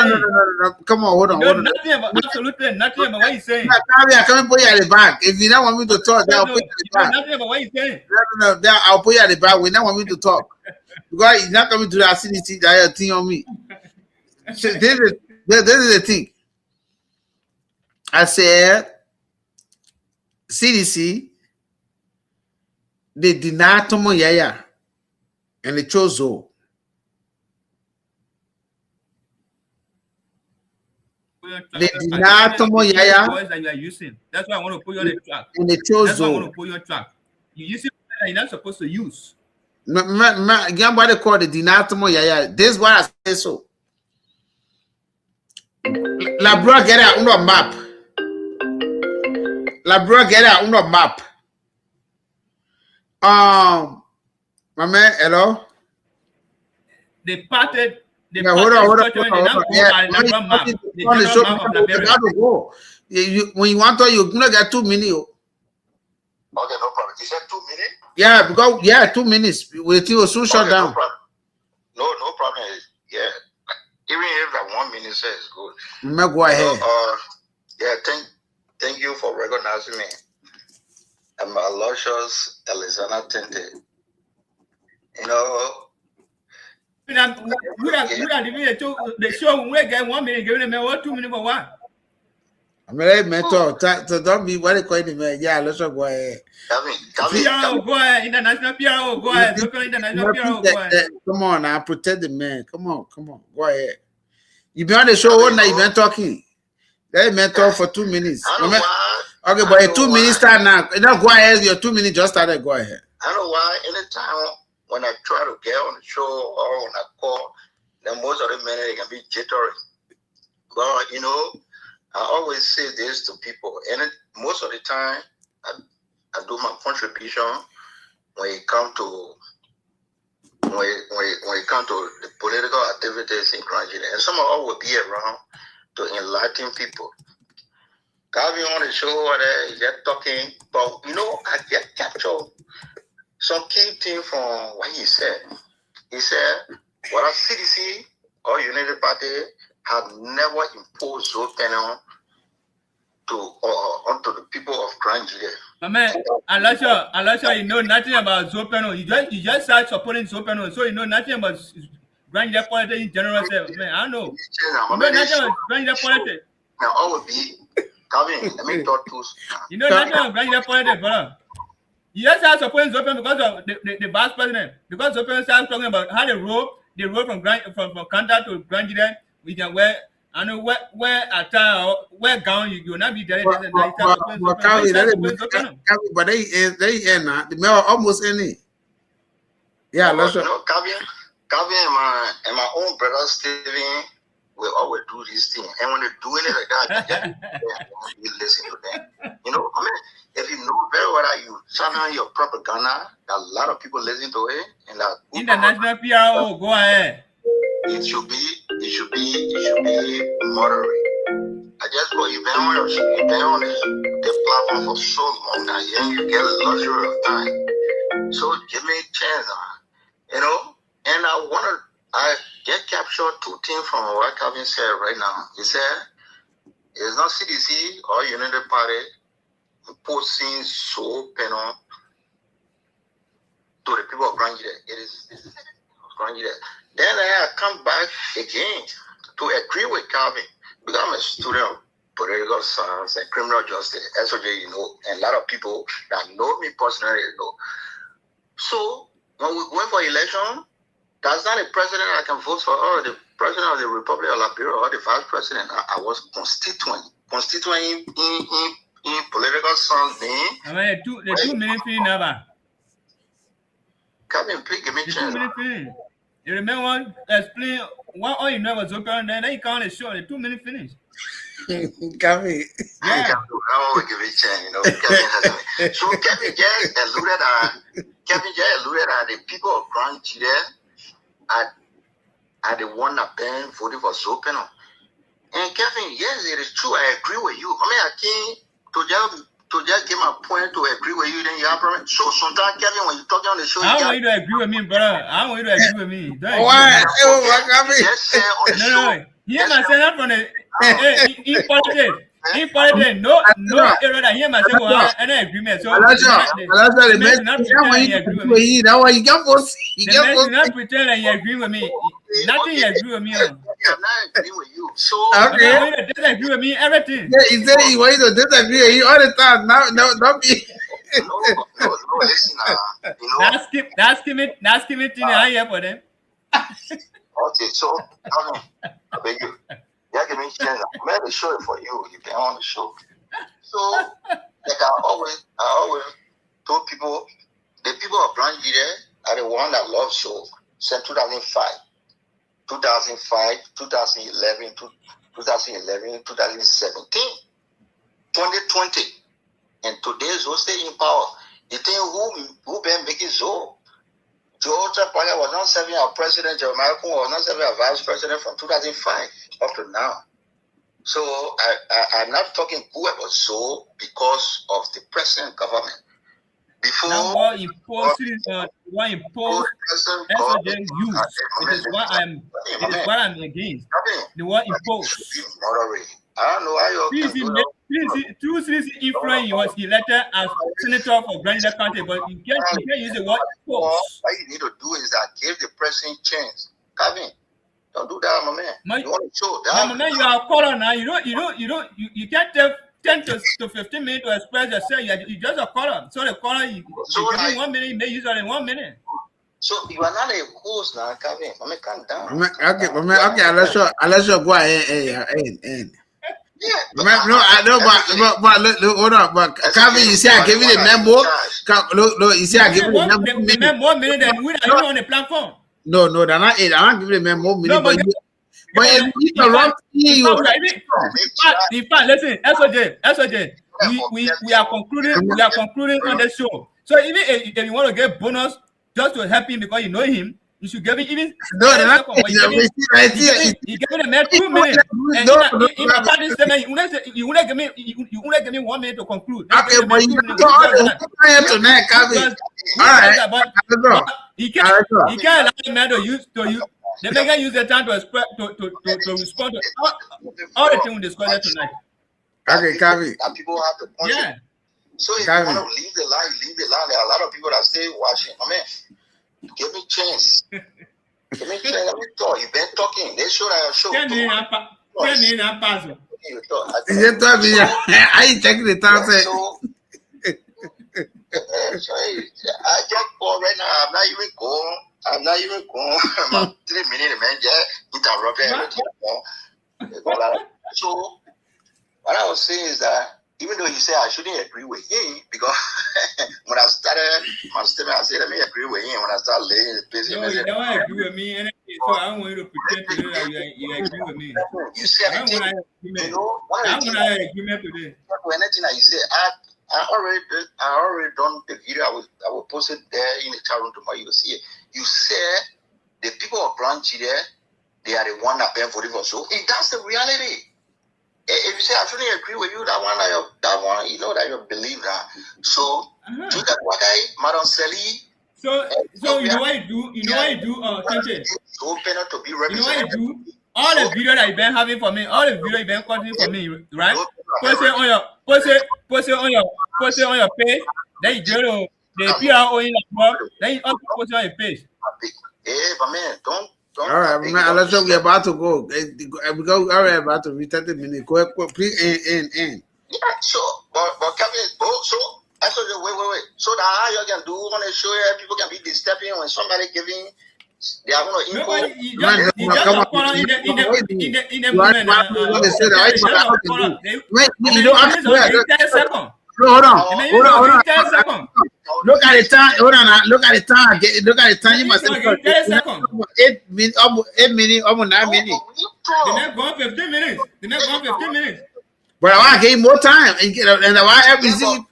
No. Come on, hold on. You know nothing about absolutely nothing about what you say. I can't put you at the back. If you don't want me to talk, I'll put you at the back. Nothing about what you say. No. I'll put you at the back. We don't want me to talk because he's not coming to the CDC that thing on me. So this is the thing. I said CDC. They denied Tomo Yaya and they chose Zoe. They denied Tomo Yaya. That's why I want to put you on the track. And they chose Zoe. I want to put you on track. You use it that you're not supposed to use. Somebody called the denied Tomo Yaya. This is why I say so. La bro get out on a map. My man, hello. They parted. Hold on. When you want to, you're gonna get 2 minutes. Okay, no problem. You said 2 minutes? Yeah, because 2 minutes. We'll soon shut down. No problem. Yeah, even if that 1 minute says good. Go ahead. Thank you for recognizing me. I'm a luscious Elizana Tente. You know. We are the show. We get 1 minute, giving them 2 minutes for what? I'm a mentor. So don't be what they call it, man. Yeah, let's go ahead. PRO, go ahead. International PRO, go ahead. International PRO, go ahead. Come on now, protect the man. Come on. Go ahead. You been on the show all night, you been talking. Let me talk for 2 minutes. Okay, but a 2 minutes start now. Now go ahead. Your 2 minutes just started. Go ahead. I know why. Anytime when I try to get on the show or when I call, then most of the minutes they can be jittery. But you know, I always say this to people, and most of the time I do my contribution when it comes to the political activities in Grand Gedeh, and some of us will be around to enlighten people. Gavin on the show there, he's just talking, but you know, I get captured some key thing from what he said. He said, "What a CDC or United Party have never imposed Zoe Pennue onto the people of Grand Gedeh." Man, Alasha, you know nothing about Zoe Pennue. You just start supporting Zoe Pennue, so you know nothing about Grand Gedeh politics in general. Man, I know. You know nothing about Grand Gedeh politics. Now, I will be Calvin. Let me talk to you know nothing about Grand Gedeh politics, brother. You just start supporting Zoe Pennue because of the vice president. Because Zoe Pennue started talking about how they roll from Kanda to Grand Gedeh. We can wear. I know where attire or where gown you will not be there. But they end now. The mayor almost any. Yeah, let's you know, Calvin and my own brother Steven will always do this thing. And when they're doing it like that, you listen to them. You know, I mean, if you know very well that you channel your propaganda, a lot of people listen to it, and that international PRO, go ahead. It should be moderate. I just go, you've been on the platform for so long now, you get a luxury of time. So give me a chance, you know. And I get captured 2 things from what Calvin said right now. He said, it's not CDC or United Party posting so penal to the people of Grand Gedeh. It is Grand Gedeh. Then I come back again to agree with Calvin because I'm a student of political science and criminal justice, SOJ, you know, and a lot of people that know me personally know. So when we went for election, that's not a president I can vote for, or the president of the Republic of Liberia, or the vice president. I was constituent in political science. The 2 minutes finish now. Come and please give me a chance. 2 minutes finish. You remember explain what all you know was open, then you can't show the 2 minutes finish. Kevin. Yeah. I always give it a chance, you know. Kevin so Kevin just alluded at the people of Grand Gedeh are the one that been voting for Zopeno. And Kevin, yes, it is true. I agree with you. I mean, I came to just give my point to agree with you, then you have problem. So sometimes, Kevin, when you're talking on the show, I want you to agree with me, brother. I want you to agree with me. Why? Just say on the show. No. Hear myself from the in politics. No error that hear myself will have any agreement. So the man not pretend he agree with me. That's why you can't post. The man not pretend that he agree with me. Nothing he agree with me on. I'm not agreeing with you. So okay. I want you to disagree with me everything. Yeah, he said he want you to disagree with you all the time. No, don't be. No, listen, you know. That's skimming thing I hear for them. Okay, so I beg you. Yeah, give me a chance. I made a show for you. You can on the show. So, like I always told people, the people of Grand Gedeh are the one that love show since 2005, 2011, 2017, 2020, and today's who stay in power. You think who been making so? George Panya was not serving our president, Jeremiah Kun was not serving our vice president from 2005 up to now. So I'm not talking whoever so because of the present government. Before what imposed SOJ use. It is what I'm against. The word imposed. I don't know how you Two cities influence was elected as senator for Grand Gedeh County, but you can't use the word imposed. What you need to do is that give the president chance. Kevin, don't do that, my man. You want to show that? My man, you are a caller now. You can't take 10 to 15 minutes to express yourself. You just a caller. So the caller, you give me 1 minute, you may use it in 1 minute. So you are not a host now, Kevin. I mean, calm down. Okay, let's go ahead. Yeah, no, I know, but hold on, but Kevin, you say I give you the memo. No, you say I give you the memo. 1 minute, then we are on the platform. No, they're not 8. I'm not giving the memo. No, but in fact, listen, SOJ, we are concluding on the show. So even if you want to get bonus just to help him because you know him, you should give it even. No, they're not. You give it a man 2 minutes. And in about this statement, you wouldn't give me 1 minute to conclude. Okay, but you don't tonight, Kevin. All right, he can't allow the man to use. They may use the time to respond to all the things we discussed tonight. Okay, Kevin. And people have to punch it. So if you want to leave the line, leave the line. There are a lot of people that stay watching. I mean, give me a chance. Give me a chance. Let me talk. You've been talking. They show that show. 10 minutes and pass. I ain't checking the time. I just call right now. I'm not even going. My 3 minutes, man, just interrupt everything. So, what I was saying is that even though he said I shouldn't agree with him, because when I started my statement, I said, let me agree with him. When I started laying the piece, no, you don't agree with me, so I don't want you to pretend to do that you agree with me. You said I don't want an agreement today. Anything that you say, I already done the video. I will post it there in the chat room tomorrow. You will see it. You said the people of Grand Gedeh, they are the one that paying for it. So that's the reality. If you say I shouldn't agree with you, that one, you know that you believe that. So, do that what Madam Sally. So you know what you do? You know what you do, Kente? Open to be You know what you represented. do? All the video that you've been having for me, all the video you've been cutting for me, right? Post it on your page. Then you go to the PRO in the then you also post it on your page. Hey, but man, don't. All right, man. Let's we're about to go. We go. All right, about to be 30 minutes. Go, please, end. Yeah, sure. But Kevin, so I told you, wait. So that how you can do on the show here, people can be disturbing when somebody giving. They are going to Nobody, input. you just in the moment. You don't have to 10 seconds. Hold on. 10 seconds. Look at the time. Hold on. Look at the time. Look at the time. You must 10 seconds. 8 minutes, almost 9 minutes. The next going 15 minutes. But I gave more time and why everything.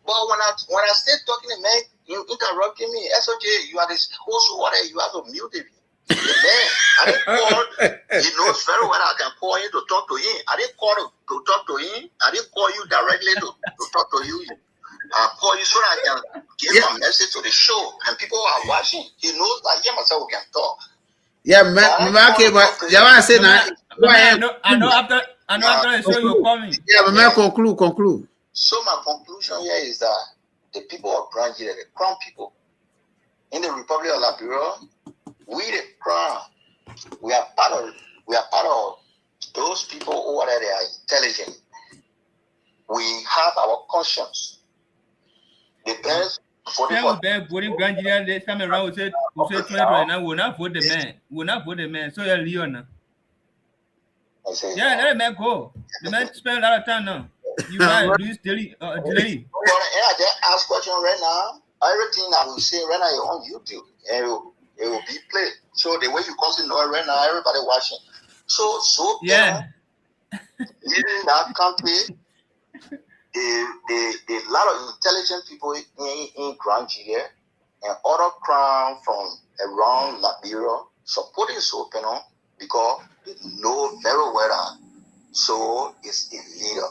But when I start talking to man, you interrupting me. SOJ, you are this host water. You have to mute it. Man, I didn't call. He knows very well I can call him to talk to him. I didn't call to talk to him. I didn't call you directly to talk to you. I call you so that I can give a message to the show and people are watching. He knows that he myself can talk. Yeah, man. Okay, but I say now. I know after the show you call me. Yeah, but man, conclude. So my conclusion here is that the people of Grand Gedeh, the Crown people in the Republic of Liberia, we the Crown, we are part of those people who are they are intelligent. We have our conscience. The best voting Grand Gedeh this time around, we said 2029 will not vote the man. So you're Leon. Yeah, let the man go. The man spend a lot of time now. You guys lose delay. I just ask question right now. Everything I will say right now is on YouTube. It will be played. So the way you constantly know it right now, everybody watching. So yeah. In that country, the lot of intelligent people in Grand Gedeh and other Crown from around Liberia supporting Sopeno because they know very well that so is a leader.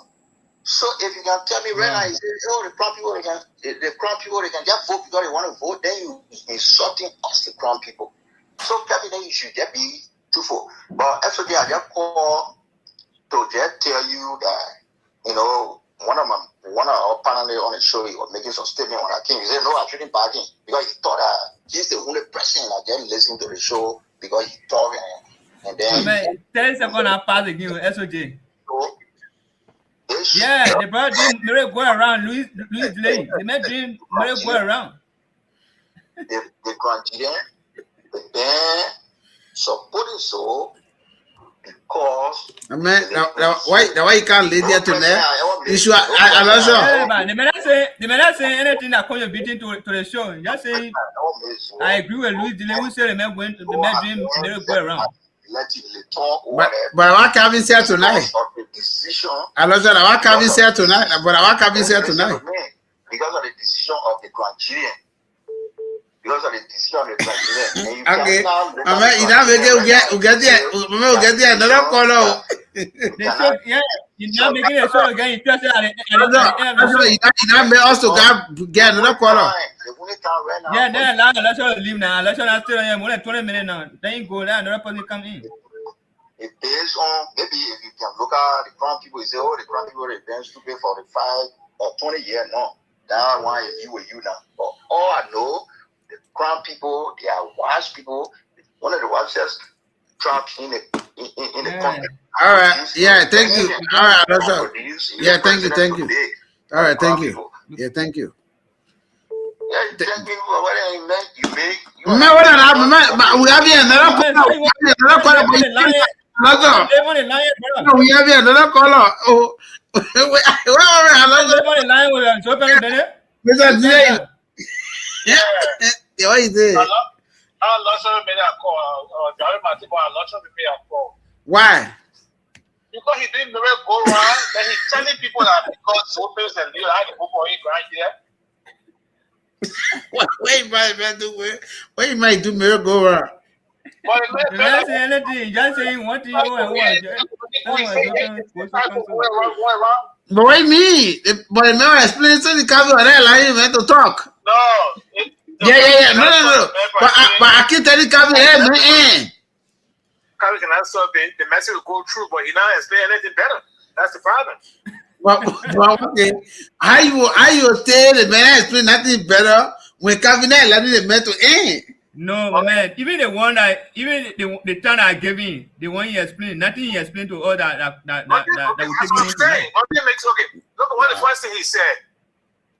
So if you can tell me right now, you say, oh, the Crown people they can just vote because they want to vote, then you insulting us, the Crown people. So Kevin, you should just be truthful. But SOJ, I just call to just tell you that, you know, one of our panelists on the show, he was making some statement when I came. He said, no, I shouldn't bargain because he thought that he's the only person that just listened to the show because he talked and then 10 seconds I pass again with SOJ. So, yeah, they brought Mary go around, Louis Delay. They made Mary go around. The Grand Gedeh, the band supporting so because man, why you can't lead there tonight? You should they may not say anything that contributing to the show. Just say I agree with Louis Delay who said the man Mary go around. But what can we say tonight? What can we say tonight? Because of the decision of the Grand Gedeh. Because of the decision of the Grand Gedeh. Okay. You now get there another color. Yeah, you're not making a show again. You now make us to get another color. Yeah, then let's leave now. Let's still more than 20 minutes now. Then you go there, another person come in. It based on maybe if you can look at the Crown people, you say, oh, the Crown people they been stupid for the 5 or 20 years. No, that one is you and you now. But all I know, the Crown people, they are wise people. One of the wisest trapped in the country. All right. Yeah. Thank you. All right. That's all. Yeah. Thank you. All right. Thank you. Yeah. Thank you. Yeah, thank you for what you make. We have here another color. We have here another color. Oh, yeah, what is it? Why? Because he didn't go around, then he's telling people that because Zopes and Leo had to go for Grand Gedeh. What you might do merry-go-round? Just say anything. Just saying what you want. But what do you mean? But remember, explain to the cabinet that line meant to talk. No. Yeah. No. But I keep telling the cabinet, hey, man. Cabinet can answer the message will go through, but he not explain anything better. That's the problem. But okay, how you say the man explain nothing better when cabinet letting the man to end? No, my man. Even the one that the time I gave him, the one he explained, nothing he explained to all that will take me into that. Okay, look at what the first thing he said.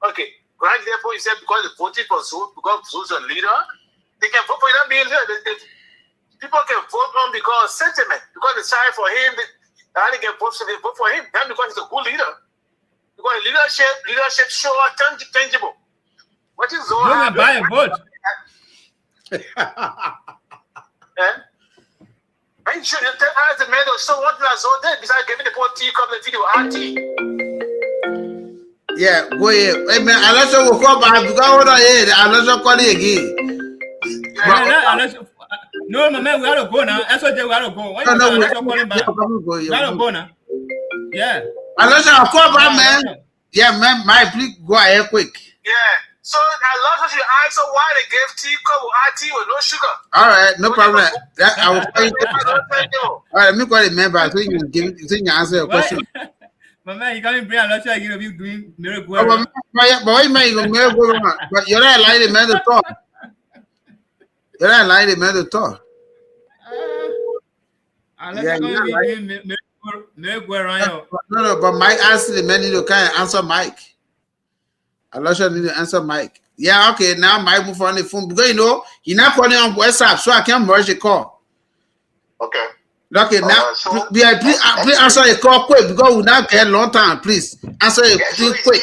Okay, Grand Gedeh, he said because they voted for Zoe, because Zoe's a leader, they can vote for him being leader. People can vote on because of sentiment, because they side for him. They can vote for him, not because he's a good leader. Because leadership show are tangible. What is Zoe? You can buy a vote. I should tell the man so what does all that besides giving the poor tea cup the video RT. Yeah, go ahead. Hey man, I let you go back because what I hear, I let you call it again. No, my man, we gotta go now. That's what they gotta go. Why you let you call him back? We gotta go now. Yeah. I let you call back, man. Yeah, man, my please go ahead quick. Yeah. So I love that you answer why they gave tea cup with RT with no sugar. All right, no problem. That I will call you. All right, let me call the member. I think you answer your question. My man, you can't bring a lot of you doing miracle. But why man you miracle? But you're not allowing the man to talk. You're not allowing the man to talk. No, but Mike asked the man to kind of answer Mike. I need to answer Mike. Yeah, okay. Now Mike move on the phone because he's not calling on WhatsApp, so I can merge the call. Okay. Okay, now please answer the call quick because we not get a long time. Please answer it quick.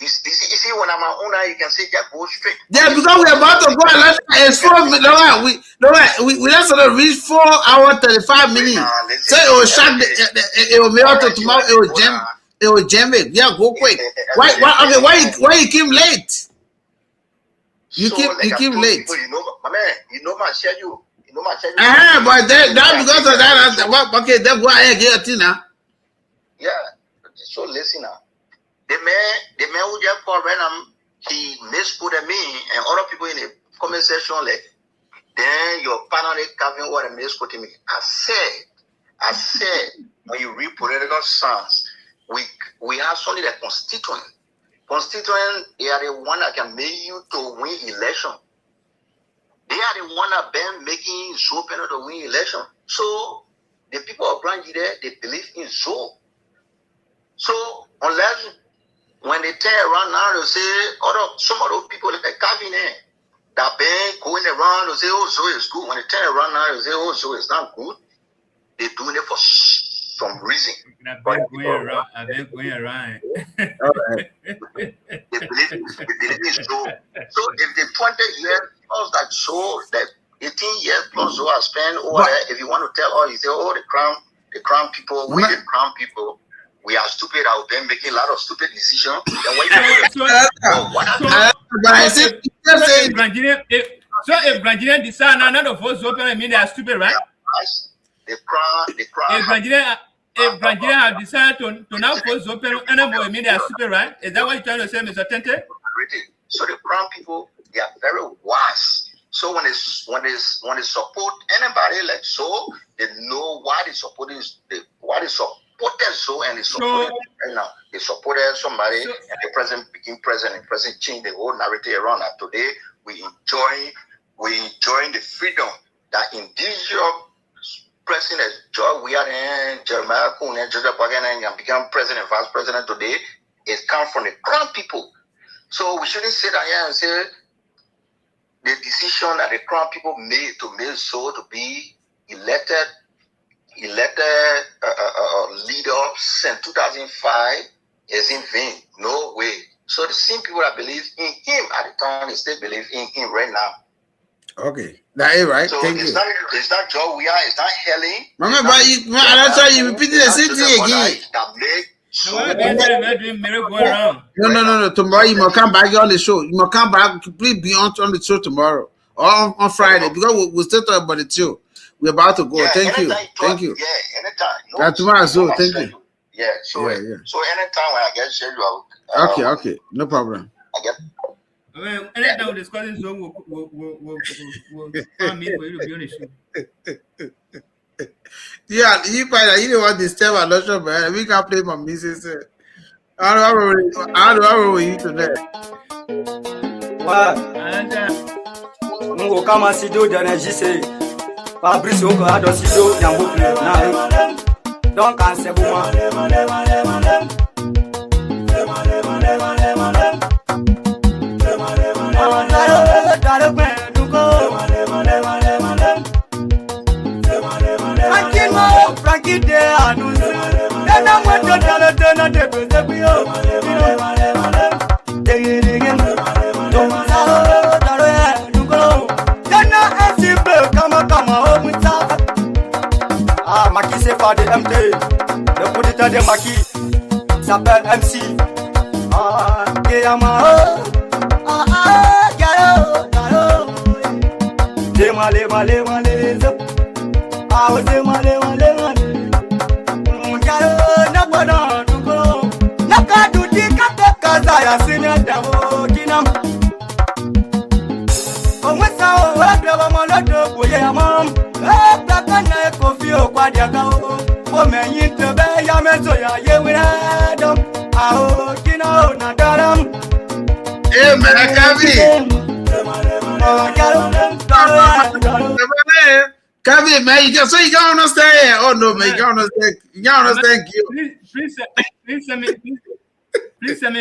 You see, when I'm an owner, you can say just go straight. Yeah, because we're about to go. It's 4 minutes. We just sort of reach 4 hours 35 minutes. So it will shut. It will be out to tomorrow. It will jam. It will jam it. Yeah, go quick. Why you keep late? You keep late. My man, you know my schedule. But that because of that. Okay, then go ahead, get it now. Yeah, so listen now. The man who just called random, he misquoted me and other people in the comment section like, then your panel Calvin what a misquoted me. I said, when you read political science, we have only the constituent. Constituent, they are the one that can make you to win election. They are the one that been making Zoe Pennue to win election. So the people of Grand Gedeh, they believe in Zoe. So unless when they turn around now, they say some of those people like Calvin that been going around, they say, oh, Zoe is good. When they turn around now, they say, oh, Zoe is not good. They're doing it for some reason. I've been going around. All right. They believe in Zoe. So if they 20 years plus that Zoe, that 18 years plus Zoe has spent over there, if you want to tell all, you say, oh, the crown people, we the crown people, we are stupid. I've been making a lot of stupid decisions. So if Grand Gedeh decide now not to vote Zoe Pennue, I mean they are stupid, right? The crown. If Grand Gedeh have decided to now vote Zoe Pennue, I mean they are stupid, right? Is that what you're trying to say, Mr. Tente? So the crown people, they are very wise. So when they support anybody like so, they know why they supporting supported Zoe and they supported right now. They supported somebody and the president became president. The president changed the whole narrative around that. Today we enjoying the freedom that individual president Joy we are in Jeremiah Kuhn and Joseph Bagan and become president, vice president today. It comes from the crown people. So we shouldn't sit down here and say the decision that the crown people made to make Zoe to be elected leader since 2005 is in vain. No way. So the same people that believe in him at the time, they still believe in him right now. Okay, that is right. So Thank it's you. Not Joe. It's not Helen. Mama, but that's why you repeating the same thing again. No. Tomorrow you must come back on the show. You must come back. Please be on the show tomorrow or on Friday because we'll still talk about it too. We're about to go. Yeah, Thank you. anytime, Thank you. Yeah, anytime. No, Tomorrow, so no, thank you. Yeah, so Yeah. so anytime when I get scheduled, Okay, no problem. I get. Well, anytime we're discussing, so we'll find me for you to be on the show. Yeah, you don't want to disturb our lecture, man. We can play my music. I don't know with you today. What? Ngo kama sido jana jise. Fabrice oko ado sido nyambo play na. Don't cancel buma. Frankie de anunce. Dena mweto tena de bezebio. Maki c'est pas de MT. Le coup d'état de Maki s'appelle MC. Gayama. Garo. Demale. Demale. Garo, Napada, Dugo. Nakadu Dika Kazaya, Senior Davo, Kinam. Omwesa, Wabra Moloto, Boyamam. Plakana Kofi Okwadiagao. Women to be Yamezoya, Yewidam. Aho, Kino, Nadaram. Amen, Kavi, man, you don't understand. Oh no, man, you don't understand. You don't understand. Please send me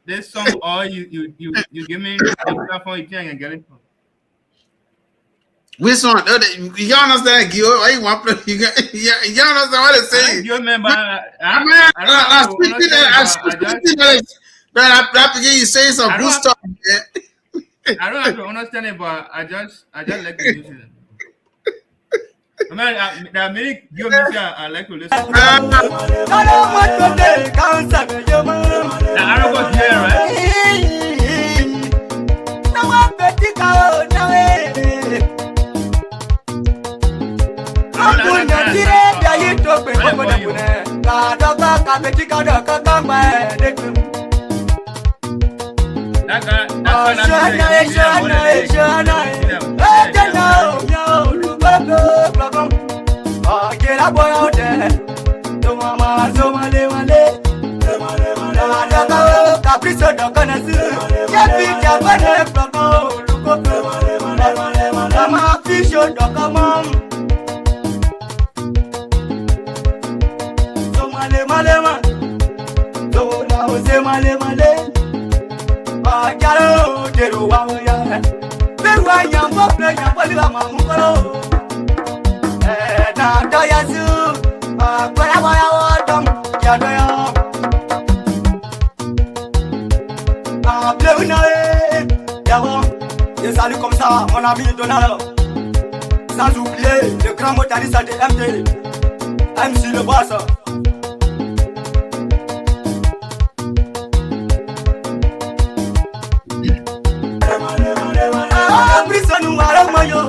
this song, or you give me the platform you can get it from. Which one? You don't understand, Gil? Why you want to play? You don't understand what it's saying. You remember? I'm you say some good stuff. I don't have to understand it, but I just like to listen. Man, there are many good music I like to listen to. I don't go here, right? Get up out there. No mama, so male. Caprice of Docanasi. Chappy Jabane, Lama fish of Docamam. So male. So now say male. Garo, Jeru, Waya. Then why you won't play your Polygama? Doyazu, Boyawadam, Yadoya. Bleu, Yavon, des saluts comme ça, mon ami Donald. Sans oublier le grand motariste de MD, MC le boss. Prison, Mayo.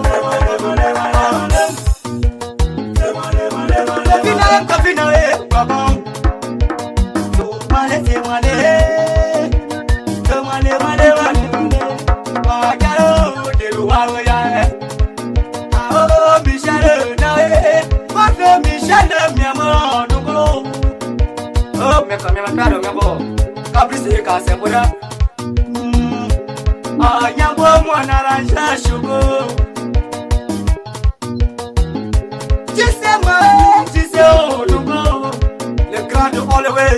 Le grand de all the way.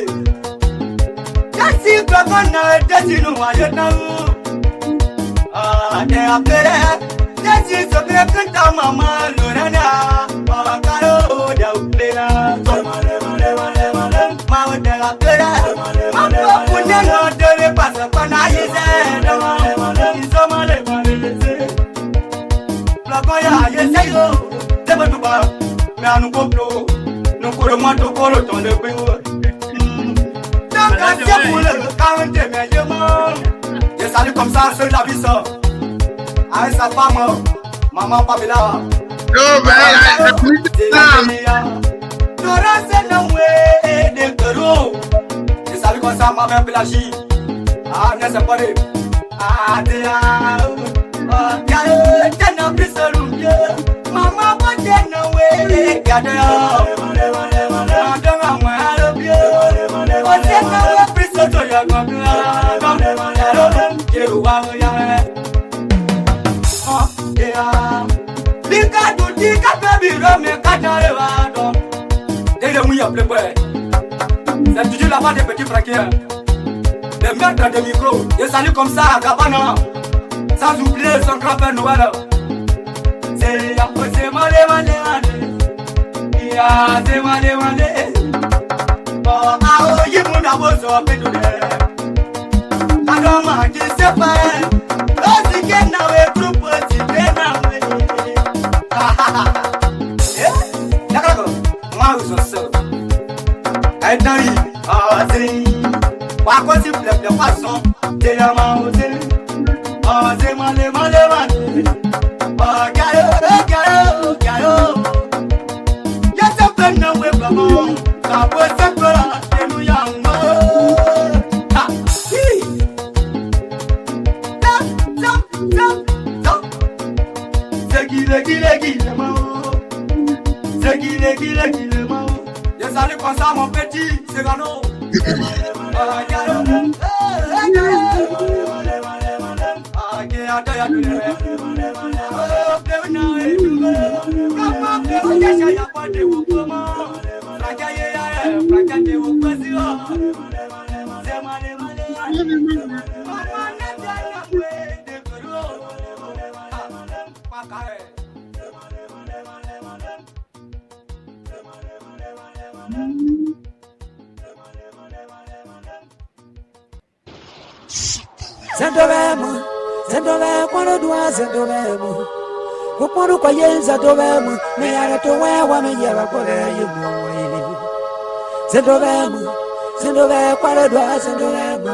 Just see Governor, just you know why you know. They are better. Just see so great Mama Lorena. Caro, they are better. Mama, they are better. Mama, put them on the pass upon I said, Lagoya, yes, I go. Never to bar. Man, go blow. No Coromato Coro on the wing. Don't get your count them, your mom. Yes, I come, sir, la visa. I saw Mama Pamela. No, man. C'est toujours la voix des petits frères. Les maîtres des micros, ils saluent comme ça à Cabana. Sans oublier son grand père Noël. C'est mon petit, c'est Gano. Zendovemo, quando due zendovemo, quando quaien zendovemo, me era to wa me yara kwa ye mo. Zendovemo, quando due zendovemo,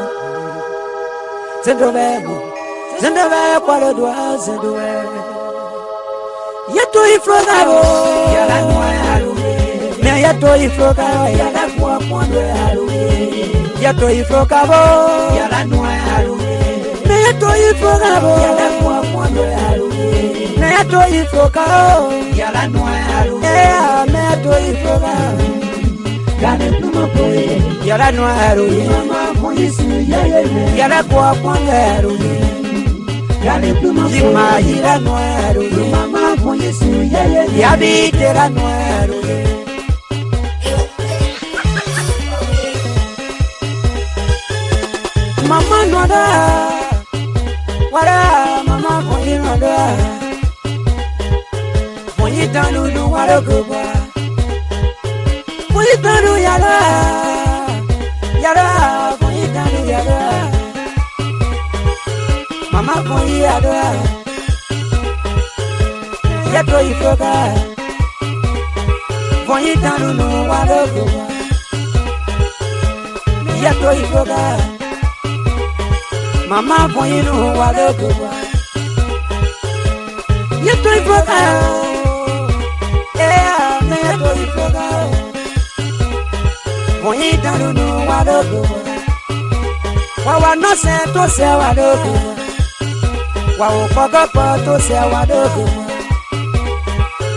quando due zendovemo. Yato ifrogabo, yala noaru, me yato ifrogabo, yala kwa quando aru. Yato ifrogabo, yala noaru. Neto ifrogabo yala kwa mwando yaru. Neto ifrogabo yala noaru. Neto ifrogabo gane pluma poe yala noaru. Mama polisi yala kwa mwando yaru. Gane pluma poe yima yala noaru. Mama polisi yabi yala noaru. Mama noda wara mama koyi noda koyi tanu nu wara goba koyi tanu yara koyi tanu yara mama koyi yara yato ifroka koyi tanu nu wara goba yato ifroka mama koyi nu wara goba yato ifroka yato ifroka koyi tanu nu wara goba wawa no se to se wara goba wawo kogopo to se wara goba